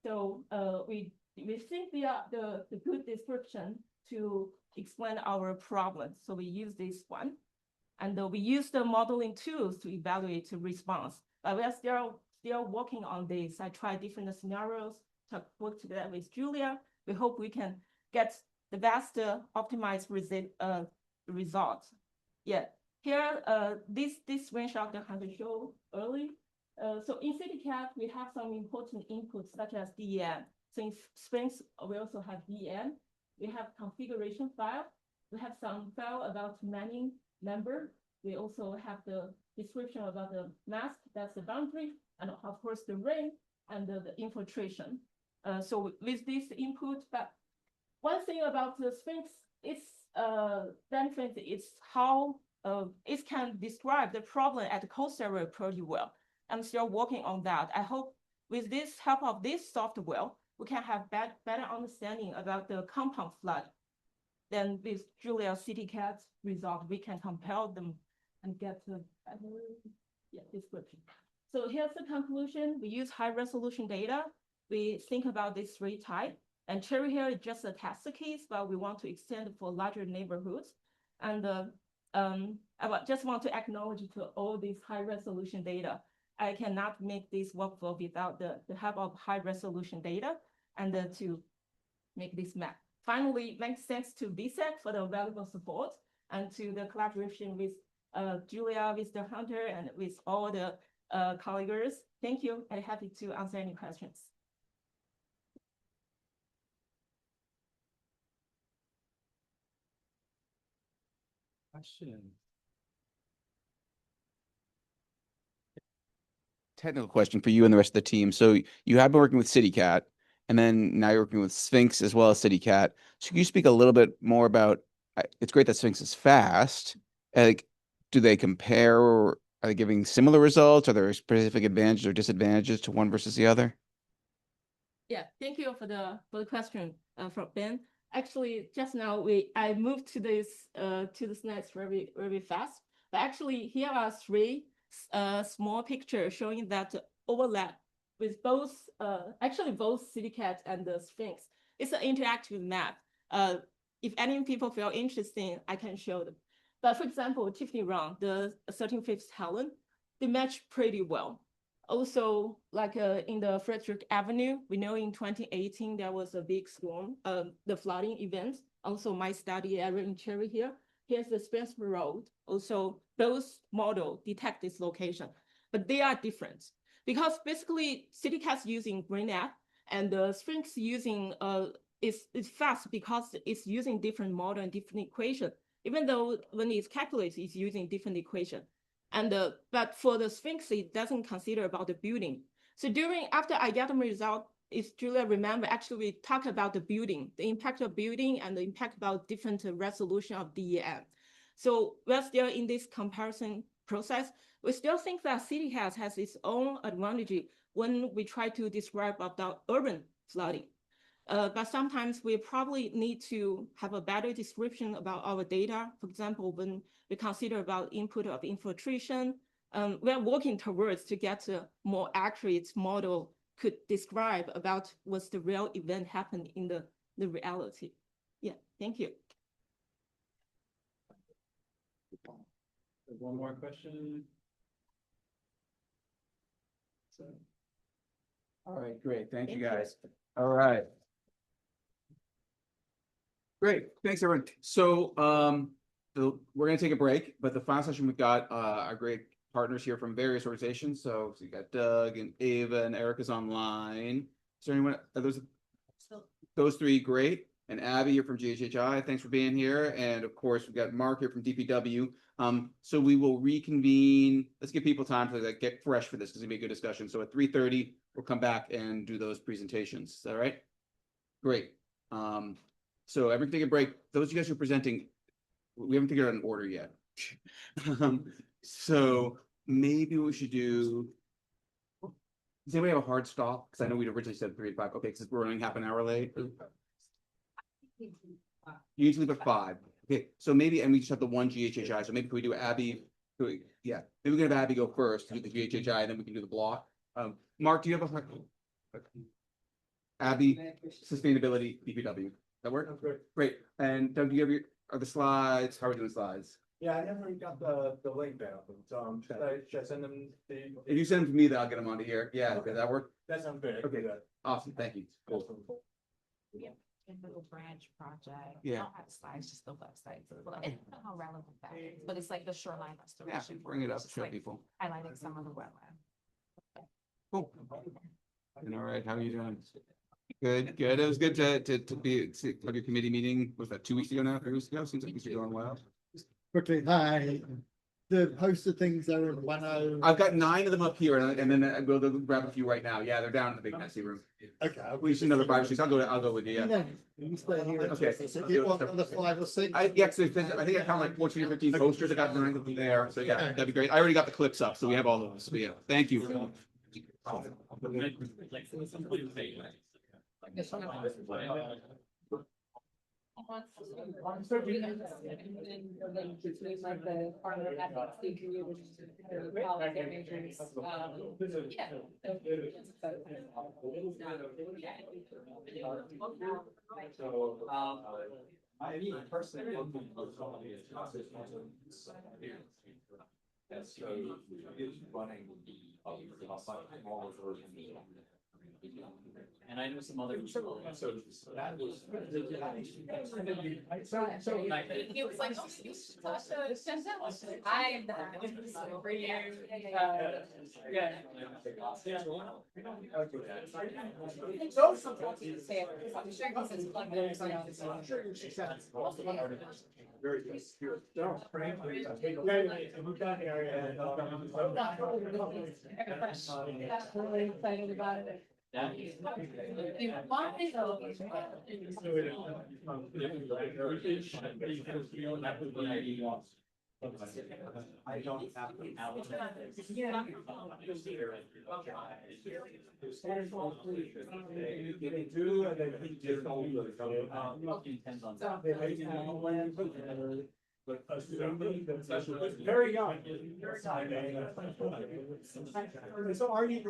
So we think they are the good description to explain our problem. So we use this one. And we use the modeling tools to evaluate the response. But we are still working on this. I try different scenarios to work together with Julia we hope we can get the best optimized results. Yeah, here, this screenshot that I showed early. So in CityCat, we have some important inputs such as DEM. Since Sphinx, we also have DEM. We have configuration file. We have some file about many member. We also have the description about the mask, that's the boundary, and of course the ring and the infiltration. So with this input, but one thing about the Sphinx, its benefit is how it can describe the problem at the coast area pretty well. I'm still working on that. I hope with this help of this software, we can have better understanding about the compound flood. Then with Julia CityCat result, we can compare them and get the description. So here's the conclusion. We use high resolution data. We think about these three types. And Cherry Hill is just a test case, but we want to extend for larger neighborhoods. And I just want to acknowledge to all these high resolution data. I cannot make this workflow without the help of high resolution data and to make this map. Finally, many thanks to BSEC for the valuable support and to the collaboration with Julia, with the Hunter, and with all the colleagues. Thank you. I'm happy to answer any questions. Question. Technical question for you and the rest of the team. So you have been working with CityCat, and then now you're working with Sphinx as well as CityCat. So can you speak a little bit more about, it's great that Sphinx is fast. Like, do they compare, or are they giving similar results? Are there specific advantages or disadvantages to one versus the other? Yeah, thank you for the question from Ben. Actually, just now I moved to this slides very fast. But actually, here are three small pictures showing that overlap with both CityCat and the Sphinx. It's an interactive map. If any people feel interested, I can show them. But for example, Tiffany Run, the 13th Helen, they match pretty well. Also, like in the Frederick Avenue, we know in 2018 there was a big storm, the flooding event. Also, my study area in Cherry Hill. Here's the Spencer Road. Also, both models detect this location, but they are different because basically CityCat's using Green App and the Sphinx using it's fast because it's using different model and different equation. Even though when it's calculated, it's using different equation. And but for the Sphinx, it doesn't consider about the building. So after I get the result, if Julia remember, actually we talk about the building, the impact of building and the impact about different resolution of DEM. So we're still in this comparison process. We still think that CityCat has its own advantage when we try to describe about urban flooding. But sometimes we probably need to have a better description about our data. For example, when we consider about input of infiltration, we're working towards to get a more accurate model could describe about what's the real event happened in the reality. Yeah, thank you. One more question. All right, great. Thank you guys. All right. Great. Thanks, everyone. So we're going to take a break, but the final session, we've got our great partners here from various organizations. So you got Doug and Ava and Erica's online. Is there anyone? Are those three great? And Abby, you're from GHHI. Thanks for being here. And of course, we've got Mark here from DPW. So we will reconvene. Let's give people time to get fresh for this because it's gonna be a good discussion. So at 3:30, we'll come back and do those presentations. Is that right? Great. So everyone take a break. Those of you guys who are presenting, we haven't figured out an order yet. So maybe we should do. Does anybody have a hard stop? Because I know we'd originally said 3 to 5. Okay, because we're running half an hour late. Usually but 5. Okay, so maybe, and we just have the one GHHI. So maybe can we do Abby? Yeah, maybe we can have Abby go first to do the GHHI, and then we can do the block. Mark, do you have a Abby, sustainability, DPW? That work? Great. And Doug, do you have the slides? How are we doing slides? Yeah, I never got the link down. Should I send them to you? If you send them to me, then I'll get them onto here. Yeah, Okay. does that work? That sounds good. Okay, good. Awesome. Thank you. Cool. Yeah. in the branch project. Yeah. I don't have slides, just the website. Well, I don't know how relevant that is, but it's like the shoreline Yeah, restoration. bring it up, It's just show like people. highlighting some of the wetland. Cool. And all right, how are you doing? Good, good. It was good to be to have your committee meeting. Was that 2 weeks ago now? 3 weeks ago? Seems like things are going well. Quickly, hi. The poster things are in 10. I've got 9 of them up here, and then we'll grab a few right now. Yeah, they're down in the big messy room. Okay. We should know the privacy. I'll go with you. Yeah. You stay here. Okay. You want another 5 or 6? Yeah, so I think I count like 14 or 15 posters. I got 9 of them there. So yeah, that'd be great. I already got the clips up, so we have all those. So yeah, thank you. And I know some other. So that was. He was like, I for you. Yeah. I'm sure you're successful. Very good. Really excited about it. I don't have Very young. So are you?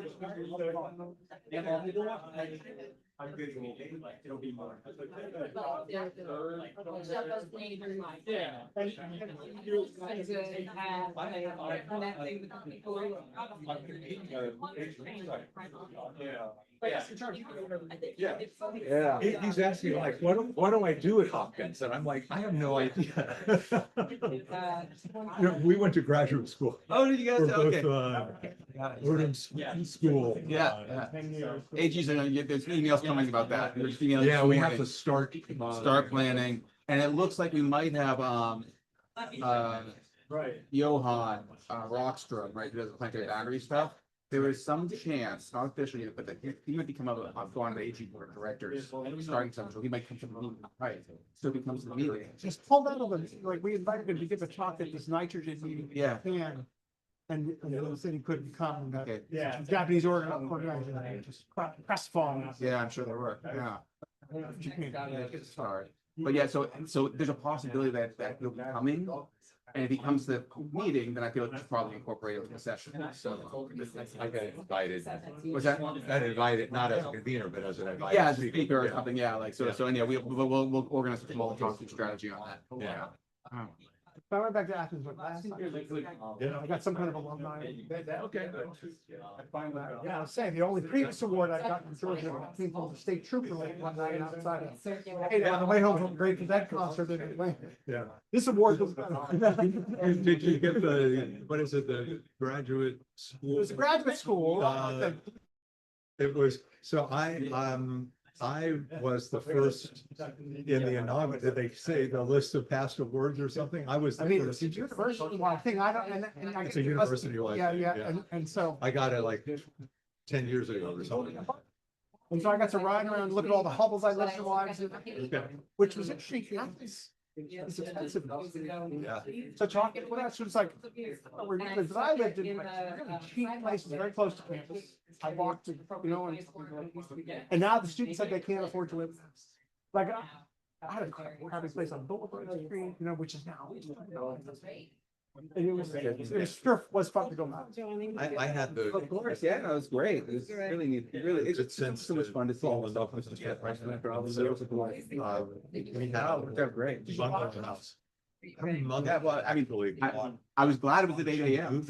I'm good. It'll be more. Yeah. He's asking like, what do I do at Hopkins? And I'm like, I have no idea. We went to graduate school. Oh, did you guys? We're Okay. both, we're in school. Yeah. AG's there's emails coming about that. There's emails Yeah, we have morning. to start. Start planning, and it looks like we might have Johan Rockstrom, right, who does the planetary boundary stuff. There is some chance, not officially yet, but that he might become go on the AG board of directors starting something. So he might come to the meeting, right? So if he comes to the meeting. Just pull that over, like, we invited him to give a talk at this nitrogen meeting. Yeah. And he said he couldn't come. Okay. Yeah. Japanese organizer, just crestfallen. Yeah, I'm sure there were. Yeah. It's hard. But yeah, so there's a possibility that he'll be coming. And if he comes to the meeting, then I feel like we should probably incorporate it in the session. So I got invited. Was that? Got invited, not as a convener, but as an advisor. Yeah, as a speaker or something. Yeah, like so. So yeah, we'll organize a small talking strategy on that. Yeah. I went back to Athens last time. I got some kind of alumni. Okay. Yeah, I was saying, the only previous award I got in Georgia came from the state trooper like one night outside of. Hey, on the way home from a Great Cadet concert in Atlanta. Yeah. This award was. Did you get what is it, the graduate school? It was a graduate school. It was, so I was the first in the inaugural, did they say the list of past awards or something? I was. I mean, it's a university thing. I don't, and I. It's a university. Yeah. And so. I got it like 10 years ago or something. And so I got to ride around and look at all the hovels I lived in, which was interesting. It's expensive. Yeah. So talking, well, that's just like, because I lived in like really cheap places, very close to campus. I walked to, and now the students said they can't afford to live. Like, I had a crappy place on Boulevard Street, which is now. And it sure was fun to go out. I had the. Of course, yeah, no, it was great. It was really neat. It's so much fun to see all the stuff. We had great. House. Yeah, well, I mean, I was glad it was at 8 a.m.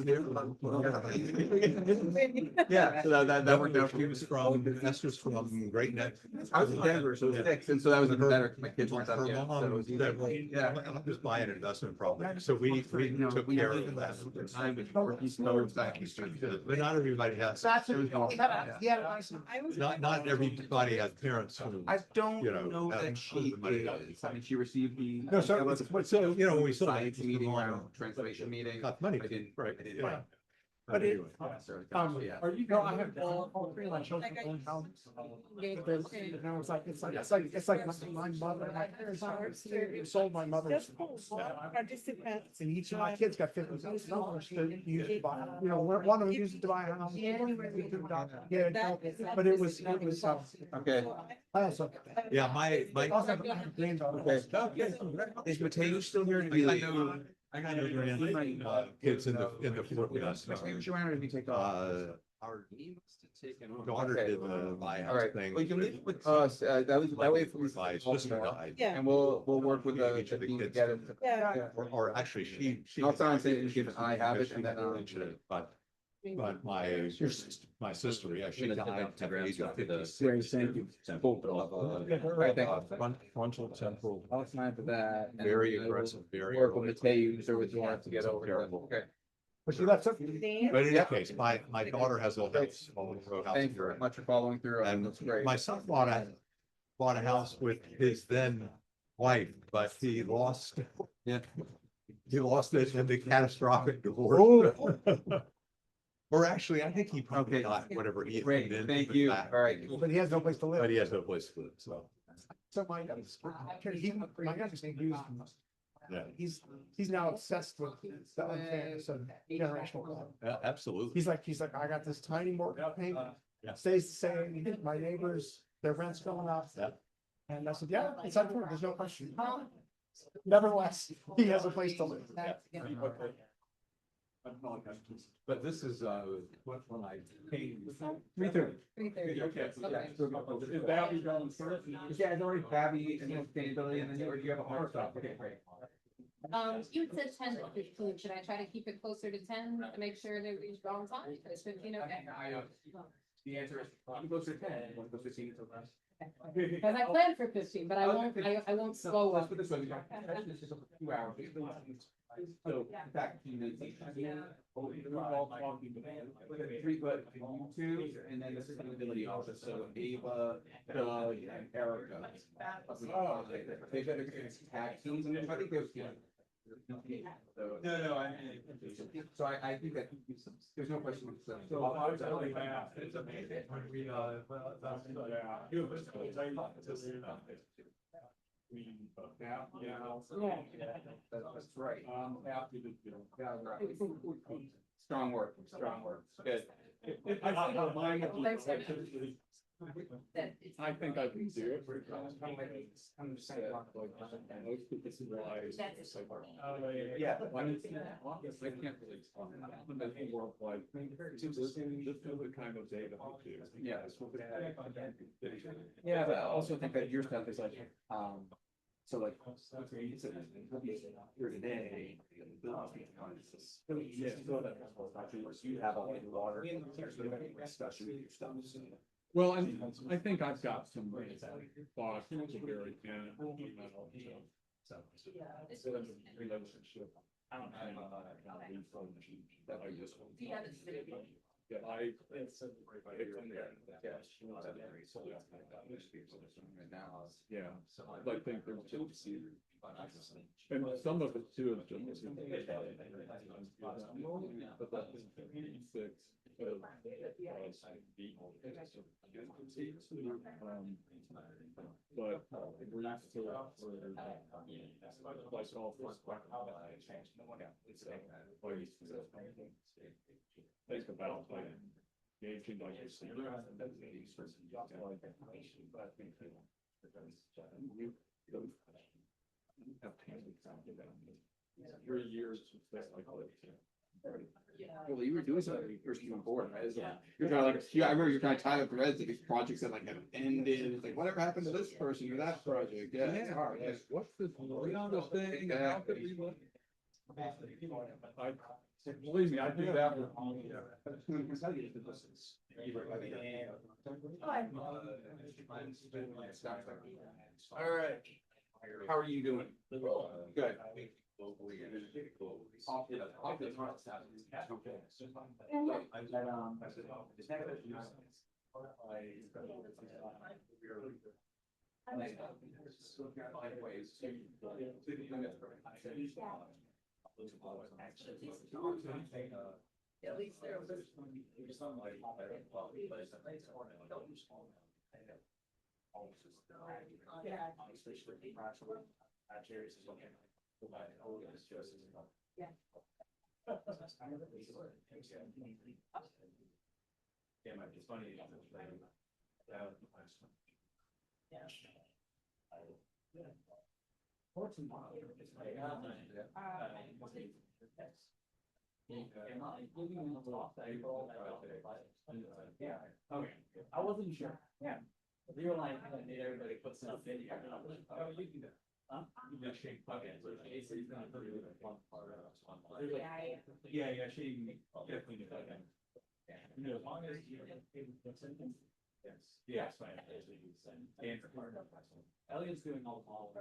Yeah, so that worked out. She was from, Esther's from Great Neck. I was in Denver, so it was 6, and so that was even better. My kids weren't out yet, so it was Yeah, I'm just buying an investment property, so we took care of that. But not everybody has. Not everybody has parents who. I don't you know have that she the money. is. I mean, she received the. No, so, so, you know, we saw. Science meeting, translation meeting. Got money, I didn't, right, I didn't. yeah. But it, Yeah. are you, no, I have all three of my children own houses. And I was like, it's like my mother, my parents sold my mother's. Participants. And each of my kids got $50,000 to use to buy, you know, one of them used it to buy a house. Yeah, but it was, Okay. I also. Yeah, my. I also have a granddaughter. Okay. Is Mateo still here? I got no kids in the forecast. Joanna, did you take off? Our daughter did the buy All house right, thing. well, you can leave it with us, that way if we. My sister died. Yeah. And we'll work with the Each of the team to kids. get it. Yeah. Or actually, she. I'll sign it and give I have it and then, But my sister, yeah, she died at the age of 56. Thank you. Frontal temporal. I'll sign for that. and Very I will aggressive, very Work with early. Mateo, so with Dora to get over it. Okay. But she left But in any case, my daughter has a house. Thank you very much for following through. And That's great. my son bought a house with his then wife, but he lost. Yeah. He lost it in the catastrophic divorce. Or actually, I think he probably got whatever he. Great, thank you. All right. But he has no place to live. But he has no place to live, so. So my youngest name used. Yeah. He's now obsessed with the unfairness of generational wealth. Yeah, absolutely. He's like, I got this tiny mortgage payment, Yeah. stays the same, my neighbors, their rent's going up. Yeah. And I said, yeah, it's unfair, there's no question. Nevertheless, he has a place to live. But this is, when I came. 3:30. 3:30. Okay. Okay. Is Babby going first? Yeah, it's already Babby and then sustainability and then you, or do you have a hard stop? Okay, great. You said 10 to 15. Should I try to keep it closer to 10 to make sure that we are on time? Is 15 okay? The answer is, you go to 10, you want to go 15 until last. Because I planned for 15, but I won't slow Let's up. put this way, we got, this is a few hours. So, back to you. Three, but you two, and then the sustainability office, so Ava, Doug, and Erica. They've got tag teams, and I think there's. No, I mean. So I think that, there's no question. It's amazing when we, That's right. Strong work, good. I think I can do it. Most people realize. Yeah. I can't really. Worldwide. This is the kind of data we do. Yeah. Yeah, but I also think that your stuff is like, so like. Here today. You have all the water. Well, and I think I've got some thoughts to very relationship. Yeah, I think there's just. And some of it too is just. But that's 86. But we're not still out for like all for think about like engaging like you see. 3 years. Well, you were doing something when you first came on board, right? It's like, you're kind of like, I remember you're kind of tied up threads of these projects that like have ended. It's like, whatever happened to this person or that project? Yeah, it's hard. What's this thing? How could we look? Believe me, I do that with all the. All right. How are you doing? Good. At least there was. Yeah. It's funny. Yeah, okay, I wasn't sure. Yeah. You were like, everybody puts stuff in here. Oh, you can do that. Huh? Okay, so it's gonna put it in one part of this one. Yeah, she definitely do that. Yeah, as long as you. Yes. Yeah, it's fine. Elliot's doing all the models.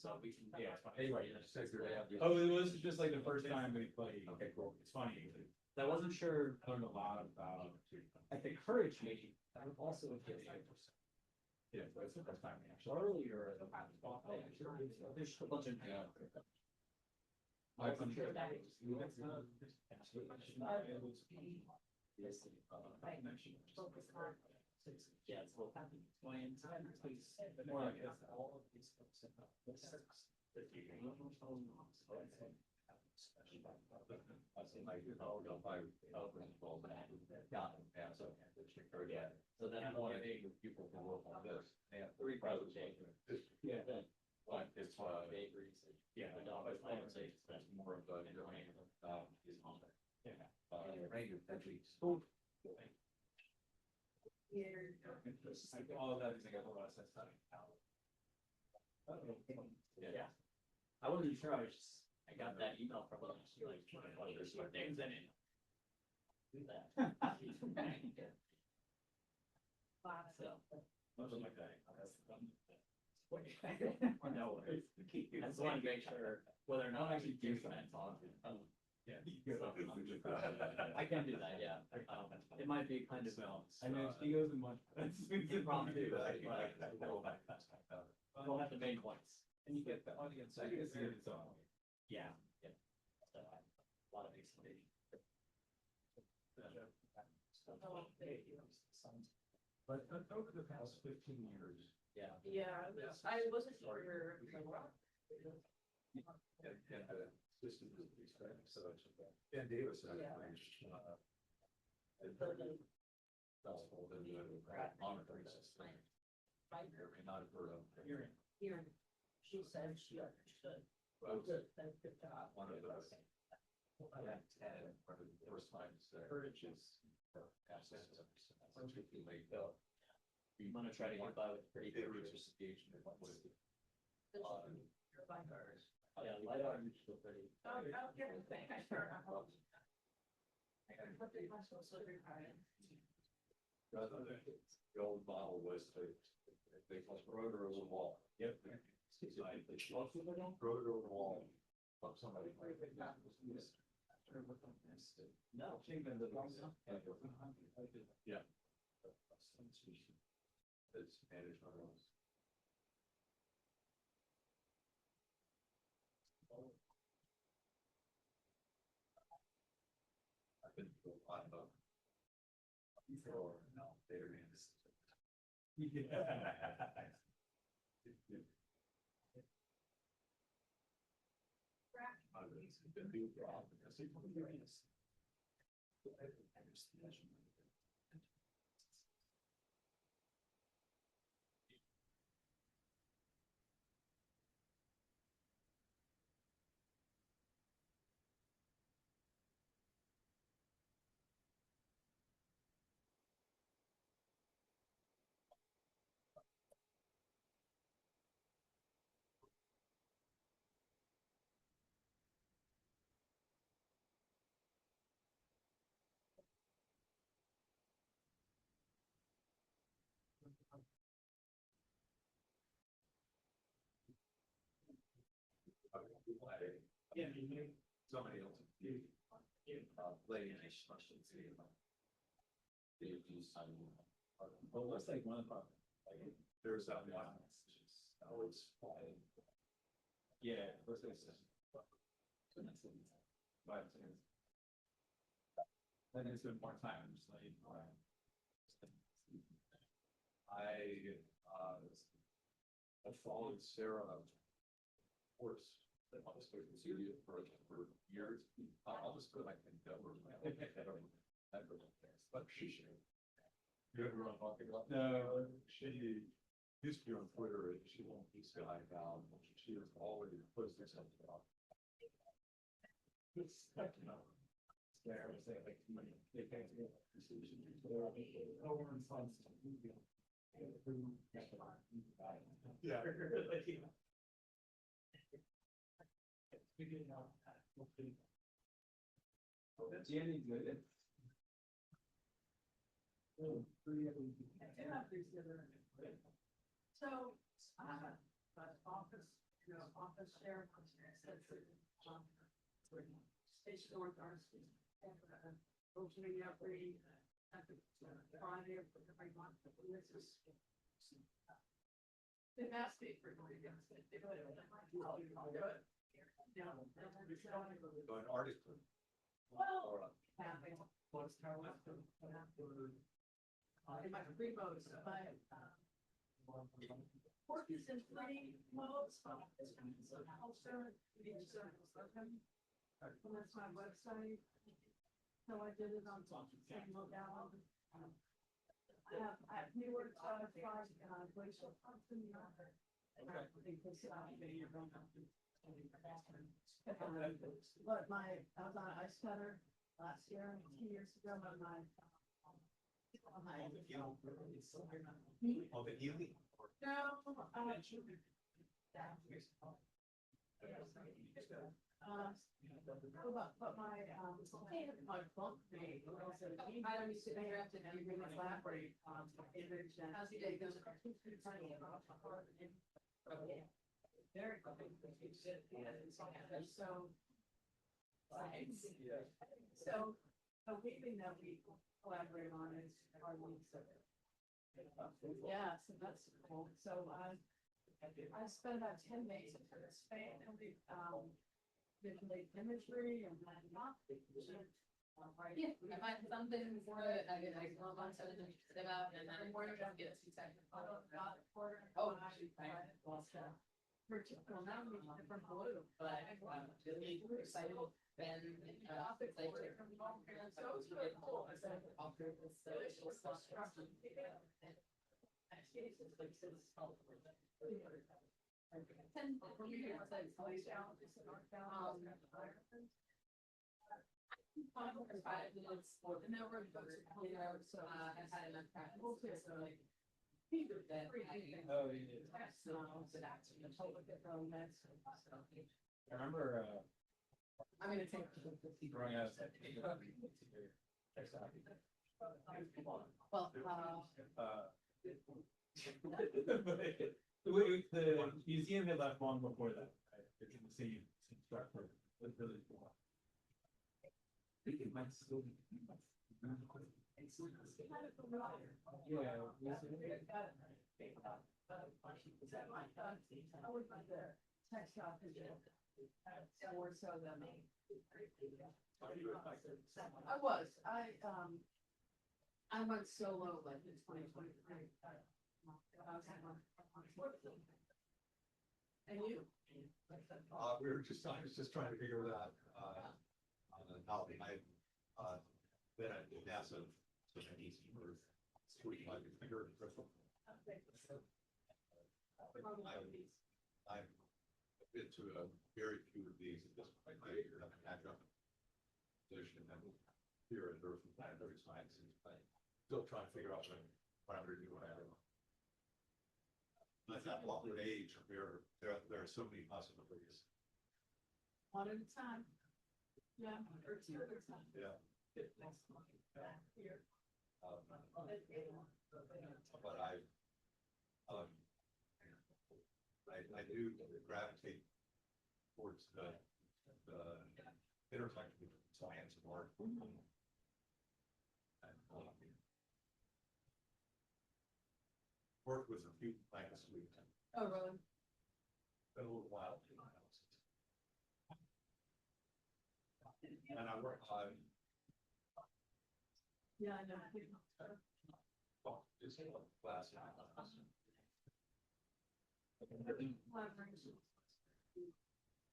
So we can, yeah, it's fine. Anyway, oh, this is just like the first time we played. Okay, cool. It's funny. I wasn't sure, I learned a lot about, I think, courage maybe. I would also get 5%. Yeah, but it's the first time. Earlier, there's a bunch of. I wasn't sure that was. Yeah, it's what happened. More like all of these folks. So then I'm wondering if people can work on this. They have 3 presentations. Yeah. But it's bakeries. Yeah. But I would say it's more of a is on there. Yeah. School. All of that is like a whole lot of stuff. Yeah. I wasn't sure. I got that email from them. Like, there's some names in it. Do that. Something like that. No worries. I just want to make sure whether or not I should do that. Yeah. I can do that, yeah. It might be kind of, I know she goes in much. You probably do. We'll have the main points. And you get the audience. I guess it's yeah. Yeah. A lot of explanation. But over the past 15 years. Yeah. Yeah, I wasn't sure. System is so Ben Davis. Yeah. Monitoring system. May not have heard of. Here, she said she understood. Good, good job. One of those. I had 10 for the first time. Courage is. I'm gonna try to get by with pretty good engagement. Yeah, light art is still pretty. I don't get the thing. I sure. I gotta put the muscle so they're high. The old model was they throw it over the wall. Yep. Throw it over the wall. Somebody. No. Yeah. It's managed by us. I've been to a lot of before now they're in this. Somebody else. Lady nice questions. Well, what's like one of the, like, there's that one. Always flying. Yeah, what's this? But then it's been more time, just like, I followed Sarah, of course, that I was supposed to see you for years. I'll just put like Endeavor. But she should. You ever want to talk about? No, she used to be on Twitter and she won't be Sky now. She is always posting something about. It's like, you know, there, I say like, they can't get decisions. Yeah. That's Jenny good. So, office, office share, station north, our opening every Friday of every month. This is the mass state for going against it. An artist. Well, in my free modes, my work is in three modes. That's my website. So I did it on same modality. I have new work glacial function. But I was on ice cutter last year, 2 years ago, but my Oh, the healing. But my bunk mate, I used to interact in every collaborate image and as it goes. Very so the weaving that we collaborate on is our links of it. Yeah, so that's cool. So I spent about 10 days in Spain and we visually imagery and then yeah, I find something for it. I get like one month of interested about, and then more don't get too technical. Oh, particular now we have different blue, but I'm really excited. Then it's like so it's really cool. And then we're going to clean out, so I had enough practice. So like, I remember, I'm gonna take. growing up. Well, The museum had left long before that. Right? It's in the same structure. It's really cool. It might still be. I would like the tech shop to do more so than me. I went solo like in 2023. And you? I was just trying to figure it out, how I've been at NASA so many for 45 years. I've been to a very few of these at this point. I have an adjunct position here at Earth and Planetary Sciences, but still trying to figure out what I'm going to do. At that long age, there are so many possibilities. One at a time. Yeah, or two at a time. Yeah. Here. But I do gravitate towards the the intersection between science and art. Worked with a few last week. Oh, really? Been a little while. And I work on. Yeah, I know. This class. Collaboration.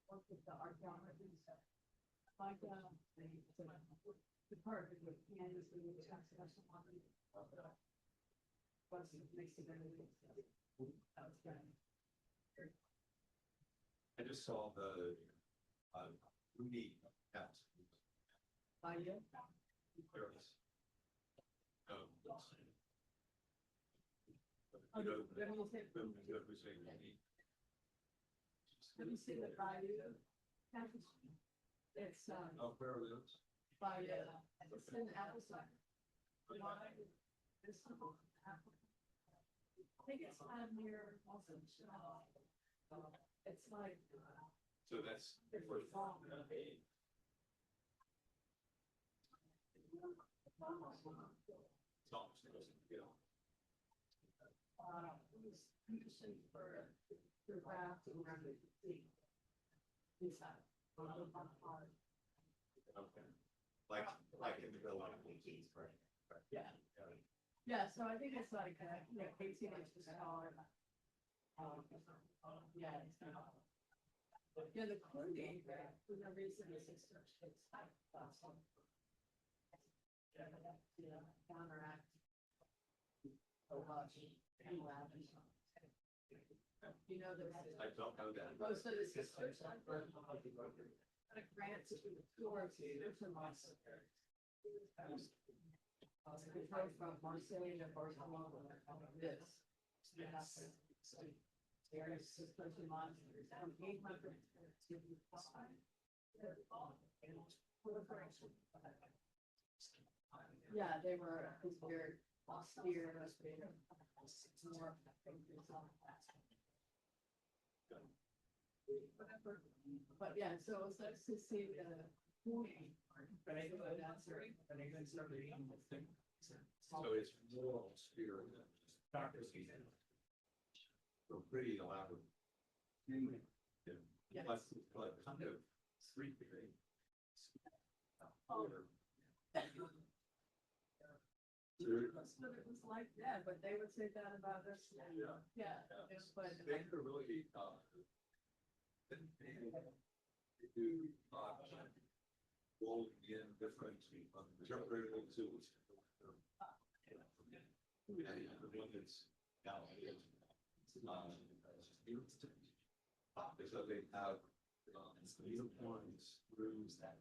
Work with the archaeology stuff. Like, the part of the pianos and the special one. What's the next event? That was good. I just saw the, Rudy house. By you? There was. Oh, let me see the value. It's, Oh, where are those? by, it's in apple cider. This apple. I think it's kind of near also. It's like. So that's. It's long. It was interesting for the graph to see. Inside. Okay. Like in the building. Right. Yeah. Yeah, so I think it's like, 18 inches tall. Yeah, it's kind of. Yeah, the clothing, for no reason, is it's like, counteract. You know, I don't know that. most of the sisters, like, grants to the tours, there's some lots of. We drove from Marseille to Barcelona, this. There's sisters in monsters, from 800 to 5. Yeah, they were very austere, more. Whatever, but yeah, so it's nice to see the. So it's moral spirit. So pretty elaborate. Yes. But kind of street theory. It was like that, but they would say that about us. Yeah. It's but. They could really, they do, roll in different, temporary tools. And the one that's now is, so they have, uniforms through that.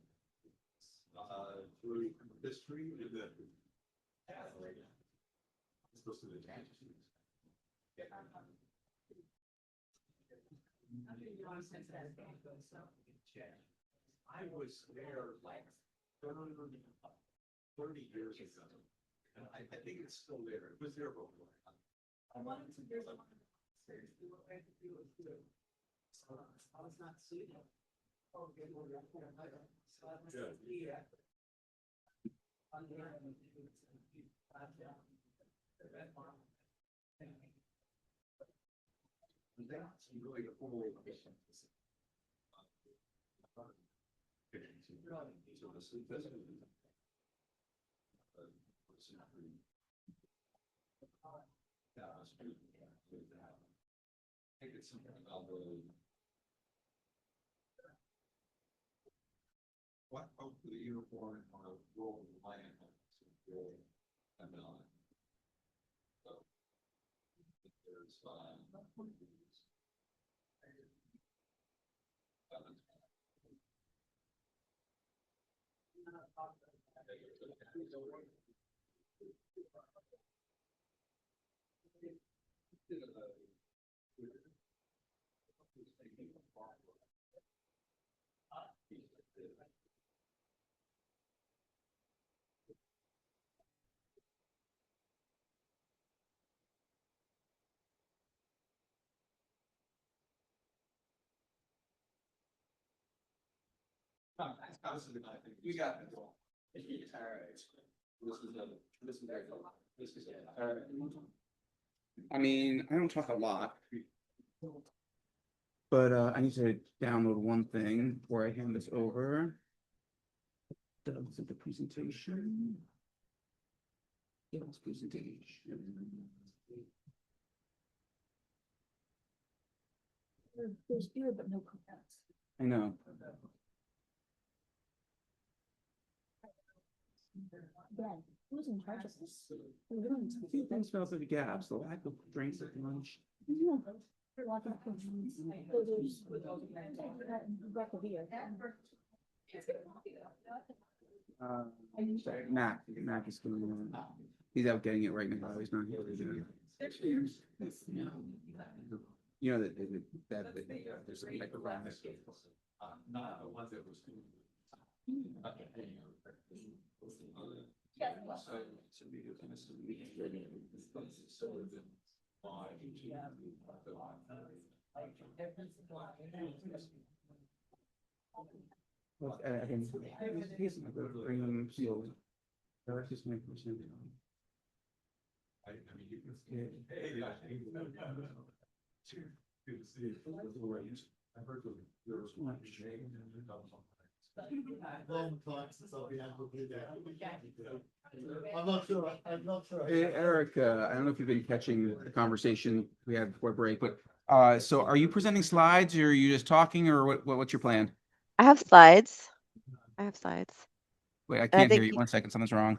Through history and then. It's supposed to be attached. I was there like 30 years ago, and I think it's still there. It was there before. I wanted to hear someone seriously what I could do was good. So I was not suited. Oh, good. So I was yeah. On the other hand, that's really a full mission. So this is I think it's something about the. What of the uniform on a roll of land? And so there's We got this. All right. I mean, I don't talk a lot. But I need to download one thing before I hand this over. Doug's at the presentation. Doug's presentation. There's beer, but no cookouts. I know. Ben, who's in charge of this? A few things fell through the gaps, the lack of drinks at lunch. Mac is going on. He's out getting it right now. He's not here to do it. You know that there's a microphone. Not the ones that was. Well, I can, he's not going to bring them slowly. That's just my percent. I'm not sure, Hey, Eric, I don't know if you've been catching the conversation we had before break, but so are you presenting slides or are you just talking or what's your plan? I have slides. I have slides. Wait, I I can't hear think you. 1 second, something's wrong.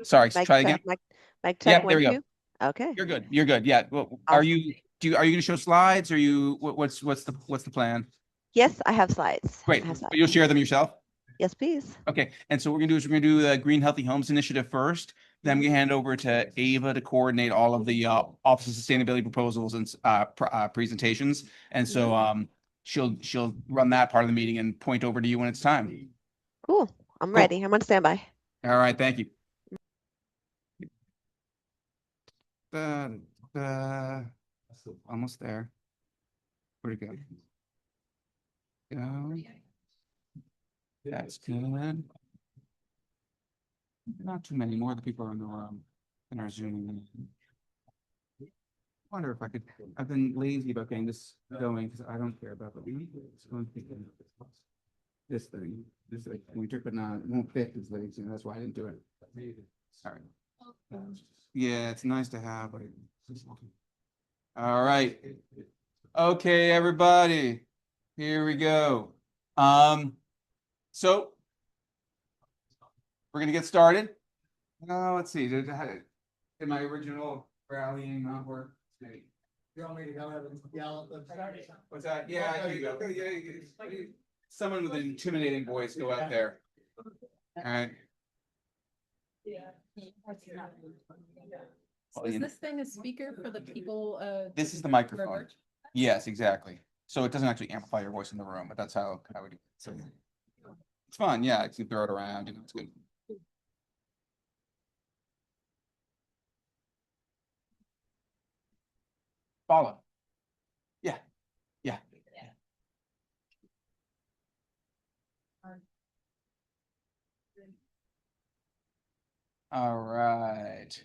Sorry, Mic try check, again. mic check, Yeah, there 1, we go. 2. Okay. You're good. You're good. Yeah. Well, are Awesome. you going to show slides or what's the plan? Yes, I have slides. Great. I have But slides. you'll share them yourself? Yes, please. Okay. And so what we're gonna do the Green Healthy Homes Initiative first. Then we hand over to Ava to coordinate all of the Office of Sustainability proposals and presentations. And so she'll run that part of the meeting and point over to you when it's time. Cool. I'm Cool. ready. I'm on standby. All right. Thank you. Almost there. Where'd it go? Go. That's good. Not too many more. The people are in the room and are zooming in. I wonder if I could. I've been lazy about getting this going because I don't care about the this thing. This like pointer, but not it won't fit as lazy. That's why I didn't do it. Sorry. Yeah, it's nice to have. Like, all right. Okay, everybody. Here we go. So we're gonna get started. Let's see. Did my original rallying not work? You want me to go ahead and yell at them? What's that? Yeah, someone with an intimidating voice go out there. All right. Is this thing a speaker for the people? This is the microphone. Yes, exactly. So it doesn't actually amplify your voice in the room, but that's how we do it. So it's fun. Yeah, you can throw it around. It's good. Follow. Yeah. Yeah. All right.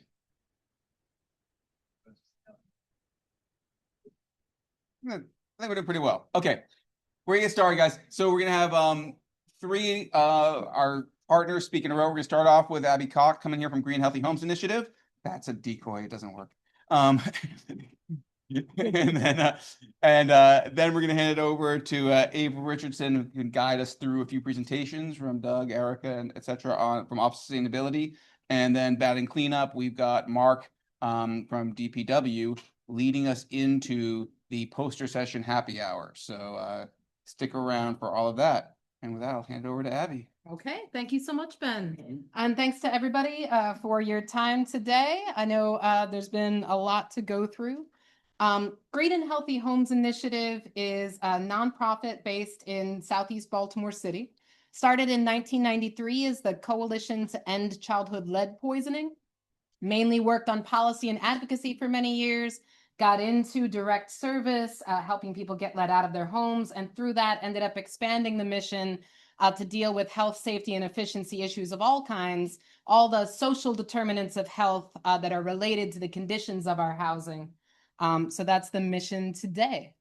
I think we're doing pretty well. Okay, we're gonna get started, guys. So we're gonna have three our partners speak in a row. We're gonna start off with Abby Koch coming here from Green Healthy Homes Initiative. That's a decoy. It doesn't work. And then we're gonna hand it over to Ava Richardson, who can guide us through a few presentations from Doug, Erica, and etc. from Office of Sustainability. And then batting cleanup, we've got Mark from DPW leading us into the poster session happy hour. So stick around for all of that. And with that, I'll hand it over to Abby. Okay, thank you so much, Ben. And thanks to everybody for your time today. I know there's been a lot to go through. Great and Healthy Homes Initiative is a nonprofit based in Southeast Baltimore City. Started in 1993 as the Coalition to End Childhood Lead Poisoning. Mainly worked on policy and advocacy for many years. got into direct service, helping people get let out of their homes, and through that ended up expanding the mission to deal with health, safety, and efficiency issues of all kinds, all the social determinants of health that are related to the conditions of our housing. So that's the mission today.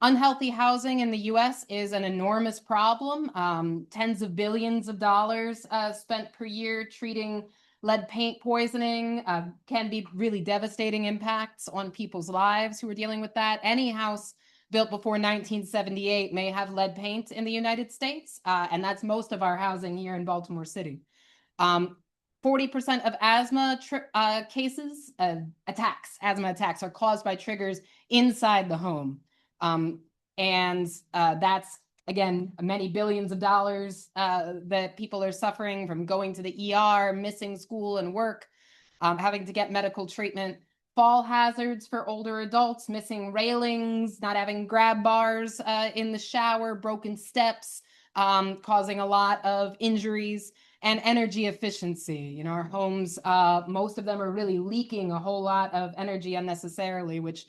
Unhealthy housing in the US is an enormous problem. Tens of billions of dollars spent per year treating lead paint poisoning, can be really devastating impacts on people's lives who are dealing with that. Any house built before 1978 may have lead paint in the United States, and that's most of our housing here in Baltimore City. 40% of asthma cases, asthma attacks are caused by triggers inside the home. That's, again, many billions of dollars that people are suffering from going to the ER, missing school and work, having to get medical treatment, fall hazards for older adults, missing railings, not having grab bars in the shower, broken steps, causing a lot of injuries, and energy efficiency. You know, our homes, most of them are really leaking a whole lot of energy unnecessarily, which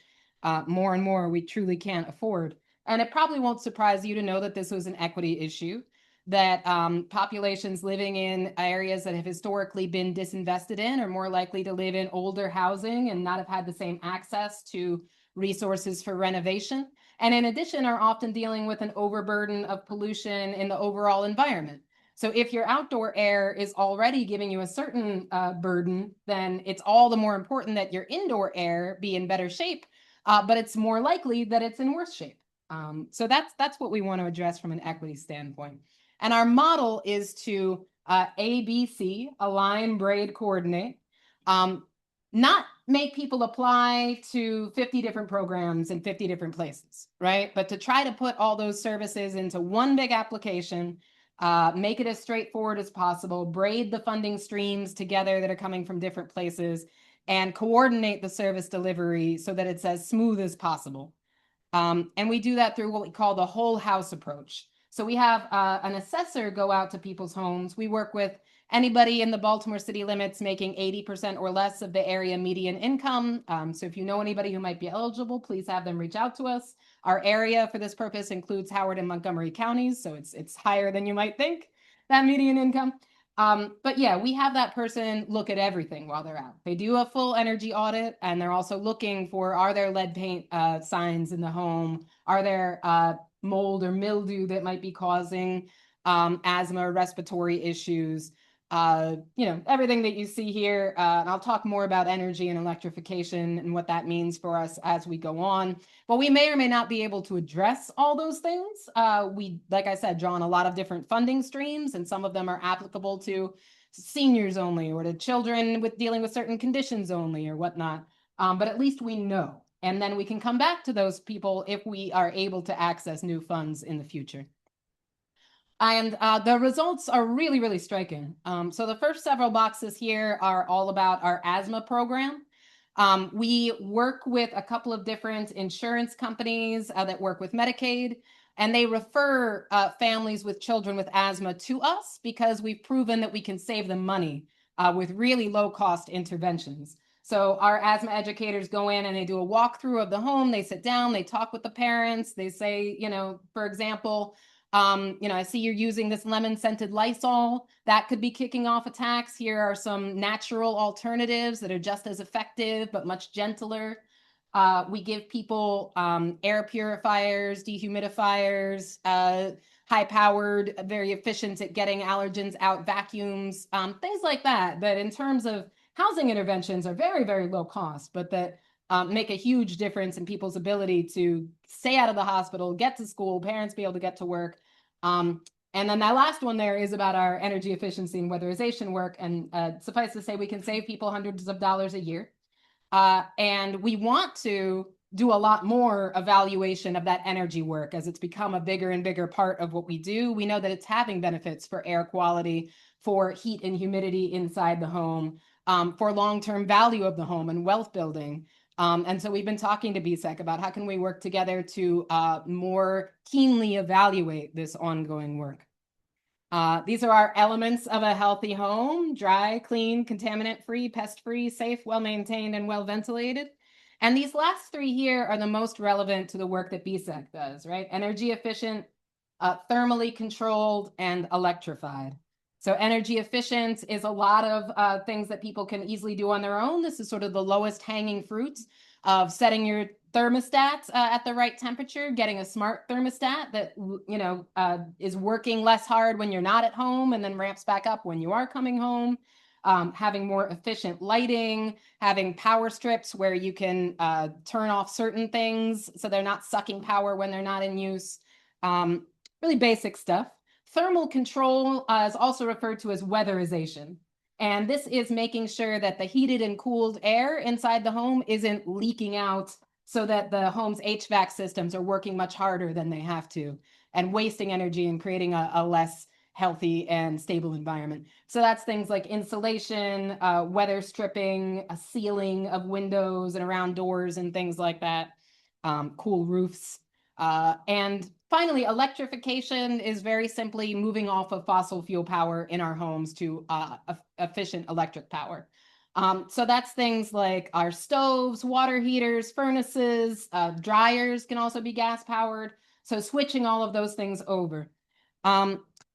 more and more we truly can't afford. And it probably won't surprise you to know that this was an equity issue, that populations living in areas that have historically been disinvested in are more likely to live in older housing and not have had the same access to resources for renovation. And in addition, are often dealing with an overburden of pollution in the overall environment. So if your outdoor air is already giving you a certain burden, then it's all the more important that your indoor air be in better shape, but it's more likely that it's in worse shape. So that's what we want to address from an equity standpoint. And our model is to ABC, align, braid, coordinate, not make people apply to 50 different programs in 50 different places, right? But to try to put all those services into one big application, make it as straightforward as possible, braid the funding streams together that are coming from different places, and coordinate the service delivery so that it's as smooth as possible. And we do that through what we call the whole house approach. So we have an assessor go out to people's homes. We work with anybody in the Baltimore city limits making 80% or less of the area median income. So if you know anybody who might be eligible, please have them reach out to us. Our area for this purpose includes Howard and Montgomery counties, so it's higher than you might think, that median income. But yeah, we have that person look at everything while they're out. They do a full energy audit, and they're also looking for, are there lead paint signs in the home? Are there mold or mildew that might be causing asthma or respiratory issues? You know, everything that you see here. And I'll talk more about energy and electrification and what that means for us as we go on. But we may or may not be able to address all those things. We, like I said, draw on a lot of different funding streams, and some of them are applicable to seniors only, or to children with dealing with certain conditions only, or whatnot. But at least we know. And then we can come back to those people if we are able to access new funds in the future. And the results are really, really striking. So the first several boxes here are all about our asthma program. We work with a couple of different insurance companies that work with Medicaid, and they refer families with children with asthma to us because we've proven that we can save them money with really low-cost interventions. So our asthma educators go in and they do a walkthrough of the home. They sit down, they talk with the parents. They say, you know, for example, you know, I see you're using this lemon-scented Lysol. That could be kicking off attacks. Here are some natural alternatives that are just as effective, but much gentler. We give people air purifiers, dehumidifiers, high-powered, very efficient at getting allergens out, vacuums, things like that. That in terms of housing interventions are very, very low cost, but that make a huge difference in people's ability to stay out of the hospital, get to school, parents be able to get to work. And then that last one there is about our energy efficiency and weatherization work. And suffice to say, we can save people hundreds of dollars a year. And we want to do a lot more evaluation of that energy work as it's become a bigger and bigger part of what we do. We know that it's having benefits for air quality, for heat and humidity inside the home, for long-term value of the home and wealth building. And so we've been talking to BSEC about how can we work together to more keenly evaluate this ongoing work. These are our elements of a healthy home: dry, clean, contaminant-free, pest-free, safe, well-maintained, and well-ventilated. And these last three here are the most relevant to the work that BSEC does, right? Energy efficient, thermally controlled, and electrified. So energy efficient is a lot of things that people can easily do on their own. This is sort of the lowest hanging fruit of setting your thermostat at the right temperature, getting a smart thermostat that is working less hard when you're not at home and then ramps back up when you are coming home. Having more efficient lighting, having power strips where you can turn off certain things so they're not sucking power when they're not in use. Really basic stuff. Thermal control is also referred to as weatherization. And this is making sure that the heated and cooled air inside the home isn't leaking out so that the home's HVAC systems are working much harder than they have to and wasting energy and creating a less healthy and stable environment. So that's things like insulation, weather stripping, a sealing of windows and around doors and things like that, cool roofs. And finally, electrification is very simply moving off of fossil fuel power in our homes to efficient electric power. So that's things like our stoves, water heaters, furnaces, dryers can also be gas powered. So switching all of those things over.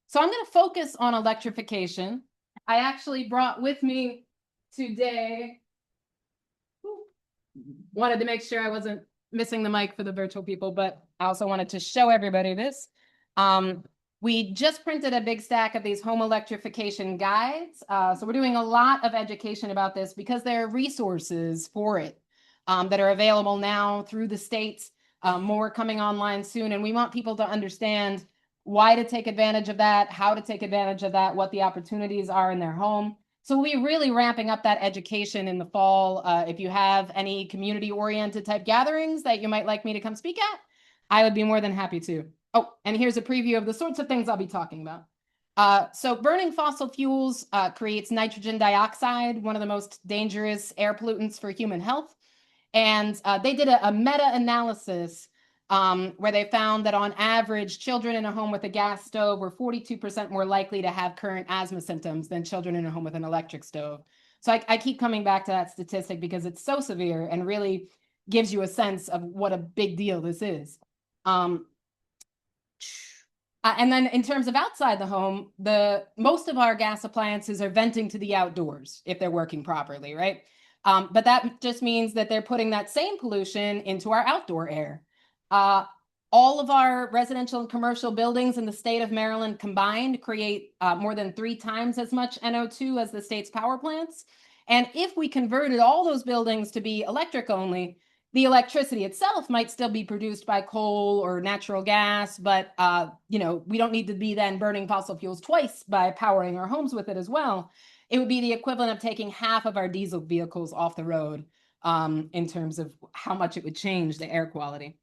So I'm going to focus on electrification. I actually brought with me today, wanted to make sure I wasn't missing the mic for the virtual people, but I also wanted to show everybody this. We just printed a big stack of these home electrification guides. So we're doing a lot of education about this because there are resources for it that are available now through the states, more coming online soon. And we want people to understand why to take advantage of that, how to take advantage of that, what the opportunities are in their home. So we'll be really ramping up that education in the fall. If you have any community-oriented type gatherings that you might like me to come speak at, I would be more than happy to. Oh, and here's a preview of the sorts of things I'll be talking about. So burning fossil fuels creates nitrogen dioxide, one of the most dangerous air pollutants for human health. And they did a meta-analysis where they found that on average, children in a home with a gas stove were 42% more likely to have current asthma symptoms than children in a home with an electric stove. So I keep coming back to that statistic because it's so severe and really gives you a sense of what a big deal this is. And then in terms of outside the home, most of our gas appliances are venting to the outdoors if they're working properly, right? But that just means that they're putting that same pollution into our outdoor air. All of our residential and commercial buildings in the state of Maryland combined create more than 3 times as much NO2 as the state's power plants. And if we converted all those buildings to be electric only, the electricity itself might still be produced by coal or natural gas, but we don't need to be then burning fossil fuels twice by powering our homes with it as well. It would be the equivalent of taking half of our diesel vehicles off the road in terms of how much it would change the air quality.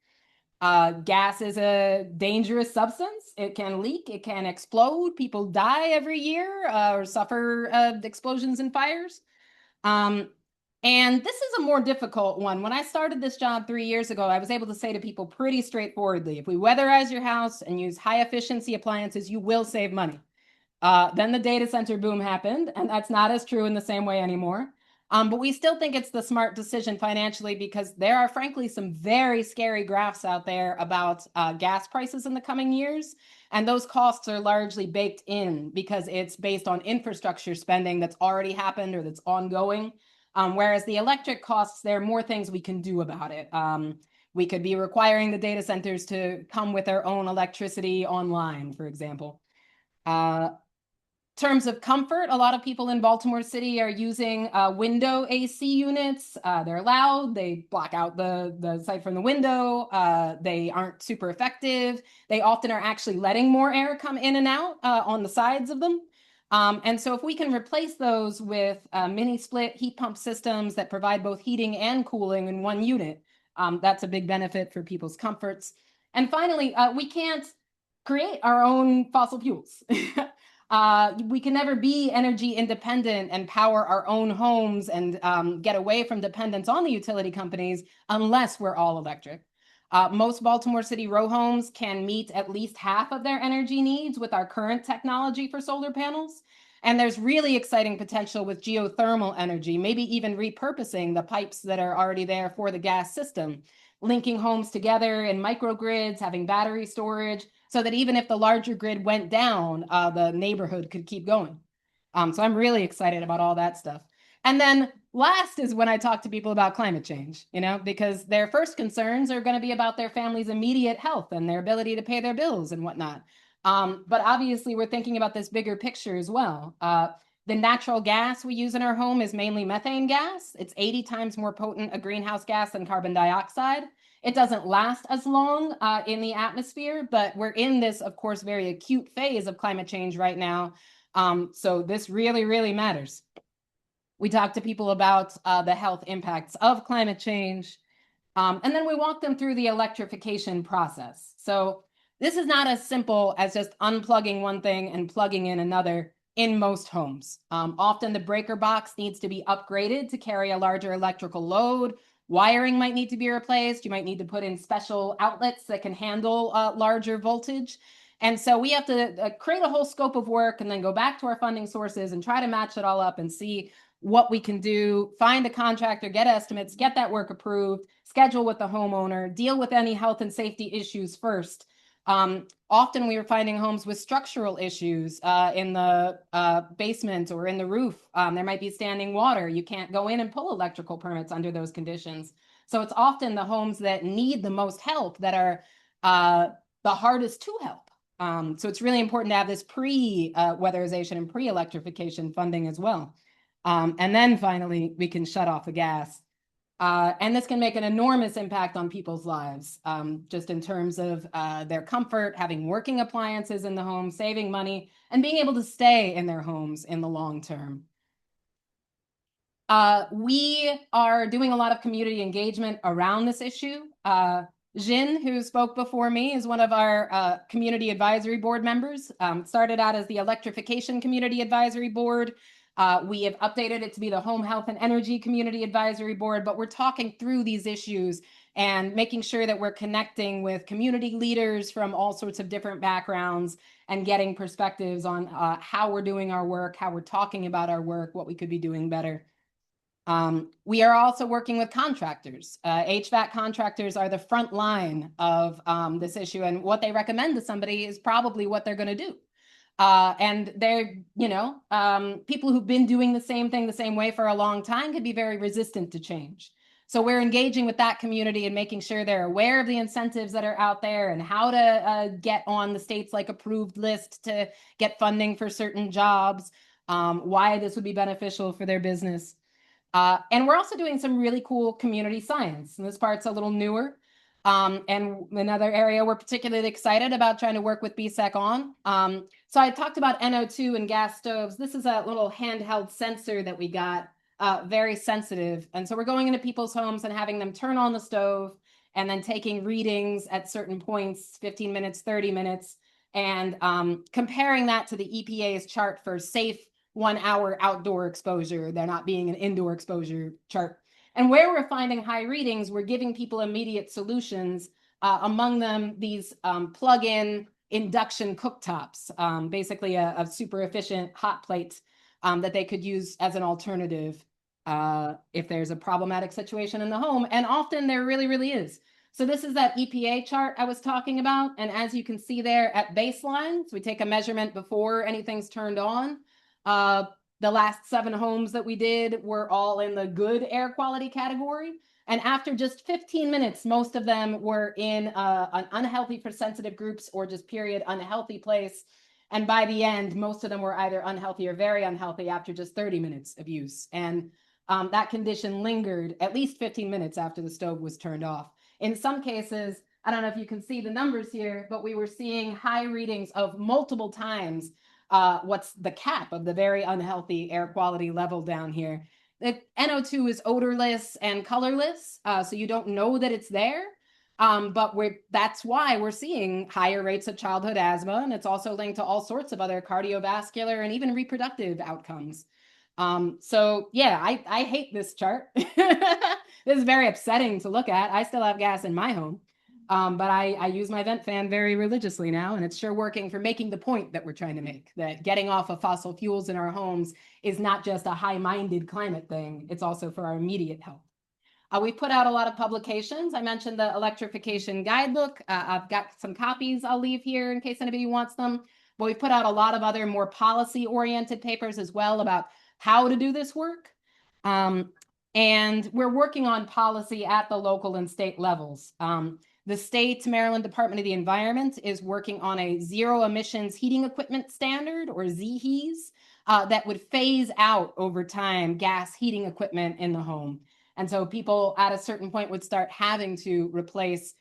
Gas is a dangerous substance. It can leak, it can explode. People die every year or suffer explosions and fires. And this is a more difficult one. When I started this job 3 years ago, I was able to say to people pretty straightforwardly, if we weatherize your house and use high efficiency appliances, you will save money. Then the data center boom happened, and that's not as true in the same way anymore. But we still think it's the smart decision financially because there are frankly some very scary graphs out there about gas prices in the coming years. And those costs are largely baked in because it's based on infrastructure spending that's already happened or that's ongoing. Whereas the electric costs, there are more things we can do about it. We could be requiring the data centers to come with their own electricity online, for example. Terms of comfort, a lot of people in Baltimore City are using window AC units. They're loud, they block out the sight from the window, they aren't super effective. They often are actually letting more air come in and out on the sides of them. And so if we can replace those with mini split heat pump systems that provide both heating and cooling in one unit, that's a big benefit for people's comforts. And finally, we can't create our own fossil fuels. We can never be energy independent and power our own homes and get away from dependence on the utility companies unless we're all electric. Most Baltimore City row homes can meet at least half of their energy needs with our current technology for solar panels. And there's really exciting potential with geothermal energy, maybe even repurposing the pipes that are already there for the gas system, linking homes together in microgrids, having battery storage, so that even if the larger grid went down, the neighborhood could keep going. So I'm really excited about all that stuff. And then last is when I talk to people about climate change, because their first concerns are going to be about their family's immediate health and their ability to pay their bills and whatnot. But obviously, we're thinking about this bigger picture as well. The natural gas we use in our home is mainly methane gas. It's 80 times more potent a greenhouse gas than carbon dioxide. It doesn't last as long in the atmosphere, but we're in this, of course, very acute phase of climate change right now. So this really, really matters. We talk to people about the health impacts of climate change, and then we walk them through the electrification process. So this is not as simple as just unplugging one thing and plugging in another in most homes. Often the breaker box needs to be upgraded to carry a larger electrical load. Wiring might need to be replaced. You might need to put in special outlets that can handle larger voltage. And so we have to create a whole scope of work and then go back to our funding sources and try to match it all up and see what we can do, find a contractor, get estimates, get that work approved, schedule with the homeowner, deal with any health and safety issues first. Often we are finding homes with structural issues in the basement or in the roof. There might be standing water. You can't go in and pull electrical permits under those conditions. So it's often the homes that need the most help that are the hardest to help. So it's really important to have this pre-weatherization and pre-electrification funding as well. And then finally, we can shut off the gas. And this can make an enormous impact on people's lives, just in terms of their comfort, having working appliances in the home, saving money, and being able to stay in their homes in the long term. We are doing a lot of community engagement around this issue. Jin, who spoke before me, is one of our community advisory board members. Started out as the Electrification Community Advisory Board. We have updated it to be the Home Health and Energy Community Advisory Board, but we're talking through these issues and making sure that we're connecting with community leaders from all sorts of different backgrounds and getting perspectives on how we're doing our work, how we're talking about our work, what we could be doing better. We are also working with contractors. HVAC contractors are the front line of this issue, and what they recommend to somebody is probably what they're going to do. And they're, people who've been doing the same thing the same way for a long time could be very resistant to change. So we're engaging with that community and making sure they're aware of the incentives that are out there and how to get on the state's approved list to get funding for certain jobs, why this would be beneficial for their business. And we're also doing some really cool community science. And this part's a little newer. And another area we're particularly excited about trying to work with BSEC on. So I talked about NO2 and gas stoves. This is a little handheld sensor that we got, very sensitive. And so we're going into people's homes and having them turn on the stove and then taking readings at certain points, 15 minutes, 30 minutes, and comparing that to the EPA's chart for safe 1 hour outdoor exposure, there not being an indoor exposure chart. And where we're finding high readings, we're giving people immediate solutions, among them these plug-in induction cooktops, basically a super efficient hot plate that they could use as an alternative if there's a problematic situation in the home. And often there really, really is. So this is that EPA chart I was talking about. And as you can see there at baseline, so we take a measurement before anything's turned on. The last 7 homes that we did were all in the good air quality category. And after just 15 minutes, most of them were in an unhealthy for sensitive groups or just period unhealthy place. And by the end, most of them were either unhealthy or very unhealthy after just 30 minutes of use. And that condition lingered at least 15 minutes after the stove was turned off. In some cases, I don't know if you can see the numbers here, but we were seeing high readings of multiple times what's the cap of the very unhealthy air quality level down here. The NO2 is odorless and colorless, so you don't know that it's there. But that's why we're seeing higher rates of childhood asthma, and it's also linked to all sorts of other cardiovascular and even reproductive outcomes. So yeah, I hate this chart. This is very upsetting to look at. I still have gas in my home. But I use my vent fan very religiously now, and it's sure working for making the point that we're trying to make, that getting off of fossil fuels in our homes is not just a high-minded climate thing, it's also for our immediate health. We put out a lot of publications. I mentioned the electrification guidebook. I've got some copies I'll leave here in case anybody wants them. But we put out a lot of other more policy-oriented papers as well about how to do this work. And we're working on policy at the local and state levels. The state Maryland Department of the Environment is working on a zero emissions heating equipment standard, or ZHES, that would phase out over time gas heating equipment in the home. And so people at a certain point would start having to replace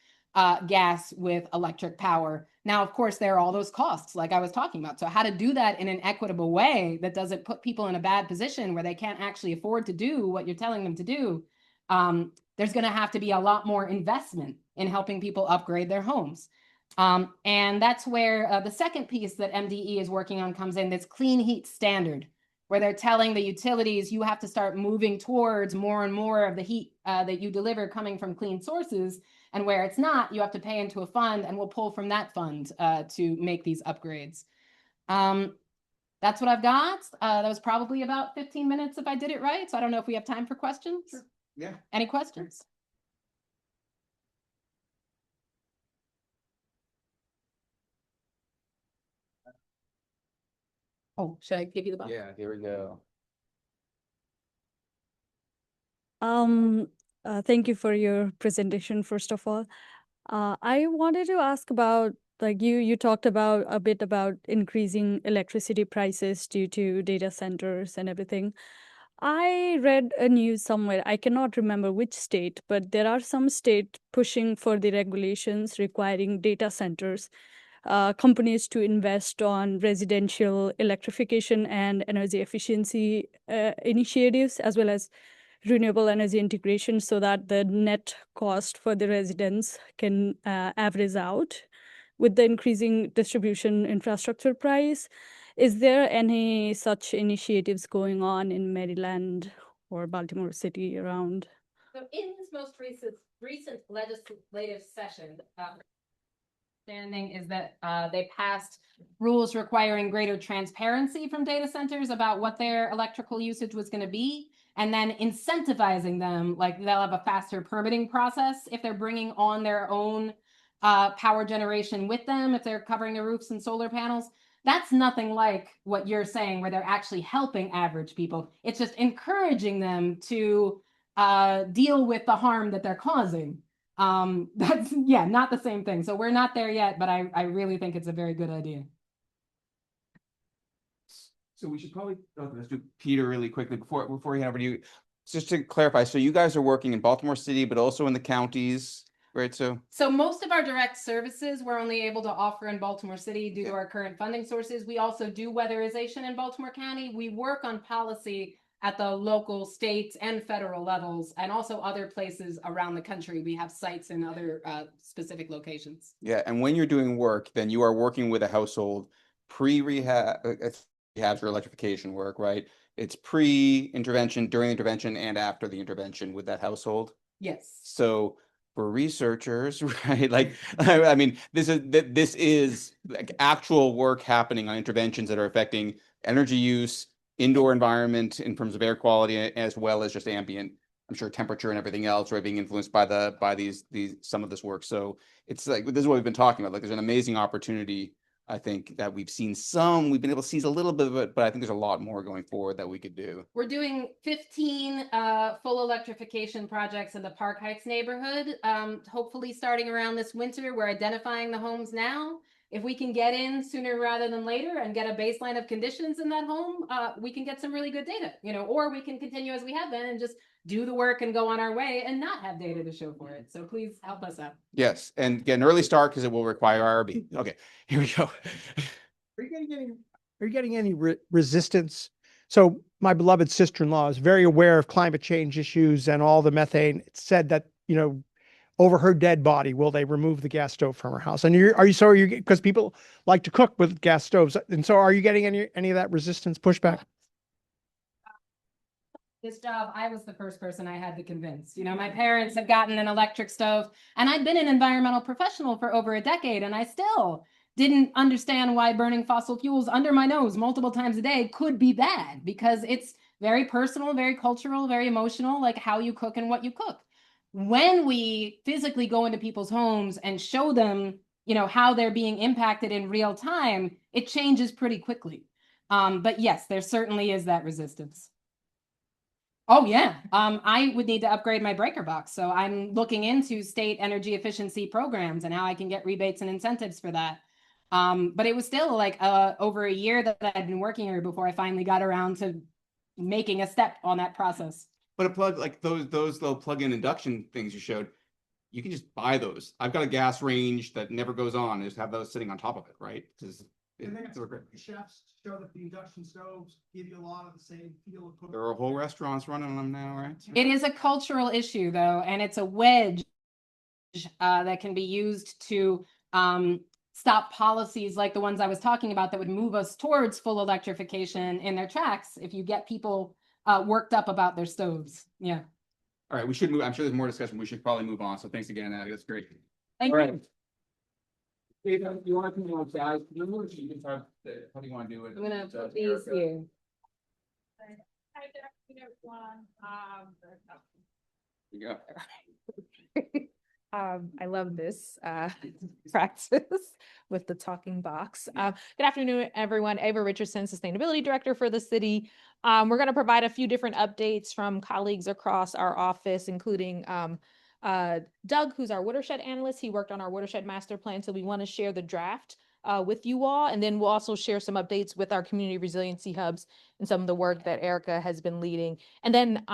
gas with electric power. Now, of course, there are all those costs like I was talking about. So how to do that in an equitable way that doesn't put people in a bad position where they can't actually afford to do what you're telling them to do. There's going to have to be a lot more investment in helping people upgrade their homes. And that's where the second piece that MDE is working on comes in, this clean heat standard, where they're telling the utilities you have to start moving towards more and more of the heat that you deliver coming from clean sources. And where it's not, you have to pay into a fund, and we'll pull from that fund to make these upgrades. That's what I've got. That was probably about 15 minutes if I did it right. So I don't know if we have time for questions. Sure. Yeah. Any questions? Oh, should I give you the button? Yeah, here we go. Thank you for your presentation, first of all. I wanted to ask about, like you talked about a bit about increasing electricity prices due to data centers and everything. I read a news somewhere, I cannot remember which state, but there are some states pushing for the regulations requiring data centers, companies to invest on residential electrification and energy efficiency initiatives, as well as renewable energy integration, so that the net cost for the residents can average out with the increasing distribution infrastructure price. Is there any such initiatives going on in Maryland or Baltimore City around? So in this most recent legislative session, understanding is that they passed rules requiring greater transparency from data centers about what their electrical usage was going to be, and then incentivizing them, like they'll have a faster permitting process if they're bringing on their own power generation with them, if they're covering their roofs and solar panels. That's nothing like what you're saying, where they're actually helping average people. It's just encouraging them to deal with the harm that they're causing. That's, yeah, not the same thing. So we're not there yet, but I really think it's a very good idea. So we should probably, let's do Peter really quickly before we hand over to you. Just to clarify, so you guys are working in Baltimore City, but also in the counties, right? So most of our direct services we're only able to offer in Baltimore City due to our current funding sources. We also do weatherization in Baltimore County. We work on policy at the local, state, and federal levels, and also other places around the country. We have sites in other specific locations. yeah, and when you're doing work, then you are working with a household pre-rehab, rehabs or electrification work, right? It's pre-intervention, during intervention, and after the intervention with that household. Yes. So for researchers, right? Like, I mean, this is like actual work happening on interventions that are affecting energy use, indoor environment in terms of air quality, as well as just ambient, I'm sure, temperature and everything else, right? Being influenced by these some of this work. So it's like, this is what we've been talking about. Like, there's an amazing opportunity. I think that we've been able to seize a little bit of it, but I think there's a lot more going forward that we could do. We're doing 15 full electrification projects in the Park Heights neighborhood. Hopefully starting around this winter. We're identifying the homes now. If we can get in sooner rather than later and get a baseline of conditions in that home, we can get some really good data, or we can continue as we have been and just do the work and go on our way and not have data to show for it. So please help us out. Yes, and get an early start because it will require IRB. Okay, here we go. Are you getting any resistance? So my beloved sister-in-law is very aware of climate change issues and all the methane. It said that, over her dead body, will they remove the gas stove from her house? And are you because people like to cook with gas stoves, and so are you getting any of that resistance pushback? This job, I was the first person I had to convince. You know, my parents had gotten an electric stove, and I'd been an environmental professional for over a decade, and I still didn't understand why burning fossil fuels under my nose multiple times a day could be bad, because it's very personal, very cultural, very emotional, like how you cook and what you cook. When we physically go into people's homes and show them, you know, how they're being impacted in real time, it changes pretty quickly. But yes, there certainly is that resistance. Oh yeah, I would need to upgrade my breaker box. So I'm looking into state energy efficiency programs and how I can get rebates and incentives for that. But it was still like over a year that I'd been working here before I finally got around to making a step on that process. But a plug like those little plug-in induction things you showed, you can just buy those. I've got a gas range that never goes on. I just have those sitting on top of it, right? Because And then chefs show that the induction stoves give you a lot of the same feel of cooking. there are whole restaurants running them now, right? It is a cultural issue though, and it's a wedge that can be used to stop policies like the ones I was talking about that would move us towards full electrification in their tracks if you get people worked up about their stoves. Yeah. All right, we should move. I'm sure there's more discussion. We should probably move on. So thanks again, Abby. That's great. Thank All you. right. Dave, you want to come on guys? You can talk. How do you want to do it? I'm gonna put these here. Hi, good afternoon, everyone. Yeah. I love this practice with the talking box. Good afternoon, everyone. Ava Richardson, Sustainability Director for the city. We're going to provide a few different updates from colleagues across our office, including Doug, who's our watershed analyst. He worked on our watershed master plan, so we want to share the draft with you all. And then we'll also share some updates with our community resiliency hubs and some of the work that Erica has been leading. And then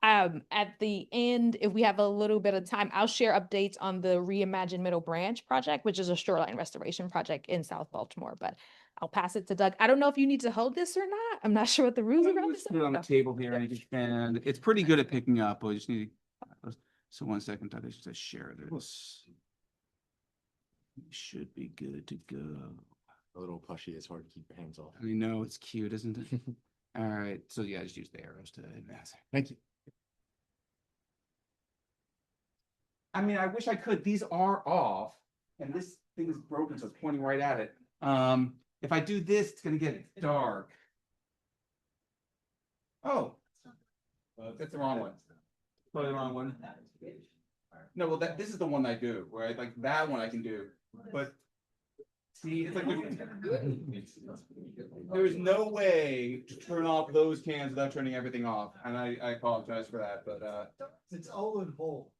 at the end, if we have a little bit of time, I'll share updates on the Reimagine Middle Branch project, which is a shoreline restoration project in South Baltimore. But I'll pass it to Doug. I don't know if you need to hold this or not. I'm not sure what the rules around this Put it on the table here, and it's pretty good at picking up. We just need. So 1 second, I should just share this. We should be good to go. A little pushy. It's hard to keep your hands off. I know it's cute, isn't it? All right. So yeah, just use the arrows to advance. Thank you. I mean, I wish I could. These are off, and this thing is broken, so it's pointing right at it. If I do this, it's gonna get dark. Oh, that's the wrong one. Probably the wrong one. No, well, this is the one I do, right? Like that one I can do, but see, it's like there is no way to turn off those cans without turning everything off, and I apologize for that, but It's Olin Bowl.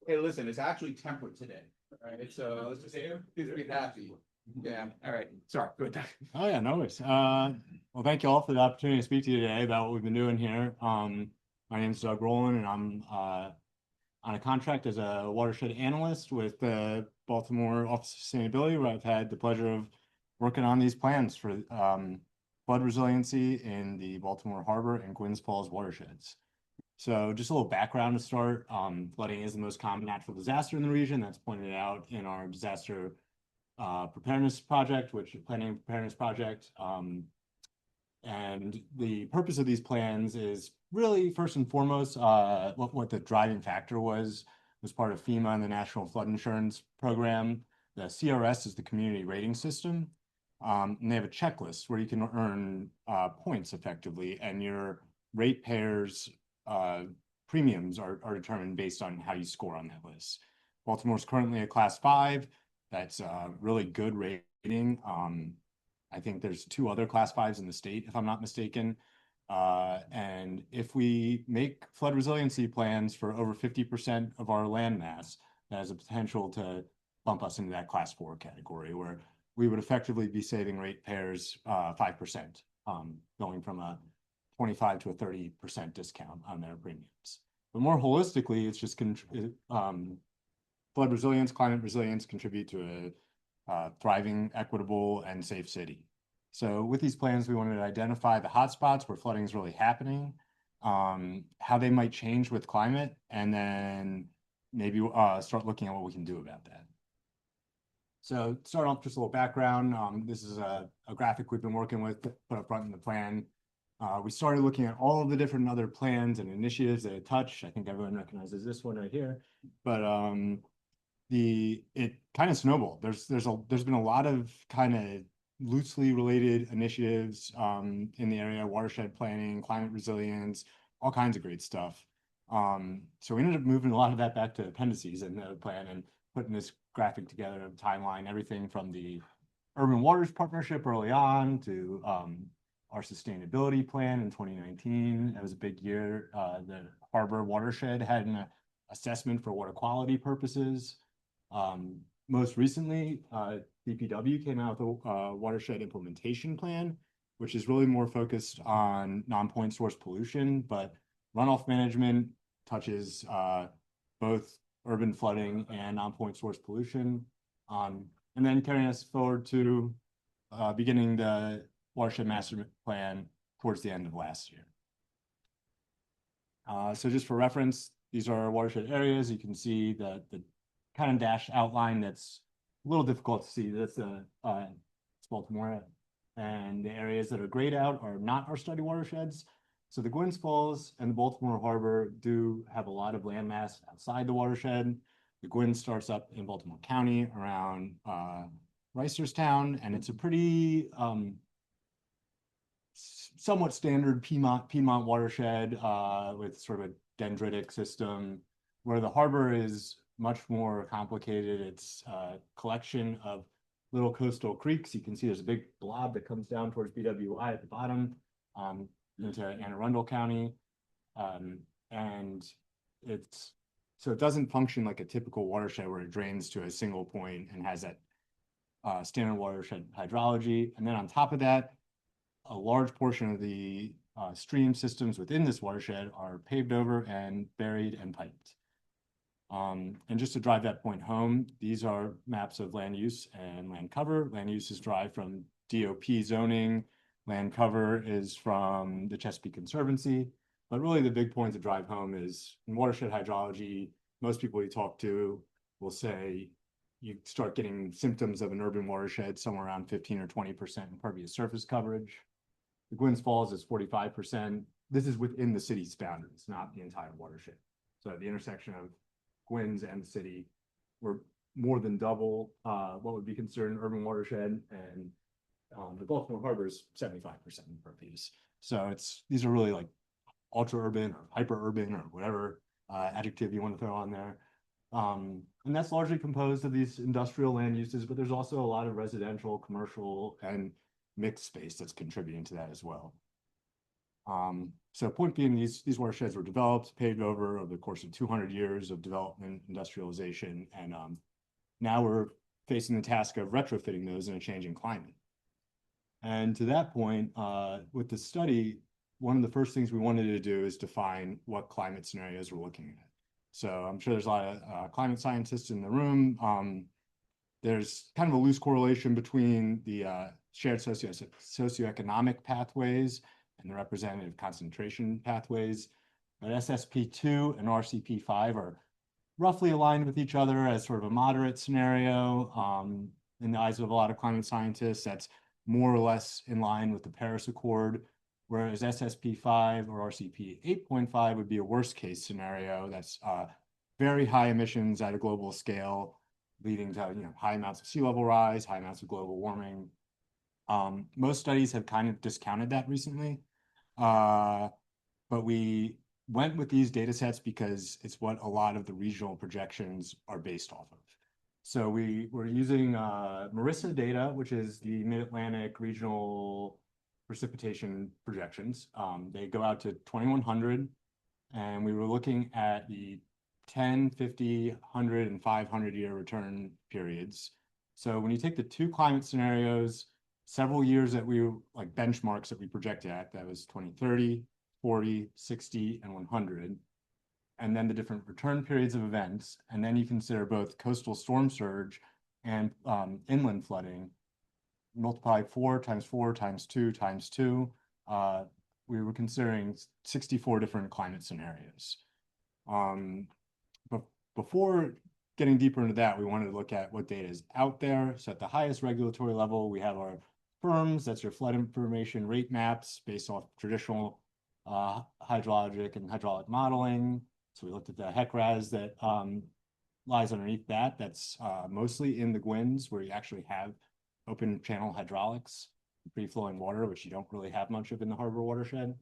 hey, listen, it's actually temperate today, right? So let's just say please be happy. Yeah. All right. Sorry. Good. Oh yeah, no worries. Well, thank you all for the opportunity to speak to you today about what we've been doing here. My name is Doug Rowland, and I'm on a contract as a watershed analyst with the Baltimore Office of Sustainability, where I've had the pleasure of working on these plans for flood resiliency in the Baltimore Harbor and Gwynns Falls watersheds. So just a little background to start. Flooding is the most common natural disaster in the region. That's pointed out in our disaster preparedness project, planning and preparedness project. And the purpose of these plans is really first and foremost, what the driving factor was part of FEMA and the National Flood Insurance Program. The CRS is the community rating system. And they have a checklist where you can earn points effectively, and your ratepayers' premiums are determined based on how you score on that list. Baltimore's currently a class 5. That's a really good rating. I think there's 2 other class 5s in the state, if I'm not mistaken. And if we make flood resiliency plans for over 50% of our land mass, that has a potential to bump us into that class 4 category, where we would effectively be saving ratepayers 5%, going from a 25 to a 30% discount on their premiums. But more holistically, it's just flood resilience, climate resilience contribute to a thriving, equitable, and safe city. So with these plans, we wanted to identify the hotspots where flooding is really happening, how they might change with climate, and then maybe start looking at what we can do about that. So start off just a little background. This is a graphic we've been working with, put up front in the plan. We started looking at all of the different other plans and initiatives that it touched. I think everyone recognizes this one right here, but it kind of snowballed. There's been a lot of kind of loosely related initiatives in the area, watershed planning, climate resilience, all kinds of great stuff. So we ended up moving a lot of that back to appendices in the plan and putting this graphic together of timeline, everything from the Urban Waters Partnership early on to our sustainability plan in 2019. That was a big year. The Harbor Watershed had an assessment for water quality purposes. Most recently, DPW came out with a watershed implementation plan, which is really more focused on non-point source pollution, but runoff management touches both urban flooding and non-point source pollution. And then carrying us forward to beginning the watershed master plan towards the end of last year. So just for reference, these are our watershed areas. You can see the kind of dashed outline that's a little difficult to see. That's it's Baltimore. And the areas that are grayed out are not our study watersheds. So the Gwynns Falls and the Baltimore Harbor do have a lot of landmass outside the watershed. The Gwynns starts up in Baltimore County around Reisterstown, and it's a pretty somewhat standard Piedmont watershed with sort of a dendritic system, where the harbor is much more complicated. It's a collection of little coastal creeks. You can see there's a big blob that comes down towards BWI at the bottom into Anne Arundel County. And so it doesn't function like a typical watershed where it drains to a single point and has that standard watershed hydrology. And then on top of that, a large portion of the stream systems within this watershed are paved over and buried and piped. And just to drive that point home, these are maps of land use and land cover. Land use is derived from DOP zoning. Land cover is from the Chesapeake Conservancy. But really the big point to drive home is in watershed hydrology, most people you talk to will say you start getting symptoms of an urban watershed somewhere around 15 or 20% impervious surface coverage. The Gwynns Falls is 45%. This is within the city's boundaries, not the entire watershed. So at the intersection of Gwynns and the city, we're more than double what would be considered an urban watershed, and the Baltimore Harbor is 75% impervious. So these are really like ultra urban or hyper urban or whatever adjective you want to throw on there. And that's largely composed of these industrial land uses, but there's also a lot of residential, commercial, and mixed space that's contributing to that as well. So point being, these watersheds were developed, paved over the course of 200 years of development, industrialization, and now we're facing the task of retrofitting those in a changing climate. And to that point, with the study, one of the first things we wanted to do is define what climate scenarios we're looking at. So I'm sure there's a lot of climate scientists in the room. There's kind of a loose correlation between the shared socioeconomic pathways and the representative concentration pathways. But SSP2 and RCP5 are roughly aligned with each other as sort of a moderate scenario. In the eyes of a lot of climate scientists, that's more or less in line with the Paris Accord, whereas SSP5 or RCP 8.5 would be a worst case scenario. That's very high emissions at a global scale, leading to high amounts of sea level rise, high amounts of global warming. Most studies have kind of discounted that recently, but we went with these data sets because it's what a lot of the regional projections are based off of. So we were using Marissa data, which is the Mid-Atlantic regional precipitation projections. They go out to 2100, and we were looking at the 10, 50, 100, and 500 year return periods. So when you take the two climate scenarios, several years that we like benchmarks that we projected at, that was 2030, 40, 60, and 100. And then the different return periods of events. And then you consider both coastal storm surge and inland flooding, multiply 4 times 4 times 2 times 2. We were considering 64 different climate scenarios. But before getting deeper into that, we wanted to look at what data is out there. So at the highest regulatory level, we have our firms. That's your flood information rate maps based off traditional hydrologic and hydraulic modeling. So we looked at the HEC-RAS that lies underneath that. That's mostly in the Gwynns, where you actually have open channel hydraulics, free-flowing water, which you don't really have much of in the harbor watershed.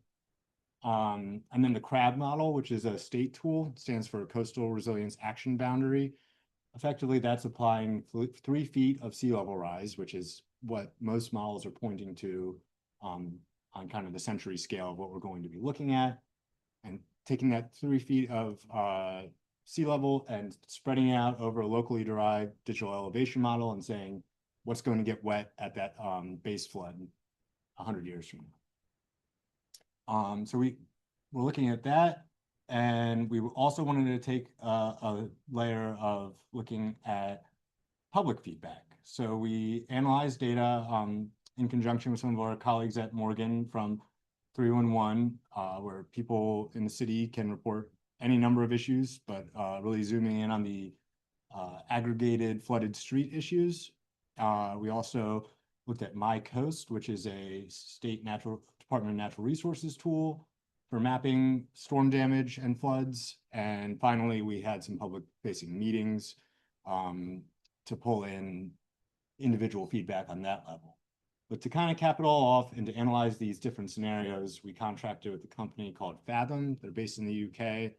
And then the CRAB model, which is a state tool, stands for Coastal Resilience Action Boundary. Effectively, that's applying 3 feet of sea level rise, which is what most models are pointing to on kind of the century scale of what we're going to be looking at, and taking that 3 feet of sea level and spreading out over a locally derived digital elevation model and saying what's going to get wet at that base flood 100 years from now. So we're looking at that, and we also wanted to take a layer of looking at public feedback. So we analyzed data in conjunction with some of our colleagues at Morgan from 311, where people in the city can report any number of issues, but really zooming in on the aggregated flooded street issues. We also looked at My Coast, which is a state Department of Natural Resources tool for mapping storm damage and floods. And finally, we had some public-facing meetings to pull in individual feedback on that level. But to kind of cap it all off and to analyze these different scenarios, we contracted with a company called Fathom. They're based in the UK.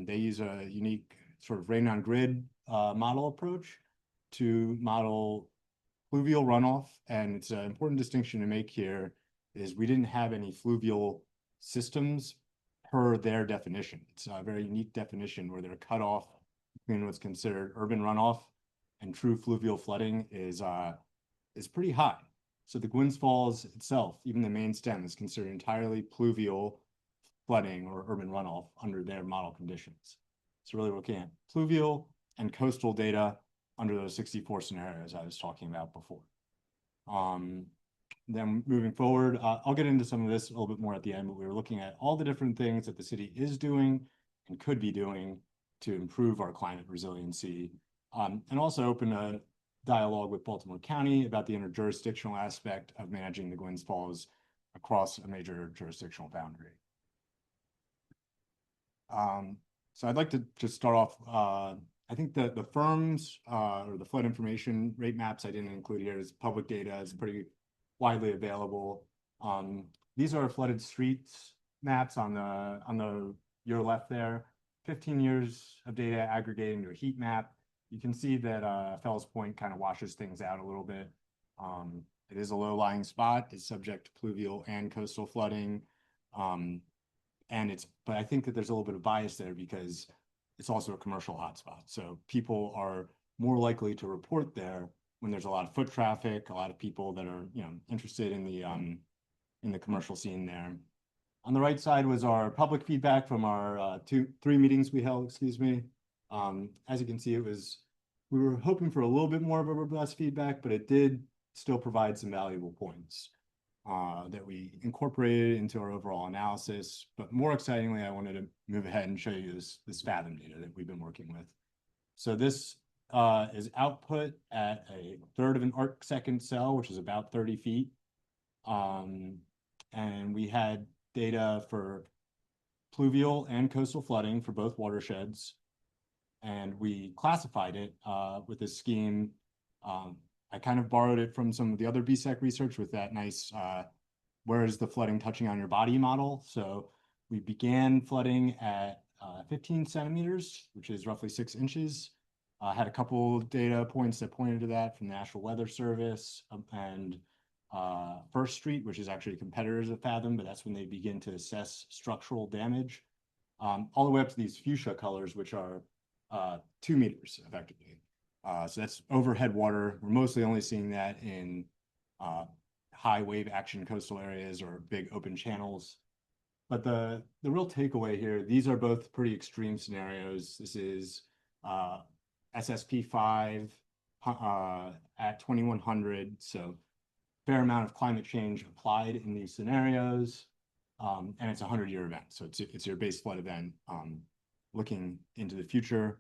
They use a unique sort of rain on grid model approach to model fluvial runoff. And it's an important distinction to make here is we didn't have any fluvial systems per their definition. It's a very unique definition where they're cut off between what's considered urban runoff and true fluvial flooding is pretty high. So the Gwynns Falls itself, even the main stem, is considered entirely pluvial flooding or urban runoff under their model conditions. So really looking at pluvial and coastal data under those 64 scenarios I was talking about before. Then moving forward, I'll get into some of this a little bit more at the end, but we were looking at all the different things that the city is doing and could be doing to improve our climate resiliency, and also open a dialogue with Baltimore County about the interjurisdictional aspect of managing the Gwynns Falls across a major jurisdictional boundary. So I'd like to just start off, I think the firms or the flood information rate maps I didn't include here is public data. It's pretty widely available. These are flooded streets maps on your left there. 15 years of data aggregated into a heat map. You can see that Fells Point kind of washes things out a little bit. It is a low-lying spot. It's subject to pluvial and coastal flooding. But I think that there's a little bit of bias there because it's also a commercial hotspot. So people are more likely to report there when there's a lot of foot traffic, a lot of people that are interested in the commercial scene there. On the right side was our public feedback from our 3 meetings we held, excuse me. As you can see, we were hoping for a little bit more of a robust feedback, but it did still provide some valuable points that we incorporated into our overall analysis. But more excitingly, I wanted to move ahead and show you this Fathom data that we've been working with. So this is output at 1/3 of an arc-second cell, which is about 30 feet. And we had data for pluvial and coastal flooding for both watersheds. And we classified it with this scheme. I kind of borrowed it from some of the other BSEC research with that nice, where is the flooding touching on your body model? So we began flooding at 15 centimeters, which is roughly 6 inches. Had a couple data points that pointed to that from the National Weather Service and First Street, which is actually competitors of Fathom, but that's when they begin to assess structural damage, all the way up to these fuchsia colors, which are 2 meters effectively. So that's overhead water. We're mostly only seeing that in high wave action coastal areas or big open channels. But the real takeaway here, these are both pretty extreme scenarios. This is SSP5 at 2100. So fair amount of climate change applied in these scenarios. And it's a 100-year event. So it's your base flood event looking into the future.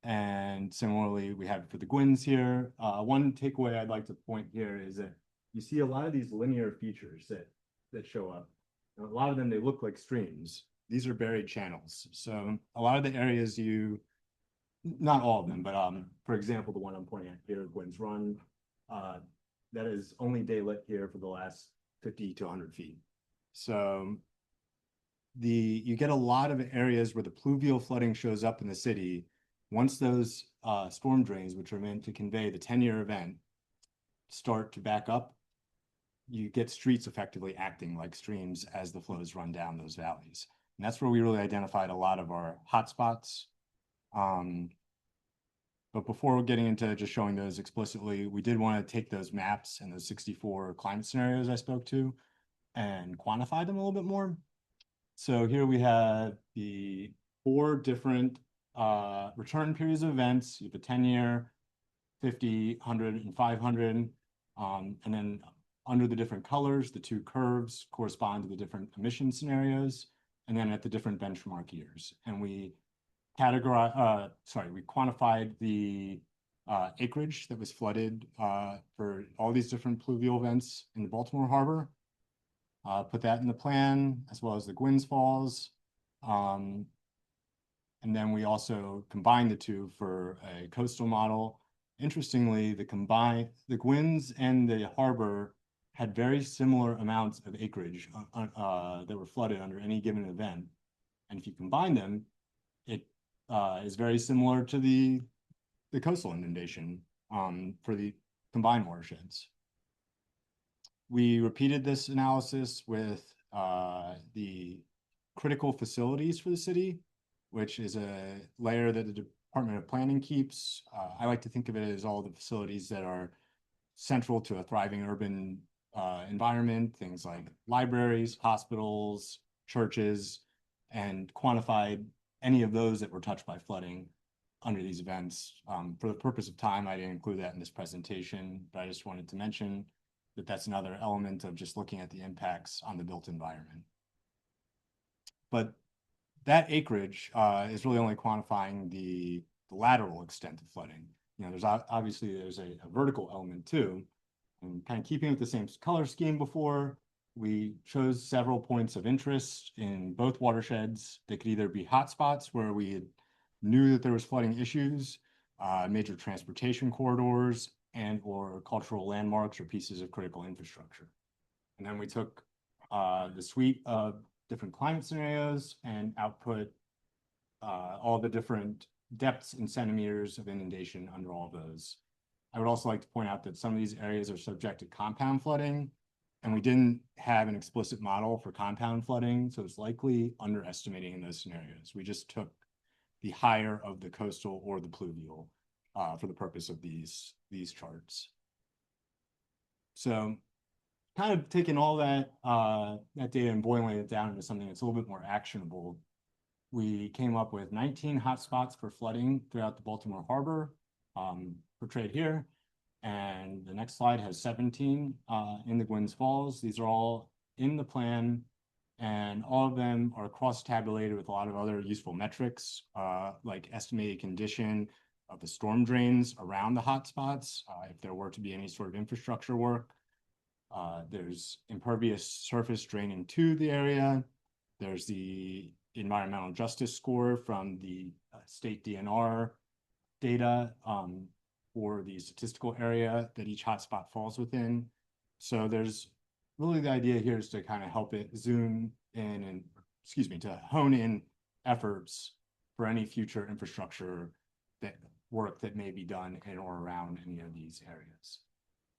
And similarly, we have for the Gwynns here. One takeaway I'd like to point here is that you see a lot of these linear features that show up. And a lot of them, they look like streams. These are buried channels. So a lot of the areas not all of them, but for example, the one I'm pointing at here, Gwen's Run, that is only daylit here for the last 50 to 100 feet. So you get a lot of areas where the pluvial flooding shows up in the city. Once those storm drains, which are meant to convey the 10-year event, start to back up, you get streets effectively acting like streams as the flows run down those valleys. And that's where we really identified a lot of our hotspots. But before getting into just showing those explicitly, we did want to take those maps and those 64 climate scenarios I spoke to and quantify them a little bit more. So here we have the 4 different return periods of events. You have a 10-year, 50, 100, and 500. And then under the different colors, the 2 curves correspond to the different emission scenarios, and then at the different benchmark years. And we we quantified the acreage that was flooded for all these different pluvial events in the Baltimore Harbor. Put that in the plan, as well as the Gwynns Falls. And then we also combined the 2 for a coastal model. Interestingly, the Gwynns and the harbor had very similar amounts of acreage that were flooded under any given event. And if you combine them, it is very similar to the coastal inundation for the combined watersheds. We repeated this analysis with the critical facilities for the city, which is a layer that the Department of Planning keeps. I like to think of it as all the facilities that are central to a thriving urban environment, things like libraries, hospitals, churches, and quantified any of those that were touched by flooding under these events. For the purpose of time, I didn't include that in this presentation, but I just wanted to mention that that's another element of just looking at the impacts on the built environment. But that acreage is really only quantifying the lateral extent of flooding. There's obviously a vertical element too, and kind of keeping with the same color scheme before, we chose several points of interest in both watersheds. They could either be hotspots where we knew that there was flooding issues, major transportation corridors, and/or cultural landmarks or pieces of critical infrastructure. And then we took the suite of different climate scenarios and output all the different depths in centimeters of inundation under all of those. I would also like to point out that some of these areas are subject to compound flooding, and we didn't have an explicit model for compound flooding, so it's likely underestimating in those scenarios. We just took the higher of the coastal or the pluvial for the purpose of these charts. So kind of taking all that data and boiling it down into something that's a little bit more actionable, we came up with 19 hotspots for flooding throughout the Baltimore Harbor, portrayed here. And the next slide has 17 in the Gwynns Falls. These are all in the plan, and all of them are cross-tabulated with a lot of other useful metrics, like estimated condition of the storm drains around the hotspots, if there were to be any sort of infrastructure work. There's impervious surface draining to the area. There's the environmental justice score from the state DNR data for the statistical area that each hotspot falls within. So there's really, the idea here is to kind of help it zoom in and, to hone in efforts for any future infrastructure work that may be done in or around any of these areas.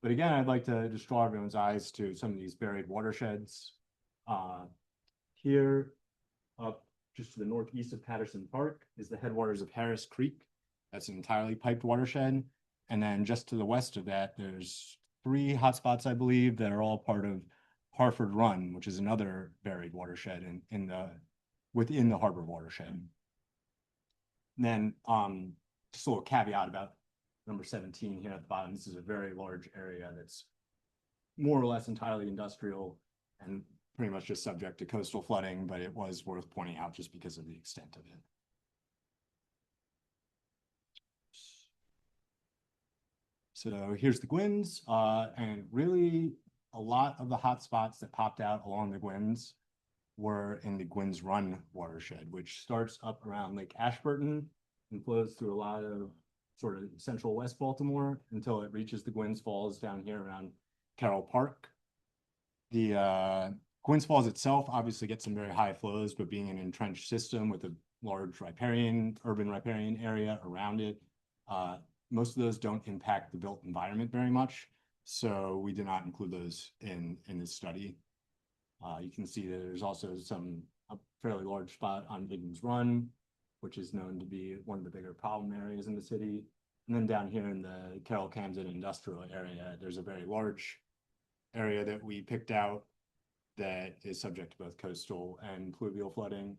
But again, I'd like to just draw everyone's eyes to some of these buried watersheds. Here, up just to the northeast of Patterson Park, is the headwaters of Harris Creek. That's an entirely piped watershed. And then just to the west of that, there's 3 hotspots, I believe, that are all part of Harford Run, which is another buried watershed within the harbor watershed. And then just a little caveat about number 17 here at the bottom. This is a very large area that's more or less entirely industrial and pretty much just subject to coastal flooding, but it was worth pointing out just because of the extent of it. So here's the Gwynns, and really a lot of the hot spots that popped out along the Gwynns were in the Gwynns Run watershed, which starts up around Lake Ashburton and flows through a lot of sort of central West Baltimore until it reaches the Gwynns Falls down here around Carroll Park. The Gwynns Falls itself obviously gets some very high flows, but being an entrenched system with a large urban riparian area around it, most of those don't impact the built environment very much. So we did not include those in this study. You can see that there's also a fairly large spot on Biggins Run, which is known to be one of the bigger problem areas in the city. And then down here in the Carroll Camden industrial area, there's a very large area that we picked out that is subject to both coastal and pluvial flooding.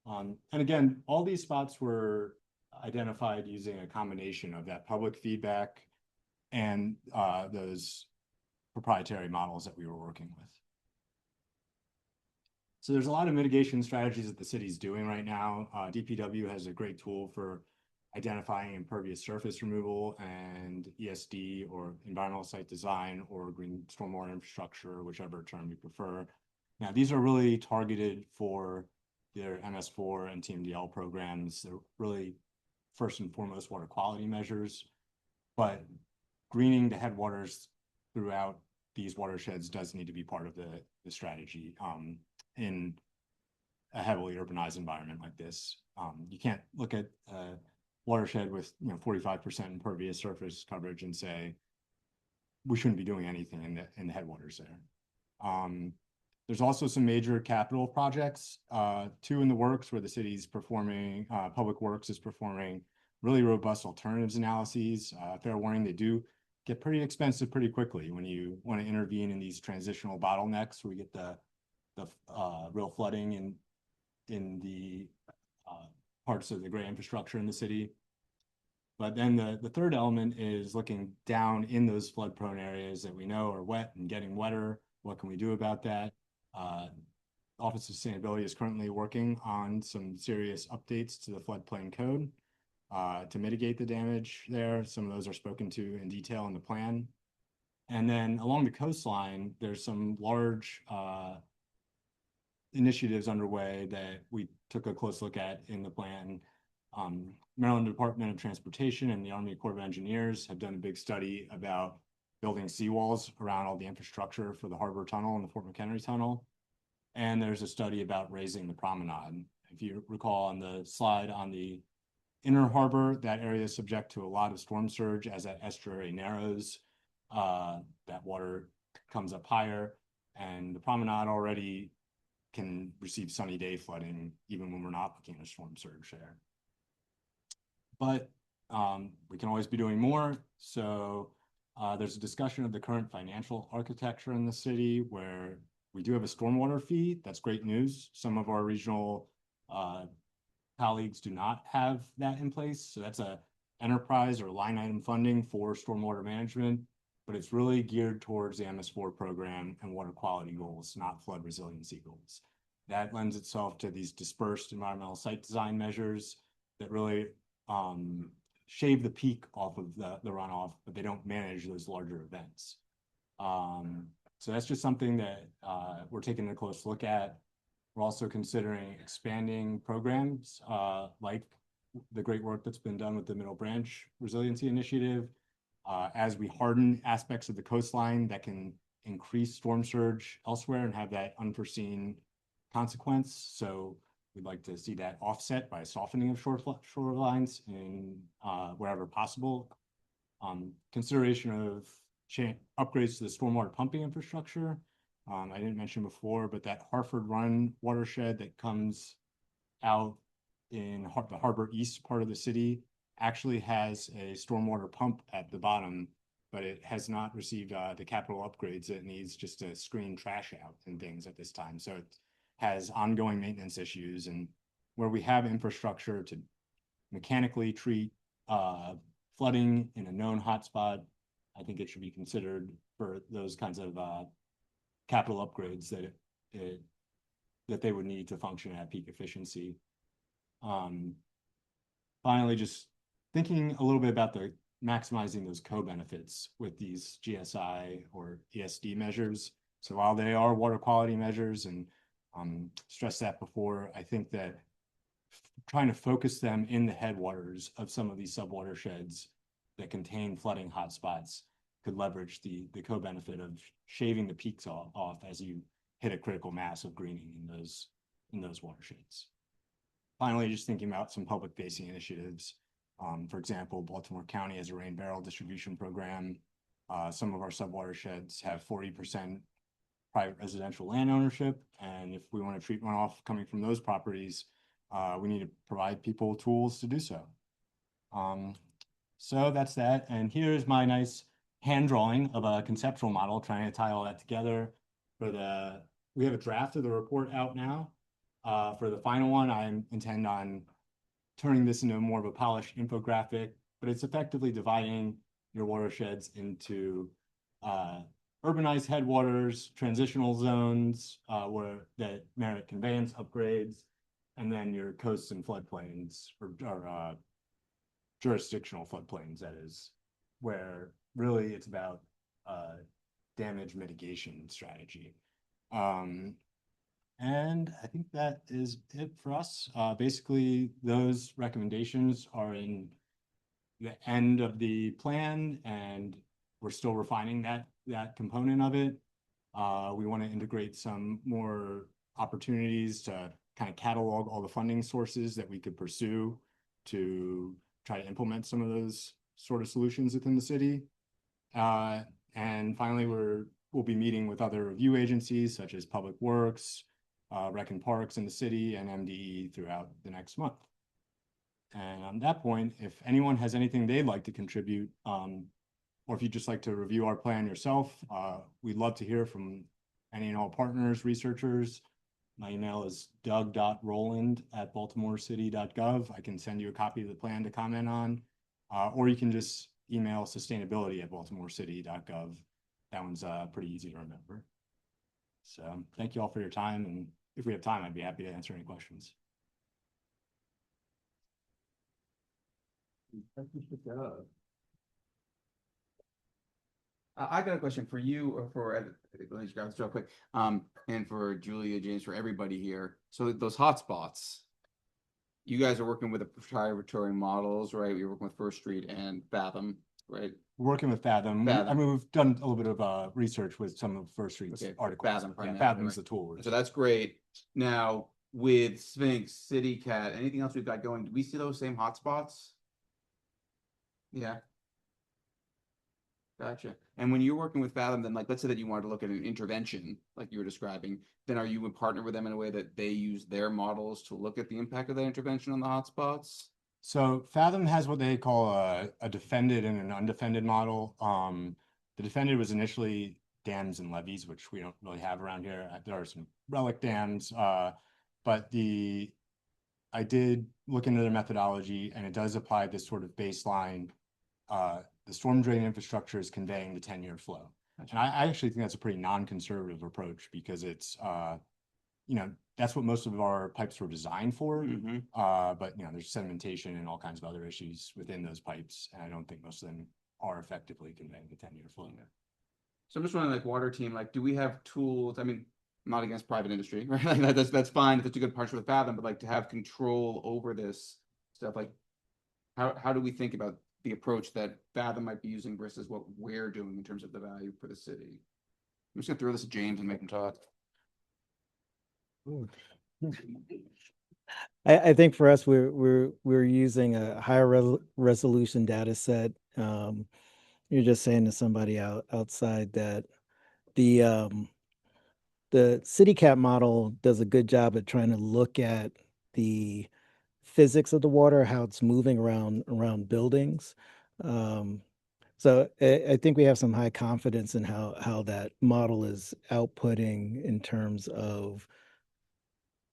And again, all these spots were identified using a combination of that public feedback and those proprietary models that we were working with. So there's a lot of mitigation strategies that the city's doing right now. DPW has a great tool for identifying impervious surface removal and ESD or environmental site design or green stormwater infrastructure, whichever term you prefer. Now, these are really targeted for their MS4 and TMDL programs. They're really first and foremost water quality measures, but greening the headwaters throughout these watersheds does need to be part of the strategy in a heavily urbanized environment like this. You can't look at a watershed with 45% impervious surface coverage and say we shouldn't be doing anything in the headwaters there. There's also some major capital projects, two in the works where the city's performing, Public Works is performing really robust alternatives analyses. Fair warning, they do get pretty expensive pretty quickly when you want to intervene in these transitional bottlenecks where we get the real flooding in the parts of the gray infrastructure in the city. But then the third element is looking down in those flood prone areas that we know are wet and getting wetter. What can we do about that? Office of Sustainability is currently working on some serious updates to the floodplain code to mitigate the damage there. Some of those are spoken to in detail in the plan. And then along the coastline, there's some large initiatives underway that we took a close look at in the plan. Maryland Department of Transportation and the Army Corps of Engineers have done a big study about building seawalls around all the infrastructure for the Harbor Tunnel and the Fort McHenry Tunnel. And there's a study about raising the promenade. If you recall on the slide on the inner harbor, that area is subject to a lot of storm surge as that estuary narrows. That water comes up higher, and the promenade already can receive sunny day flooding even when we're not looking at a storm surge there. But we can always be doing more. So there's a discussion of the current financial architecture in the city where we do have a stormwater fee. That's great news. Some of our regional colleagues do not have that in place. So that's a enterprise or line item funding for stormwater management, but it's really geared towards the MS4 program and water quality goals, not flood resiliency goals. That lends itself to these dispersed environmental site design measures that really shave the peak off of the runoff, but they don't manage those larger events. So that's just something that we're taking a close look at. We're also considering expanding programs like the great work that's been done with the Middle Branch Resiliency Initiative. As we harden aspects of the coastline that can increase storm surge elsewhere and have that unforeseen consequence. So we'd like to see that offset by softening of shorelines in wherever possible. Consideration of upgrades to the stormwater pumping infrastructure. I didn't mention before, but that Harford Run watershed that comes out in the Harbor East part of the city actually has a stormwater pump at the bottom, but it has not received the capital upgrades it needs just to screen trash out and things at this time. So it has ongoing maintenance issues, and where we have infrastructure to mechanically treat flooding in a known hotspot, I think it should be considered for those kinds of capital upgrades that they would need to function at peak efficiency. Finally, just thinking a little bit about the maximizing those co-benefits with these GSI or ESD measures. So while they are water quality measures, and stressed that before, I think that trying to focus them in the headwaters of some of these subwatersheds that contain flooding hotspots could leverage the co-benefit of shaving the peaks off as you hit a critical mass of greening in those watersheds. Finally, just thinking about some public facing initiatives. For example, Baltimore County has a rain barrel distribution program. Some of our subwatersheds have 40% private residential land ownership. And if we want to treat runoff coming from those properties, we need to provide people tools to do so. So that's that. And here's my nice hand drawing of a conceptual model trying to tie all that together. We have a draft of the report out now. For the final one, I intend on turning this into more of a polished infographic, but it's effectively dividing your watersheds into urbanized headwaters, transitional zones that merit conveyance upgrades, and then your coasts and floodplains, or jurisdictional floodplains, that is, where really it's about damage mitigation strategy. And I think that is it for us. Basically, those recommendations are in the end of the plan, and we're still refining that component of it. We want to integrate some more opportunities to kind of catalog all the funding sources that we could pursue to try to implement some of those sort of solutions within the city. And finally, we'll be meeting with other review agencies such as Public Works, Rec and Parks in the city, and MDE throughout the next month. And on that point, if anyone has anything they'd like to contribute, or if you'd just like to review our plan yourself, we'd love to hear from any and all partners, researchers. My email is doug.roland@baltimorecity.gov. I can send you a copy of the plan to comment on, or you can just email sustainability@baltimorecity.gov. That one's pretty easy to remember. So thank you all for your time. And if we have time, I'd be happy to answer any questions. I got a question for you, or let me just grab this real quick, and for Julia, James, for everybody here. So those hotspots, you guys are working with the proprietary models, right? You're working with First Street and Fathom, right? We're working with Fathom. I mean, we've done a little bit of research with some of First Street's articles. Fathom, yeah, Fathom's the tool. So that's great. Now, with Sphinx, CityCat, anything else we've got going, do we see those same hotspots? Yeah. Gotcha. And when you're working with Fathom, then like, let's say that you wanted to look at an intervention, like you were describing, then are you a partner with them in a way that they use their models to look at the impact of that intervention on the hotspots? So Fathom has what they call a defended and an undefended model. The defended was initially dams and levees, which we don't really have around here. There are some relic dams, but I did look into their methodology, and it does apply this sort of baseline. The storm drain infrastructure is conveying the 10-year flow. Gotcha. And I actually think that's a pretty non-conservative approach, because it's, that's what most of our pipes were designed for. Mm-hmm. But, there's sedimentation and all kinds of other issues within those pipes. And I don't think most of them are effectively conveying the 10-year flow. So I'm just wondering, like, water team, like, do we have tools? I mean, I'm not against private industry, right? Like, that's fine if it's a good partnership with Fathom, but like to have control over this stuff, like how do we think about the approach that Fathom might be using versus what we're doing in terms of the value for the city? I'm just gonna throw this at James and make him talk. I think for us, we're using a higher resolution data set. You're just saying to somebody outside that the CityCat model does a good job at trying to look at the physics of the water, how it's moving around buildings. So I think we have some high confidence in how that model is outputting in terms of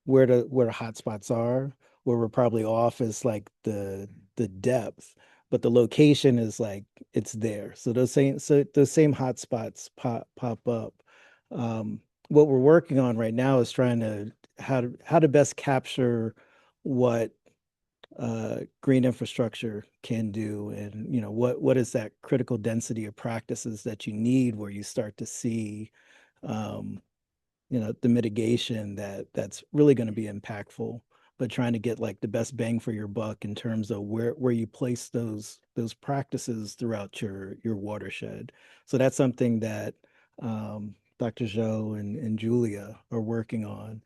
where the hotspots are. Where we're probably off is like the depth, but the location is like it's there. So those same hotspots pop up. What we're working on right now is trying to how to best capture what green infrastructure can do, and what is that critical density of practices that you need where you start to see the mitigation that's really going to be impactful, but trying to get like the best bang for your buck in terms of where you place those practices throughout your watershed. So that's something that Dr. Zhou and Julia are working on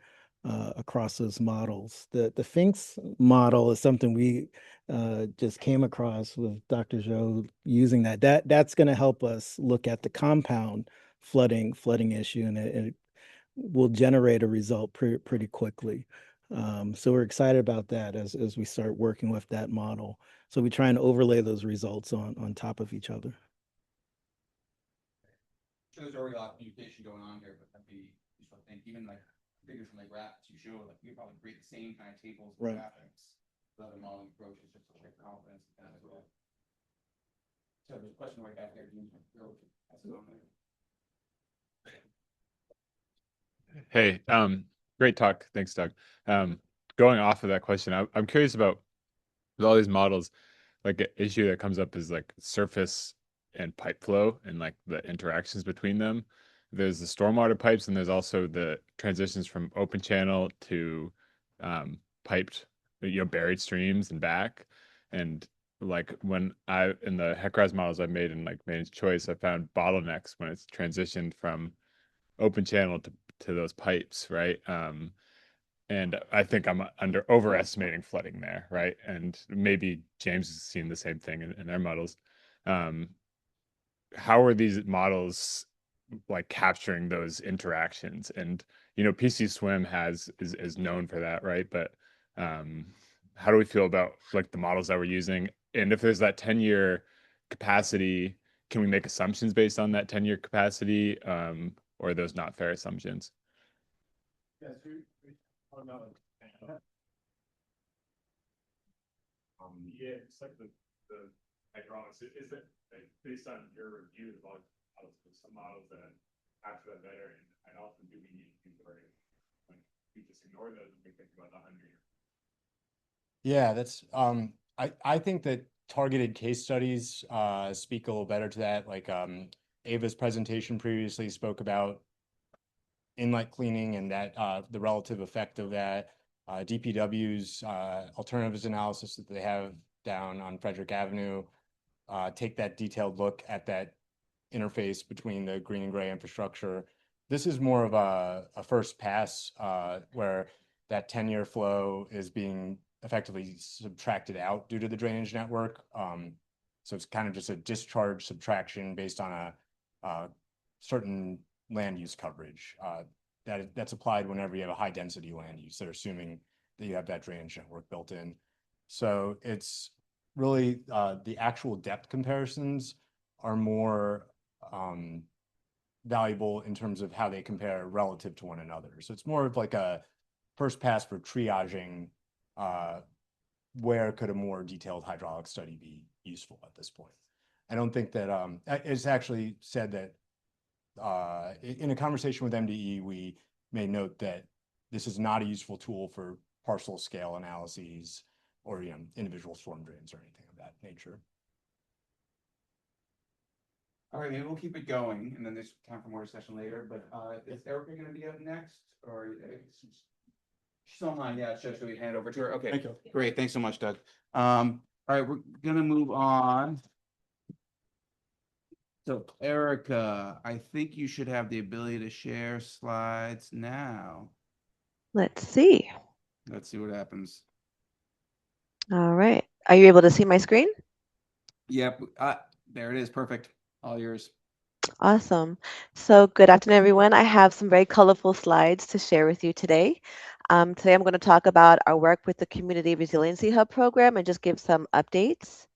across those models. The Finks model is something we just came across with Dr. Zhou using that's going to help us look at the compound flooding issue, and it will generate a result pretty quickly. So we're excited about that as we start working with that model. So we try and overlay those results on top of each other. So there's already a lot of communication going on here, but that'd be useful. I think even like figures from like graphs you show, like you probably create the same kind of tables and Right. graphics. The other modeling approaches just to check confidence and that as well. So there's a question right back there. Do you want to go? That's it on there. Hey, great talk. Thanks, Doug. Going off of that question, I'm curious about with all these models, like an issue that comes up is like surface and pipe flow and like the interactions between them. There's the stormwater pipes, and there's also the transitions from open channel to piped, buried streams and back. And like when in the HECRAS models I made in like managed choice, I found bottlenecks when it's transitioned from open channel to those pipes, right? And I think I'm overestimating flooding there, right? And maybe James has seen the same thing in their models. How are these models like capturing those interactions? And PC Swim is known for that, right? But how do we feel about like the models that we're using? And if there's that 10-year capacity, can we make assumptions based on that 10-year capacity? Or are those not fair assumptions? Yes, yeah, it's like the hydraulics. Is it based on your review of all models? There's some models that capture that better, and often do we need to like we just ignore those and we think about the 100-year? Yeah, that's I think that targeted case studies speak a little better to that. Like Ava's presentation previously spoke about inlet cleaning and that the relative effect of that. DPW's alternatives analysis that they have down on Frederick Avenue take that detailed look at that interface between the green and gray infrastructure. This is more of a first pass where that 10-year flow is being effectively subtracted out due to the drainage network. So it's kind of just a discharge subtraction based on a certain land use coverage that's applied whenever you have a high density land use. They're assuming that you have that drainage network built in. So it's really the actual depth comparisons are more valuable in terms of how they compare relative to one another. So it's more of like a first pass for triaging where could a more detailed hydraulic study be useful at this point. I don't think that it's actually said that in a conversation with MDE, we made note that this is not a useful tool for parcel scale analyses or individual storm drains or anything of that nature. All right, maybe we'll keep it going, and then there's time for more discussion later. But is Erica going to be up next, or she's online? Yeah, should we hand it over to her? Okay, Thank you. Great. Thanks so much, Doug. All right, we're gonna move on. So Erica, I think you should have the ability to share slides now. Let's see. Let's see what happens. All right. Are you able to see my screen? Yep. There it is. Perfect. All yours. Awesome. So good afternoon, everyone. I have some very colorful slides to share with you today. Today I'm going to talk about our work with the Community Resiliency Hub program and just give some updates.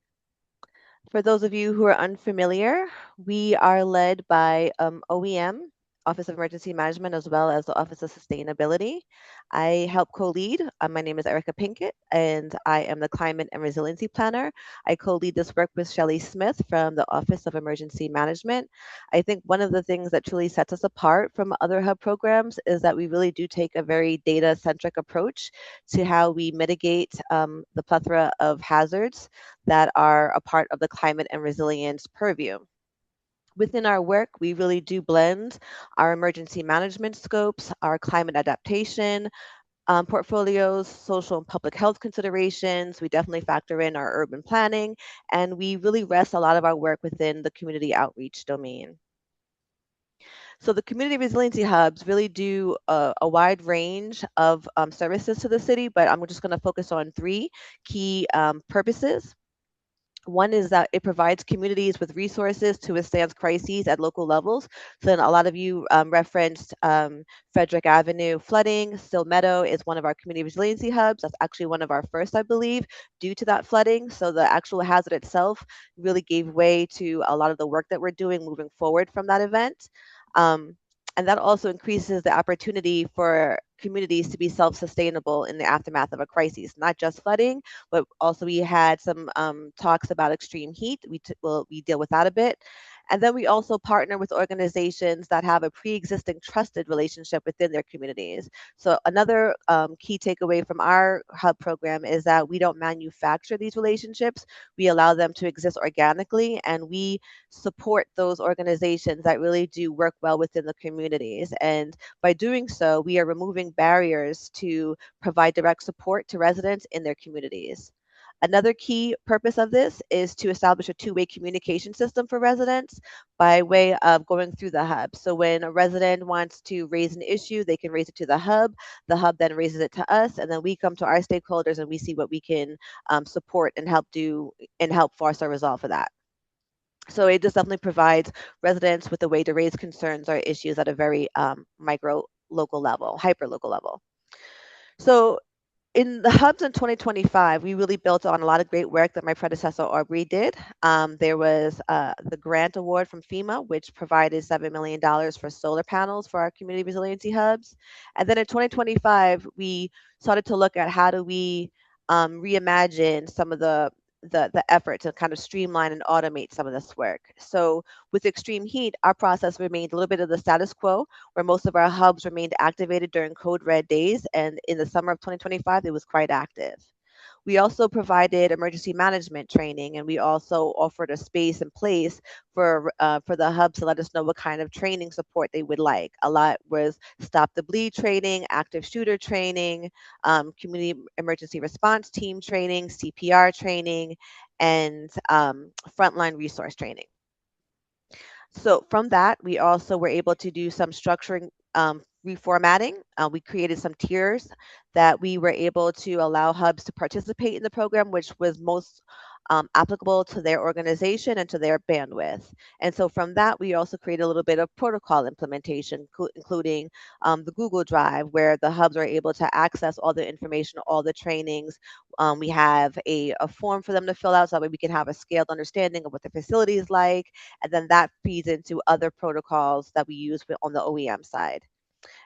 For those of you who are unfamiliar, we are led by OEM, Office of Emergency Management as well as the Office of Sustainability. I help co-lead. My name is Erica Pinkett, and I am the Climate and Resiliency Planner. I co-lead this work with Shelley Smith from the Office of Emergency Management. I think one of the things that truly sets us apart from other hub programs is that we really do take a very data-centric approach to how we mitigate the plethora of hazards that are a part of the climate and resilience purview. Within our work, we really do blend our emergency management scopes, our climate adaptation portfolios, social and public health considerations. We definitely factor in our urban planning, and we really rest a lot of our work within the community outreach domain. So the community resiliency hubs really do a wide range of services to the city, but I'm just going to focus on three key purposes. One is that it provides communities with resources to withstand crises at local levels. So then a lot of you referenced Frederick Avenue flooding. Still Meadow is one of our community resiliency hubs. That's actually one of our first, I believe, due to that flooding. So the actual hazard itself really gave way to a lot of the work that we're doing moving forward from that event. And that also increases the opportunity for communities to be self-sustainable in the aftermath of a crisis, not just flooding, but also we had some talks about extreme heat. We deal with that a bit. And then we also partner with organizations that have a pre-existing trusted relationship within their communities. So another key takeaway from our hub program is that we don't manufacture these relationships. We allow them to exist organically, and we support those organizations that really do work well within the communities. And by doing so, we are removing barriers to provide direct support to residents in their communities. Another key purpose of this is to establish a two-way communication system for residents by way of going through the hub. So when a resident wants to raise an issue, they can raise it to the hub then raises it to us, and then we come to our stakeholders and we see what we can support and help do and help foster a resolve for that. So it just definitely provides residents with a way to raise concerns or issues at a very micro local level, hyper local level. So in the hubs in 2025, we really built on a lot of great work that my predecessor Aubrey did. There was the grant award from FEMA, which provided $7 million for solar panels for our community resiliency hubs. And then in 2025, we started to look at how do we reimagine some of the effort to kind of streamline and automate some of this work. So with extreme heat, our process remained a little bit of the status quo, where most of our hubs remained activated during code red days, and in the summer of 2025, it was quite active. We also provided emergency management training, and we also offered a space and place for the hubs to let us know what kind of training support they would like. A lot was stop the bleed training, active shooter training, community emergency response team training, CPR training, and frontline resource training. So from that, we also were able to do some structuring reformatting. We created some tiers that we were able to allow hubs to participate in the program, which was most applicable to their organization and to their bandwidth. And so from that, we also created a little bit of protocol implementation, including the Google Drive, where the hubs are able to access all the information, all the trainings. We have a form for them to fill out so that way we can have a scaled understanding of what the facility is like. And then that feeds into other protocols that we use on the OEM side.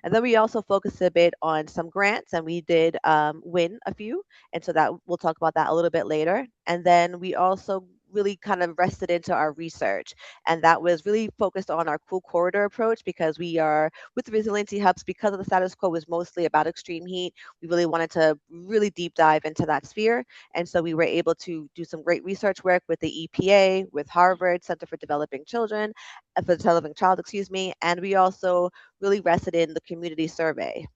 And then we also focused a bit on some grants, and we did win a few. And so that we'll talk about that a little bit later. And then we also really kind of rested into our research, and that was really focused on our cool corridor approach, because we are with the resiliency hubs, because of the status quo was mostly about extreme heat. We really wanted to really deep dive into that sphere, and so we were able to do some great research work with the EPA, with Harvard Center for Developing Children, for the Developing Child, excuse me, and we also really rested in the community survey.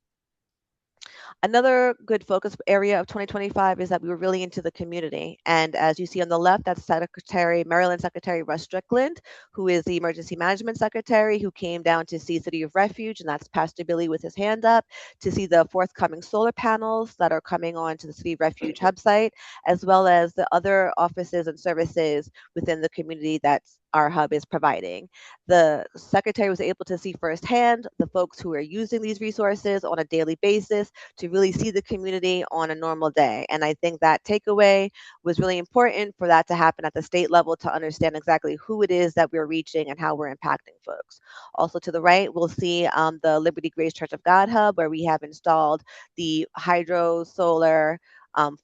Another good focus area of 2025 is that we were really into the community. And as you see on the left, that's Maryland Secretary Russ Strickland, who is the Emergency Management Secretary, who came down to see City of Refuge, and that's Pastor Billy with his hand up, to see the forthcoming solar panels that are coming on to the City of Refuge hub site, as well as the other offices and services within the community that's our hub is providing. The secretary was able to see firsthand the folks who are using these resources on a daily basis to really see the community on a normal day. And I think that takeaway was really important for that to happen at the state level, to understand exactly who it is that we're reaching and how we're impacting folks. Also to the right, we'll see the Liberty Grace Church of God hub, where we have installed the hydro solar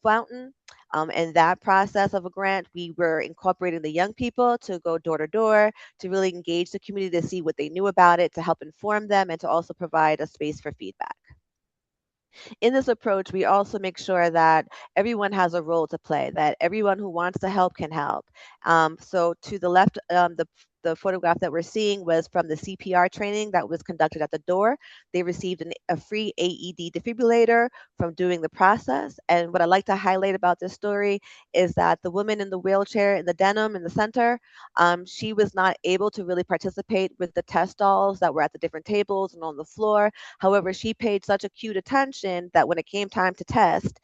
fountain. In that process of a grant, we were incorporating the young people to go door to door, to really engage the community, to see what they knew about it, to help inform them, and to also provide a space for feedback. In this approach, we also make sure that everyone has a role to play, that everyone who wants to help can help. So to the left, the photograph that we're seeing was from the CPR training that was conducted at the door. They received a free AED defibrillator from doing the process. And what I like to highlight about this story is that the woman in the wheelchair in the denim in the center, she was not able to really participate with the test dolls that were at the different tables and on the floor. However, she paid such acute attention that when it came time to test,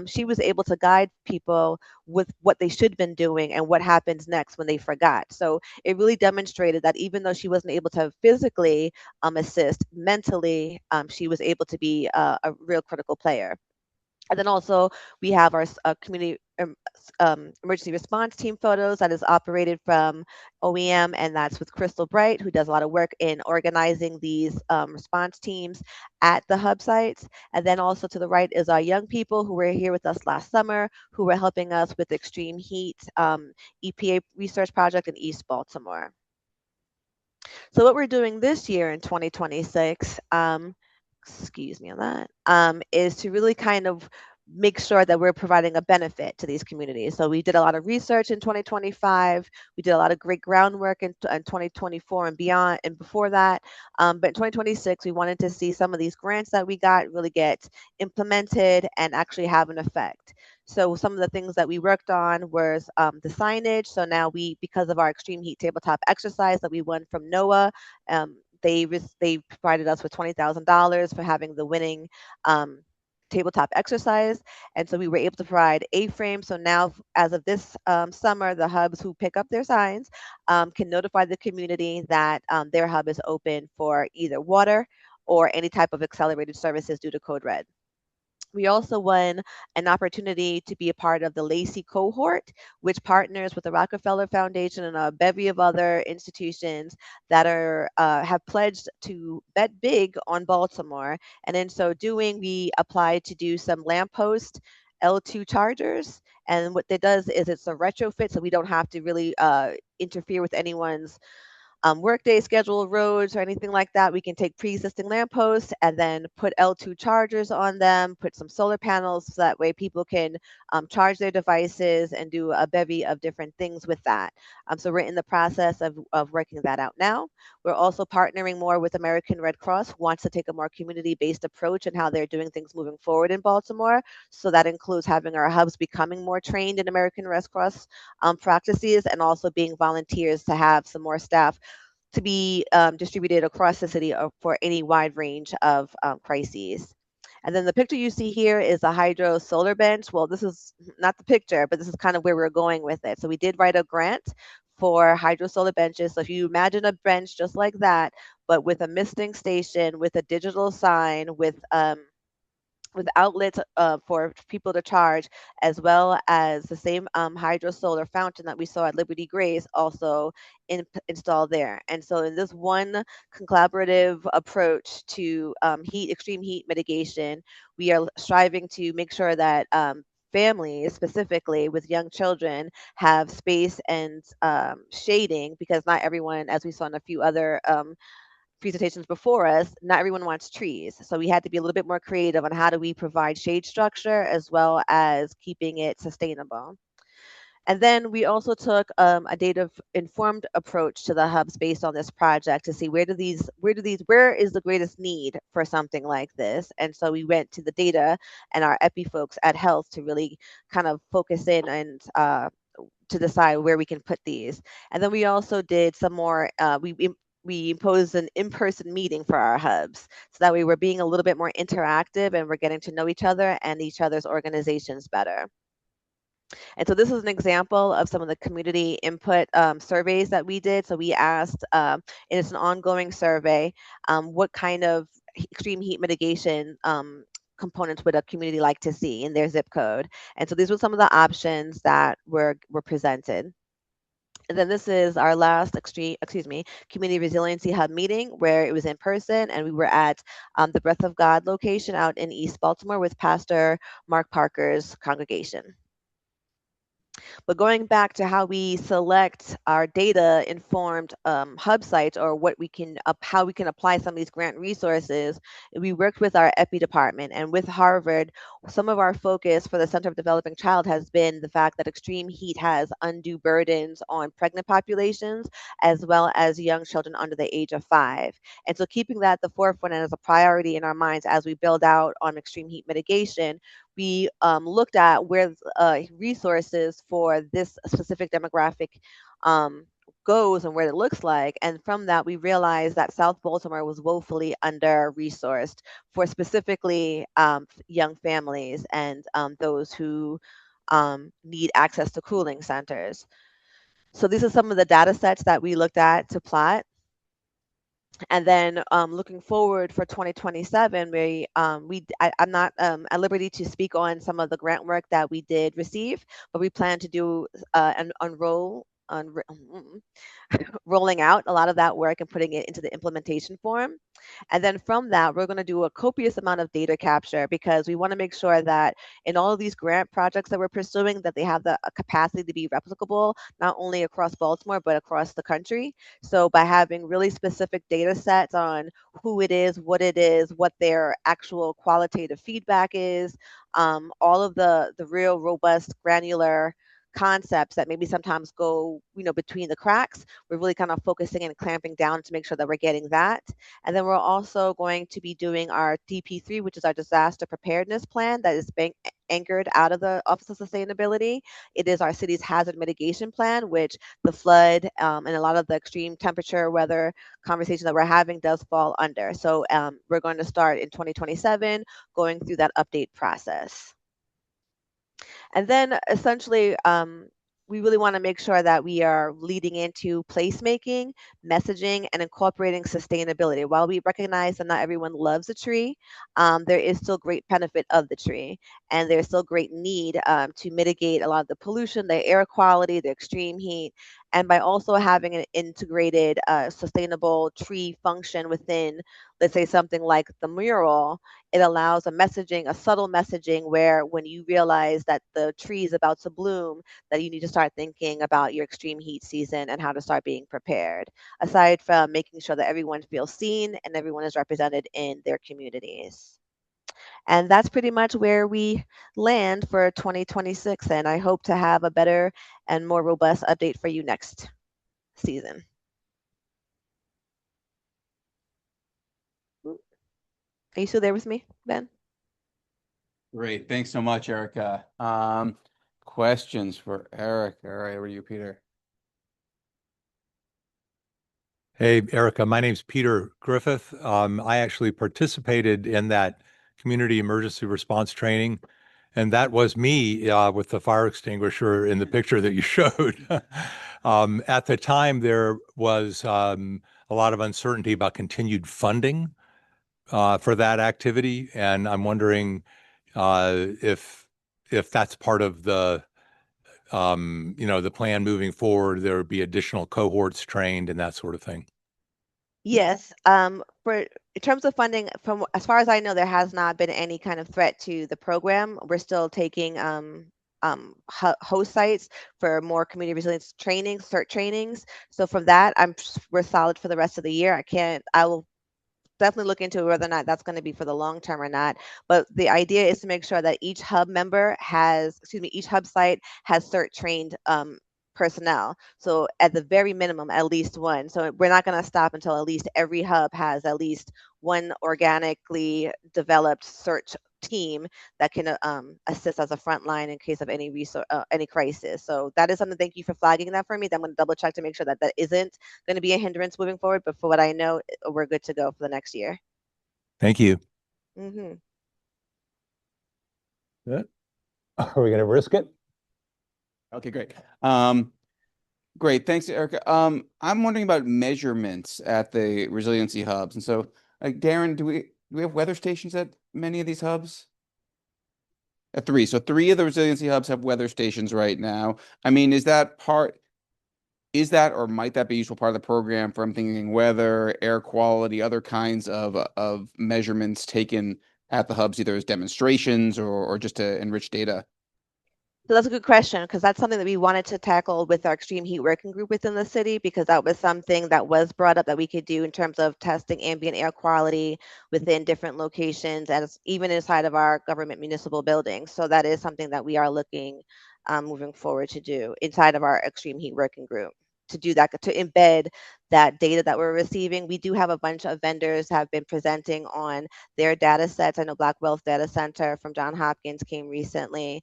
she was able to guide people with what they should have been doing and what happens next when they forgot. So it really demonstrated that even though she wasn't able to physically assist, mentally, she was able to be a real critical player. And then also we have our community emergency response team photos that is operated from OEM, and that's with Crystal Bright, who does a lot of work in organizing these response teams at the hub sites. And then also to the right is our young people who were here with us last summer, who were helping us with extreme heat EPA research project in East Baltimore. So what we're doing this year in 2026, excuse me on that, is to really kind of make sure that we're providing a benefit to these communities. So we did a lot of research in 2025. We did a lot of great groundwork in 2024 and beyond and before that. But in 2026, we wanted to see some of these grants that we got really get implemented and actually have an effect. So some of the things that we worked on was the signage. So now we, because of our extreme heat tabletop exercise that we won from NOAA, they provided us with $20,000 for having the winning tabletop exercise. And so we were able to provide A-frames. So now, as of this summer, the hubs who pick up their signs can notify the community that their hub is open for either water or any type of accelerated services due to Code Red. We also won an opportunity to be a part of the Lacey cohort, which partners with the Rockefeller Foundation and a bevy of other institutions that are have pledged to bet big on Baltimore. And in so doing, we applied to do some lamppost L2 chargers. And what that does is it's a retrofit, so we don't have to really interfere with anyone's workday schedule, roads, or anything like that. We can take pre-existing lampposts and then put L2 chargers on them, put some solar panels, so that way people can charge their devices and do a bevy of different things with that. So we're in the process of working that out now. We're also partnering more with American Red Cross, who wants to take a more community-based approach in how they're doing things moving forward in Baltimore. So that includes having our hubs becoming more trained in American Red Cross practices, and also being volunteers to have some more staff to be distributed across the city for any wide range of crises. And then the picture you see here is a hydro solar bench. Well, this is not the picture, but this is kind of where we're going with it. So we did write a grant for hydro solar benches. So if you imagine a bench just like that, but with a misting station, with a digital sign, with outlets for people to charge, as well as the same hydro solar fountain that we saw at Liberty Grace also installed there. And so in this one collaborative approach to extreme heat mitigation, we are striving to make sure that families, specifically with young children, have space and shading, because not everyone, as we saw in a few other presentations before us, not everyone wants trees. So we had to be a little bit more creative on how do we provide shade structure as well as keeping it sustainable. And then we also took a data-informed approach to the hubs based on this project to see where is the greatest need for something like this. And so we went to the data and our EPI folks at Health to really kind of focus in and to decide where we can put these. And then we also did some more, we imposed an in-person meeting for our hubs, so that way we're being a little bit more interactive and we're getting to know each other and each other's organizations better. And so this is an example of some of the community input surveys that we did. So we asked, and it's an ongoing survey, what kind of extreme heat mitigation components would a community like to see in their zip code? And so these were some of the options that were presented. And then this is our last community resiliency hub meeting where it was in person, and we were at the Breath of God location out in East Baltimore with Pastor Mark Parker's congregation. But going back to how we select our data informed hub sites, or what we can how we can apply some of these grant resources, we worked with our EPI department and with Harvard. Some of our focus for the Center of Developing Child has been the fact that extreme heat has undue burdens on pregnant populations as well as young children under the age of 5. And so keeping that at the forefront and as a priority in our minds as we build out on extreme heat mitigation, we looked at where resources for this specific demographic goes and what it looks like. And from that, we realized that South Baltimore was woefully under-resourced for specifically young families and those who need access to cooling centers. So these are some of the data sets that we looked at to plot. And then looking forward for 2027, I'm not at liberty to speak on some of the grant work that we did receive, but we plan to do and rolling out a lot of that work and putting it into the implementation form. And then from that, we're going to do a copious amount of data capture because we want to make sure that in all of these grant projects that we're pursuing, that they have the capacity to be replicable, not only across Baltimore, but across the country. So by having really specific data sets on who it is, what their actual qualitative feedback is, all of the real robust granular concepts that maybe sometimes go, between the cracks. We're really kind of focusing and clamping down to make sure that we're getting that. And then we're also going to be doing our DP3, which is our disaster preparedness plan that is anchored out of the Office of Sustainability. It is our city's hazard mitigation plan, which the flood and a lot of the extreme temperature weather conversation that we're having does fall under. So we're going to start in 2027 going through that update process. And then essentially, we really want to make sure that we are leading into placemaking, messaging, and incorporating sustainability. While we recognize that not everyone loves a tree, there is still great benefit of the tree, and there's still great need to mitigate a lot of the pollution, the air quality, the extreme heat, and by also having an integrated, sustainable tree function within, let's say, something like the mural, it allows a subtle messaging where when you realize that the tree is about to bloom, that you need to start thinking about your extreme heat season and how to start being prepared, aside from making sure that everyone feels seen and everyone is represented in their communities. And that's pretty much where we land for 2026. And I hope to have a better and more robust update for you next season. Are you still there with me, Ben? Great. Thanks so much, Erica. Questions for Erica. All right, over to you, Peter. Hey, Erica, my name's Peter Griffith. I actually participated in that community emergency response training, and that was me with the fire extinguisher in the picture that you showed. At the time, there was a lot of uncertainty about continued funding for that activity, and I'm wondering if that's part of the the plan moving forward. There would be additional cohorts trained and that sort of thing. Yes. In terms of funding, from as far as I know, there has not been any kind of threat to the program. We're still taking host sites for more community resilience training, CERT trainings. So from that, we're solid for the rest of the year. I will definitely look into whether or not that's going to be for the long term or not. But the idea is to make sure that each hub each hub site has CERT trained personnel. So at the very minimum, at least one. So we're not going to stop until at least every hub has at least one organically developed CERT team that can assist as a front line in case of any crisis. So that is something. Thank you for flagging that for me. I'm going to double check to make sure that that isn't going to be a hindrance moving forward. But for what I know, we're good to go for the next year. Thank you. Mm-hmm. Good. Are we going to risk it? Okay, great. Great. Thanks, Erica. I'm wondering about measurements at the resiliency hubs. And so, like, Darren, do we have weather stations at many of these hubs? At three. So three of the resiliency hubs have weather stations right now. I mean, is that or might that be a useful part of the program for, I'm thinking, weather, air quality, other kinds of measurements taken at the hubs, either as demonstrations or just to enrich data? So that's a good question, because that's something that we wanted to tackle with our extreme heat working group within the city, because that was something that was brought up that we could do in terms of testing ambient air quality within different locations, as even inside of our government municipal buildings. So that is something that we are looking moving forward to do inside of our extreme heat working group, to do that, to embed that data that we're receiving. We do have a bunch of vendors have been presenting on their data sets. I know Black Wealth Data Center from Johns Hopkins came recently.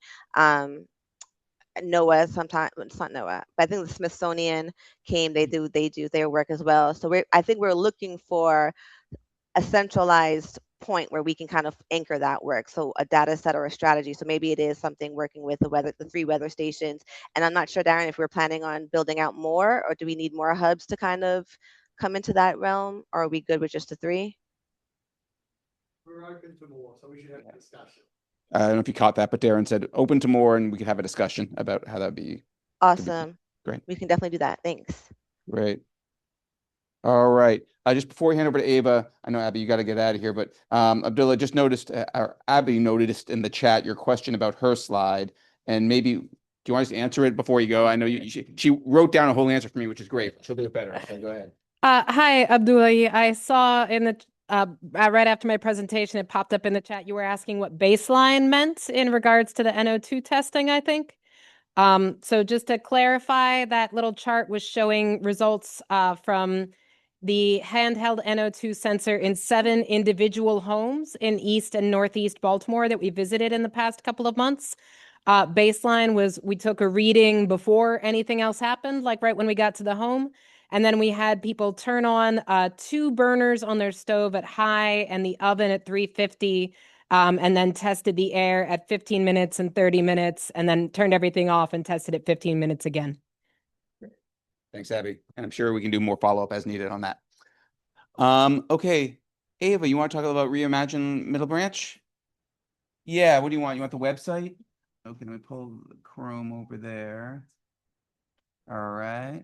NOAA sometime, it's not NOAA, but I think the Smithsonian came, they do their work as well. So I think we're looking for a centralized point where we can kind of anchor that work. So a data set or a strategy. So maybe it is something working with the three weather stations. And I'm not sure, Darren, if we're planning on building out more, or do we need more hubs to kind of come into that realm? Or are we good with just the three? We're open to more, so we should have a discussion. I don't know if you caught that, but Darren said open to more, and we could have a discussion about how that'd be. Awesome. Great. We can definitely do that. Thanks. Great. All right. Just before we hand over to Ava, I know, Abby, you got to get out of here, but Abdullah just noticed, or Abby noticed in the chat your question about her slide, and maybe, do you want us to answer it before you go? I know she wrote down a whole answer for me, which is great. She'll do it better. So go ahead. Hi, Abdullah. I saw in the right after my presentation, it popped up in the chat. You were asking what baseline meant in regards to the NO2 testing, I think. So just to clarify, that little chart was showing results from the handheld NO2 sensor in 7 individual homes in East and Northeast Baltimore that we visited in the past couple of months. Baseline was we took a reading before anything else happened, like right when we got to the home. And then we had people turn on 2 burners on their stove at high and the oven at 350, and then tested the air at 15 minutes and 30 minutes, and then turned everything off and tested it 15 minutes again. Thanks, Abby. And I'm sure we can do more follow-up as needed on that. Okay, Ava, you want to talk about Reimagine Middle Branch? Yeah, what do you want? You want the website? Okay, let me pull Chrome over there. All right.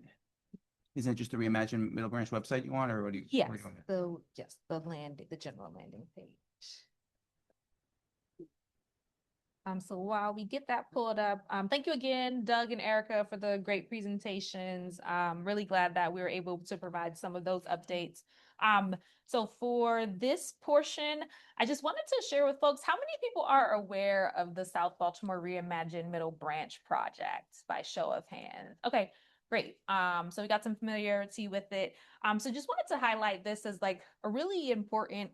Is that just the Reimagine Middle Branch website you want, or what do you? Yes, what do you want? the general landing page. So while we get that pulled up, thank you again, Doug and Erica, for the great presentations. Really glad that we were able to provide some of those updates. So for this portion, I just wanted to share with folks how many people are aware of the South Baltimore Reimagine Middle Branch project by show of hands. Okay, great. So we got some familiarity with it. So just wanted to highlight this as like a really important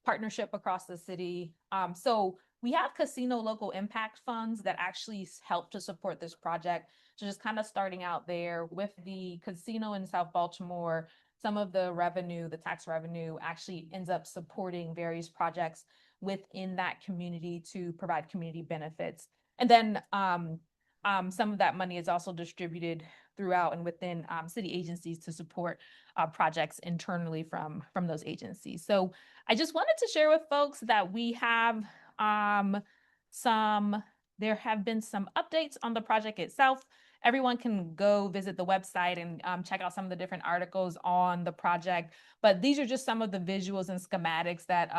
partnership across the city. So we have casino local impact funds that actually help to support this project. So just kind of starting out there with the casino in South Baltimore, some of the revenue, the tax revenue actually ends up supporting various projects within that community to provide community benefits. And then some of that money is also distributed throughout and within city agencies to support projects internally from those agencies. So I just wanted to share with folks that we have there have been some updates on the project itself. Everyone can go visit the website and check out some of the different articles on the project. But these are just some of the visuals and schematics that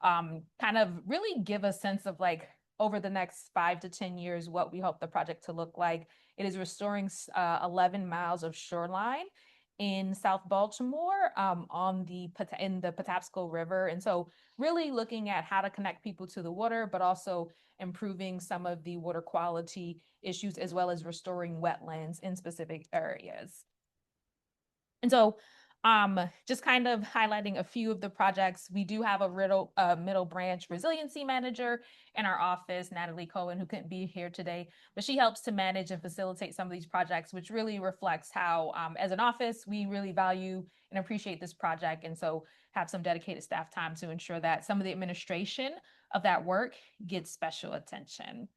kind of really give a sense of like over the next 5 to 10 years, what we hope the project to look like. It is restoring 11 miles of shoreline in South Baltimore in the Patapsco River. And so really looking at how to connect people to the water, but also improving some of the water quality issues, as well as restoring wetlands in specific areas. And so just kind of highlighting a few of the projects. We do have a middle branch resiliency manager in our office, Natalie Cohen, who couldn't be here today, but she helps to manage and facilitate some of these projects, which really reflects how, as an office, we really value and appreciate this project. And so have some dedicated staff time to ensure that some of the administration of that work gets special attention.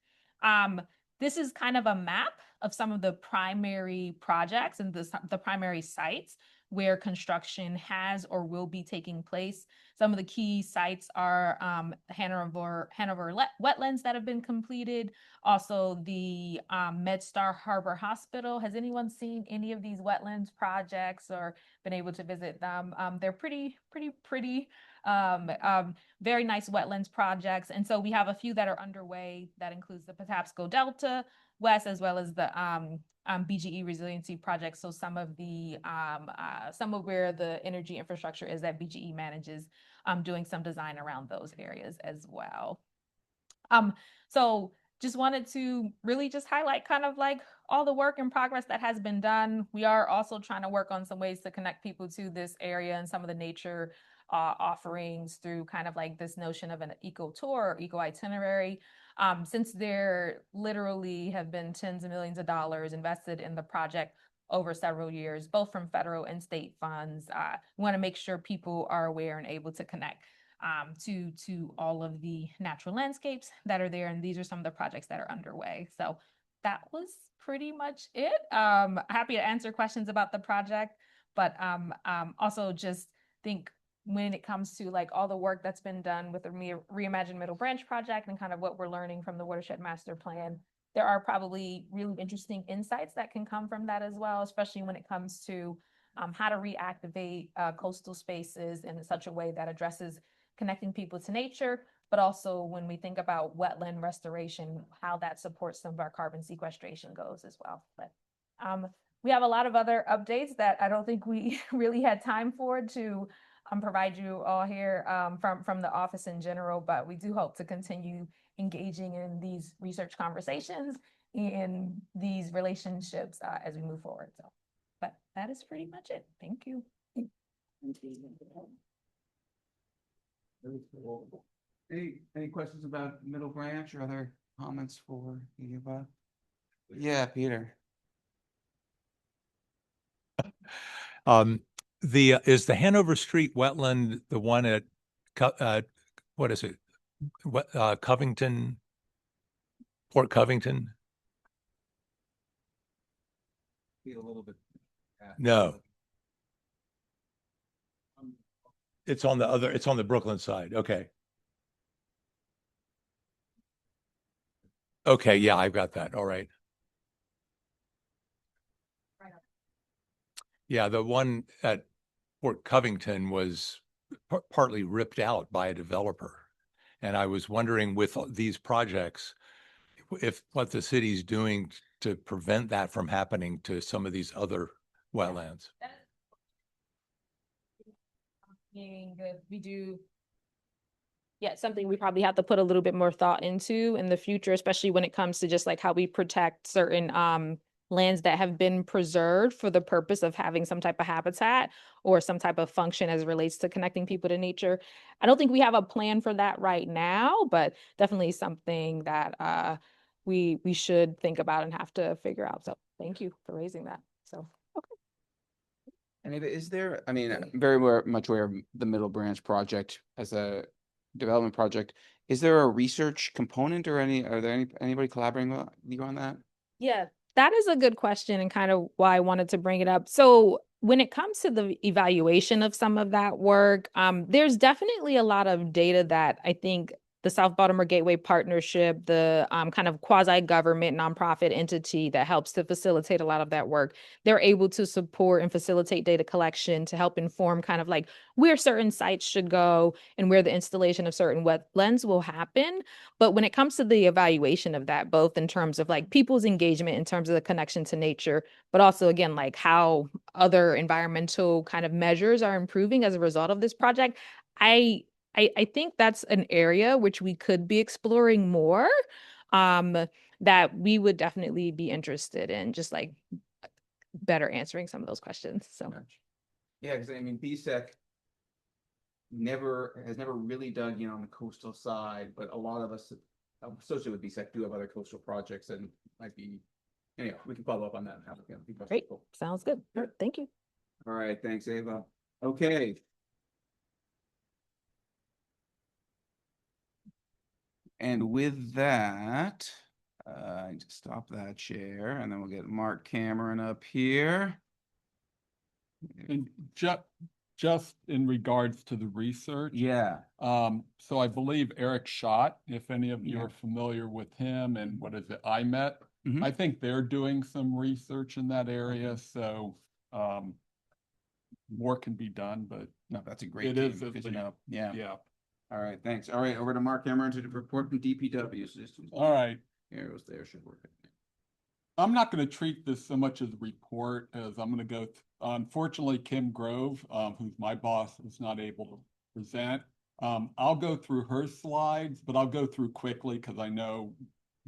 this is kind of a map of some of the primary projects and the primary sites where construction has or will be taking place. Some of the key sites are Hanover wetlands that have been completed. Also, the MedStar Harbor Hospital. Has anyone seen any of these wetlands projects or been able to visit them? They're pretty, very nice wetlands projects. And so we have a few that are underway. That includes the Patapsco Delta West, as well as the BGE resiliency project. So some of where the energy infrastructure is that BGE manages, doing some design around those areas as well. So just wanted to really just highlight kind of like all the work in progress that has been done. We are also trying to work on some ways to connect people to this area and some of the nature offerings through kind of like this notion of an eco tour or eco itinerary. Since there literally have been tens of millions of dollars invested in the project over several years, both from federal and state funds, we want to make sure people are aware and able to connect to all of the natural landscapes that are there. And these are some of the projects that are underway. So that was pretty much it. Happy to answer questions about the project, but also just think when it comes to like all the work that's been done with the Reimagine Middle Branch project and kind of what we're learning from the Watershed Master Plan, there are probably really interesting insights that can come from that as well, especially when it comes to how to reactivate coastal spaces in such a way that addresses connecting people to nature, but also when we think about wetland restoration, how that supports some of our carbon sequestration goals as well. But we have a lot of other updates that I don't think we really had time for to provide you all here from the office in general, but we do hope to continue engaging in these research conversations and these relationships as we move forward. So, but that is pretty much it. Thank you. Any questions about Middle Branch or other comments for Eva? Yeah, Peter. Is the Hanover Street wetland the one at what is it? Covington, Port Covington? Be a little bit. No. It's on the Brooklyn side. Okay. Okay, yeah, I've got that. All right. Yeah, the one at Port Covington was partly ripped out by a developer. And I was wondering with these projects, if what the city's doing to prevent that from happening to some of these other wetlands. We do. Yeah, something we probably have to put a little bit more thought into in the future, especially when it comes to just like how we protect certain lands that have been preserved for the purpose of having some type of habitat or some type of function as it relates to connecting people to nature. I don't think we have a plan for that right now, but definitely something that we should think about and have to figure out. So thank you for raising that. So, okay. And is there, I mean, I'm very much aware of the Middle Branch project as a development project. Is there a research component or anybody collaborating with you on that? Yeah, that is a good question and kind of why I wanted to bring it up. So when it comes to the evaluation of some of that work, there's definitely a lot of data that I think the South Baltimore Gateway Partnership, the kind of quasi-government nonprofit entity that helps to facilitate a lot of that work, they're able to support and facilitate data collection to help inform kind of like where certain sites should go and where the installation of certain wetlands will happen. But when it comes to the evaluation of that, both in terms of like people's engagement in terms of the connection to nature, but also again, like how other environmental kind of measures are improving as a result of this project, I think that's an area which we could be exploring more, that we would definitely be interested in just like better answering some of those questions. So yeah, because I mean, BSEC has never really dug in on the coastal side, but a lot of us associated with BSEC do have other coastal projects and might be, anyway, we can follow up on that. Great, sounds good. Thank you. All right, thanks, Ava. Okay. And with that, I just stop that share, and then we'll get Mark Cameron up here. And just in regards to the research. Yeah. So I believe Eric Schott, if any of you Yeah. are familiar with him, and what is it, IMET? Mhm. I think they're doing some research in that area, so more can be done, but No, that's a great it team. is at Good to least- know. Yeah. Yeah. All right, thanks. All right, over to Mark Cameron to report from DPW systems. All right. Arrows there should work. I'm not going to treat this so much as a report as I'm going to go. Unfortunately, Kim Grove, who's my boss, is not able to present. I'll go through her slides, but I'll go through quickly because I know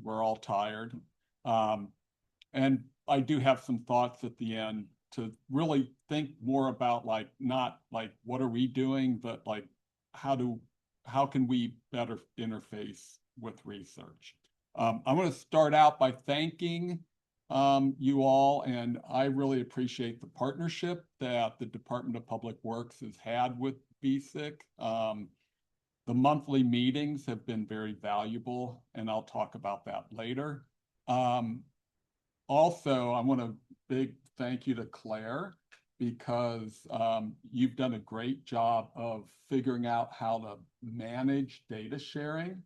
we're all tired. And I do have some thoughts at the end to really think more about like, not like what are we doing, but like how can we better interface with research? I'm going to start out by thanking you all, and I really appreciate the partnership that the Department of Public Works has had with BSEC. The monthly meetings have been very valuable, and I'll talk about that later. Also, I want a big thank you to Claire because you've done a great job of figuring out how to manage data sharing.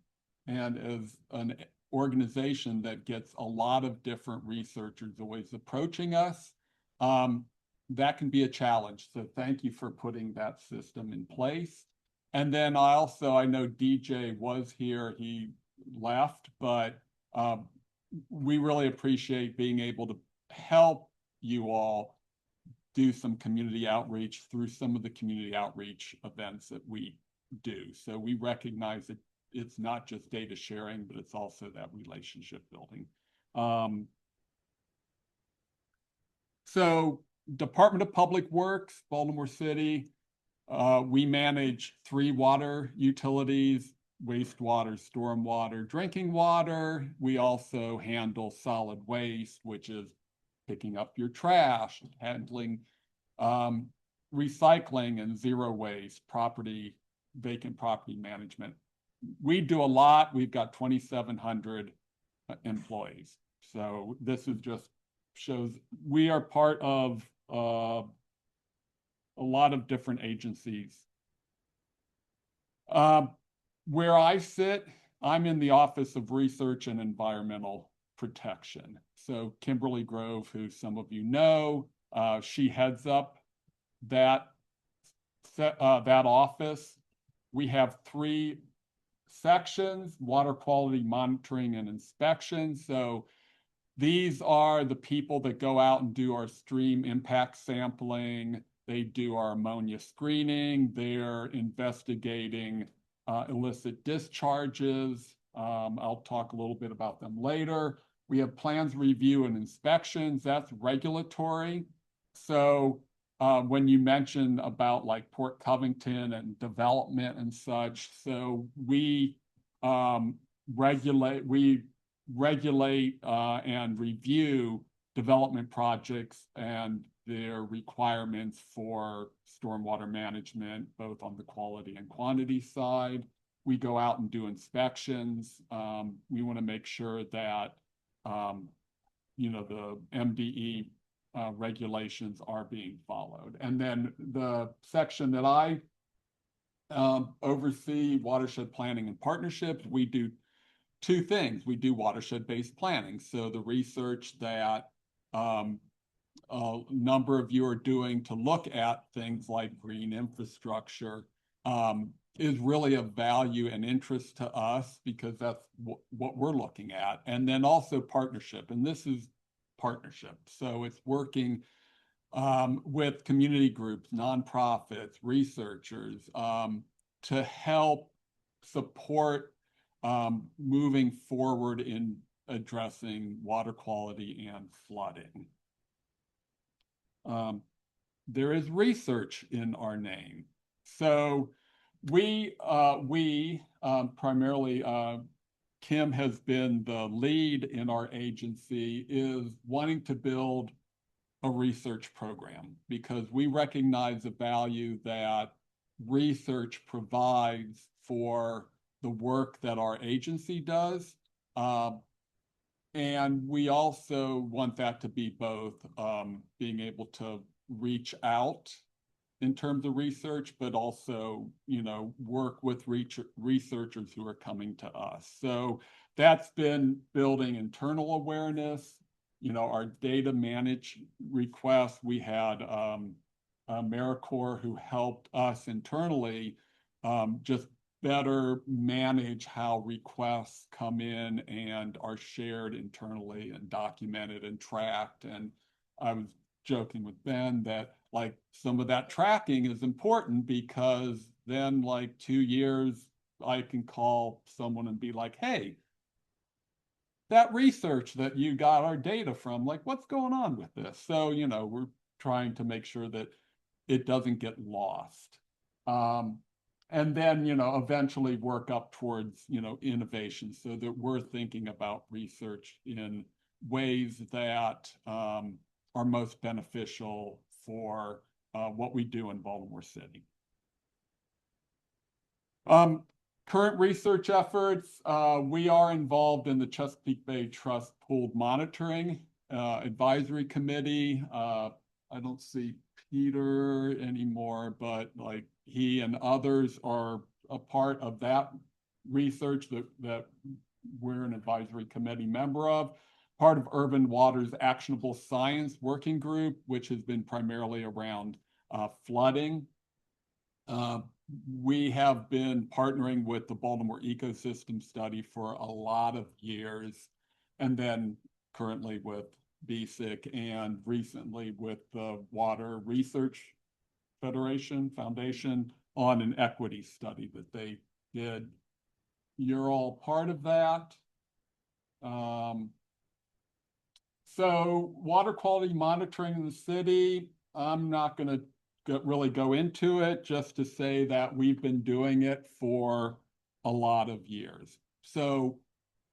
And as an organization that gets a lot of different researchers always approaching us, that can be a challenge. So thank you for putting that system in place. And then I know DJ was here, he left, but we really appreciate being able to help you all do some community outreach through some of the community outreach events that we do. So we recognize that it's not just data sharing, but it's also that relationship building. So Department of Public Works, Baltimore City, we manage 3 water utilities: wastewater, stormwater, drinking water. We also handle solid waste, which is picking up your trash, handling recycling and zero waste, vacant property management. We do a lot. We've got 2,700 employees. So this is just shows we are part of a lot of different agencies. Where I sit, I'm in the Office of Research and Environmental Protection. So Kimberly Grove, who some of you know, she heads up that office. We have 3 sections: water quality monitoring and inspection. So these are the people that go out and do our stream impact sampling. They do our ammonia screening. They're investigating illicit discharges. I'll talk a little bit about them later. We have plans review and inspections. That's regulatory. So when you mention about like Port Covington and development and such, so we regulate and review development projects and their requirements for stormwater management, both on the quality and quantity side. We go out and do inspections. We want to make sure that the MDE regulations are being followed. And then the section that I oversee, watershed planning and partnerships, we do 2 things. We do watershed-based planning. So the research that a number of you are doing to look at things like green infrastructure is really of value and interest to us because that's what we're looking at. And then also partnership. And this is partnership. So it's working with community groups, nonprofits, researchers to help support moving forward in addressing water quality and flooding. There is research in our name. So we primarily, Kim has been the lead in our agency, is wanting to build a research program because we recognize the value that research provides for the work that our agency does. And we also want that to be both being able to reach out in terms of research, but also, work with researchers who are coming to us. So that's been building internal awareness. Our data manage requests, we had AmeriCorps who helped us internally just better manage how requests come in and are shared internally and documented and tracked. And I was joking with Ben that like some of that tracking is important because then like 2 years, I can call someone and be like, hey, that research that you got our data from, like what's going on with this? So, we're trying to make sure that it doesn't get lost. And then, eventually work up towards, innovation so that we're thinking about research in ways that are most beneficial for what we do in Baltimore City. Current research efforts, we are involved in the Chesapeake Bay Trust Pooled Monitoring Advisory Committee. I don't see Peter anymore, but like he and others are a part of that research that we're an advisory committee member of. Part of Urban Water's Actionable Science Working Group, which has been primarily around flooding. We have been partnering with the Baltimore Ecosystem Study for a lot of years, and then currently with BSEC and recently with the Water Research Foundation on an equity study that they did. You're all part of that. So water quality monitoring in the city, I'm not going to really go into it, just to say that we've been doing it for a lot of years. So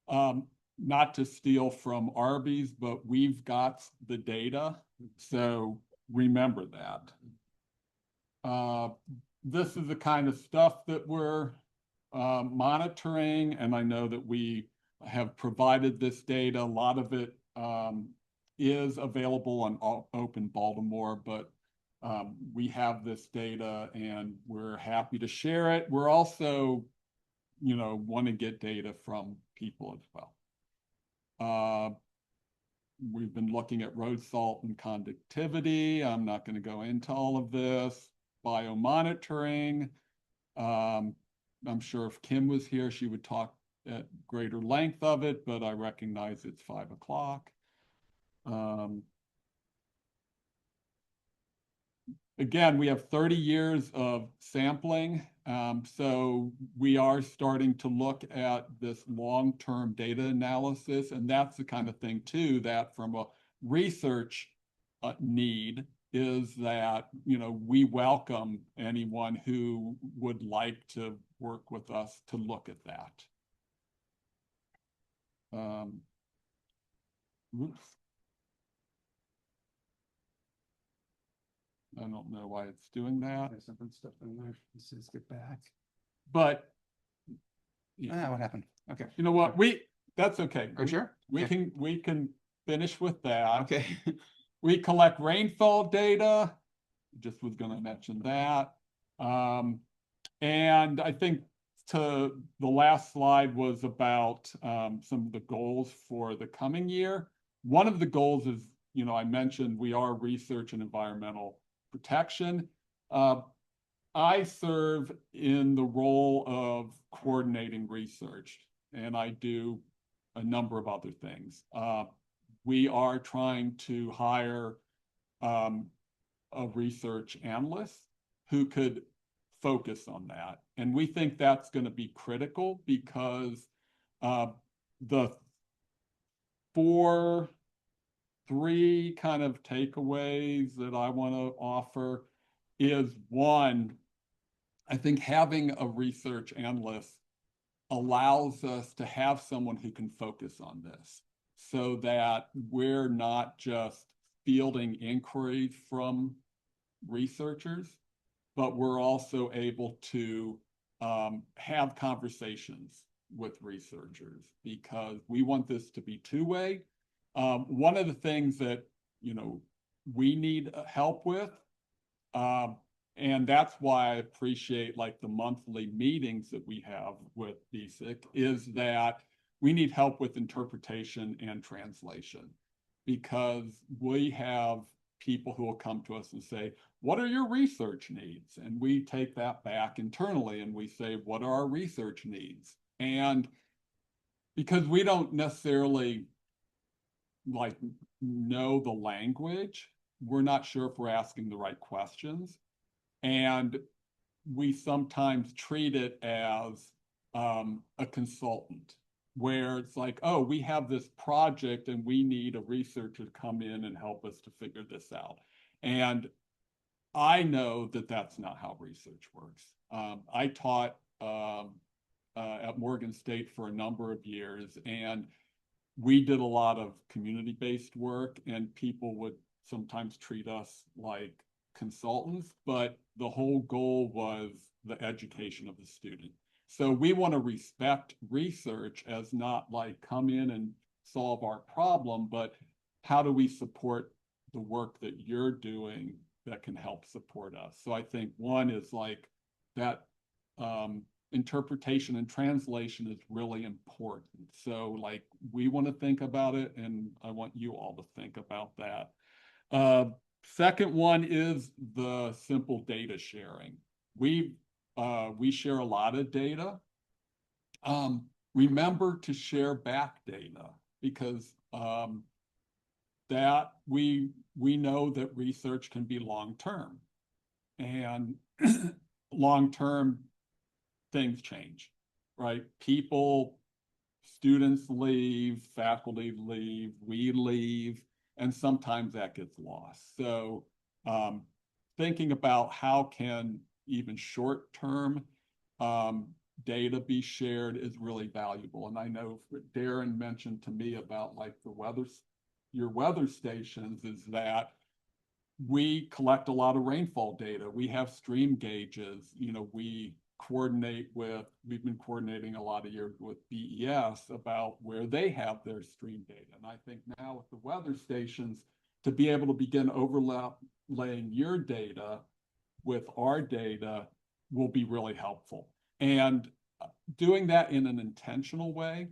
not to steal from Arby's, but we've got the data. So remember that. This is the kind of stuff that we're monitoring, and I know that we have provided this data. A lot of it is available on Open Baltimore, but we have this data and we're happy to share it. We're also, want to get data from people as well. We've been looking at road salt and conductivity. I'm not going to go into all of this. Biomonitoring. I'm sure if Kim was here, she would talk at greater length of it, but I recognize it's 5 o'clock. Again, we have 30 years of sampling. So we are starting to look at this long-term data analysis. And that's the kind of thing too, that from a research need is that, we welcome anyone who would like to work with us to look at that. Oops. I don't know why it's doing that. There's something stuff in there. Let's just get back. But what happened? Okay. You know what? That's okay. Are you sure? We can finish with that. Okay. We collect rainfall data. Just was going to mention that. And I think the last slide was about some of the goals for the coming year. One of the goals is, I mentioned we are research and environmental protection. I serve in the role of coordinating research, and I do a number of other things. We are trying to hire a research analyst who could focus on that. And we think that's going to be critical because the three kind of takeaways that I want to offer is, one, I think having a research analyst allows us to have someone who can focus on this so that we're not just fielding inquiries from researchers, but we're also able to have conversations with researchers because we want this to be two-way. One of the things that, we need help with, and that's why I appreciate like the monthly meetings that we have with BSEC, is that we need help with interpretation and translation, because we have people who will come to us and say, what are your research needs? And we take that back internally and we say, what are our research needs? And because we don't necessarily like know the language, we're not sure if we're asking the right questions. And we sometimes treat it as a consultant, where it's like, oh, we have this project and we need a researcher to come in and help us to figure this out. And I know that that's not how research works. I taught at Morgan State for a number of years, and we did a lot of community-based work, and people would sometimes treat us like consultants, but the whole goal was the education of the student. So we want to respect research as not like come in and solve our problem, but how do we support the work that you're doing that can help support us? So I think one is like that interpretation and translation is really important. So like we want to think about it, and I want you all to think about that. Second one is the simple data sharing. We share a lot of data. Remember to share back data, because that we know that research can be long-term, and long-term things change, right? Students leave, faculty leave, we leave, and sometimes that gets lost. So thinking about how can even short-term data be shared is really valuable. And I know Darren mentioned to me about like your weather stations, is that we collect a lot of rainfall data. We have stream gauges. We've been coordinating a lot of years with BES about where they have their stream data. And I think now with the weather stations, to be able to begin overlaying your data with our data will be really helpful. And doing that in an intentional way.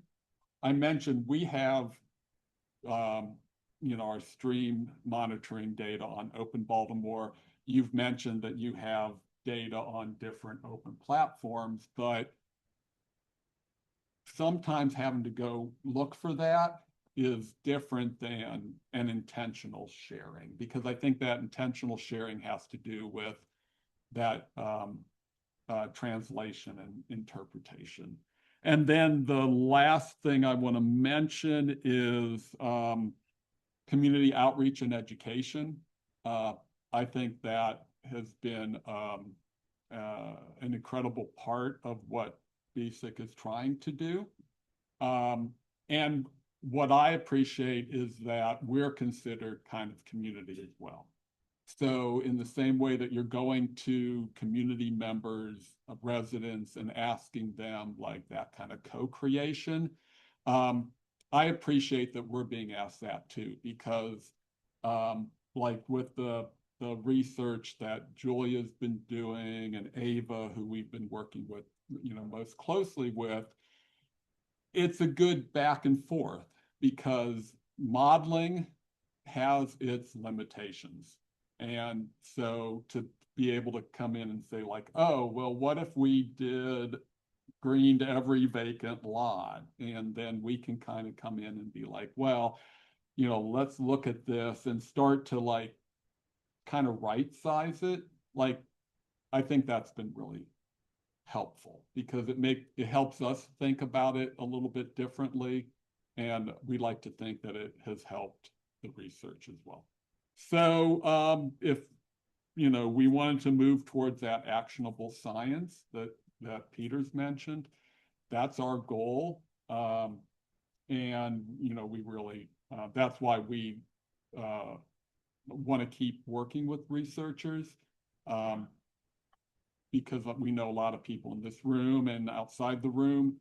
I mentioned we have our stream monitoring data on Open Baltimore. You've mentioned that you have data on different open platforms, but sometimes having to go look for that is different than an intentional sharing, because I think that intentional sharing has to do with that translation and interpretation. And then the last thing I want to mention is community outreach and education. I think that has been an incredible part of what BSEC is trying to do. And what I appreciate is that we're considered kind of community as well. So in the same way that you're going to community members, residents, and asking them like that kind of co-creation, I appreciate that we're being asked that too, because like with the research that Julia's been doing, and Ava, who we've been working with, most closely with, it's a good back and forth, because modeling has its limitations. And so to be able to come in and say like, oh, well, what if we greened every vacant lot? And then we can kind of come in and be like, well, let's look at this and start to like kind of right size it. Like, I think that's been really helpful, because it helps us think about it a little bit differently. And we like to think that it has helped the research as well. So if we wanted to move towards that actionable science that Peter's mentioned, that's our goal. And we really that's why we want to keep working with researchers, because we know a lot of people in this room and outside the room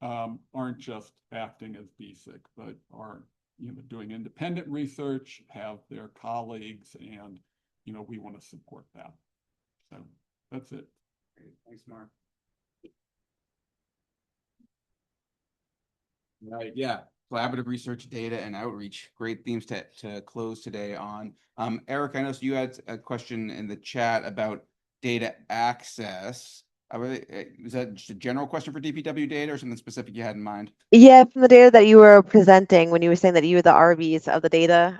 aren't just acting as BSEC, but are, doing independent research, have their colleagues, and, we want to support that. So that's it. Great. Thanks, Mark. Right, yeah. Collaborative research, data, and outreach. Great themes to close today on. Eric, I know you had a question in the chat about data access. Is that just a general question for DPW data or something specific you had in mind? Yeah, from the data that you were presenting, when you were saying that you were the RVs of the data,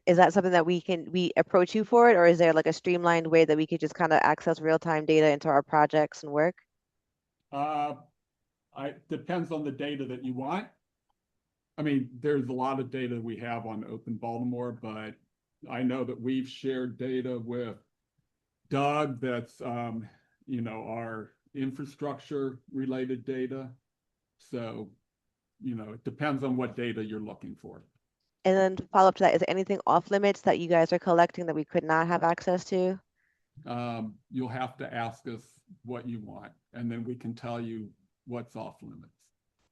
is that something that we approach you for it, or is there like a streamlined way that we could just kind of access real-time data into our projects and work? Depends on the data that you want. I mean, there's a lot of data we have on Open Baltimore, but I know that we've shared data with Doug that's, our infrastructure related data. So, it depends on what data you're looking for. And then to follow up to that, is there anything off limits that you guys are collecting that we could not have access to? You'll have to ask us what you want, and then we can tell you what's off limits.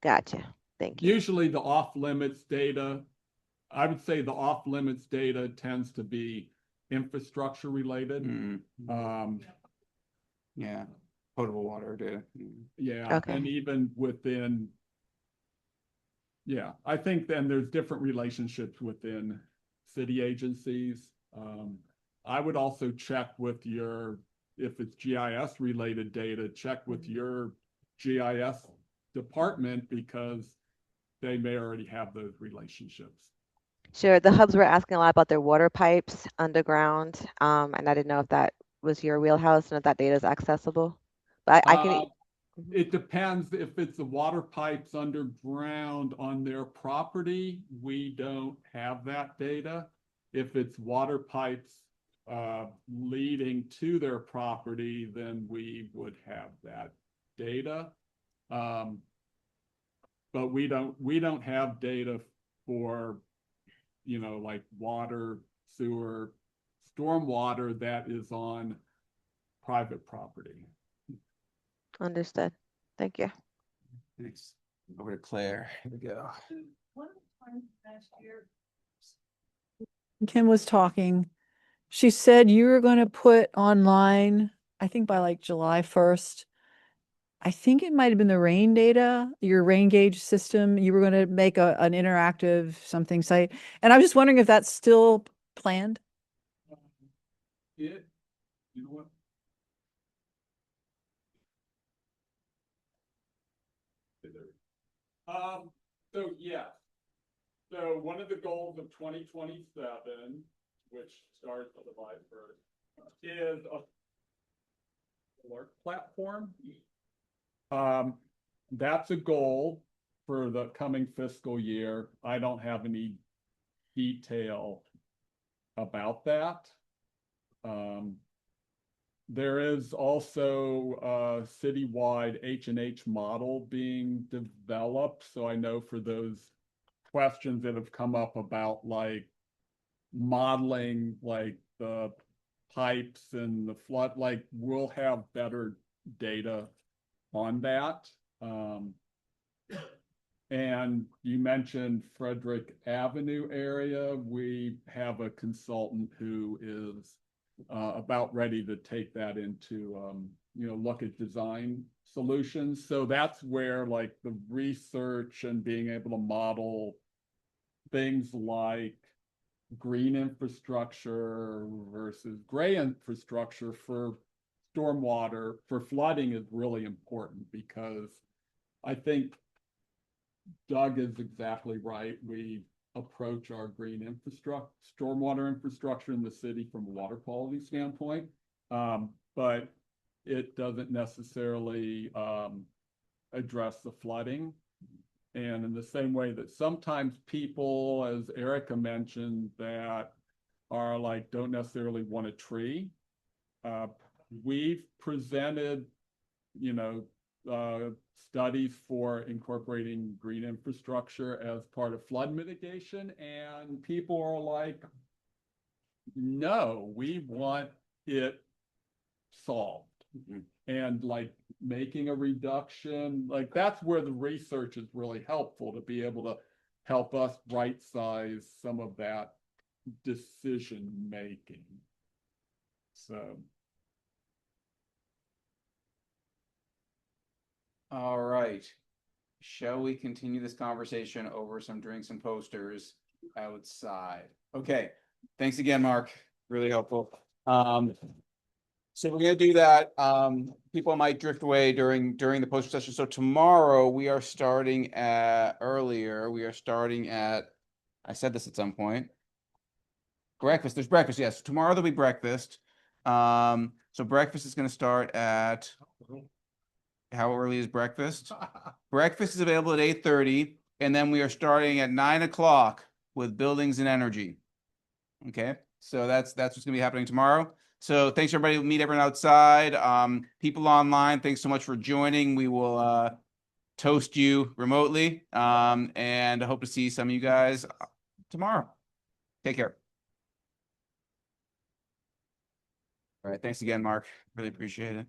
Gotcha. Thank you. Usually the off limits data, I would say the off limits data tends to be infrastructure related. Yeah, potable water data. Yeah, Okay. and even within, yeah, I think then there's different relationships within city agencies. I would also check with if it's GIS related data, check with your GIS department because they may already have those relationships. Sure. The hubs were asking a lot about their water pipes underground, and I didn't know if that was your wheelhouse and if that data is accessible. But I can. It depends if it's the water pipes underground on their property. We don't have that data. If it's water pipes leading to their property, then we would have that data. But we don't have data for, like water, sewer, stormwater that is on private property. Understood. Thank you. Thanks. Over to Claire. Here we go. Kim was talking. She said you were going to put online, I think by like July 1st. I think it might have been the rain data, your rain gauge system. You were going to make an interactive something site. And I was just wondering if that's still planned. You know what? So yeah. So one of the goals of 2027, which starts on July 1st, is a alert platform. That's a goal for the coming fiscal year. I don't have any detail about that. There is also a citywide H&H model being developed. So I know for those questions that have come up about like modeling like the pipes and the flood, like we'll have better data on that. And you mentioned Frederick Avenue area. We have a consultant who is about ready to take that into, look at design solutions. So that's where like the research and being able to model things like green infrastructure versus gray infrastructure for stormwater, for flooding is really important because I think Doug is exactly right. We approach our green infrastructure, stormwater infrastructure in the city from a water quality standpoint, but it doesn't necessarily address the flooding. And in the same way that sometimes people, as Erica mentioned, that are like, don't necessarily want a tree. We've presented, studies for incorporating green infrastructure as part of flood mitigation. And people are like, no, we want it solved. And like making a reduction. Like that's where the research is really helpful to be able to help us right size some of that decision making. So. All right. Shall we continue this conversation over some drinks and posters outside? Okay. Thanks again, Mark. Really helpful. So we're gonna do that. People might drift away during the poster session. So tomorrow we are starting at earlier. We are starting at, I said this at some point. Breakfast. There's breakfast. Yes. Tomorrow there'll be breakfast. So breakfast is gonna start at. How early is breakfast? Breakfast is available at 8:30, and then we are starting at 9 o'clock with buildings and energy. Okay, so that's what's gonna be happening tomorrow. So thanks everybody. We'll meet everyone outside. People online, thanks so much for joining. We will toast you remotely, and I hope to see some of you guys tomorrow. Take care. All right, thanks again, Mark. Really appreciate it.